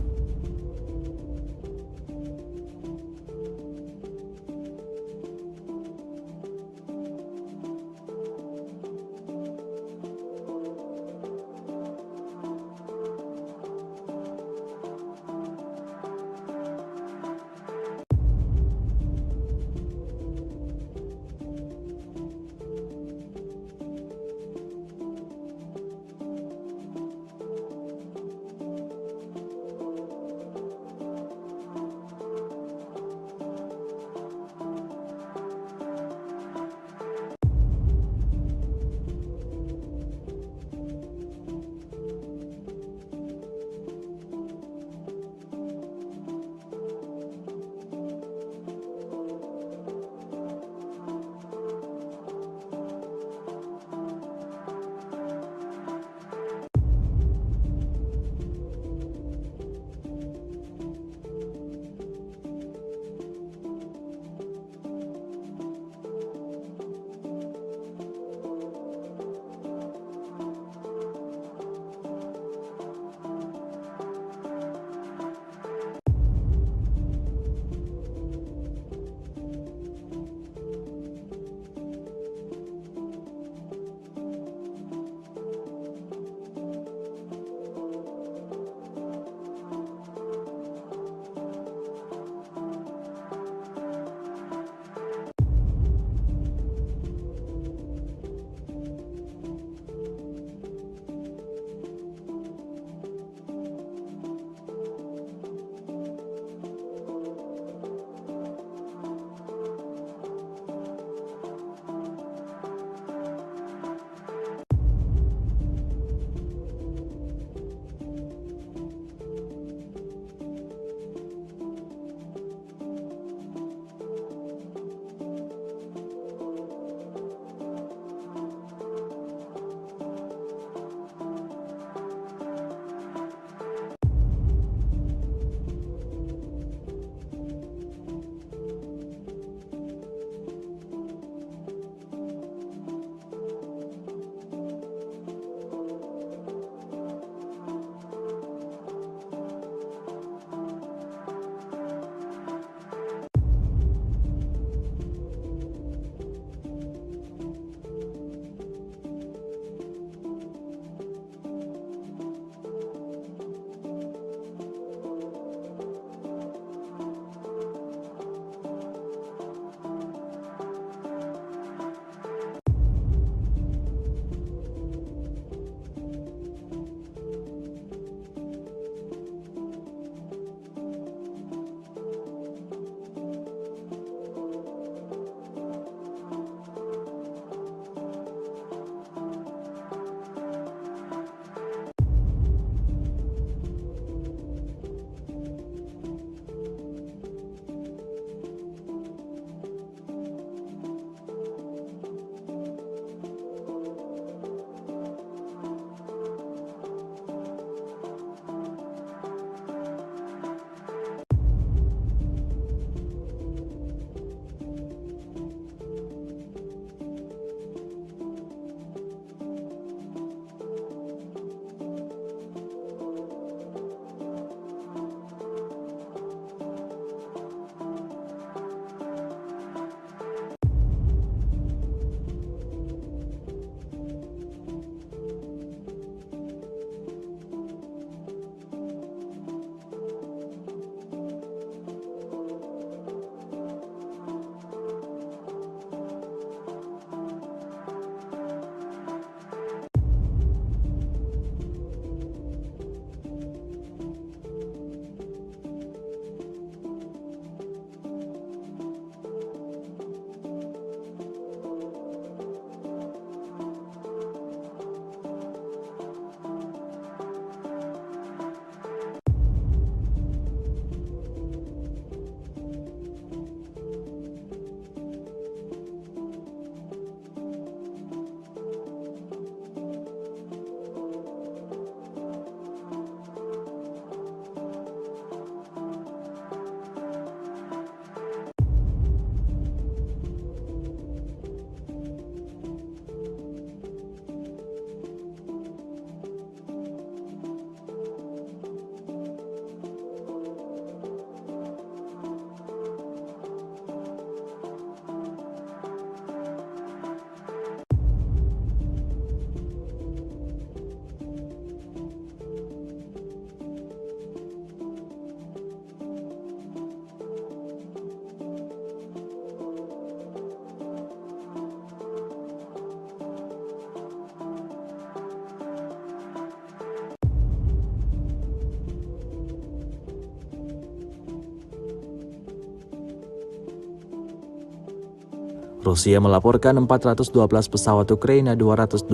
Rusia melaporkan 412 pesawat Ukraina, 228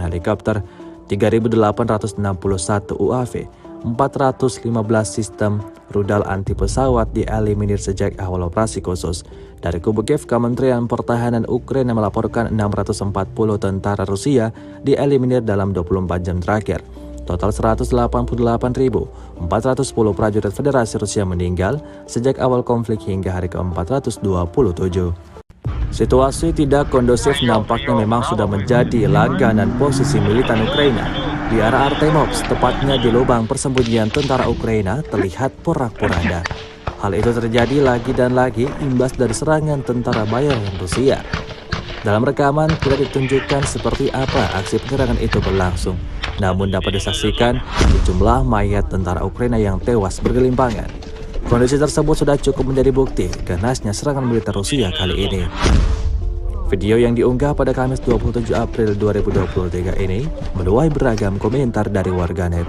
helikopter, 3.861 UAV, 415 sistem rudal anti pesawat dieliminir sejak awal operasi khusus. Dari kubu Kiev, Kementerian Pertahanan Ukraina melaporkan 640 tentara Rusia dieliminir dalam 24 jam terakhir. Total 188.410 prajurit Federasi Rusia meninggal sejak awal konflik hingga hari ke-427. Situasi tidak kondusif nampaknya memang sudah menjadi langganan posisi militan Ukraina. Di arah Artemovsk, tepatnya di lubang persembunyian tentara Ukraina, terlihat porak-poranda. Hal itu terjadi lagi dan lagi imbas dari serangan tentara bayaran Rusia. Dalam rekaman tidak ditunjukkan seperti apa aksi penyerangan itu berlangsung, namun dapat disaksikan sejumlah mayat tentara Ukraina yang tewas bergelimpangan. Kondisi tersebut sudah cukup menjadi bukti ganasnya serangan militer Rusia kali ini. Video yang diunggah pada Kamis 27 April 2023 ini menuai beragam komentar dari warganet.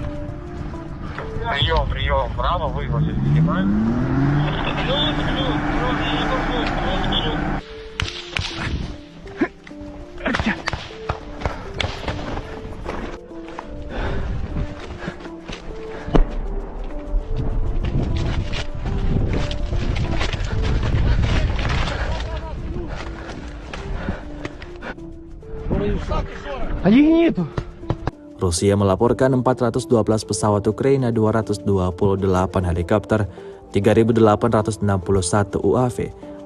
Прием, право выгрузить, снимаем. Rusia melaporkan 412 pesawat Ukraina, 228 helikopter, 3.861 UAV,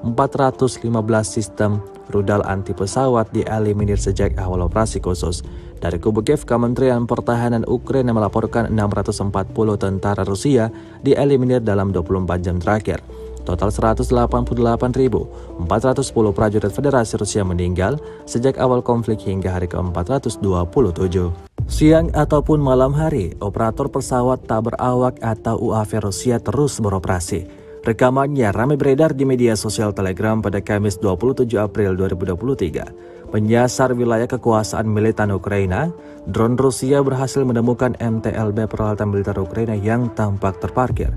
415 sistem rudal anti pesawat dieliminir sejak awal operasi khusus. Dari kubu Kiev, Kementerian Pertahanan Ukraina melaporkan 640 tentara Rusia dieliminir dalam 24 jam terakhir. Total 188.410 prajurit Federasi Rusia meninggal sejak awal konflik hingga hari ke-427. Siang ataupun malam hari, operator pesawat tak berawak atau UAV Rusia terus beroperasi. Rekamannya ramai beredar di media sosial Telegram pada Kamis 27 April 2023. Menyasar wilayah kekuasaan militan Ukraina, drone Rusia berhasil menemukan MTLB peralatan militer Ukraina yang tampak terparkir.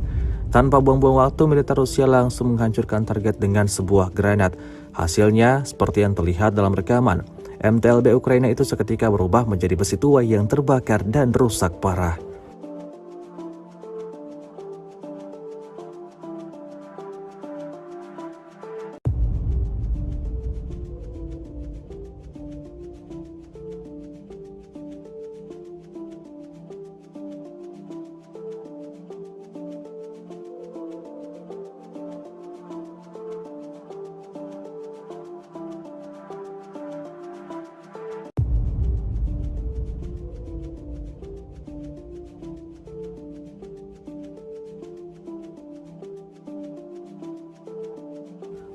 Tanpa buang-buang waktu, militer Rusia langsung menghancurkan target dengan sebuah granat. Hasilnya, seperti yang terlihat dalam rekaman, MTLB Ukraina itu seketika berubah menjadi besi tua yang terbakar dan rusak parah.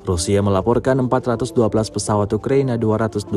Rusia melaporkan 412 pesawat Ukraina, 228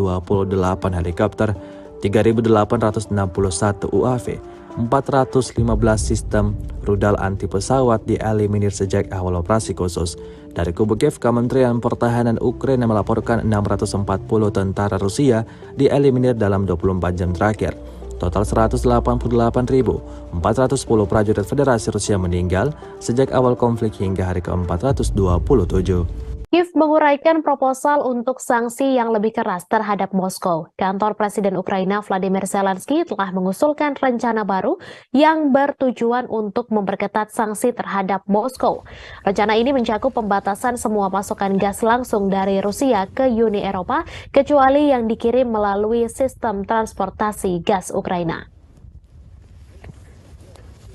helikopter, 3.861 UAV, 415 sistem rudal anti pesawat dieliminir sejak awal operasi khusus. Dari kubu Kiev, Kementerian Pertahanan Ukraina melaporkan 640 tentara Rusia dieliminir dalam 24 jam terakhir. Total 188.410 prajurit Federasi Rusia meninggal sejak awal konflik hingga hari ke-427. Kiev menguraikan proposal untuk sanksi yang lebih keras terhadap Moskow. Kantor Presiden Ukraina Vladimir Zelensky telah mengusulkan rencana baru yang bertujuan untuk memperketat sanksi terhadap Moskow. Rencana ini mencakup pembatasan semua pasokan gas langsung dari Rusia ke Uni Eropa, kecuali yang dikirim melalui sistem transportasi gas Ukraina.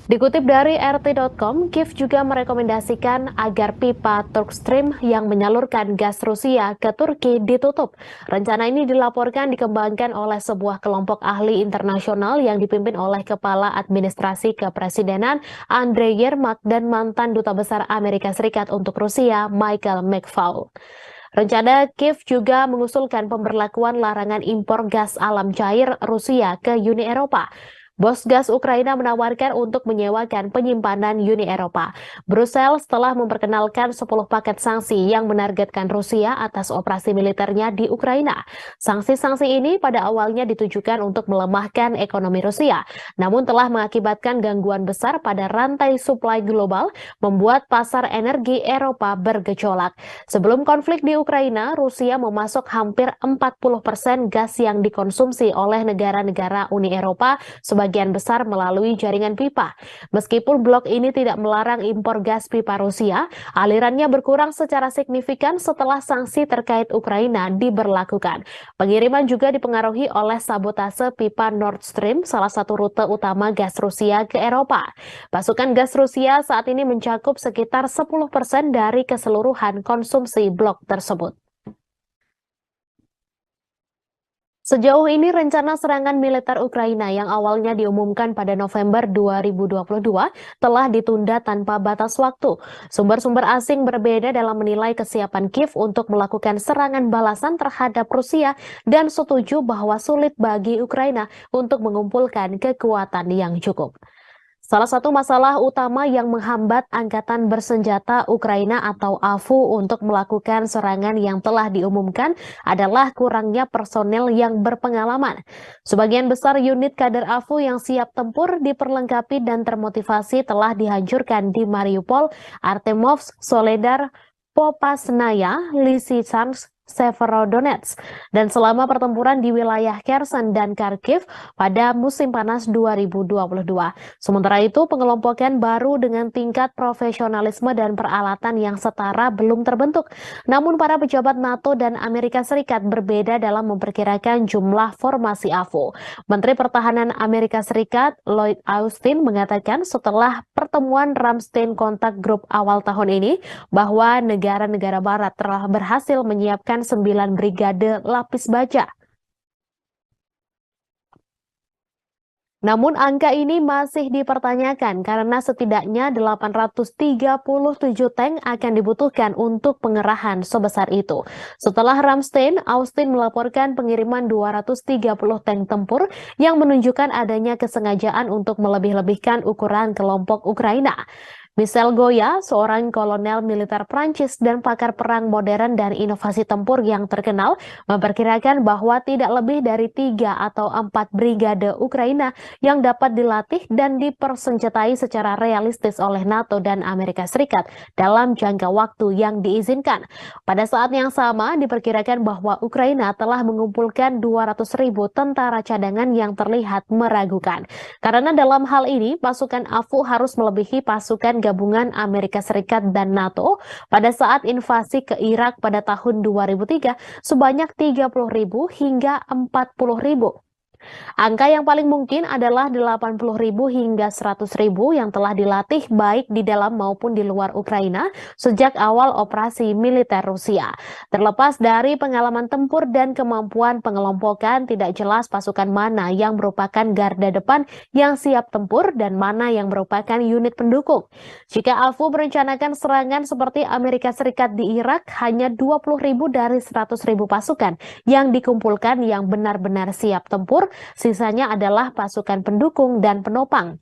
Dikutip dari RT.com, Kiev juga merekomendasikan agar pipa Turkstream yang menyalurkan gas Rusia ke Turki ditutup. Rencana ini dilaporkan dikembangkan oleh sebuah kelompok ahli internasional yang dipimpin oleh Kepala Administrasi Kepresidenan Andrei Yermak dan mantan Duta Besar Amerika Serikat untuk Rusia Michael McFaul. Rencana Kiev juga mengusulkan pemberlakuan larangan impor gas alam cair Rusia ke Uni Eropa. Bos gas Ukraina menawarkan untuk menyewakan penyimpanan Uni Eropa. Brussels telah memperkenalkan 10 paket sanksi yang menargetkan Rusia atas operasi militernya di Ukraina. Sanksi-sanksi ini pada awalnya ditujukan untuk melemahkan ekonomi Rusia, namun telah mengakibatkan gangguan besar pada rantai suplai global, membuat pasar energi Eropa bergejolak. Sebelum konflik di Ukraina, Rusia memasok hampir 40% gas yang dikonsumsi oleh negara-negara Uni Eropa, sebagian besar melalui jaringan pipa. Meskipun blok ini tidak melarang impor gas pipa Rusia, alirannya berkurang secara signifikan setelah sanksi terkait Ukraina diberlakukan. Pengiriman juga dipengaruhi oleh sabotase pipa Nord Stream, salah satu rute utama gas Rusia ke Eropa. Pasokan gas Rusia saat ini mencakup sekitar 10% dari keseluruhan konsumsi blok tersebut. Sejauh ini rencana serangan militer Ukraina yang awalnya diumumkan pada November 2022 telah ditunda tanpa batas waktu. Sumber-sumber asing berbeda dalam menilai kesiapan Kiev untuk melakukan serangan balasan terhadap Rusia dan setuju bahwa sulit bagi Ukraina untuk mengumpulkan kekuatan yang cukup. Salah satu masalah utama yang menghambat Angkatan Bersenjata Ukraina atau AFU untuk melakukan serangan yang telah diumumkan adalah kurangnya personel yang berpengalaman. Sebagian besar unit kader AFU yang siap tempur, diperlengkapi dan termotivasi telah dihancurkan di Mariupol, Artemovsk, Soledar, Popasnaya, Lysychansk, Severodonetsk, dan selama pertempuran di wilayah Kherson dan Kharkiv pada musim panas 2022. Sementara itu, pengelompokan baru dengan tingkat profesionalisme dan peralatan yang setara belum terbentuk. Namun para pejabat NATO dan Amerika Serikat berbeda dalam memperkirakan jumlah formasi AFU. Menteri Pertahanan Amerika Serikat Lloyd Austin mengatakan setelah pertemuan Ramstein Contact Group awal tahun ini bahwa negara-negara barat telah berhasil menyiapkan 9 brigade lapis baja. Namun angka ini masih dipertanyakan karena setidaknya 837 tank akan dibutuhkan untuk pengerahan sebesar itu. Setelah Ramstein, Austin melaporkan pengiriman 230 tank tempur yang menunjukkan adanya kesengajaan untuk melebih-lebihkan ukuran kelompok Ukraina. Michel Goya, seorang kolonel militer Prancis dan pakar perang modern dan inovasi tempur yang terkenal, memperkirakan bahwa tidak lebih dari 3 atau 4 brigade Ukraina yang dapat dilatih dan dipersenjatai secara realistis oleh NATO dan Amerika Serikat dalam jangka waktu yang diizinkan. Pada saat yang sama, diperkirakan bahwa Ukraina telah mengumpulkan 200.000 tentara cadangan yang terlihat meragukan. Karena dalam hal ini, pasukan AFU harus melebihi pasukan gabungan Amerika Serikat dan NATO pada saat invasi ke Irak pada tahun 2003 sebanyak 30.000 hingga 40.000. Angka yang paling mungkin adalah 80.000 hingga 100.000 yang telah dilatih baik di dalam maupun di luar Ukraina sejak awal operasi militer Rusia. Terlepas dari pengalaman tempur dan kemampuan pengelompokan, tidak jelas pasukan mana yang merupakan garda depan yang siap tempur dan mana yang merupakan unit pendukung. Jika AFU merencanakan serangan seperti Amerika Serikat di Irak, hanya 20.000 dari 100.000 pasukan yang dikumpulkan yang benar-benar siap tempur. Sisanya adalah pasukan pendukung dan penopang.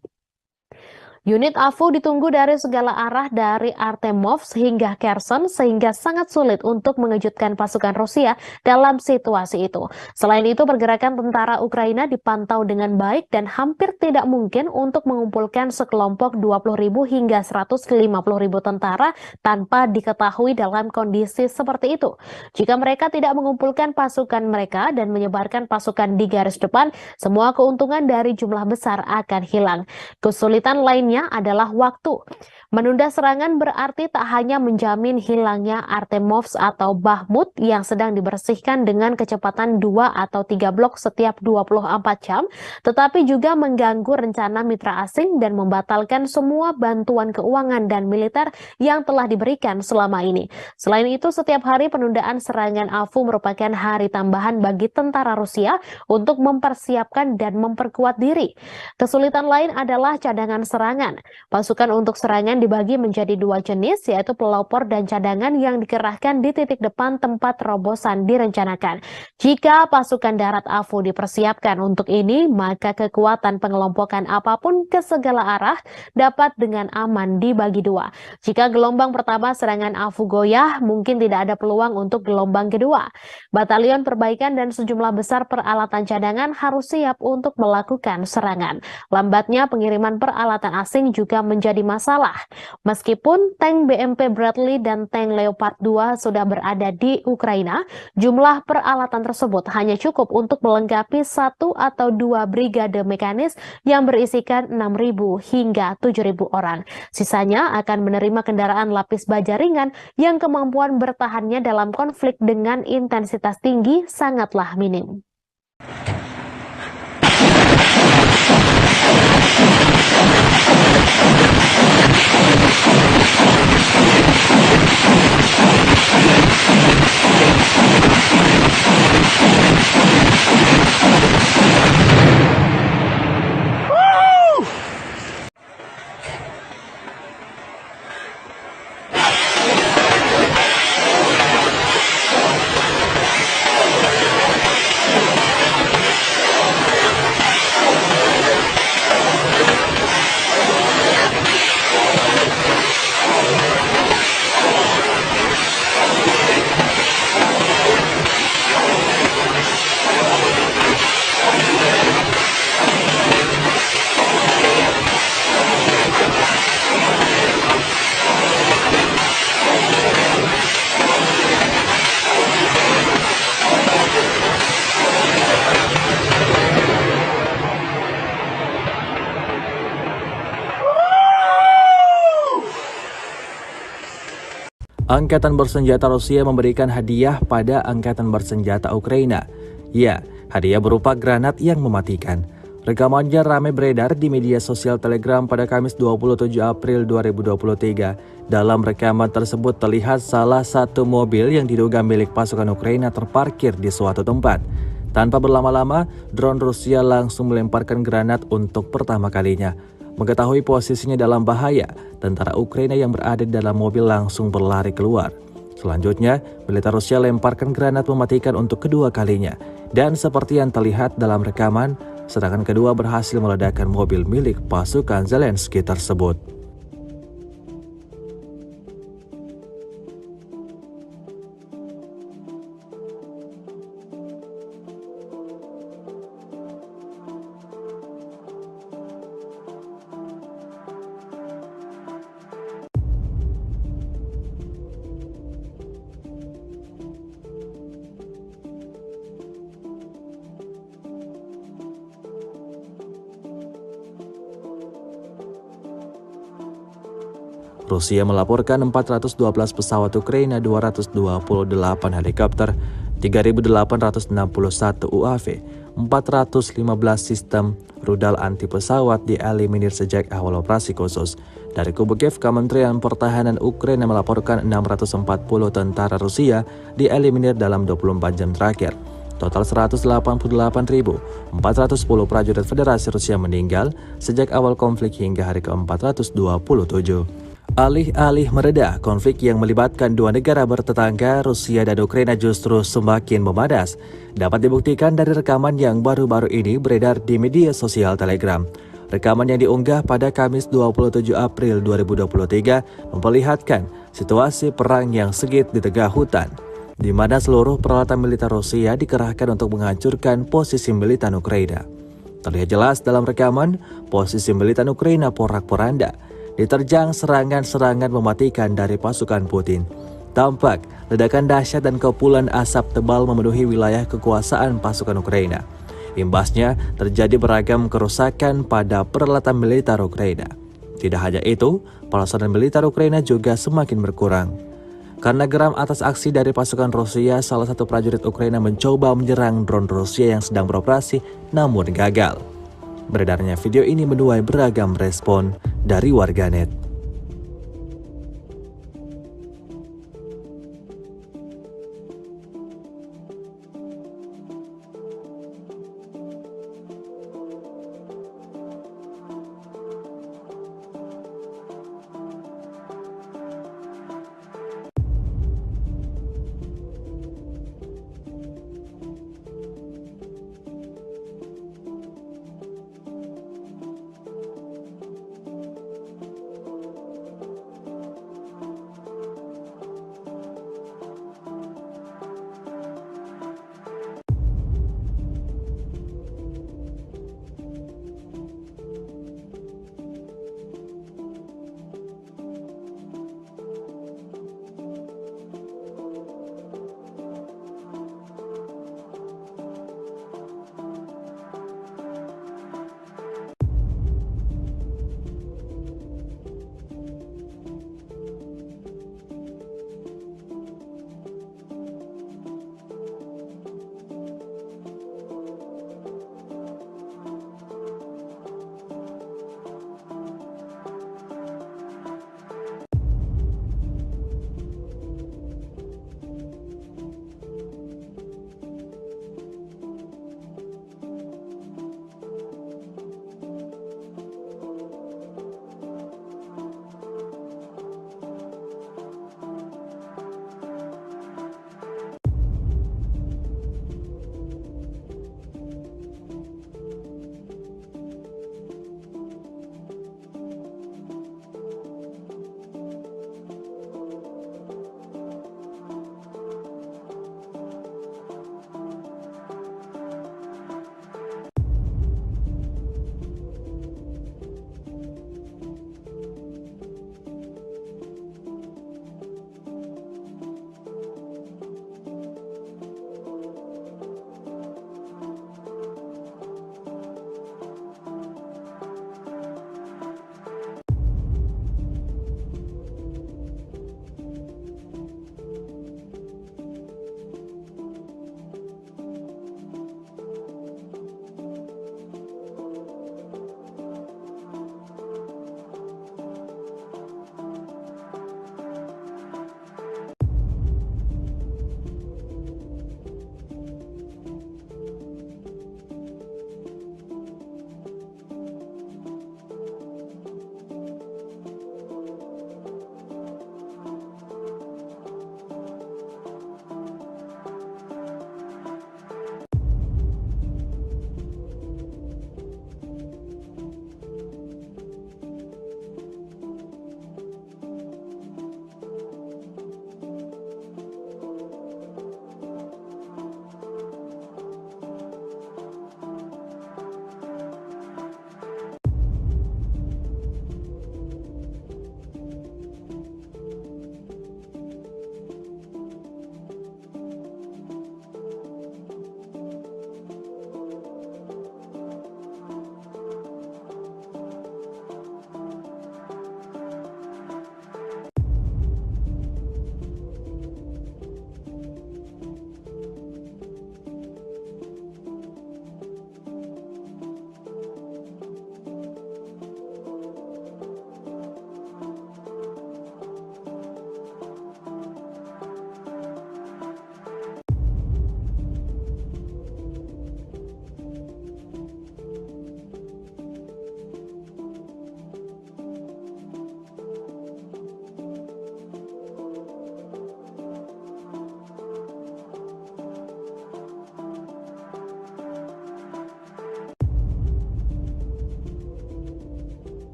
Unit AFU ditunggu dari segala arah dari Artemovsk hingga Kherson sehingga sangat sulit untuk mengejutkan pasukan Rusia dalam situasi itu. Selain itu, pergerakan tentara Ukraina dipantau dengan baik dan hampir tidak mungkin untuk mengumpulkan sekelompok 20.000 hingga 150.000 tentara tanpa diketahui dalam kondisi seperti itu. Jika mereka tidak mengumpulkan pasukan mereka dan menyebarkan pasukan di garis depan, semua keuntungan dari jumlah besar akan hilang. Kesulitan lainnya adalah waktu. Menunda serangan berarti tak hanya menjamin hilangnya Artemovsk atau Bakhmut yang sedang dibersihkan dengan kecepatan 2 atau 3 blok setiap 24 jam, tetapi juga mengganggu rencana mitra asing dan membatalkan semua bantuan keuangan dan militer yang telah diberikan selama ini. Selain itu, setiap hari penundaan serangan AFU merupakan hari tambahan bagi tentara Rusia untuk mempersiapkan dan memperkuat diri. Kesulitan lain adalah cadangan serangan cadangan. Pasukan untuk serangan dibagi menjadi dua jenis, yaitu pelopor dan cadangan yang dikerahkan di titik depan tempat terobosan direncanakan. Jika pasukan darat AFU dipersiapkan untuk ini, maka kekuatan pengelompokan apapun ke segala arah dapat dengan aman dibagi dua. Jika gelombang pertama serangan AFU goyah, mungkin tidak ada peluang untuk gelombang kedua. Batalion perbaikan dan sejumlah besar peralatan cadangan harus siap untuk melakukan serangan. Lambatnya pengiriman peralatan asing juga menjadi masalah. Meskipun tank BMP Bradley dan tank Leopard 2 sudah berada di Ukraina, jumlah peralatan tersebut hanya cukup untuk melengkapi 1 atau 2 brigade mekanis yang berisikan 6.000 hingga 7.000 orang. Sisanya akan menerima kendaraan lapis baja ringan yang kemampuan bertahannya dalam konflik dengan intensitas tinggi sangatlah minim. Angkatan bersenjata Rusia memberikan hadiah pada Angkatan bersenjata Ukraina. Ya, hadiah berupa granat yang mematikan. Rekamannya ramai beredar di media sosial Telegram pada Kamis 27 April 2023. Dalam rekaman tersebut terlihat salah satu mobil yang diduga milik pasukan Ukraina terparkir di suatu tempat. Tanpa berlama-lama, drone Rusia langsung melemparkan granat untuk pertama kalinya. Mengetahui posisinya dalam bahaya, tentara Ukraina yang berada di dalam mobil langsung berlari keluar. Selanjutnya, militer Rusia lemparkan granat mematikan untuk kedua kalinya. Dan seperti yang terlihat dalam rekaman, serangan kedua berhasil meledakkan mobil milik pasukan Zelensky tersebut. Rusia melaporkan 412 pesawat Ukraina, 228 helikopter, 3.861 UAV, 415 sistem rudal anti pesawat dieliminir sejak awal operasi khusus. Dari kubu Kiev, Kementerian Pertahanan Ukraina melaporkan 640 tentara Rusia dieliminir dalam 24 jam terakhir. Total 188.410 prajurit Federasi Rusia meninggal sejak awal konflik hingga hari ke-427. Alih-alih mereda, konflik yang melibatkan dua negara bertetangga, Rusia dan Ukraina justru semakin memanas. Dapat dibuktikan dari rekaman yang baru-baru ini beredar di media sosial Telegram. Rekaman yang diunggah pada Kamis 27 April 2023 memperlihatkan situasi perang yang sengit di tengah hutan, di mana seluruh peralatan militer Rusia dikerahkan untuk menghancurkan posisi militer Ukraina. Terlihat jelas dalam rekaman, posisi militer Ukraina porak-poranda, diterjang serangan-serangan mematikan dari pasukan Putin. Tampak ledakan dahsyat dan kepulan asap tebal memenuhi wilayah kekuasaan pasukan Ukraina. Imbasnya terjadi beragam kerusakan pada peralatan militer Ukraina. Tidak hanya itu, personel militer Ukraina juga semakin berkurang. Karena geram atas aksi dari pasukan Rusia, salah satu prajurit Ukraina mencoba menyerang drone Rusia yang sedang beroperasi namun gagal. Beredarnya video ini menuai beragam respon dari warganet.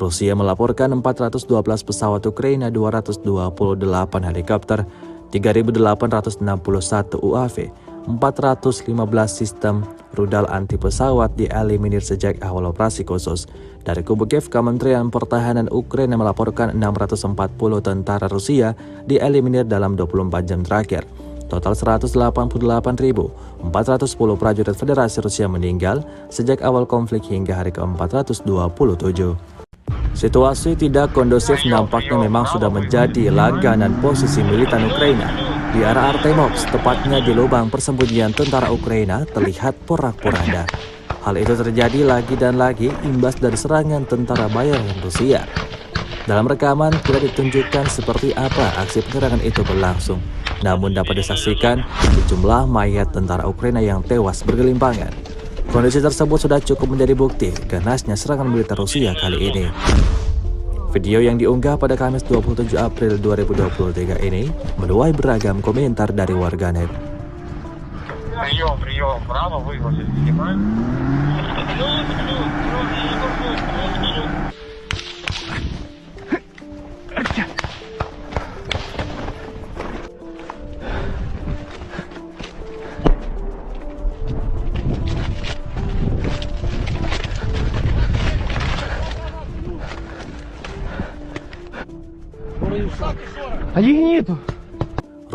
Rusia melaporkan 412 pesawat Ukraina, 228 helikopter, 3.861 UAV, 415 sistem rudal anti pesawat dieliminir sejak awal operasi khusus. Dari kubu Kiev, Kementerian Pertahanan Ukraina melaporkan 640 tentara Rusia dieliminir dalam 24 jam terakhir. Total 188.410 prajurit Federasi Rusia meninggal sejak awal konflik hingga hari ke-427. Situasi tidak kondusif nampaknya memang sudah menjadi langganan posisi militan Ukraina. Di arah Artemovsk, tepatnya di lubang persembunyian tentara Ukraina, terlihat porak-poranda. Hal itu terjadi lagi dan lagi imbas dari serangan tentara bayaran Rusia. Dalam rekaman tidak ditunjukkan seperti apa aksi penyerangan itu berlangsung, namun dapat disaksikan sejumlah mayat tentara Ukraina yang tewas bergelimpangan. Kondisi tersebut sudah cukup menjadi bukti ganasnya serangan militer Rusia kali ini. Video yang diunggah pada Kamis 27 April 2023 ini menuai beragam komentar dari warganet. Прием, право выгрузить, снимаем.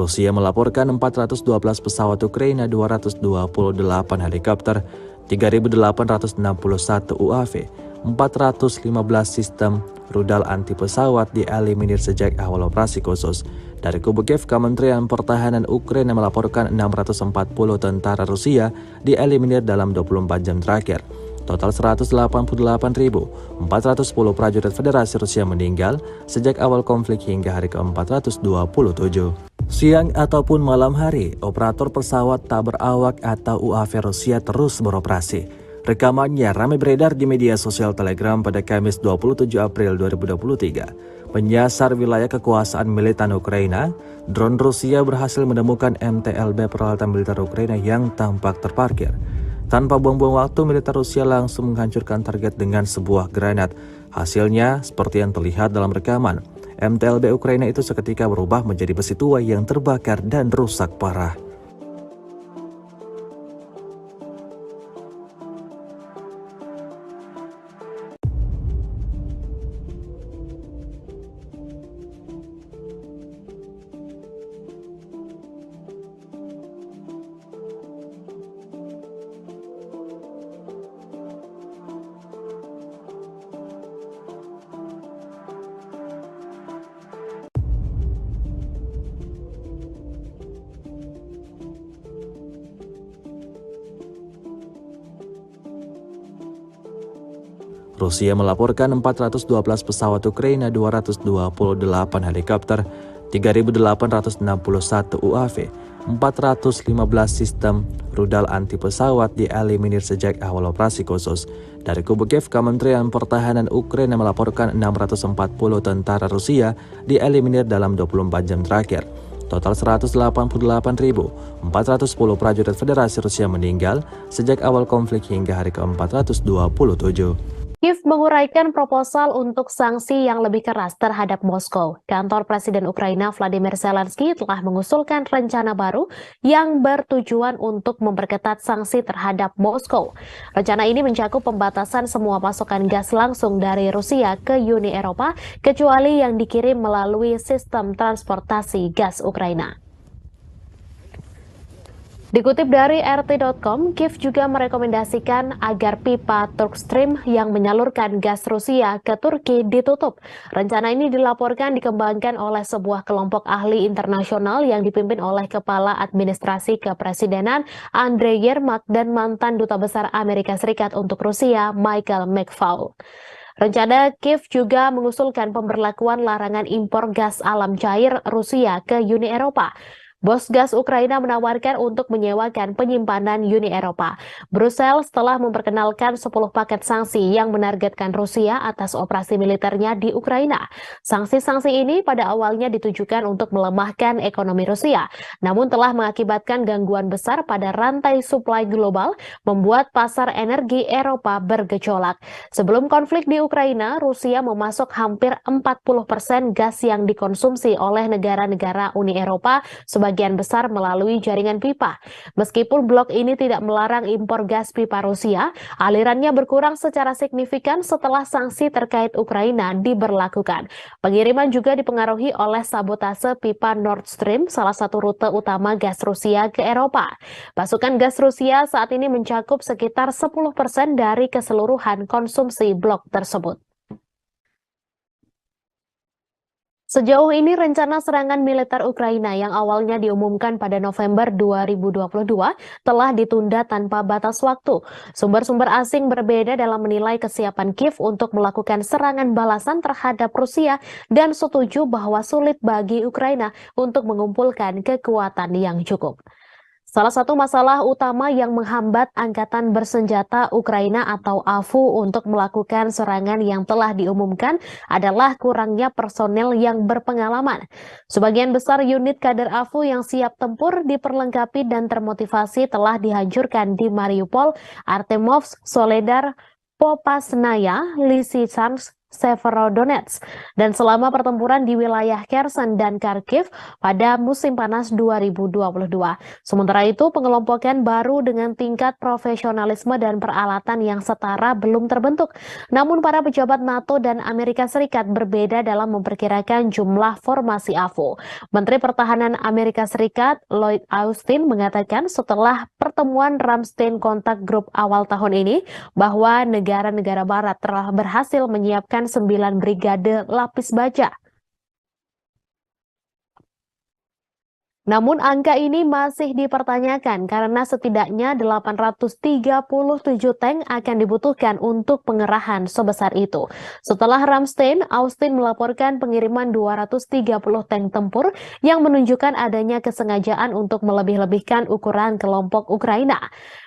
Rusia melaporkan 412 pesawat Ukraina, 228 helikopter, 3.861 UAV, 415 sistem rudal anti pesawat dieliminir sejak awal operasi khusus. Dari kubu Kiev, Kementerian Pertahanan Ukraina melaporkan 640 tentara Rusia dieliminir dalam 24 jam terakhir. Total 188.410 prajurit Federasi Rusia meninggal sejak awal konflik hingga hari ke-427. Siang ataupun malam hari, operator pesawat tak berawak atau UAV Rusia terus beroperasi. Rekamannya ramai beredar di media sosial Telegram pada Kamis 27 April 2023. Menyasar wilayah kekuasaan militan Ukraina, drone Rusia berhasil menemukan MTLB peralatan militer Ukraina yang tampak terparkir. Tanpa buang-buang waktu, militer Rusia langsung menghancurkan target dengan sebuah granat. Hasilnya, seperti yang terlihat dalam rekaman, MTLB Ukraina itu seketika berubah menjadi besi tua yang terbakar dan rusak parah. Rusia melaporkan 412 pesawat Ukraina, 228 helikopter, 3.861 UAV, 415 sistem rudal anti pesawat dieliminir sejak awal operasi khusus. Dari kubu Kiev, Kementerian Pertahanan Ukraina melaporkan 640 tentara Rusia dieliminir dalam 24 jam terakhir. Total 188.410 prajurit Federasi Rusia meninggal sejak awal konflik hingga hari ke-427. Kiev menguraikan proposal untuk sanksi yang lebih keras terhadap Moskow. Kantor Presiden Ukraina Vladimir Zelensky telah mengusulkan rencana baru yang bertujuan untuk memperketat sanksi terhadap Moskow. Rencana ini mencakup pembatasan semua pasokan gas langsung dari Rusia ke Uni Eropa, kecuali yang dikirim melalui sistem transportasi gas Ukraina. Dikutip dari RT.com, Kiev juga merekomendasikan agar pipa Turkstream yang menyalurkan gas Rusia ke Turki ditutup. Rencana ini dilaporkan dikembangkan oleh sebuah kelompok ahli internasional yang dipimpin oleh Kepala Administrasi Kepresidenan Andrei Yermak dan mantan Duta Besar Amerika Serikat untuk Rusia Michael McFaul. Rencana Kiev juga mengusulkan pemberlakuan larangan impor gas alam cair Rusia ke Uni Eropa. Bos gas Ukraina menawarkan untuk menyewakan penyimpanan Uni Eropa. Brussels telah memperkenalkan 10 paket sanksi yang menargetkan Rusia atas operasi militernya di Ukraina. Sanksi-sanksi ini pada awalnya ditujukan untuk melemahkan ekonomi Rusia, namun telah mengakibatkan gangguan besar pada rantai suplai global, membuat pasar energi Eropa bergejolak. Sebelum konflik di Ukraina, Rusia memasok hampir 40% gas yang dikonsumsi oleh negara-negara Uni Eropa, sebagian besar melalui jaringan pipa. Meskipun blok ini tidak melarang impor gas pipa Rusia, alirannya berkurang secara signifikan setelah sanksi terkait Ukraina diberlakukan. Pengiriman juga dipengaruhi oleh sabotase pipa Nord Stream, salah satu rute utama gas Rusia ke Eropa. Pasokan gas Rusia saat ini mencakup sekitar 10% dari keseluruhan konsumsi blok tersebut. Sejauh ini rencana serangan militer Ukraina yang awalnya diumumkan pada November 2022 telah ditunda tanpa batas waktu. Sumber-sumber asing berbeda dalam menilai kesiapan Kiev untuk melakukan serangan balasan terhadap Rusia dan setuju bahwa sulit bagi Ukraina untuk mengumpulkan kekuatan yang cukup. Salah satu masalah utama yang menghambat Angkatan Bersenjata Ukraina atau AFU untuk melakukan serangan yang telah diumumkan adalah kurangnya personel yang berpengalaman. Sebagian besar unit kader AFU yang siap tempur, diperlengkapi dan termotivasi telah dihancurkan di Mariupol, Artemovsk, Soledar, Popasnaya, Lysychansk, Severodonetsk, dan selama pertempuran di wilayah Kherson dan Kharkiv pada musim panas 2022. Sementara itu, pengelompokan baru dengan tingkat profesionalisme dan peralatan yang setara belum terbentuk. Namun para pejabat NATO dan Amerika Serikat berbeda dalam memperkirakan jumlah formasi AFU. Menteri Pertahanan Amerika Serikat Lloyd Austin mengatakan setelah pertemuan Ramstein Kontak Group awal tahun ini bahwa negara-negara barat telah berhasil menyiapkan 9 brigade lapis baja. Namun angka ini masih dipertanyakan karena setidaknya 837 tank akan dibutuhkan untuk pengerahan sebesar itu. Setelah Ramstein, Austin melaporkan pengiriman 230 tank tempur yang menunjukkan adanya kesengajaan untuk melebih-lebihkan ukuran kelompok Ukraina.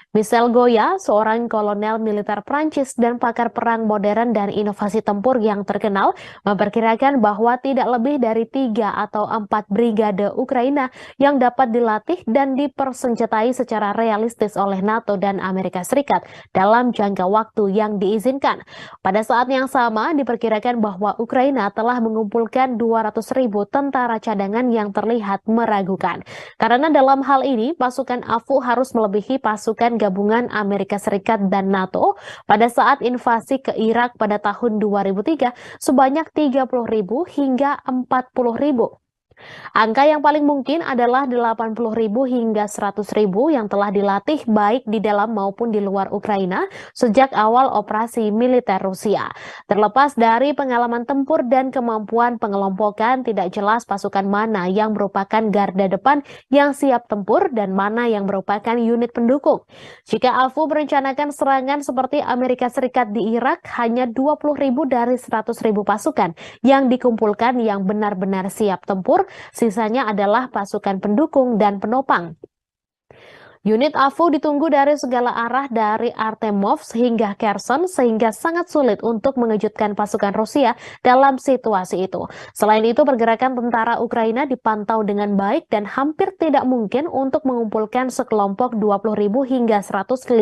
Michel Goya, seorang kolonel militer Prancis dan pakar perang modern dan inovasi tempur yang terkenal, memperkirakan bahwa tidak lebih dari 3 atau 4 brigade Ukraina yang dapat dilatih dan dipersenjatai secara realistis oleh NATO dan Amerika Serikat dalam jangka waktu yang diizinkan. Pada saat yang sama, diperkirakan bahwa Ukraina telah mengumpulkan 200.000 tentara cadangan yang terlihat meragukan. Karena dalam hal ini, pasukan AFU harus melebihi pasukan gabungan Amerika Serikat dan NATO pada saat invasi ke Irak pada tahun 2003 sebanyak 30.000 hingga 40.000. Angka yang paling mungkin adalah 80.000 hingga 100.000 yang telah dilatih baik di dalam maupun di luar Ukraina sejak awal operasi militer Rusia. Terlepas dari pengalaman tempur dan kemampuan pengelompokan, tidak jelas pasukan mana yang merupakan garda depan yang siap tempur dan mana yang merupakan unit pendukung. Jika AFU merencanakan serangan seperti Amerika Serikat di Irak, hanya 20.000 dari 100.000 pasukan yang dikumpulkan yang benar-benar siap tempur. Sisanya adalah pasukan pendukung dan penopang. Unit AFU ditunggu dari segala arah dari Artemovsk hingga Kherson sehingga sangat sulit untuk mengejutkan pasukan Rusia dalam situasi itu. Selain itu, pergerakan tentara Ukraina dipantau dengan baik dan hampir tidak mungkin untuk mengumpulkan sekelompok 20.000 hingga 150.000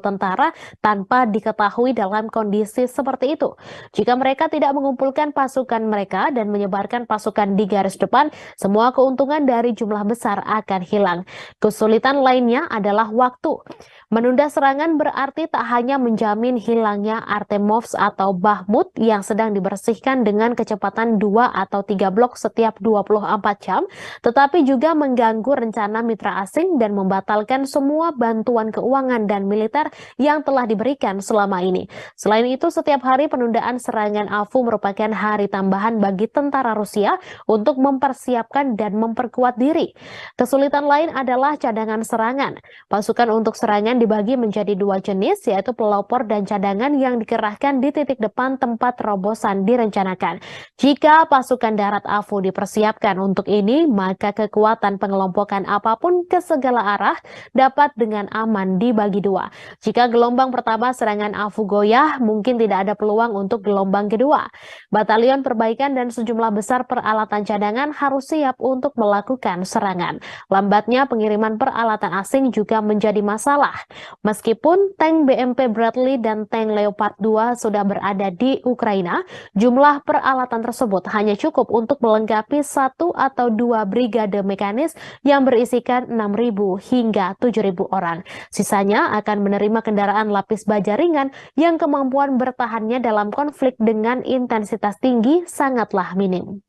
tentara tanpa diketahui dalam kondisi seperti itu. Jika mereka tidak mengumpulkan pasukan mereka dan menyebarkan pasukan di garis depan, semua keuntungan dari jumlah besar akan hilang. Kesulitan lainnya adalah waktu. Menunda serangan berarti tak hanya menjamin hilangnya Artemovsk atau Bakhmut yang sedang dibersihkan dengan kecepatan 2 atau 3 blok setiap 24 jam, tetapi juga mengganggu rencana mitra asing dan membatalkan semua bantuan keuangan dan militer yang telah diberikan selama ini. Selain itu, setiap hari penundaan serangan AFU merupakan hari tambahan bagi tentara Rusia untuk mempersiapkan dan memperkuat diri. Kesulitan lain adalah cadangan serangan. Pasukan untuk serangan akan dibagi menjadi dua jenis, yaitu pelopor dan cadangan yang dikerahkan di titik depan tempat terobosan direncanakan. Jika pasukan darat AFU dipersiapkan untuk ini, maka kekuatan pengelompokan apapun ke segala arah dapat dengan aman dibagi dua. Jika gelombang pertama serangan AFU goyah, mungkin tidak ada peluang untuk gelombang kedua. Batalion perbaikan dan sejumlah besar peralatan cadangan harus siap untuk melakukan serangan. Lambatnya pengiriman peralatan asing juga menjadi masalah. Meskipun tank BMP Bradley dan tank Leopard 2 sudah berada di Ukraina, jumlah peralatan tersebut hanya cukup untuk melengkapi 1 atau 2 brigade mekanis yang berisikan 6.000 hingga 7.000 orang. Sisanya akan menerima kendaraan lapis baja ringan yang kemampuan bertahannya dalam konflik dengan intensitas tinggi sangatlah minim.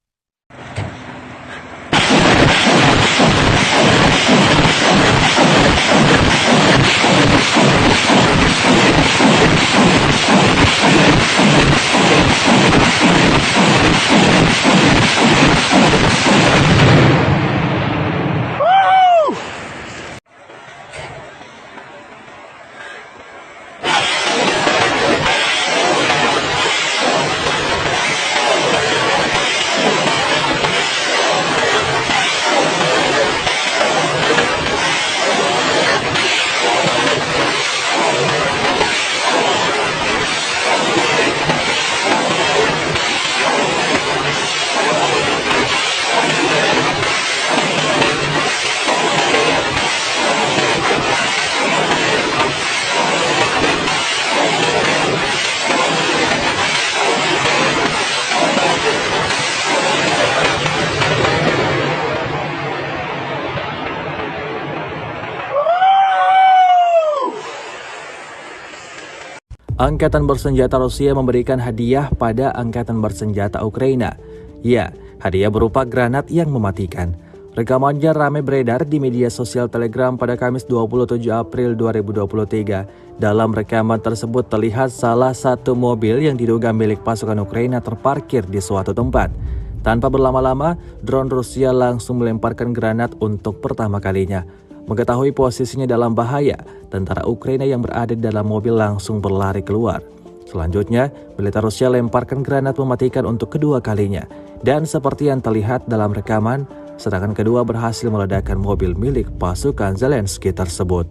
Angkatan bersenjata Rusia memberikan hadiah pada Angkatan bersenjata Ukraina. Ya, hadiah berupa granat yang mematikan. Rekamannya ramai beredar di media sosial Telegram pada Kamis 27 April 2023. Dalam rekaman tersebut terlihat salah satu mobil yang diduga milik pasukan Ukraina terparkir di suatu tempat. Tanpa berlama-lama, drone Rusia langsung melemparkan granat untuk pertama kalinya. Mengetahui posisinya dalam bahaya, tentara Ukraina yang berada di dalam mobil langsung berlari keluar. Selanjutnya, militer Rusia lemparkan granat mematikan untuk kedua kalinya. Dan seperti yang terlihat dalam rekaman, serangan kedua berhasil meledakkan mobil milik pasukan Zelensky tersebut.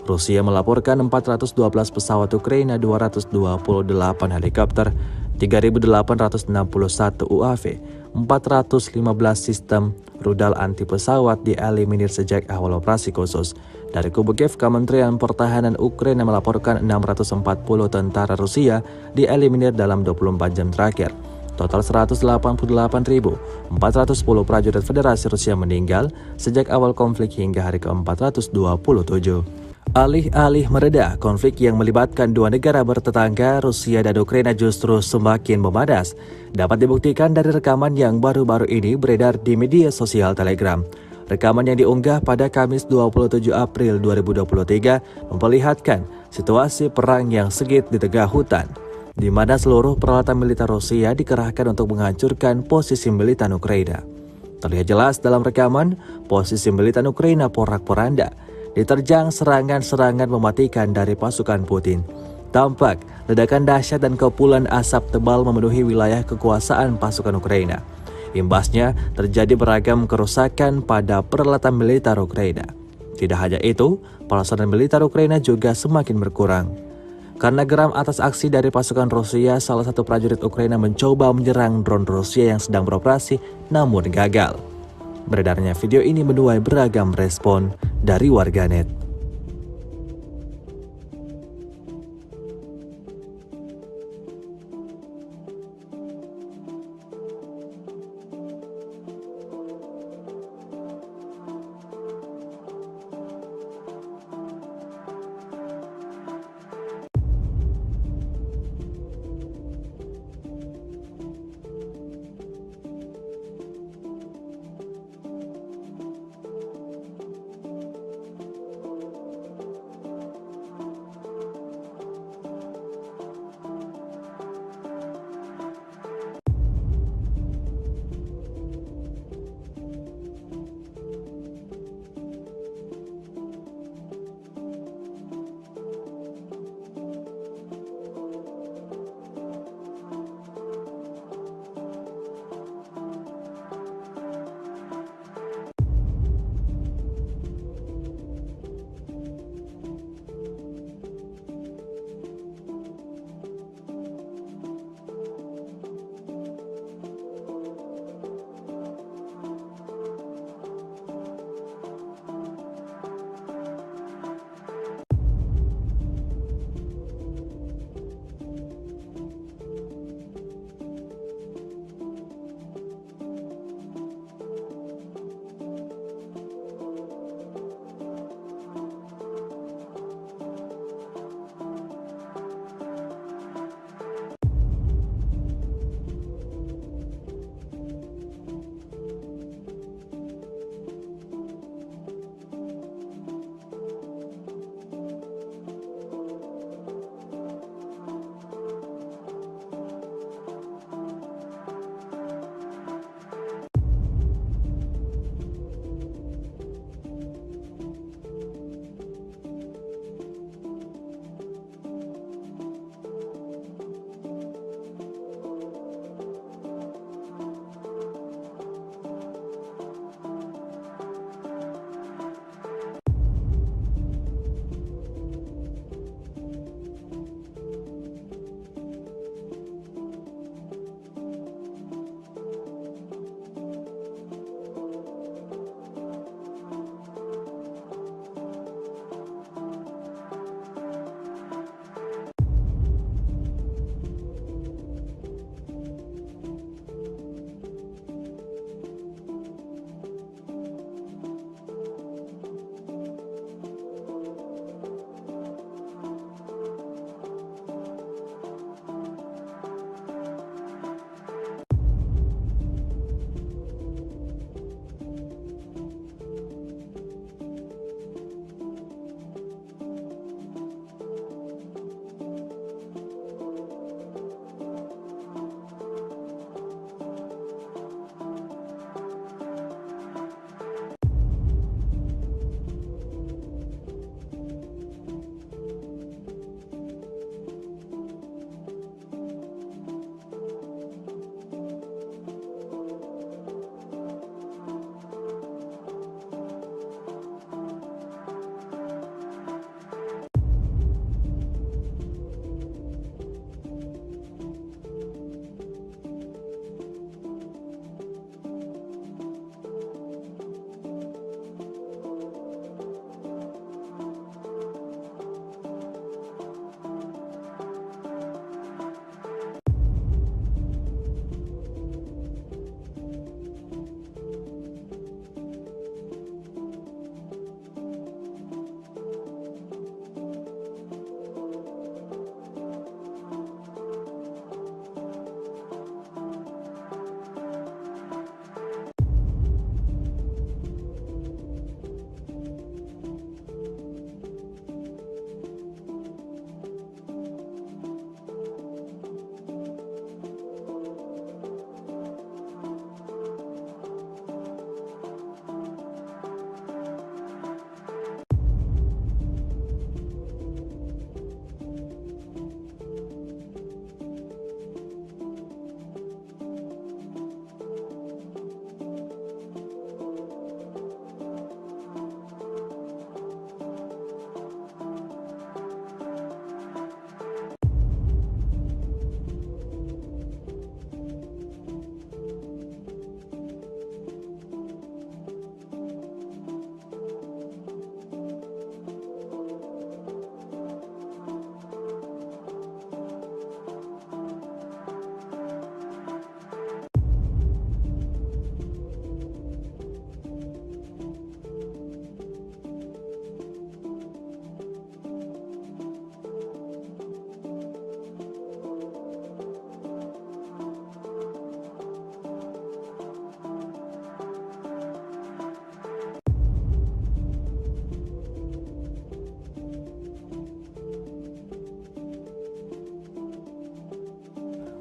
Rusia melaporkan 412 pesawat Ukraina, 228 helikopter, 3.861 UAV, 415 sistem rudal anti pesawat dieliminir sejak awal operasi khusus. Dari kubu Kiev, Kementerian Pertahanan Ukraina melaporkan 640 tentara Rusia dieliminir dalam 24 jam terakhir. Total 188.410 prajurit Federasi Rusia meninggal sejak awal konflik hingga hari ke-427. Alih-alih mereda, konflik yang melibatkan dua negara bertetangga, Rusia dan Ukraina justru semakin memanas. Dapat dibuktikan dari rekaman yang baru-baru ini beredar di media sosial Telegram. Rekaman yang diunggah pada Kamis 27 April 2023 memperlihatkan situasi perang yang sengit di tengah hutan, di mana seluruh peralatan militer Rusia dikerahkan untuk menghancurkan posisi militer Ukraina. Terlihat jelas dalam rekaman, posisi militer Ukraina porak-poranda, diterjang serangan-serangan mematikan dari pasukan Putin. Tampak ledakan dahsyat dan kepulan asap tebal memenuhi wilayah kekuasaan pasukan Ukraina. Imbasnya terjadi beragam kerusakan pada peralatan militer Ukraina. Tidak hanya itu, personel militer Ukraina juga semakin berkurang. Karena geram atas aksi dari pasukan Rusia, salah satu prajurit Ukraina mencoba menyerang drone Rusia yang sedang beroperasi namun gagal. Beredarnya video ini menuai beragam respon dari warganet.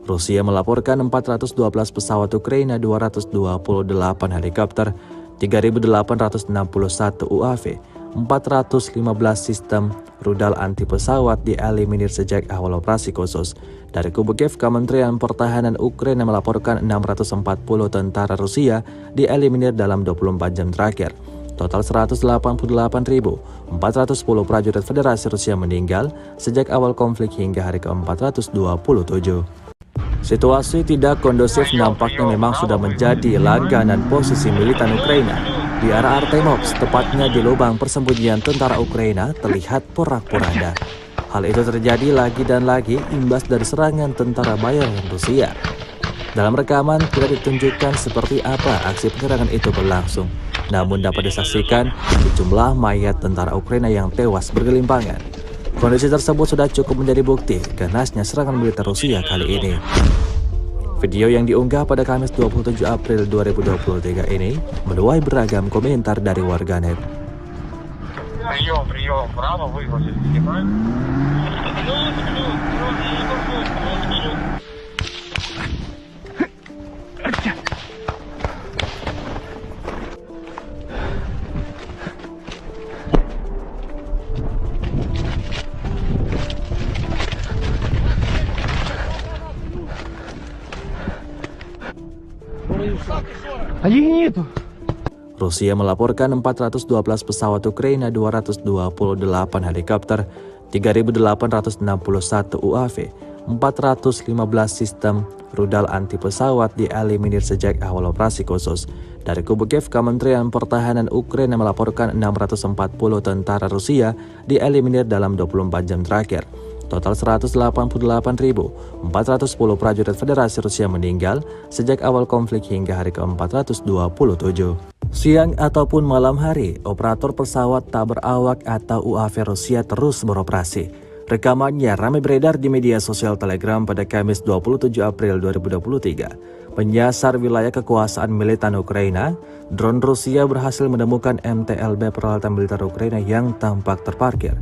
Rusia melaporkan 412 pesawat Ukraina, 228 helikopter, 3.861 UAV, 415 sistem rudal anti pesawat dieliminir sejak awal operasi khusus. Dari kubu Kiev, Kementerian Pertahanan Ukraina melaporkan 640 tentara Rusia dieliminir dalam 24 jam terakhir. Total 188.410 prajurit Federasi Rusia meninggal sejak awal konflik hingga hari ke-427. Situasi tidak kondusif nampaknya memang sudah menjadi langganan posisi militan Ukraina. Di arah Artemovsk, tepatnya di lubang persembunyian tentara Ukraina, terlihat porak-poranda. Hal itu terjadi lagi dan lagi imbas dari serangan tentara bayaran Rusia. Dalam rekaman tidak ditunjukkan seperti apa aksi penyerangan itu berlangsung. Namun dapat disaksikan sejumlah mayat tentara Ukraina yang tewas bergelimpangan. Kondisi tersebut sudah cukup menjadi bukti ganasnya serangan militer Rusia kali ini. Video yang diunggah pada Kamis 27 April 2023 ini menuai beragam komentar dari warganet. Прием, право выгрузить, снимаем. Rusia melaporkan 412 pesawat Ukraina, 228 helikopter, 3.861 UAV, 415 sistem rudal anti pesawat dieliminir sejak awal operasi khusus. Dari kubu Kiev, Kementerian Pertahanan Ukraina melaporkan 640 tentara Rusia dieliminir dalam 24 jam terakhir. Total 188.410 prajurit Federasi Rusia meninggal sejak awal konflik hingga hari ke-427. Siang ataupun malam hari, operator pesawat tak berawak atau UAV Rusia terus beroperasi. Rekamannya ramai beredar di media sosial Telegram pada Kamis 27 April 2023. Menyasar wilayah kekuasaan militan Ukraina, drone Rusia berhasil menemukan MTLB peralatan militer Ukraina yang tampak terparkir.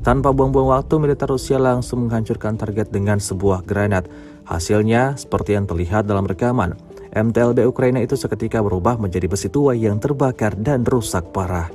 Tanpa buang-buang waktu, militer Rusia langsung menghancurkan target dengan sebuah granat. Hasilnya, seperti yang terlihat dalam rekaman, MTLB Ukraina itu seketika berubah menjadi besi tua yang terbakar dan rusak parah.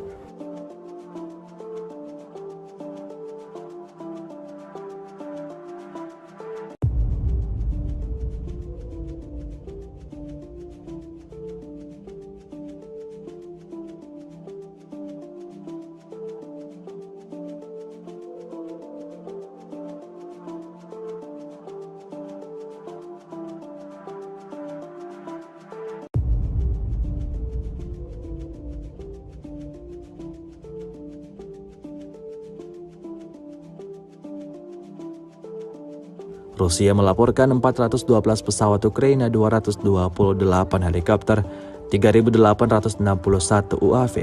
Rusia melaporkan 412 pesawat Ukraina, 228 helikopter, 3.861 UAV,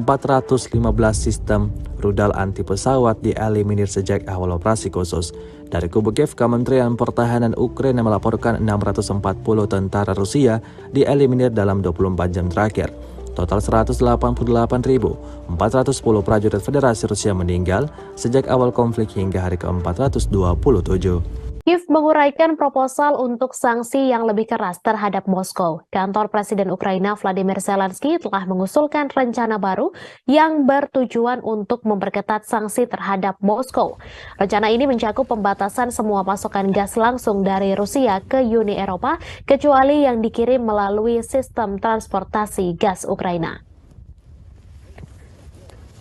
415 sistem rudal anti pesawat dieliminir sejak awal operasi khusus. Dari kubu Kiev, Kementerian Pertahanan Ukraina melaporkan 640 tentara Rusia dieliminir dalam 24 jam terakhir. Total 188.410 prajurit Federasi Rusia meninggal sejak awal konflik hingga hari ke-427. Kiev menguraikan proposal untuk sanksi yang lebih keras terhadap Moskow. Kantor Presiden Ukraina Vladimir Zelensky telah mengusulkan rencana baru yang bertujuan untuk memperketat sanksi terhadap Moskow. Rencana ini mencakup pembatasan semua pasokan gas langsung dari Rusia ke Uni Eropa, kecuali yang dikirim melalui sistem transportasi gas Ukraina.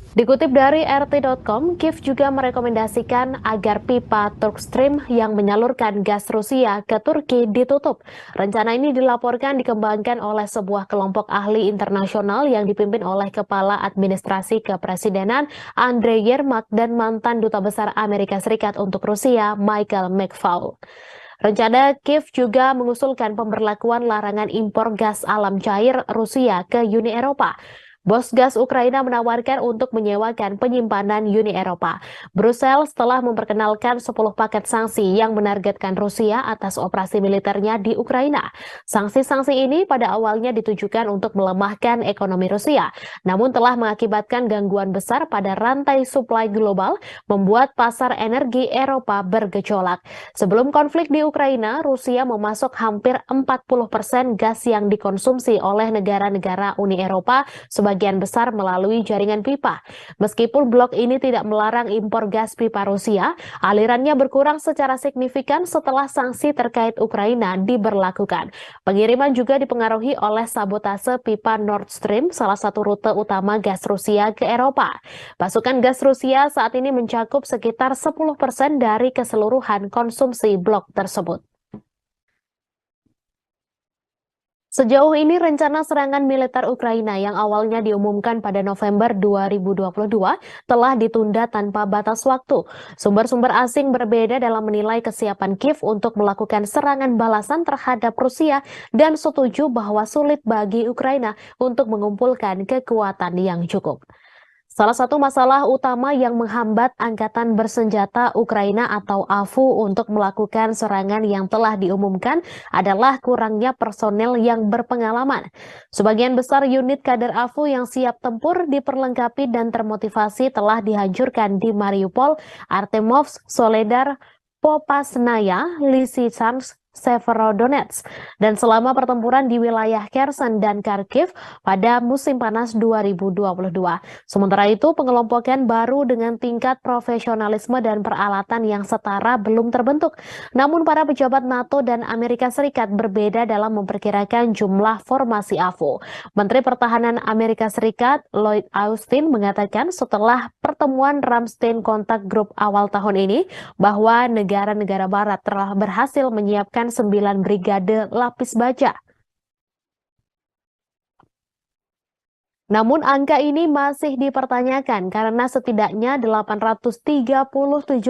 Dikutip dari RT.com, Kiev juga merekomendasikan agar pipa Turkstream yang menyalurkan gas Rusia ke Turki ditutup. Rencana ini dilaporkan dikembangkan oleh sebuah kelompok ahli internasional yang dipimpin oleh Kepala Administrasi Kepresidenan Andrei Yermak dan mantan Duta Besar Amerika Serikat untuk Rusia Michael McFaul. Rencana Kiev juga mengusulkan pemberlakuan larangan impor gas alam cair Rusia ke Uni Eropa. Bos gas Ukraina menawarkan untuk menyewakan penyimpanan Uni Eropa. Brussels telah memperkenalkan 10 paket sanksi yang menargetkan Rusia atas operasi militernya di Ukraina. Sanksi-sanksi ini pada awalnya ditujukan untuk melemahkan ekonomi Rusia, namun telah mengakibatkan gangguan besar pada rantai suplai global, membuat pasar energi Eropa bergejolak. Sebelum konflik di Ukraina, Rusia memasok hampir 40% gas yang dikonsumsi oleh negara-negara Uni Eropa, sebagian besar melalui jaringan pipa. Meskipun blok ini tidak melarang impor gas pipa Rusia, alirannya berkurang secara signifikan setelah sanksi terkait Ukraina diberlakukan. Pengiriman juga dipengaruhi oleh sabotase pipa Nord Stream, salah satu rute utama gas Rusia ke Eropa. Pasokan gas Rusia saat ini mencakup sekitar 10% dari keseluruhan konsumsi blok tersebut. Sejauh ini rencana serangan militer Ukraina yang awalnya diumumkan pada November 2022 telah ditunda tanpa batas waktu. Sumber-sumber asing berbeda dalam menilai kesiapan Kiev untuk melakukan serangan balasan terhadap Rusia dan setuju bahwa sulit bagi Ukraina untuk mengumpulkan kekuatan yang cukup. Salah satu masalah utama yang menghambat Angkatan Bersenjata Ukraina atau AFU untuk melakukan serangan yang telah diumumkan adalah kurangnya personel yang berpengalaman. Sebagian besar unit kader AFU yang siap tempur, diperlengkapi dan termotivasi telah dihancurkan di Mariupol, Artemovsk, Soledar, Popasnaya, Lysychansk, Severodonetsk, dan selama pertempuran di wilayah Kherson dan Kharkiv pada musim panas 2022. Sementara itu, pengelompokan baru dengan tingkat profesionalisme dan peralatan yang setara belum terbentuk. Namun para pejabat NATO dan Amerika Serikat berbeda dalam memperkirakan jumlah formasi AFU. Menteri Pertahanan Amerika Serikat Lloyd Austin mengatakan setelah pertemuan Ramstein Kontak Group awal tahun ini bahwa negara-negara barat telah berhasil menyiapkan 9 brigade lapis baja. Namun angka ini masih dipertanyakan karena setidaknya 837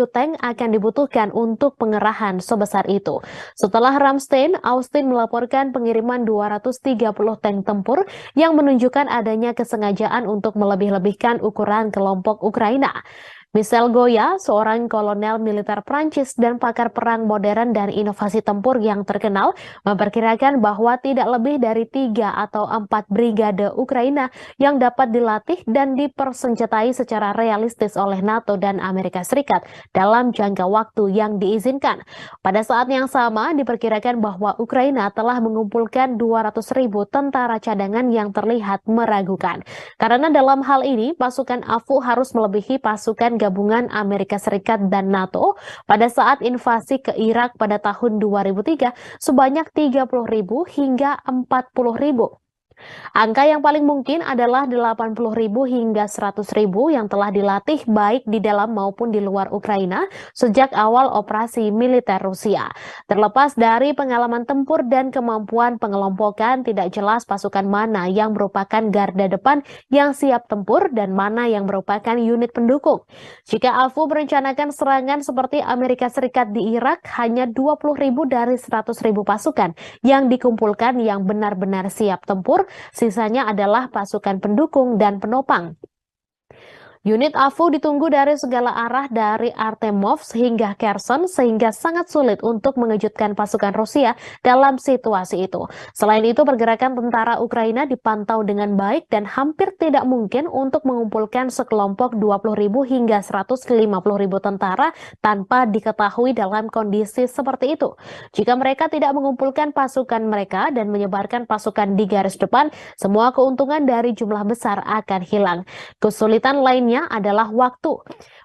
tank akan dibutuhkan untuk pengerahan sebesar itu. Setelah Ramstein, Austin melaporkan pengiriman 230 tank tempur yang menunjukkan adanya kesengajaan untuk melebih-lebihkan ukuran kelompok Ukraina. Michel Goya, seorang kolonel militer Prancis dan pakar perang modern dan inovasi tempur yang terkenal, memperkirakan bahwa tidak lebih dari 3 atau 4 brigade Ukraina yang dapat dilatih dan dipersenjatai secara realistis oleh NATO dan Amerika Serikat dalam jangka waktu yang diizinkan. Pada saat yang sama, diperkirakan bahwa Ukraina telah mengumpulkan 200.000 tentara cadangan yang terlihat meragukan. Karena dalam hal ini, pasukan AFU harus melebihi pasukan gabungan Amerika Serikat dan NATO pada saat invasi ke Irak pada tahun 2003 sebanyak 30.000 hingga 40.000. Angka yang paling mungkin adalah 80.000 hingga 100.000 yang telah dilatih baik di dalam maupun di luar Ukraina sejak awal operasi militer Rusia. Terlepas dari pengalaman tempur dan kemampuan pengelompokan, tidak jelas pasukan mana yang merupakan garda depan yang siap tempur dan mana yang merupakan unit pendukung. Jika AFU merencanakan serangan seperti Amerika Serikat di Irak, hanya 20.000 dari 100.000 pasukan yang dikumpulkan yang benar-benar siap tempur. Sisanya adalah pasukan pendukung dan penopang. Unit AFU ditunggu dari segala arah dari Artemovsk hingga Kherson sehingga sangat sulit untuk mengejutkan pasukan Rusia dalam situasi itu. Selain itu, pergerakan tentara Ukraina dipantau dengan baik dan hampir tidak mungkin untuk mengumpulkan sekelompok 20.000 hingga 150.000 tentara tanpa diketahui dalam kondisi seperti itu. Jika mereka tidak mengumpulkan pasukan mereka dan menyebarkan pasukan di garis depan, semua keuntungan dari jumlah besar akan hilang. Kesulitan lainnya adalah waktu.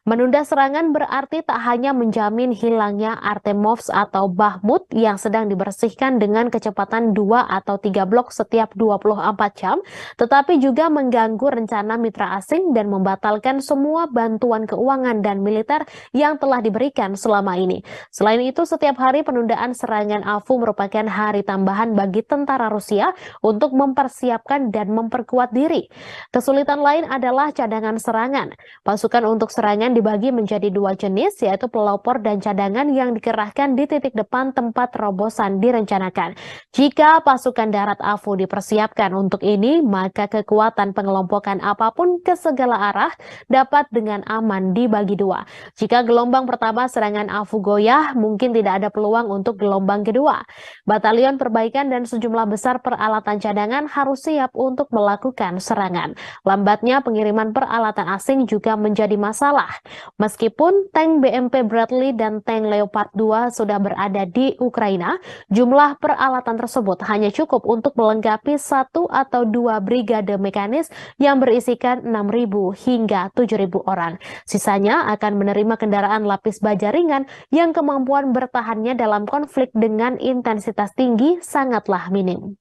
Menunda serangan berarti tak hanya menjamin hilangnya Artemovsk atau Bakhmut yang sedang dibersihkan dengan kecepatan 2 atau 3 blok setiap 24 jam, tetapi juga mengganggu rencana mitra asing dan membatalkan semua bantuan keuangan dan militer yang telah diberikan selama ini. Selain itu, setiap hari penundaan serangan AFU merupakan hari tambahan bagi tentara Rusia untuk mempersiapkan dan memperkuat diri. Kesulitan lain adalah cadangan serangan serangan. Pasukan untuk serangan dibagi menjadi dua jenis, yaitu pelopor dan cadangan yang dikerahkan di titik depan tempat terobosan direncanakan. Jika pasukan darat AFU dipersiapkan untuk ini, maka kekuatan pengelompokan apapun ke segala arah dapat dengan aman dibagi dua. Jika gelombang pertama serangan AFU goyah, mungkin tidak ada peluang untuk gelombang kedua. Batalion perbaikan dan sejumlah besar peralatan cadangan harus siap untuk melakukan serangan. Lambatnya pengiriman peralatan asing juga menjadi masalah. Meskipun tank BMP Bradley dan tank Leopard 2 sudah berada di Ukraina, jumlah peralatan tersebut hanya cukup untuk melengkapi 1 atau 2 brigade mekanis yang berisikan 6.000 hingga 7.000 orang. Sisanya akan menerima kendaraan lapis baja ringan yang kemampuan bertahannya dalam konflik dengan intensitas tinggi sangatlah minim.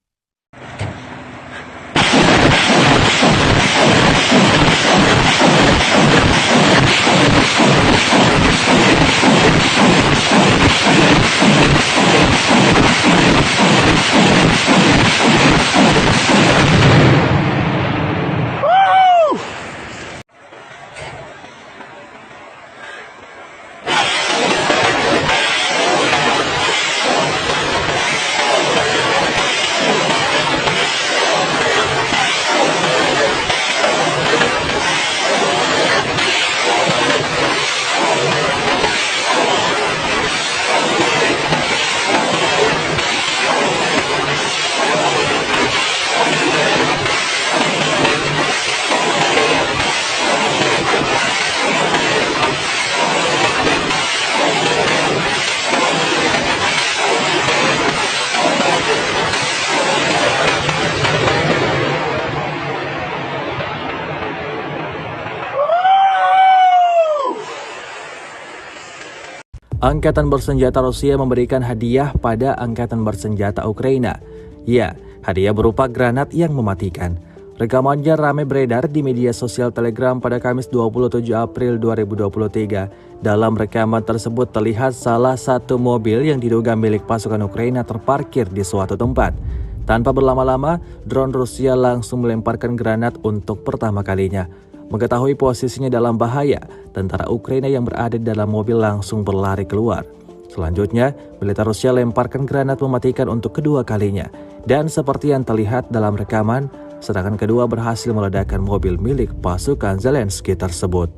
Angkatan bersenjata Rusia memberikan hadiah pada Angkatan bersenjata Ukraina. Ya, hadiah berupa granat yang mematikan. Rekamannya ramai beredar di media sosial Telegram pada Kamis 27 April 2023. Dalam rekaman tersebut terlihat salah satu mobil yang diduga milik pasukan Ukraina terparkir di suatu tempat. Tanpa berlama-lama, drone Rusia langsung melemparkan granat untuk pertama kalinya. Mengetahui posisinya dalam bahaya, tentara Ukraina yang berada di dalam mobil langsung berlari keluar. Selanjutnya, militer Rusia lemparkan granat mematikan untuk kedua kalinya. Dan seperti yang terlihat dalam rekaman, serangan kedua berhasil meledakkan mobil milik pasukan Zelensky tersebut.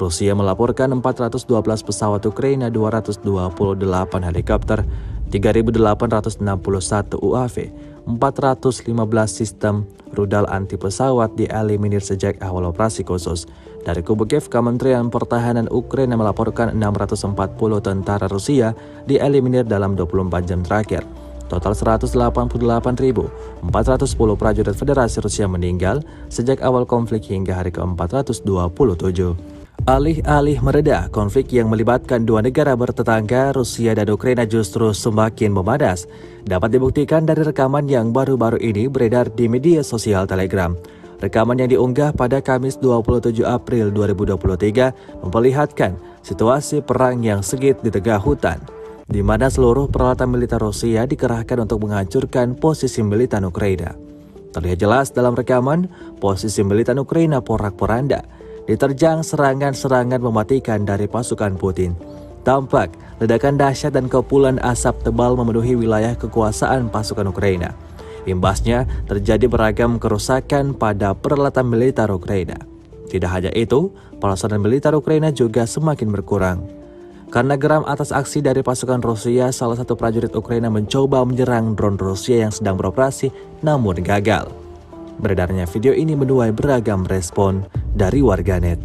Rusia melaporkan 412 pesawat Ukraina, 228 helikopter, 3.861 UAV, 415 sistem rudal anti pesawat dieliminir sejak awal operasi khusus. Dari kubu Kiev, Kementerian Pertahanan Ukraina melaporkan 640 tentara Rusia dieliminir dalam 24 jam terakhir. Total 188.410 prajurit Federasi Rusia meninggal sejak awal konflik hingga hari ke-427. Alih-alih mereda, konflik yang melibatkan dua negara bertetangga, Rusia dan Ukraina justru semakin memanas. Dapat dibuktikan dari rekaman yang baru-baru ini beredar di media sosial Telegram. Rekaman yang diunggah pada Kamis 27 April 2023 memperlihatkan situasi perang yang sengit di tengah hutan, di mana seluruh peralatan militer Rusia dikerahkan untuk menghancurkan posisi militer Ukraina. Terlihat jelas dalam rekaman, posisi militer Ukraina porak-poranda, diterjang serangan-serangan mematikan dari pasukan Putin. Tampak ledakan dahsyat dan kepulan asap tebal memenuhi wilayah kekuasaan pasukan Ukraina. Imbasnya terjadi beragam kerusakan pada peralatan militer Ukraina. Tidak hanya itu, personel militer Ukraina juga semakin berkurang. Karena geram atas aksi dari pasukan Rusia, salah satu prajurit Ukraina mencoba menyerang drone Rusia yang sedang beroperasi namun gagal. Beredarnya video ini menuai beragam respon dari warganet.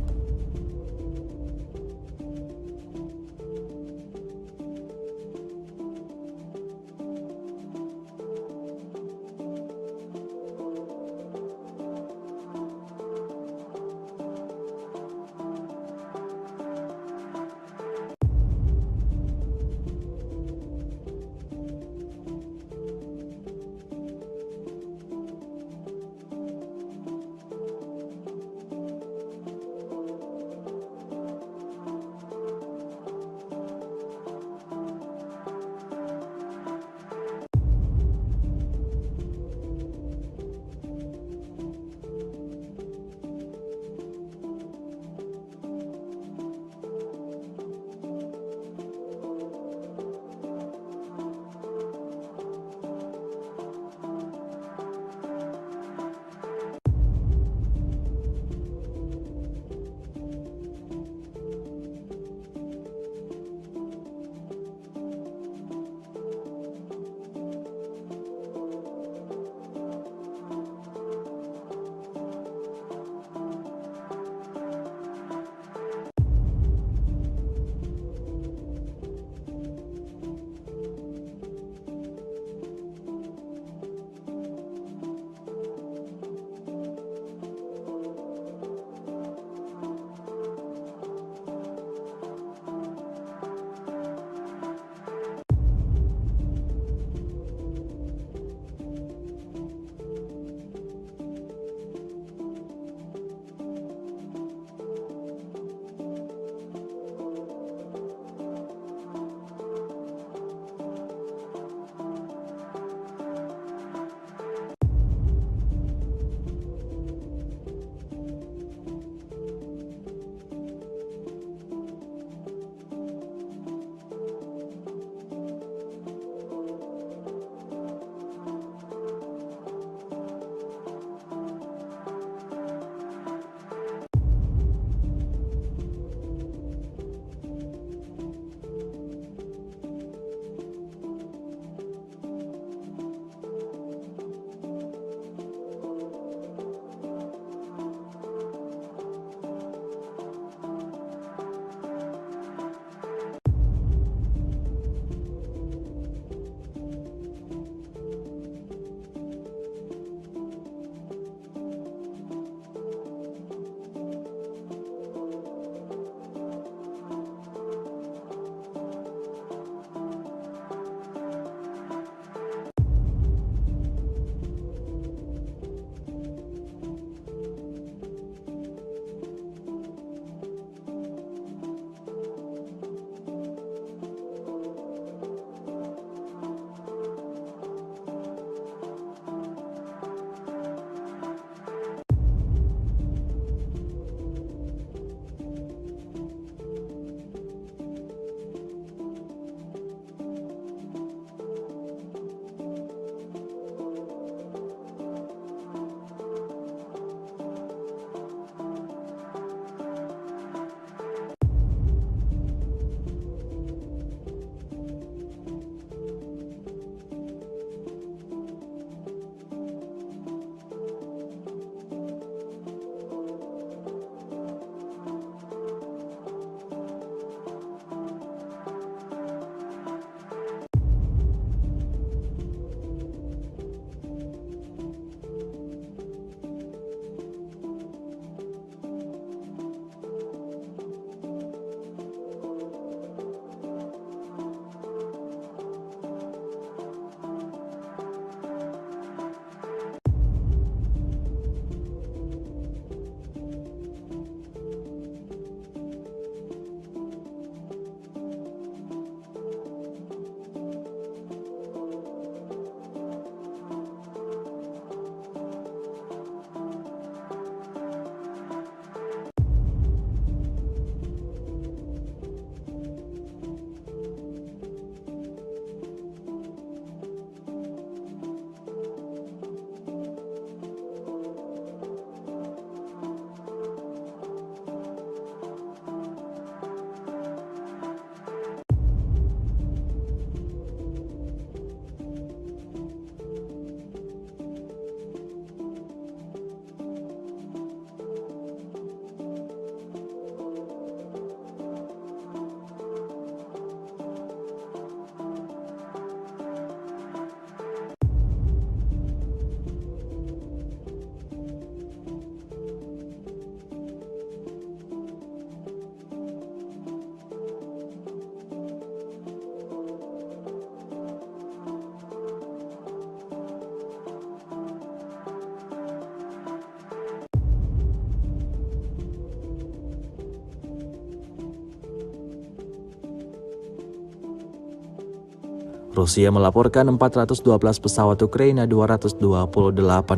Rusia melaporkan 412 pesawat Ukraina, 228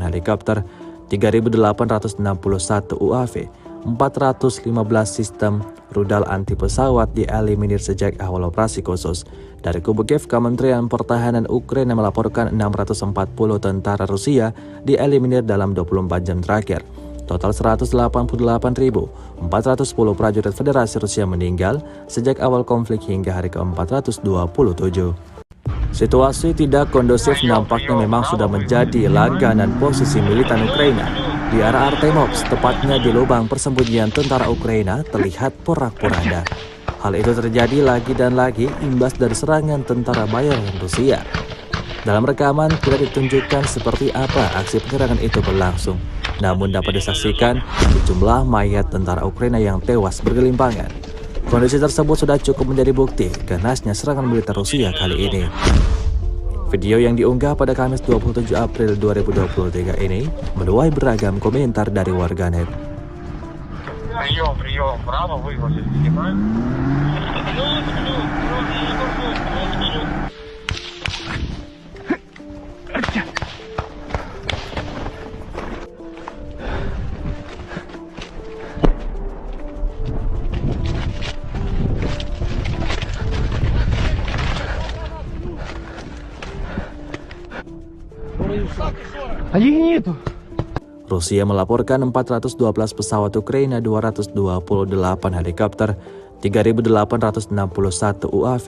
helikopter, 3.861 UAV, 415 sistem rudal anti pesawat dieliminir sejak awal operasi khusus. Dari kubu Kiev, Kementerian Pertahanan Ukraina melaporkan 640 tentara Rusia dieliminir dalam 24 jam terakhir. Total 188.410 prajurit Federasi Rusia meninggal sejak awal konflik hingga hari ke-427. Situasi tidak kondusif nampaknya memang sudah menjadi langganan posisi militan Ukraina. Di arah Artemovsk, tepatnya di lubang persembunyian tentara Ukraina, terlihat porak-poranda. Hal itu terjadi lagi dan lagi imbas dari serangan tentara bayaran Rusia. Dalam rekaman tidak ditunjukkan seperti apa aksi penyerangan itu berlangsung, namun dapat disaksikan sejumlah mayat tentara Ukraina yang tewas bergelimpangan. Kondisi tersebut sudah cukup menjadi bukti ganasnya serangan militer Rusia kali ini. Video yang diunggah pada Kamis 27 April 2023 ini menuai beragam komentar dari warganet. Прием, право, выгрузить, снимаем. Rusia melaporkan 412 pesawat Ukraina, 228 helikopter, 3.861 UAV,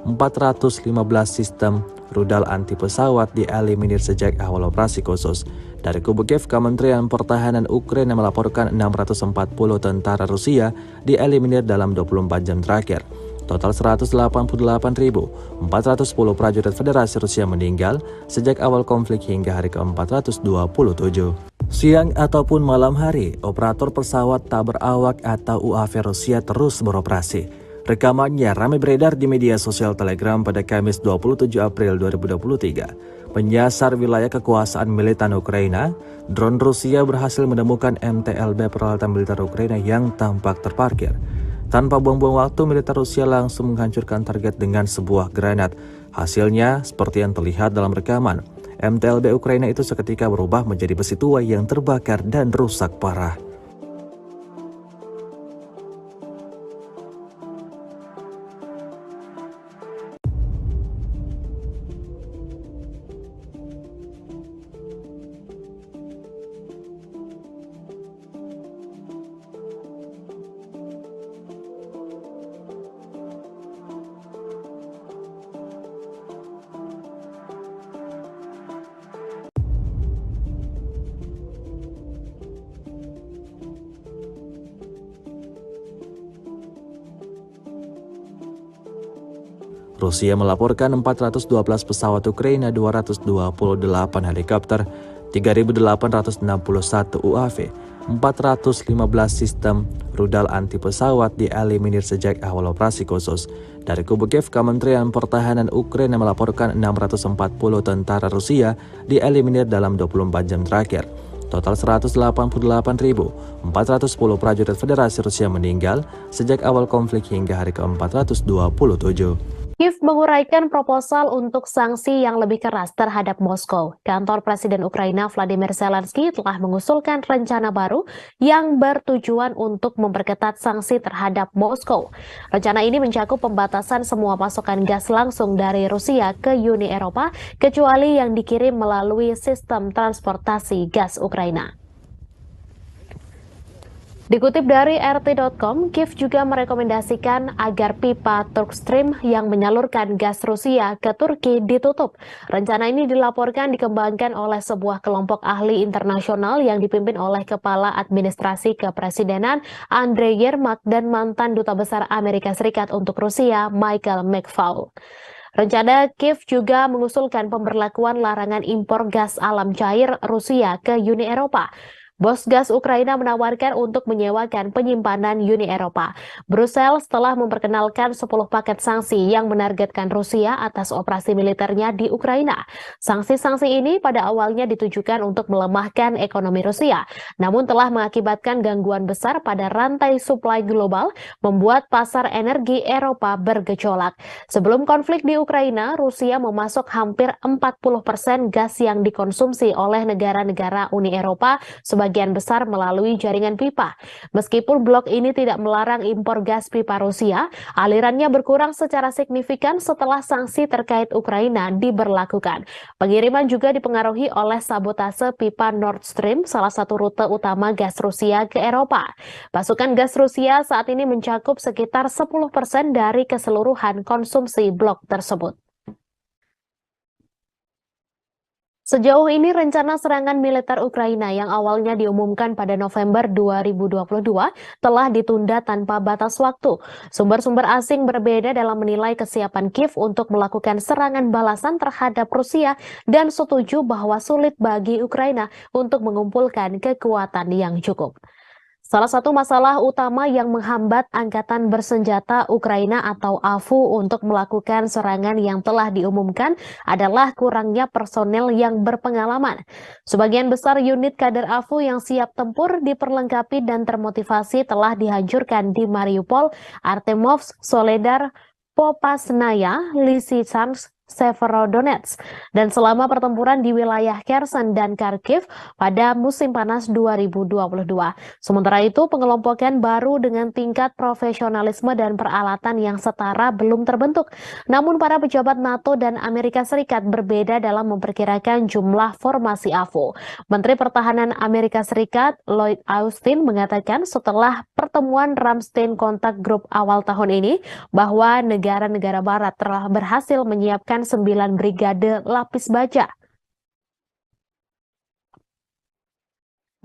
415 sistem rudal anti pesawat dieliminir sejak awal operasi khusus. Dari kubu Kiev, Kementerian Pertahanan Ukraina melaporkan 640 tentara Rusia dieliminir dalam 24 jam terakhir. Total 188.410 prajurit Federasi Rusia meninggal sejak awal konflik hingga hari ke-427. Siang ataupun malam hari, operator pesawat tak berawak atau UAV Rusia terus beroperasi. Rekamannya ramai beredar di media sosial Telegram pada Kamis 27 April 2023. Menyasar wilayah kekuasaan militan Ukraina, drone Rusia berhasil menemukan MTLB peralatan militer Ukraina yang tampak terparkir. Tanpa buang-buang waktu, militer Rusia langsung menghancurkan target dengan sebuah granat. Hasilnya, seperti yang terlihat dalam rekaman, MTLB Ukraina itu seketika berubah menjadi besi tua yang terbakar dan rusak parah. Rusia melaporkan 412 pesawat Ukraina, 228 helikopter, 3.861 UAV, 415 sistem rudal anti pesawat dieliminir sejak awal operasi khusus. Dari kubu Kiev, Kementerian Pertahanan Ukraina melaporkan 640 tentara Rusia dieliminir dalam 24 jam terakhir. Total 188.410 prajurit Federasi Rusia meninggal sejak awal konflik hingga hari ke-427. Kiev menguraikan proposal untuk sanksi yang lebih keras terhadap Moskow. Kantor Presiden Ukraina Vladimir Zelensky telah mengusulkan rencana baru yang bertujuan untuk memperketat sanksi terhadap Moskow. Rencana ini mencakup pembatasan semua pasokan gas langsung dari Rusia ke Uni Eropa, kecuali yang dikirim melalui sistem transportasi gas Ukraina. Dikutip dari RT.com, Kiev juga merekomendasikan agar pipa Turkstream yang menyalurkan gas Rusia ke Turki ditutup. Rencana ini dilaporkan dikembangkan oleh sebuah kelompok ahli internasional yang dipimpin oleh Kepala Administrasi Kepresidenan Andrei Yermak dan mantan Duta Besar Amerika Serikat untuk Rusia Michael McFaul. Rencana Kiev juga mengusulkan pemberlakuan larangan impor gas alam cair Rusia ke Uni Eropa. Bos gas Ukraina menawarkan untuk menyewakan penyimpanan Uni Eropa. Brussels telah memperkenalkan 10 paket sanksi yang menargetkan Rusia atas operasi militernya di Ukraina. Sanksi-sanksi ini pada awalnya ditujukan untuk melemahkan ekonomi Rusia, namun telah mengakibatkan gangguan besar pada rantai suplai global, membuat pasar energi Eropa bergejolak. Sebelum konflik di Ukraina, Rusia memasok hampir 40% gas yang dikonsumsi oleh negara-negara Uni Eropa, sebagian besar melalui jaringan pipa. Meskipun blok ini tidak melarang impor gas pipa Rusia, alirannya berkurang secara signifikan setelah sanksi terkait Ukraina diberlakukan. Pengiriman juga dipengaruhi oleh sabotase pipa Nord Stream, salah satu rute utama gas Rusia ke Eropa. Pasokan gas Rusia saat ini mencakup sekitar 10% dari keseluruhan konsumsi blok tersebut. Sejauh ini rencana serangan militer Ukraina yang awalnya diumumkan pada November 2022 telah ditunda tanpa batas waktu. Sumber-sumber asing berbeda dalam menilai kesiapan Kiev untuk melakukan serangan balasan terhadap Rusia dan setuju bahwa sulit bagi Ukraina untuk mengumpulkan kekuatan yang cukup. Salah satu masalah utama yang menghambat Angkatan Bersenjata Ukraina atau AFU untuk melakukan serangan yang telah diumumkan adalah kurangnya personel yang berpengalaman. Sebagian besar unit kader AFU yang siap tempur, diperlengkapi dan termotivasi telah dihancurkan di Mariupol, Artemovsk, Soledar, Popasnaya, Lysychansk, Severodonetsk, dan selama pertempuran di wilayah Kherson dan Kharkiv pada musim panas 2022. Sementara itu, pengelompokan baru dengan tingkat profesionalisme dan peralatan yang setara belum terbentuk. Namun para pejabat NATO dan Amerika Serikat berbeda dalam memperkirakan jumlah formasi AFU. Menteri Pertahanan Amerika Serikat Lloyd Austin mengatakan setelah pertemuan Ramstein Contact Group awal tahun ini bahwa negara-negara barat telah berhasil menyiapkan 9 brigade lapis baja.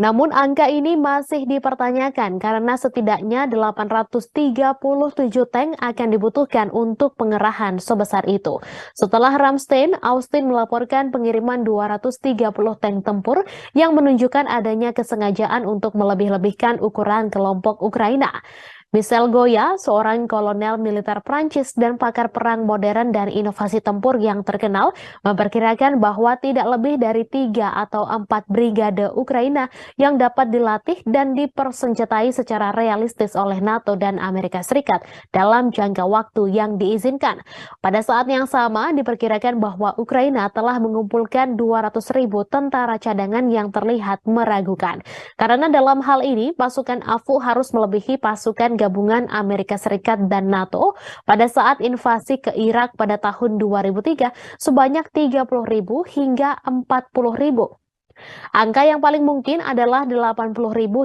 Namun angka ini masih dipertanyakan karena setidaknya 837 tank akan dibutuhkan untuk pengerahan sebesar itu. Setelah Ramstein, Austin melaporkan pengiriman 230 tank tempur yang menunjukkan adanya kesengajaan untuk melebih-lebihkan ukuran kelompok Ukraina. Michel Goya, seorang kolonel militer Prancis dan pakar perang modern dan inovasi tempur yang terkenal, memperkirakan bahwa tidak lebih dari 3 atau 4 brigade Ukraina yang dapat dilatih dan dipersenjatai secara realistis oleh NATO dan Amerika Serikat dalam jangka waktu yang diizinkan. Pada saat yang sama, diperkirakan bahwa Ukraina telah mengumpulkan 200.000 tentara cadangan yang terlihat meragukan. Karena dalam hal ini, pasukan AFU harus melebihi pasukan gabungan Amerika Serikat dan NATO pada saat invasi ke Irak pada tahun 2003 sebanyak 30.000 hingga 40.000. Angka yang paling mungkin adalah 80.000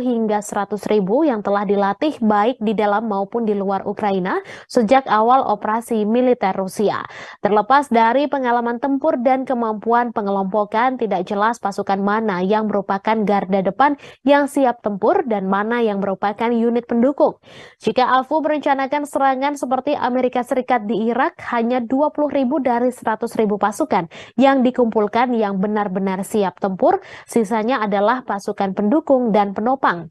hingga 100.000 yang telah dilatih baik di dalam maupun di luar Ukraina sejak awal operasi militer Rusia. Terlepas dari pengalaman tempur dan kemampuan pengelompokan, tidak jelas pasukan mana yang merupakan garda depan yang siap tempur dan mana yang merupakan unit pendukung. Jika AFU merencanakan serangan seperti Amerika Serikat di Irak, hanya 20.000 dari 100.000 pasukan yang dikumpulkan yang benar-benar siap tempur. Sisanya adalah pasukan pendukung dan penopang.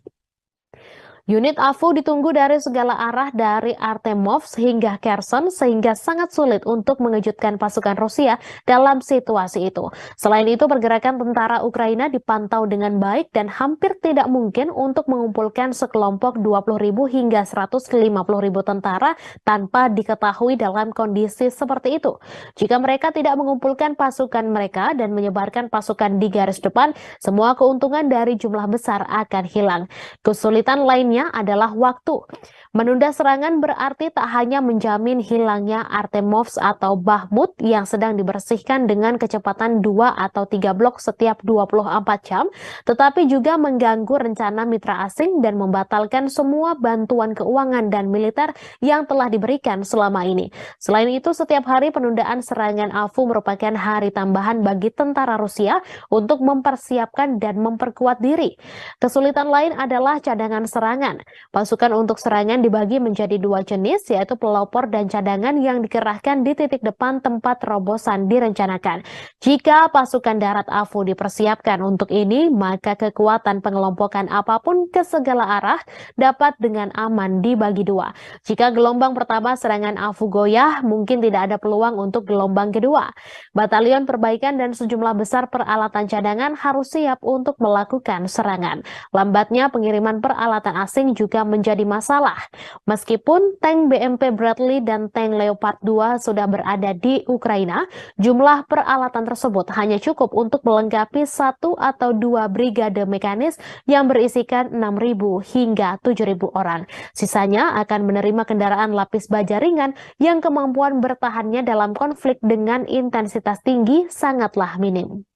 Unit AFU ditunggu dari segala arah dari Artemovsk hingga Kherson sehingga sangat sulit untuk mengejutkan pasukan Rusia dalam situasi itu. Selain itu, pergerakan tentara Ukraina dipantau dengan baik dan hampir tidak mungkin untuk mengumpulkan sekelompok 20.000 hingga 150.000 tentara tanpa diketahui dalam kondisi seperti itu. Jika mereka tidak mengumpulkan pasukan mereka dan menyebarkan pasukan di garis depan, semua keuntungan dari jumlah besar akan hilang. Kesulitan lainnya adalah waktu. Menunda serangan berarti tak hanya menjamin hilangnya Artemovsk atau Bakhmut yang sedang dibersihkan dengan kecepatan 2 atau 3 blok setiap 24 jam, tetapi juga mengganggu rencana mitra asing dan membatalkan semua bantuan keuangan dan militer yang telah diberikan selama ini. Selain itu, setiap hari penundaan serangan AFU merupakan hari tambahan bagi tentara Rusia untuk mempersiapkan dan memperkuat diri. Kesulitan lain adalah cadangan serangan serangan. Pasukan untuk serangan dibagi menjadi dua jenis, yaitu pelopor dan cadangan yang dikerahkan di titik depan tempat terobosan direncanakan. Jika pasukan darat AFU dipersiapkan untuk ini, maka kekuatan pengelompokan apapun ke segala arah dapat dengan aman dibagi dua. Jika gelombang pertama serangan AFU goyah, mungkin tidak ada peluang untuk gelombang kedua. Batalion perbaikan dan sejumlah besar peralatan cadangan harus siap untuk melakukan serangan. Lambatnya pengiriman peralatan asing juga menjadi masalah. Meskipun tank BMP Bradley dan tank Leopard 2 sudah berada di Ukraina, jumlah peralatan tersebut hanya cukup untuk melengkapi 1 atau 2 brigade mekanis yang berisikan 6.000 hingga 7.000 orang. Sisanya akan menerima kendaraan lapis baja ringan yang kemampuan bertahannya dalam konflik dengan intensitas tinggi sangatlah minim.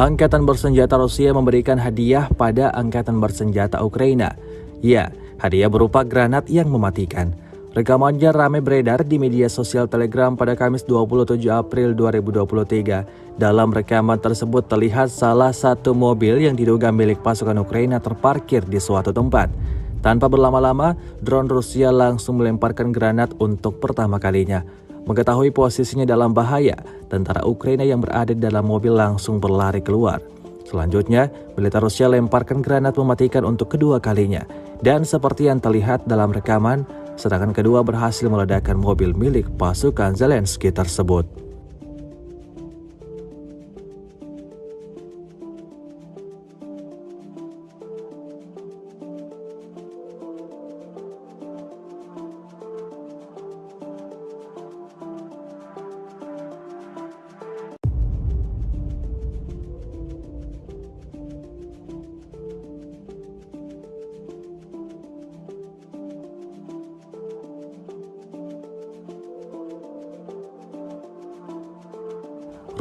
Angkatan bersenjata Rusia memberikan hadiah pada Angkatan bersenjata Ukraina. Ya, hadiah berupa granat yang mematikan. Rekamannya ramai beredar di media sosial Telegram pada Kamis 27 April 2023. Dalam rekaman tersebut terlihat salah satu mobil yang diduga milik pasukan Ukraina terparkir di suatu tempat. Tanpa berlama-lama, drone Rusia langsung melemparkan granat untuk pertama kalinya. Mengetahui posisinya dalam bahaya, tentara Ukraina yang berada di dalam mobil langsung berlari keluar. Selanjutnya, militer Rusia lemparkan granat mematikan untuk kedua kalinya. Dan seperti yang terlihat dalam rekaman, serangan kedua berhasil meledakkan mobil milik pasukan Zelensky tersebut.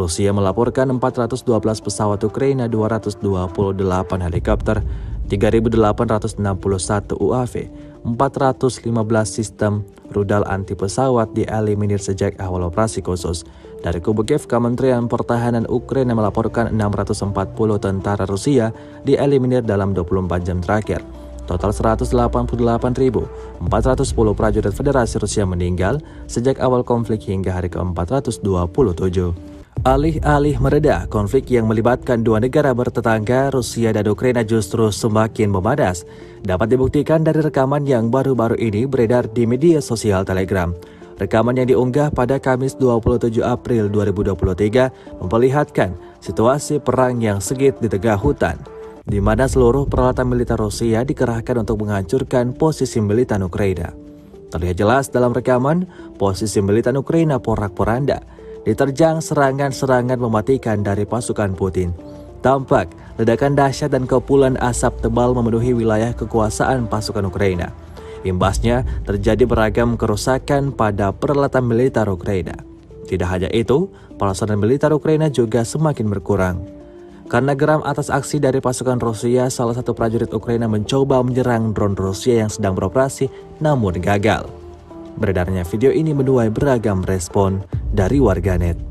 Rusia melaporkan 412 pesawat Ukraina, 228 helikopter, 3.861 UAV, 415 sistem rudal anti pesawat dieliminir sejak awal operasi khusus. Dari kubu Kiev, Kementerian Pertahanan Ukraina melaporkan 640 tentara Rusia dieliminir dalam 24 jam terakhir. Total 188.410 prajurit Federasi Rusia meninggal sejak awal konflik hingga hari ke-427. Alih-alih mereda, konflik yang melibatkan dua negara bertetangga, Rusia dan Ukraina justru semakin memanas. Dapat dibuktikan dari rekaman yang baru-baru ini beredar di media sosial Telegram. Rekaman yang diunggah pada Kamis 27 April 2023 memperlihatkan situasi perang yang sengit di tengah hutan, di mana seluruh peralatan militer Rusia dikerahkan untuk menghancurkan posisi militer Ukraina. Terlihat jelas dalam rekaman, posisi militer Ukraina porak-poranda, diterjang serangan-serangan mematikan dari pasukan Putin. Tampak ledakan dahsyat dan kepulan asap tebal memenuhi wilayah kekuasaan pasukan Ukraina. Imbasnya terjadi beragam kerusakan pada peralatan militer Ukraina. Tidak hanya itu, personel militer Ukraina juga semakin berkurang. Karena geram atas aksi dari pasukan Rusia, salah satu prajurit Ukraina mencoba menyerang drone Rusia yang sedang beroperasi namun gagal. Beredarnya video ini menuai beragam respon dari warganet.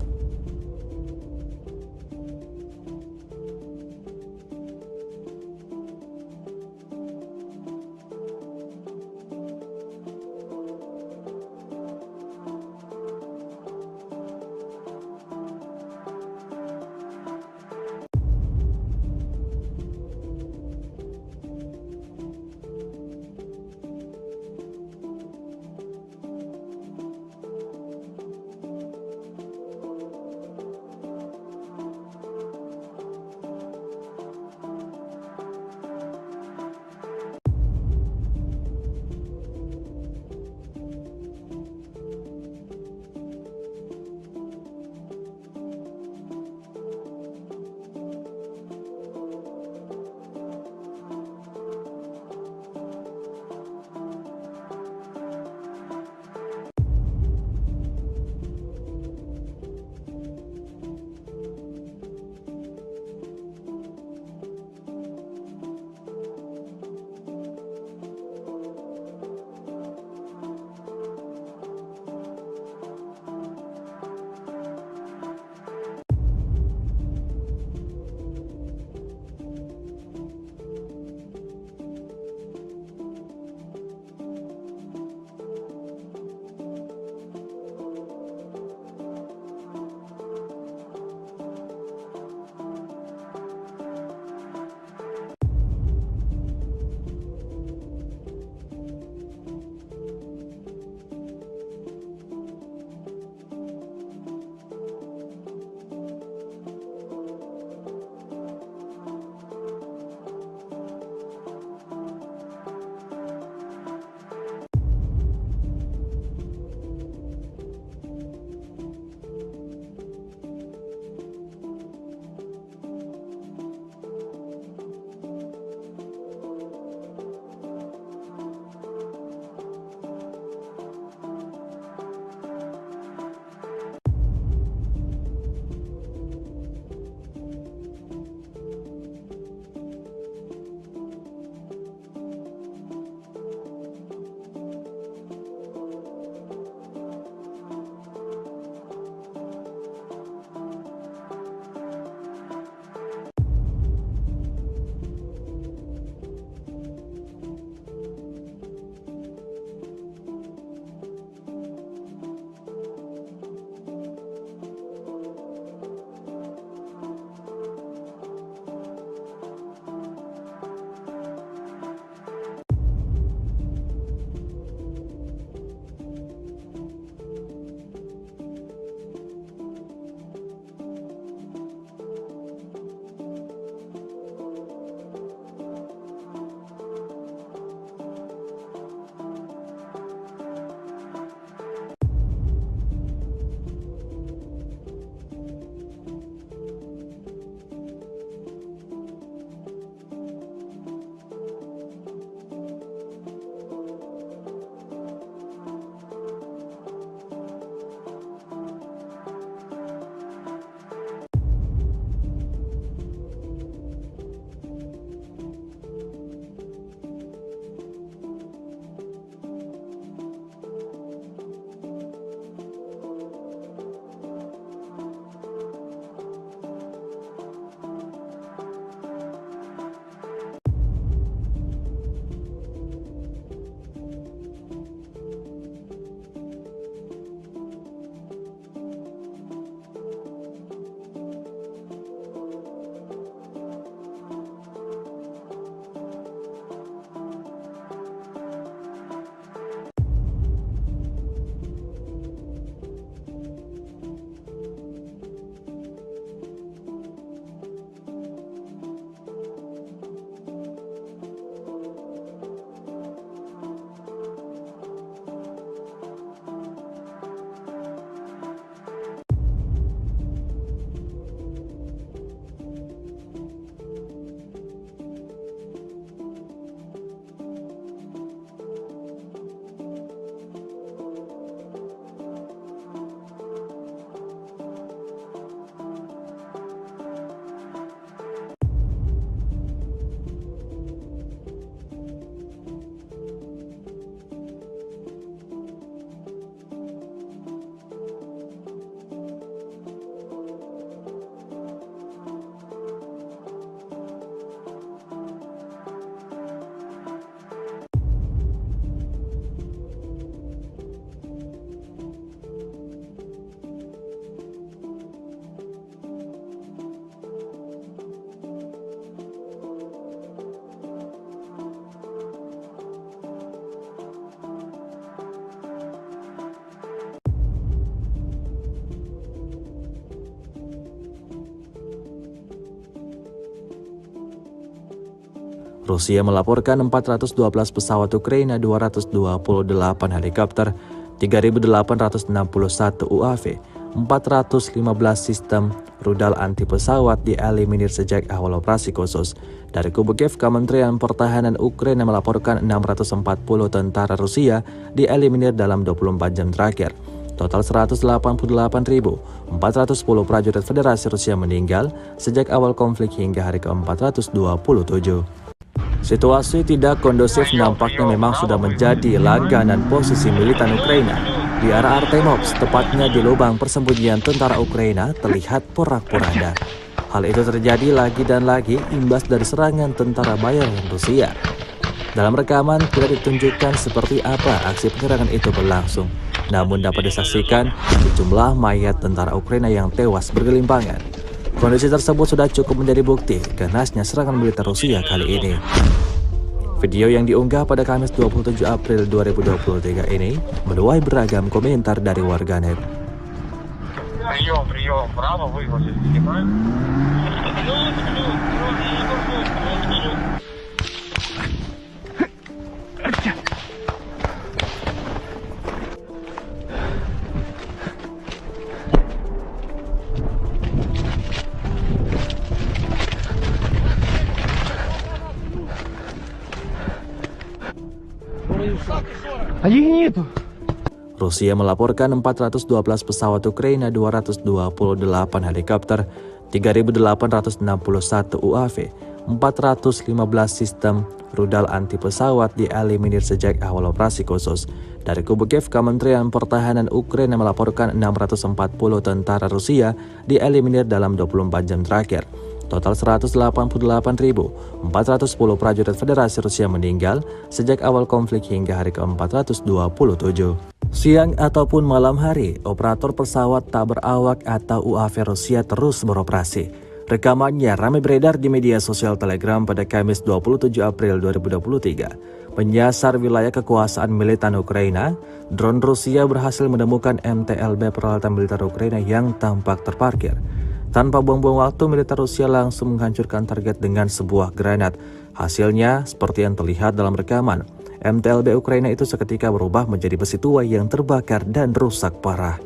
Rusia melaporkan 412 pesawat Ukraina, 228 helikopter, 3.861 UAV, 415 sistem rudal anti pesawat dieliminir sejak awal operasi khusus. Dari kubu Kiev, Kementerian Pertahanan Ukraina melaporkan 640 tentara Rusia dieliminir dalam 24 jam terakhir. Total 188.410 prajurit Federasi Rusia meninggal sejak awal konflik hingga hari ke-427. Situasi tidak kondusif nampaknya memang sudah menjadi langganan posisi militan Ukraina. Di arah Artemovsk, tepatnya di lubang persembunyian tentara Ukraina, terlihat porak-poranda. Hal itu terjadi lagi dan lagi imbas dari serangan tentara bayaran Rusia. Dalam rekaman tidak ditunjukkan seperti apa aksi penyerangan itu berlangsung, namun dapat disaksikan sejumlah mayat tentara Ukraina yang tewas bergelimpangan. Kondisi tersebut sudah cukup menjadi bukti ganasnya serangan militer Rusia kali ini. Video yang diunggah pada Kamis 27 April 2023 ini menuai beragam komentar dari warganet. Прием, право выгрузить, снимаем. Rusia melaporkan 412 pesawat Ukraina, 228 helikopter, 3.861 UAV, 415 sistem rudal anti pesawat dieliminir sejak awal operasi khusus. Dari kubu Kiev, Kementerian Pertahanan Ukraina melaporkan 640 tentara Rusia dieliminir dalam 24 jam terakhir. Total 188.410 prajurit Federasi Rusia meninggal sejak awal konflik hingga hari ke-427. Siang ataupun malam hari, operator pesawat tak berawak atau UAV Rusia terus beroperasi. Rekamannya ramai beredar di media sosial Telegram pada Kamis 27 April 2023. Menyasar wilayah kekuasaan militan Ukraina, drone Rusia berhasil menemukan MTLB peralatan militer Ukraina yang tampak terparkir. Tanpa buang-buang waktu, militer Rusia langsung menghancurkan target dengan sebuah granat. Hasilnya, seperti yang terlihat dalam rekaman, MTLB Ukraina itu seketika berubah menjadi besi tua yang terbakar dan rusak parah.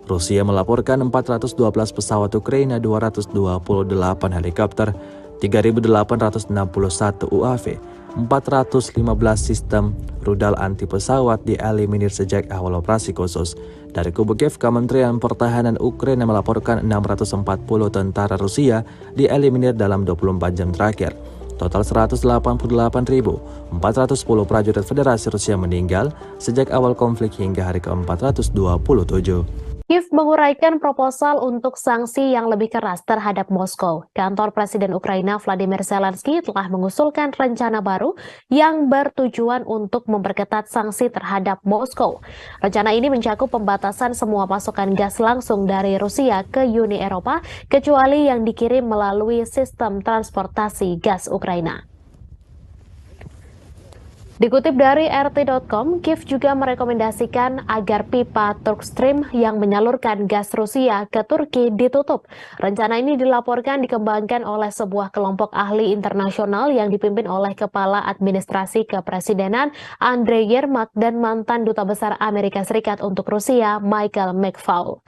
Rusia melaporkan 412 pesawat Ukraina, 228 helikopter, 3.861 UAV, 415 sistem rudal anti pesawat dieliminir sejak awal operasi khusus. Dari kubu Kiev, Kementerian Pertahanan Ukraina melaporkan 640 tentara Rusia dieliminir dalam 24 jam terakhir. Total 188.410 prajurit Federasi Rusia meninggal sejak awal konflik hingga hari ke-427. Kiev menguraikan proposal untuk sanksi yang lebih keras terhadap Moskow. Kantor Presiden Ukraina Vladimir Zelensky telah mengusulkan rencana baru yang bertujuan untuk memperketat sanksi terhadap Moskow. Rencana ini mencakup pembatasan semua pasokan gas langsung dari Rusia ke Uni Eropa, kecuali yang dikirim melalui sistem transportasi gas Ukraina. Dikutip dari RT.com, Kiev juga merekomendasikan agar pipa Turkstream yang menyalurkan gas Rusia ke Turki ditutup. Rencana ini dilaporkan dikembangkan oleh sebuah kelompok ahli internasional yang dipimpin oleh Kepala Administrasi Kepresidenan Andrei Yermak dan mantan Duta Besar Amerika Serikat untuk Rusia Michael McFaul.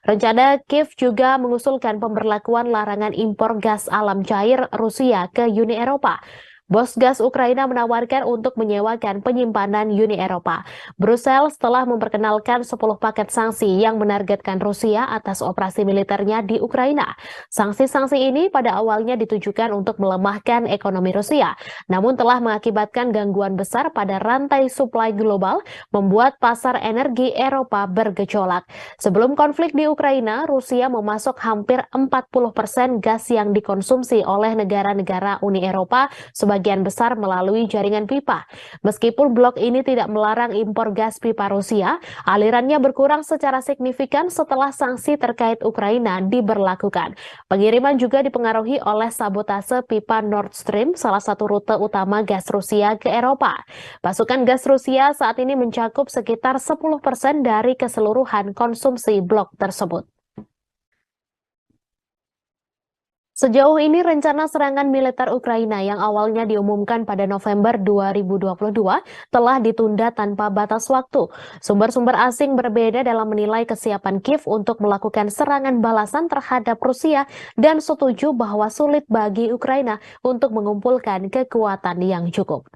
Rencana Kiev juga mengusulkan pemberlakuan larangan impor gas alam cair Rusia ke Uni Eropa. Bos gas Ukraina menawarkan untuk menyewakan penyimpanan Uni Eropa. Brussels telah memperkenalkan 10 paket sanksi yang menargetkan Rusia atas operasi militernya di Ukraina. Sanksi-sanksi ini pada awalnya ditujukan untuk melemahkan ekonomi Rusia, namun telah mengakibatkan gangguan besar pada rantai suplai global, membuat pasar energi Eropa bergejolak. Sebelum konflik di Ukraina, Rusia memasok hampir 40% gas yang dikonsumsi oleh negara-negara Uni Eropa, sebagian besar melalui jaringan pipa. Meskipun blok ini tidak melarang impor gas pipa Rusia, alirannya berkurang secara signifikan setelah sanksi terkait Ukraina diberlakukan. Pengiriman juga dipengaruhi oleh sabotase pipa Nord Stream, salah satu rute utama gas Rusia ke Eropa. Pasokan gas Rusia saat ini mencakup sekitar 10% dari keseluruhan konsumsi blok tersebut. Sejauh ini rencana serangan militer Ukraina yang awalnya diumumkan pada November 2022 telah ditunda tanpa batas waktu. Sumber-sumber asing berbeda dalam menilai kesiapan Kiev untuk melakukan serangan balasan terhadap Rusia dan setuju bahwa sulit bagi Ukraina untuk mengumpulkan kekuatan yang cukup.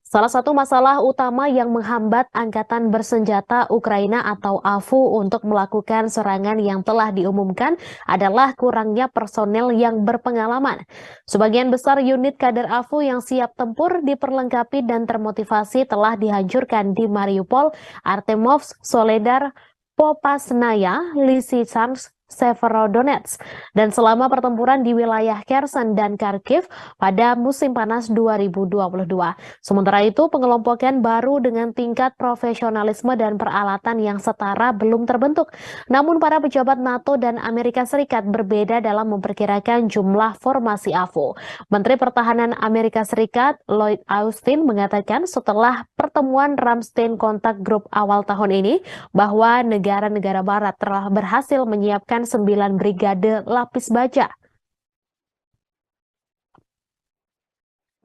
Salah satu masalah utama yang menghambat Angkatan Bersenjata Ukraina atau AFU untuk melakukan serangan yang telah diumumkan adalah kurangnya personel yang berpengalaman. Sebagian besar unit kader AFU yang siap tempur, diperlengkapi dan termotivasi telah dihancurkan di Mariupol, Artemovsk, Soledar, Popasnaya, Lysychansk, Severodonetsk, dan selama pertempuran di wilayah Kherson dan Kharkiv pada musim panas 2022. Sementara itu, pengelompokan baru dengan tingkat profesionalisme dan peralatan yang setara belum terbentuk. Namun para pejabat NATO dan Amerika Serikat berbeda dalam memperkirakan jumlah formasi AFU. Menteri Pertahanan Amerika Serikat Lloyd Austin mengatakan setelah pertemuan Ramstein Contact Group awal tahun ini bahwa negara-negara barat telah berhasil menyiapkan 9 brigade lapis baja.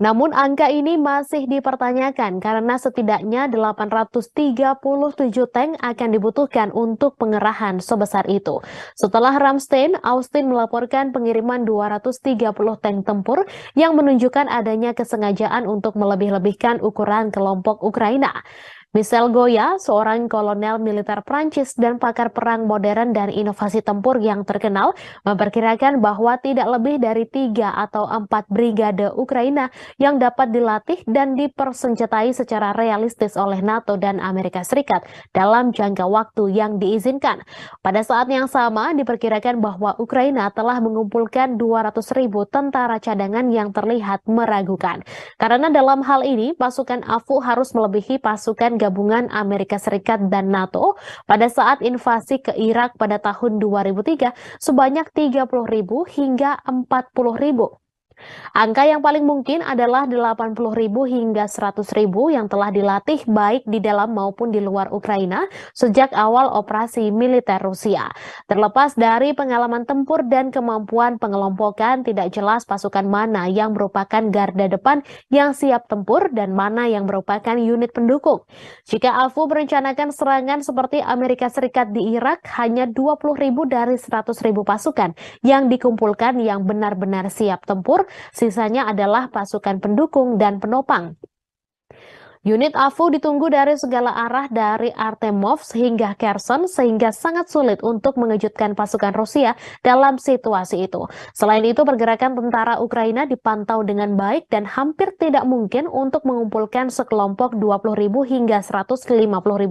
Namun angka ini masih dipertanyakan karena setidaknya 837 tank akan dibutuhkan untuk pengerahan sebesar itu. Setelah Ramstein, Austin melaporkan pengiriman 230 tank tempur yang menunjukkan adanya kesengajaan untuk melebih-lebihkan ukuran kelompok Ukraina. Michel Goya, seorang kolonel militer Prancis dan pakar perang modern dan inovasi tempur yang terkenal, memperkirakan bahwa tidak lebih dari 3 atau 4 brigade Ukraina yang dapat dilatih dan dipersenjatai secara realistis oleh NATO dan Amerika Serikat dalam jangka waktu yang diizinkan. Pada saat yang sama, diperkirakan bahwa Ukraina telah mengumpulkan 200.000 tentara cadangan yang terlihat meragukan. Karena dalam hal ini, pasukan AFU harus melebihi pasukan gabungan Amerika Serikat dan NATO pada saat invasi ke Irak pada tahun 2003 sebanyak 30.000 hingga 40.000. Angka yang paling mungkin adalah 80.000 hingga 100.000 yang telah dilatih baik di dalam maupun di luar Ukraina sejak awal operasi militer Rusia. Terlepas dari pengalaman tempur dan kemampuan pengelompokan, tidak jelas pasukan mana yang merupakan garda depan yang siap tempur dan mana yang merupakan unit pendukung. Jika AFU merencanakan serangan seperti Amerika Serikat di Irak, hanya 20.000 dari 100.000 pasukan yang dikumpulkan yang benar-benar siap tempur. Sisanya adalah pasukan pendukung dan penopang. Unit AFU ditunggu dari segala arah dari Artemovsk hingga Kherson sehingga sangat sulit untuk mengejutkan pasukan Rusia dalam situasi itu. Selain itu, pergerakan tentara Ukraina dipantau dengan baik dan hampir tidak mungkin untuk mengumpulkan sekelompok 20.000 hingga 150.000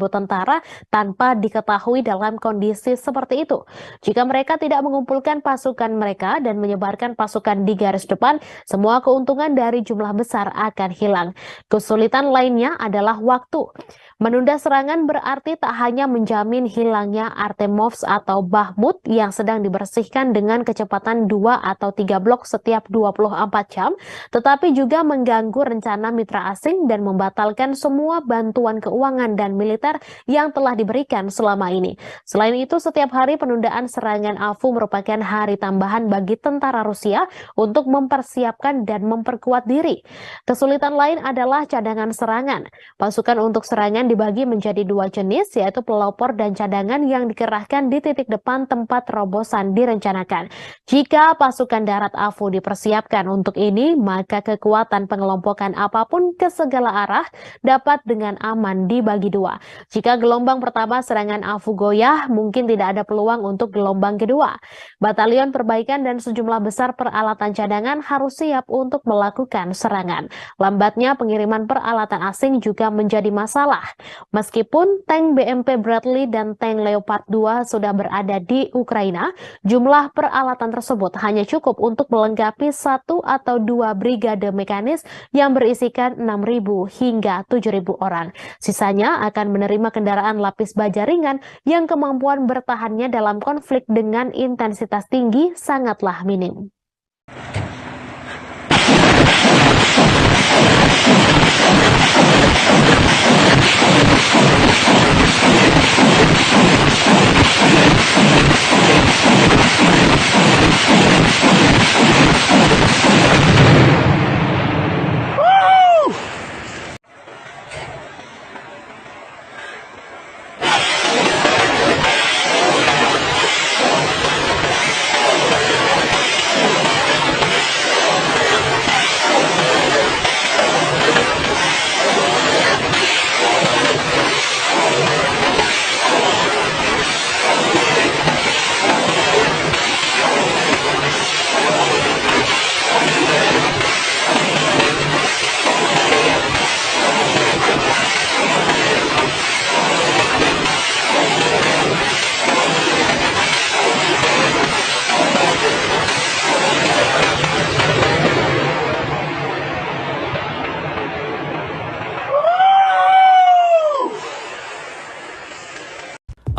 tentara tanpa diketahui dalam kondisi seperti itu. Jika mereka tidak mengumpulkan pasukan mereka dan menyebarkan pasukan di garis depan, semua keuntungan dari jumlah besar akan hilang. Kesulitan lainnya adalah waktu. Menunda serangan berarti tak hanya menjamin hilangnya Artemovsk atau Bakhmut yang sedang dibersihkan dengan kecepatan 2 atau 3 blok setiap 24 jam, tetapi juga mengganggu rencana mitra asing dan membatalkan semua bantuan keuangan dan militer yang telah diberikan selama ini. Selain itu, setiap hari penundaan serangan AFU merupakan hari tambahan bagi tentara Rusia untuk mempersiapkan dan memperkuat diri. Kesulitan lain adalah cadangan serangan serangan. Pasukan untuk serangan dibagi menjadi dua jenis, yaitu pelopor dan cadangan yang dikerahkan di titik depan tempat terobosan direncanakan. Jika pasukan darat AFU dipersiapkan untuk ini, maka kekuatan pengelompokan apapun ke segala arah dapat dengan aman dibagi dua. Jika gelombang pertama serangan AFU goyah, mungkin tidak ada peluang untuk gelombang kedua. Batalion perbaikan dan sejumlah besar peralatan cadangan harus siap untuk melakukan serangan. Lambatnya pengiriman peralatan asing juga menjadi masalah. Meskipun tank BMP Bradley dan tank Leopard 2 sudah berada di Ukraina, jumlah peralatan tersebut hanya cukup untuk melengkapi 1 atau 2 brigade mekanis yang berisikan 6.000 hingga 7.000 orang. Sisanya akan menerima kendaraan lapis baja ringan yang kemampuan bertahannya dalam konflik dengan intensitas tinggi sangatlah minim.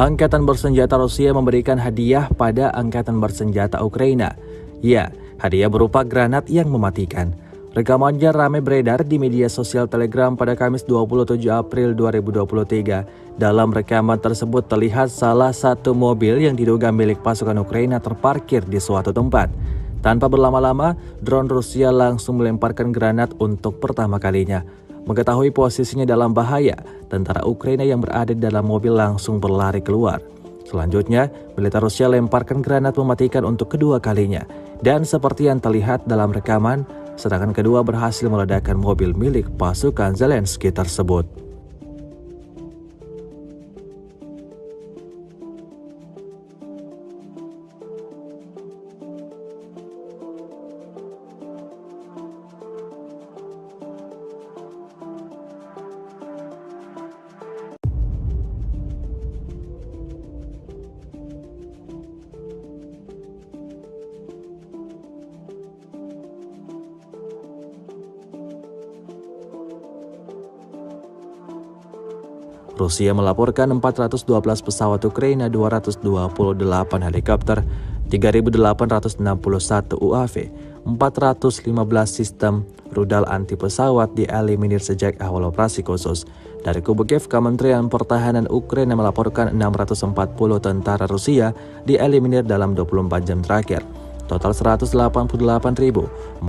Angkatan bersenjata Rusia memberikan hadiah pada Angkatan bersenjata Ukraina. Ya, hadiah berupa granat yang mematikan. Rekamannya ramai beredar di media sosial Telegram pada Kamis 27 April 2023. Dalam rekaman tersebut terlihat salah satu mobil yang diduga milik pasukan Ukraina terparkir di suatu tempat. Tanpa berlama-lama, drone Rusia langsung melemparkan granat untuk pertama kalinya. Mengetahui posisinya dalam bahaya, tentara Ukraina yang berada di dalam mobil langsung berlari keluar. Selanjutnya, militer Rusia lemparkan granat mematikan untuk kedua kalinya. Dan seperti yang terlihat dalam rekaman, serangan kedua berhasil meledakkan mobil milik pasukan Zelensky tersebut. Rusia melaporkan 412 pesawat Ukraina, 228 helikopter, 3.861 UAV, 415 sistem rudal anti pesawat dieliminir sejak awal operasi khusus. Dari kubu Kiev, Kementerian Pertahanan Ukraina melaporkan 640 tentara Rusia dieliminir dalam 24 jam terakhir. Total 188.410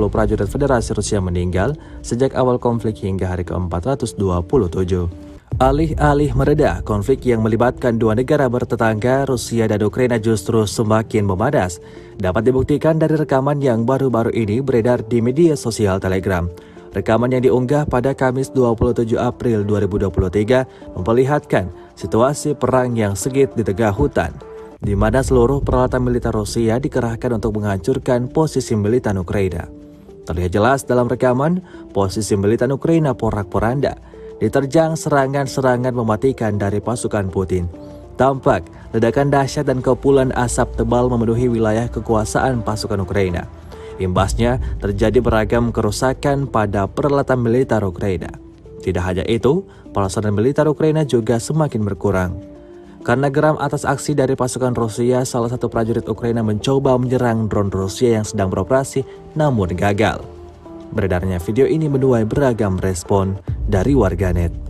prajurit Federasi Rusia meninggal sejak awal konflik hingga hari ke-427. Alih-alih mereda, konflik yang melibatkan dua negara bertetangga, Rusia dan Ukraina justru semakin memanas. Dapat dibuktikan dari rekaman yang baru-baru ini beredar di media sosial Telegram. Rekaman yang diunggah pada Kamis 27 April 2023 memperlihatkan situasi perang yang sengit di tengah hutan, di mana seluruh peralatan militer Rusia dikerahkan untuk menghancurkan posisi militer Ukraina. Terlihat jelas dalam rekaman, posisi militer Ukraina porak-poranda, diterjang serangan-serangan mematikan dari pasukan Putin. Tampak ledakan dahsyat dan kepulan asap tebal memenuhi wilayah kekuasaan pasukan Ukraina. Imbasnya terjadi beragam kerusakan pada peralatan militer Ukraina. Tidak hanya itu, personel militer Ukraina juga semakin berkurang. Karena geram atas aksi dari pasukan Rusia, salah satu prajurit Ukraina mencoba menyerang drone Rusia yang sedang beroperasi namun gagal. Beredarnya video ini menuai beragam respon dari warganet.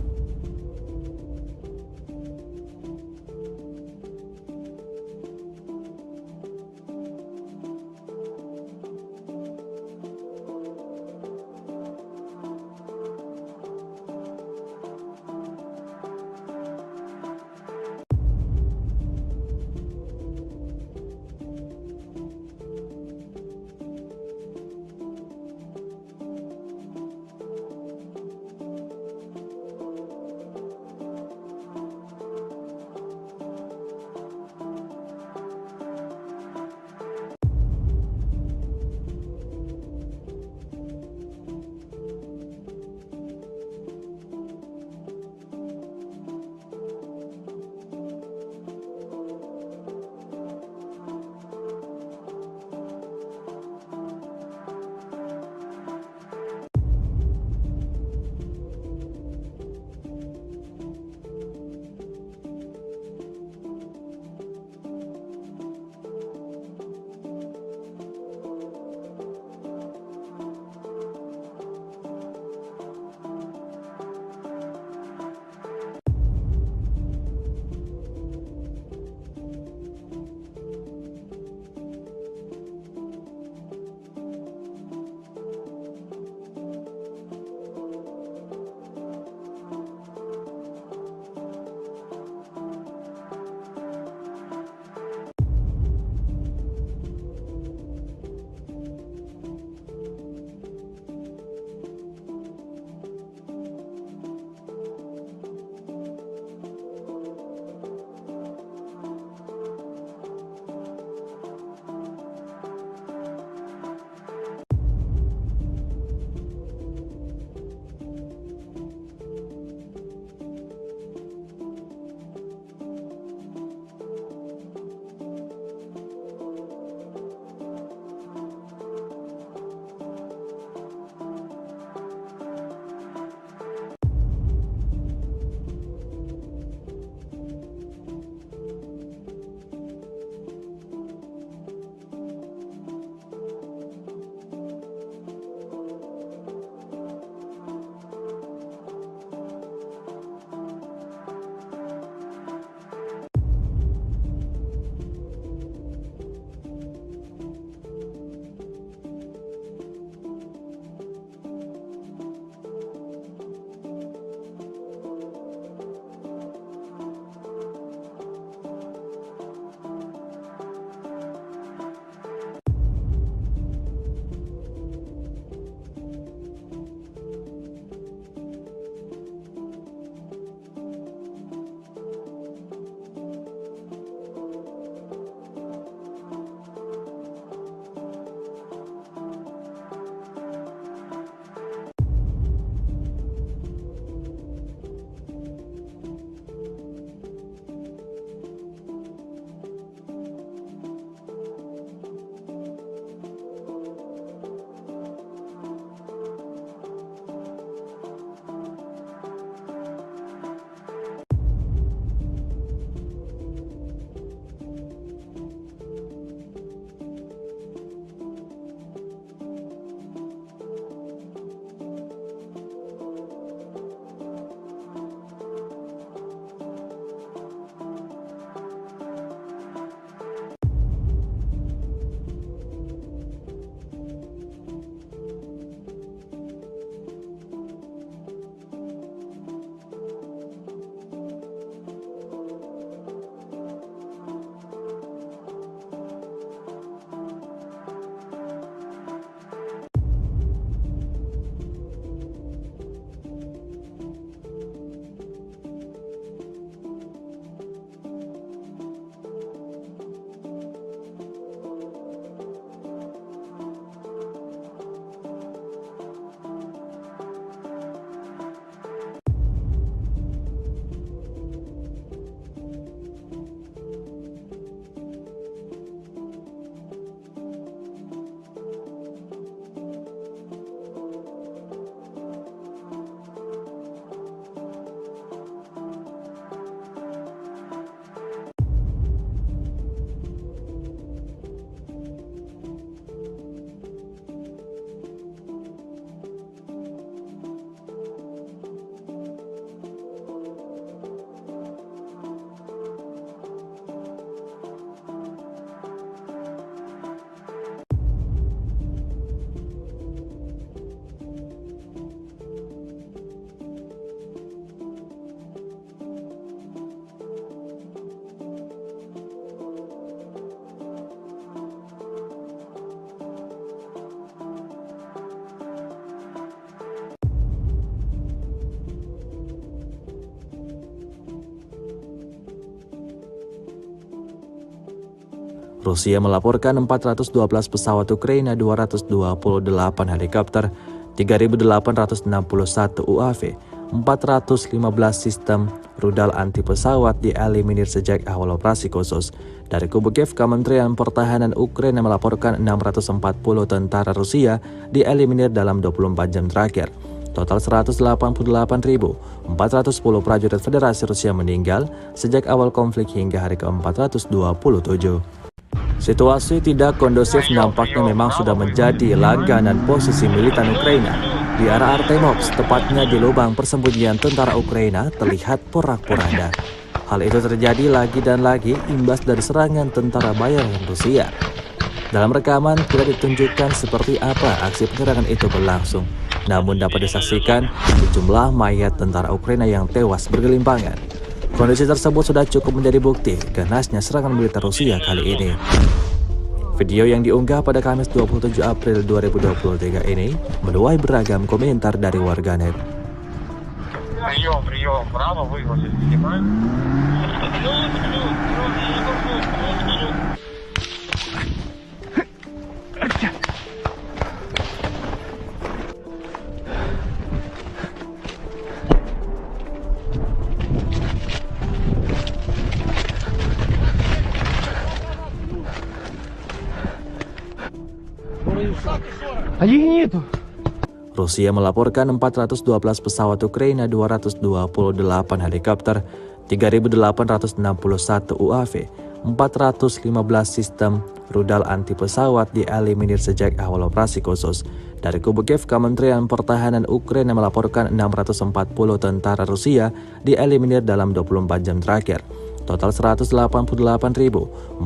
Rusia melaporkan 412 pesawat Ukraina, 228 helikopter, 3.861 UAV, 415 sistem rudal anti pesawat dieliminir sejak awal operasi khusus. Dari kubu Kiev, Kementerian Pertahanan Ukraina melaporkan 640 tentara Rusia dieliminir dalam 24 jam terakhir. Total 188.410 prajurit Federasi Rusia meninggal sejak awal konflik hingga hari ke-427. Situasi tidak kondusif nampaknya memang sudah menjadi langganan posisi militan Ukraina. Di arah Artemovsk, tepatnya di lubang persembunyian tentara Ukraina, terlihat porak-poranda. Hal itu terjadi lagi dan lagi imbas dari serangan tentara bayaran Rusia. Dalam rekaman tidak ditunjukkan seperti apa aksi penyerangan itu berlangsung, namun dapat disaksikan sejumlah mayat tentara Ukraina yang tewas bergelimpangan. Kondisi tersebut sudah cukup menjadi bukti ganasnya serangan militer Rusia kali ini. Video yang diunggah pada Kamis 27 April 2023 ini menuai beragam komentar dari warganet. Прием, право выгрузить, снимаем. Rusia melaporkan 412 pesawat Ukraina, 228 helikopter, 3.861 UAV, 415 sistem rudal anti pesawat dieliminir sejak awal operasi khusus. Dari kubu Kiev, Kementerian Pertahanan Ukraina melaporkan 640 tentara Rusia dieliminir dalam 24 jam terakhir. Total 188.410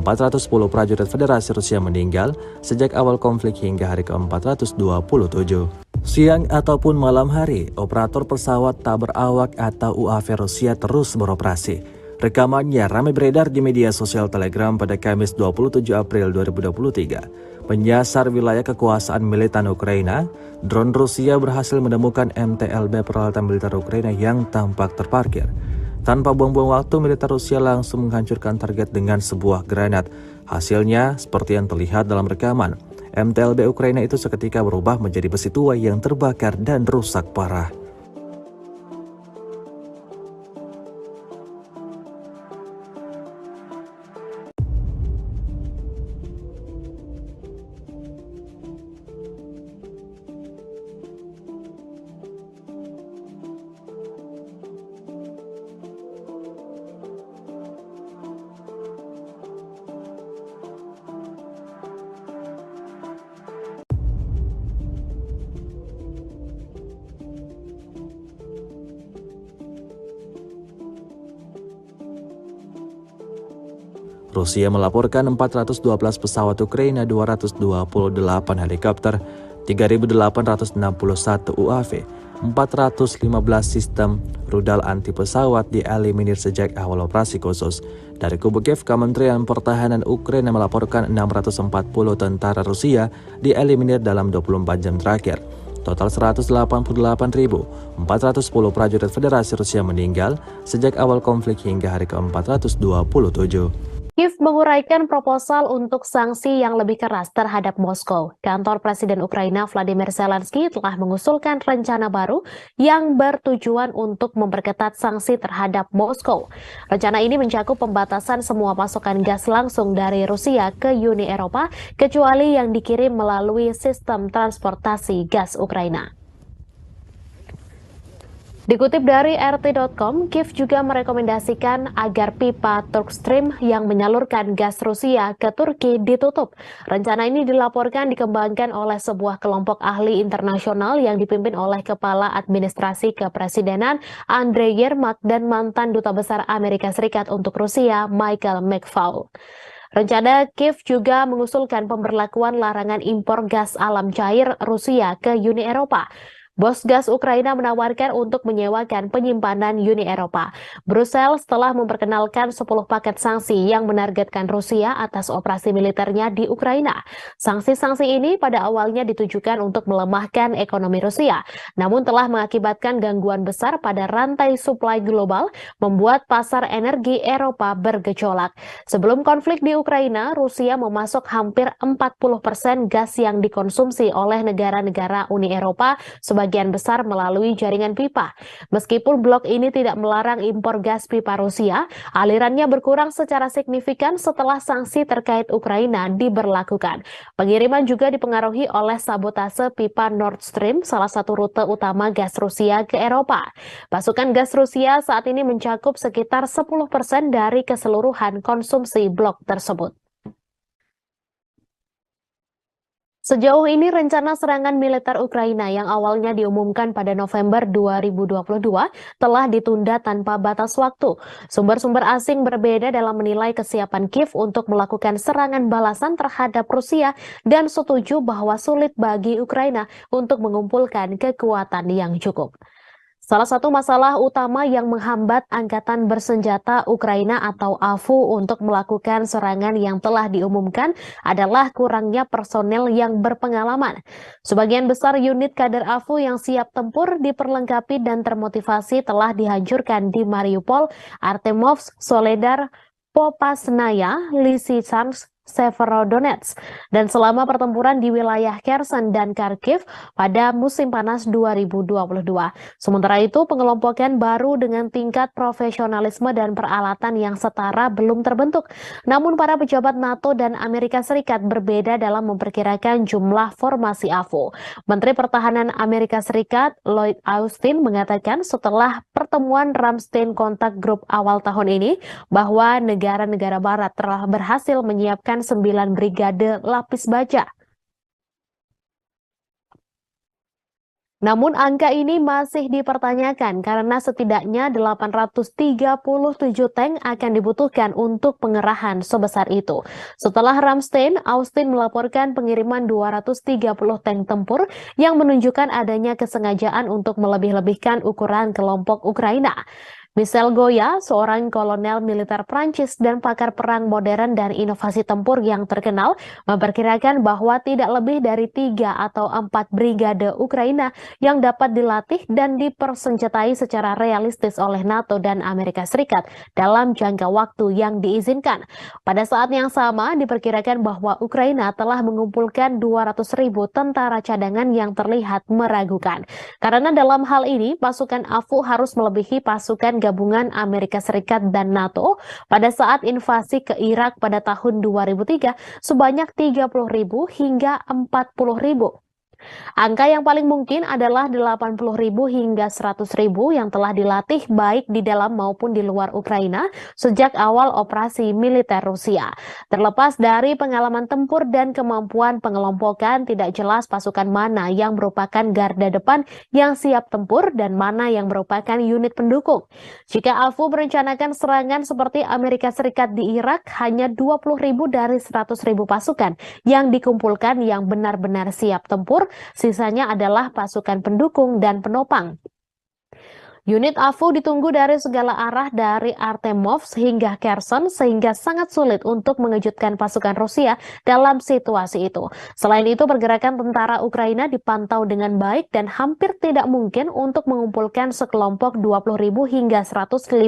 prajurit Federasi Rusia meninggal sejak awal konflik hingga hari ke-427. Siang ataupun malam hari, operator pesawat tak berawak atau UAV Rusia terus beroperasi. Rekamannya ramai beredar di media sosial Telegram pada Kamis 27 April 2023. Menyasar wilayah kekuasaan militan Ukraina, drone Rusia berhasil menemukan MTLB peralatan militer Ukraina yang tampak terparkir. Tanpa buang-buang waktu, militer Rusia langsung menghancurkan target dengan sebuah granat. Hasilnya, seperti yang terlihat dalam rekaman, MTLB Ukraina itu seketika berubah menjadi besi tua yang terbakar dan rusak parah. Rusia melaporkan 412 pesawat Ukraina, 228 helikopter, 3.861 UAV, 415 sistem rudal anti pesawat dieliminir sejak awal operasi khusus. Dari kubu Kiev, Kementerian Pertahanan Ukraina melaporkan 640 tentara Rusia dieliminir dalam 24 jam terakhir. Total 188.410 prajurit Federasi Rusia meninggal sejak awal konflik hingga hari ke-427. Kiev menguraikan proposal untuk sanksi yang lebih keras terhadap Moskow. Kantor Presiden Ukraina Vladimir Zelensky telah mengusulkan rencana baru yang bertujuan untuk memperketat sanksi terhadap Moskow. Rencana ini mencakup pembatasan semua pasokan gas langsung dari Rusia ke Uni Eropa, kecuali yang dikirim melalui sistem transportasi gas Ukraina. Dikutip dari RT.com, Kiev juga merekomendasikan agar pipa Turkstream yang menyalurkan gas Rusia ke Turki ditutup. Rencana ini dilaporkan dikembangkan oleh sebuah kelompok ahli internasional yang dipimpin oleh Kepala Administrasi Kepresidenan Andrei Yermak dan mantan Duta Besar Amerika Serikat untuk Rusia Michael McFaul. Rencana Kiev juga mengusulkan pemberlakuan larangan impor gas alam cair Rusia ke Uni Eropa. Bos gas Ukraina menawarkan untuk menyewakan penyimpanan Uni Eropa. Brussels telah memperkenalkan 10 paket sanksi yang menargetkan Rusia atas operasi militernya di Ukraina. Sanksi-sanksi ini pada awalnya ditujukan untuk melemahkan ekonomi Rusia, namun telah mengakibatkan gangguan besar pada rantai suplai global, membuat pasar energi Eropa bergejolak. Sebelum konflik di Ukraina, Rusia memasok hampir 40% gas yang dikonsumsi oleh negara-negara Uni Eropa, sebagian besar melalui jaringan pipa. Meskipun blok ini tidak melarang impor gas pipa Rusia, alirannya berkurang secara signifikan setelah sanksi terkait Ukraina diberlakukan. Pengiriman juga dipengaruhi oleh sabotase pipa Nord Stream, salah satu rute utama gas Rusia ke Eropa. Pasokan gas Rusia saat ini mencakup sekitar 10% dari keseluruhan konsumsi blok tersebut. Sejauh ini rencana serangan militer Ukraina yang awalnya diumumkan pada November 2022 telah ditunda tanpa batas waktu. Sumber-sumber asing berbeda dalam menilai kesiapan Kiev untuk melakukan serangan balasan terhadap Rusia dan setuju bahwa sulit bagi Ukraina untuk mengumpulkan kekuatan yang cukup. Salah satu masalah utama yang menghambat Angkatan Bersenjata Ukraina atau AFU untuk melakukan serangan yang telah diumumkan adalah kurangnya personel yang berpengalaman. Sebagian besar unit kader AFU yang siap tempur, diperlengkapi dan termotivasi telah dihancurkan di Mariupol, Artemovsk, Soledar, Popasnaya, Lysychansk, Severodonetsk, dan selama pertempuran di wilayah Kherson dan Kharkiv pada musim panas 2022. Sementara itu, pengelompokan baru dengan tingkat profesionalisme dan peralatan yang setara belum terbentuk. Namun para pejabat NATO dan Amerika Serikat berbeda dalam memperkirakan jumlah formasi AFU. Menteri Pertahanan Amerika Serikat Lloyd Austin mengatakan setelah pertemuan Ramstein Kontak Group awal tahun ini bahwa negara-negara barat telah berhasil menyiapkan 9 brigade lapis baja. Namun angka ini masih dipertanyakan karena setidaknya 837 tank akan dibutuhkan untuk pengerahan sebesar itu. Setelah Ramstein, Austin melaporkan pengiriman 230 tank tempur yang menunjukkan adanya kesengajaan untuk melebih-lebihkan ukuran kelompok Ukraina. Michel Goya, seorang kolonel militer Prancis dan pakar perang modern dan inovasi tempur yang terkenal, memperkirakan bahwa tidak lebih dari 3 atau 4 brigade Ukraina yang dapat dilatih dan dipersenjatai secara realistis oleh NATO dan Amerika Serikat dalam jangka waktu yang diizinkan. Pada saat yang sama, diperkirakan bahwa Ukraina telah mengumpulkan 200.000 tentara cadangan yang terlihat meragukan. Karena dalam hal ini, pasukan AFU harus melebihi pasukan gabungan Amerika Serikat dan NATO pada saat invasi ke Irak pada tahun 2003 sebanyak 30.000 hingga 40.000. Angka yang paling mungkin adalah 80.000 hingga 100.000 yang telah dilatih baik di dalam maupun di luar Ukraina sejak awal operasi militer Rusia. Terlepas dari pengalaman tempur dan kemampuan pengelompokan, tidak jelas pasukan mana yang merupakan garda depan yang siap tempur dan mana yang merupakan unit pendukung. Jika AFU merencanakan serangan seperti Amerika Serikat di Irak, hanya 20.000 dari 100.000 pasukan yang dikumpulkan yang benar-benar siap tempur. Sisanya adalah pasukan pendukung dan penopang. Unit AFU ditunggu dari segala arah dari Artemovsk hingga Kherson sehingga sangat sulit untuk mengejutkan pasukan Rusia dalam situasi itu. Selain itu, pergerakan tentara Ukraina dipantau dengan baik dan hampir tidak mungkin untuk mengumpulkan sekelompok 20.000 hingga 150.000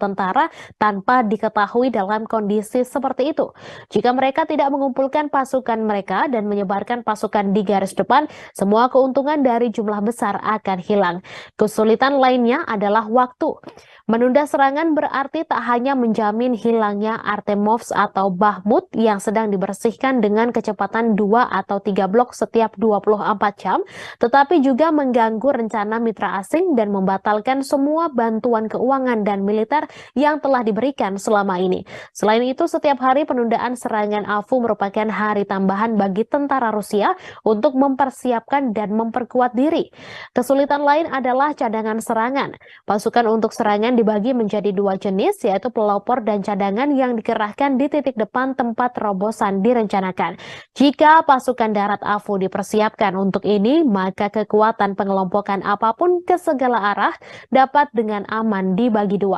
tentara tanpa diketahui dalam kondisi seperti itu. Jika mereka tidak mengumpulkan pasukan mereka dan menyebarkan pasukan di garis depan, semua keuntungan dari jumlah besar akan hilang. Kesulitan lainnya adalah waktu. Menunda serangan berarti tak hanya menjamin hilangnya Artemovsk atau Bakhmut yang sedang dibersihkan dengan kecepatan 2 atau 3 blok setiap 24 jam, tetapi juga mengganggu rencana mitra asing dan membatalkan semua bantuan keuangan dan militer yang telah diberikan selama ini. Selain itu, setiap hari penundaan serangan AFU merupakan hari tambahan bagi tentara Rusia untuk mempersiapkan dan memperkuat diri. Kesulitan lain adalah cadangan serangan serangan. Pasukan untuk serangan dibagi menjadi dua jenis, yaitu pelopor dan cadangan yang dikerahkan di titik depan tempat terobosan direncanakan. Jika pasukan darat AFU dipersiapkan untuk ini, maka kekuatan pengelompokan apapun ke segala arah dapat dengan aman dibagi dua.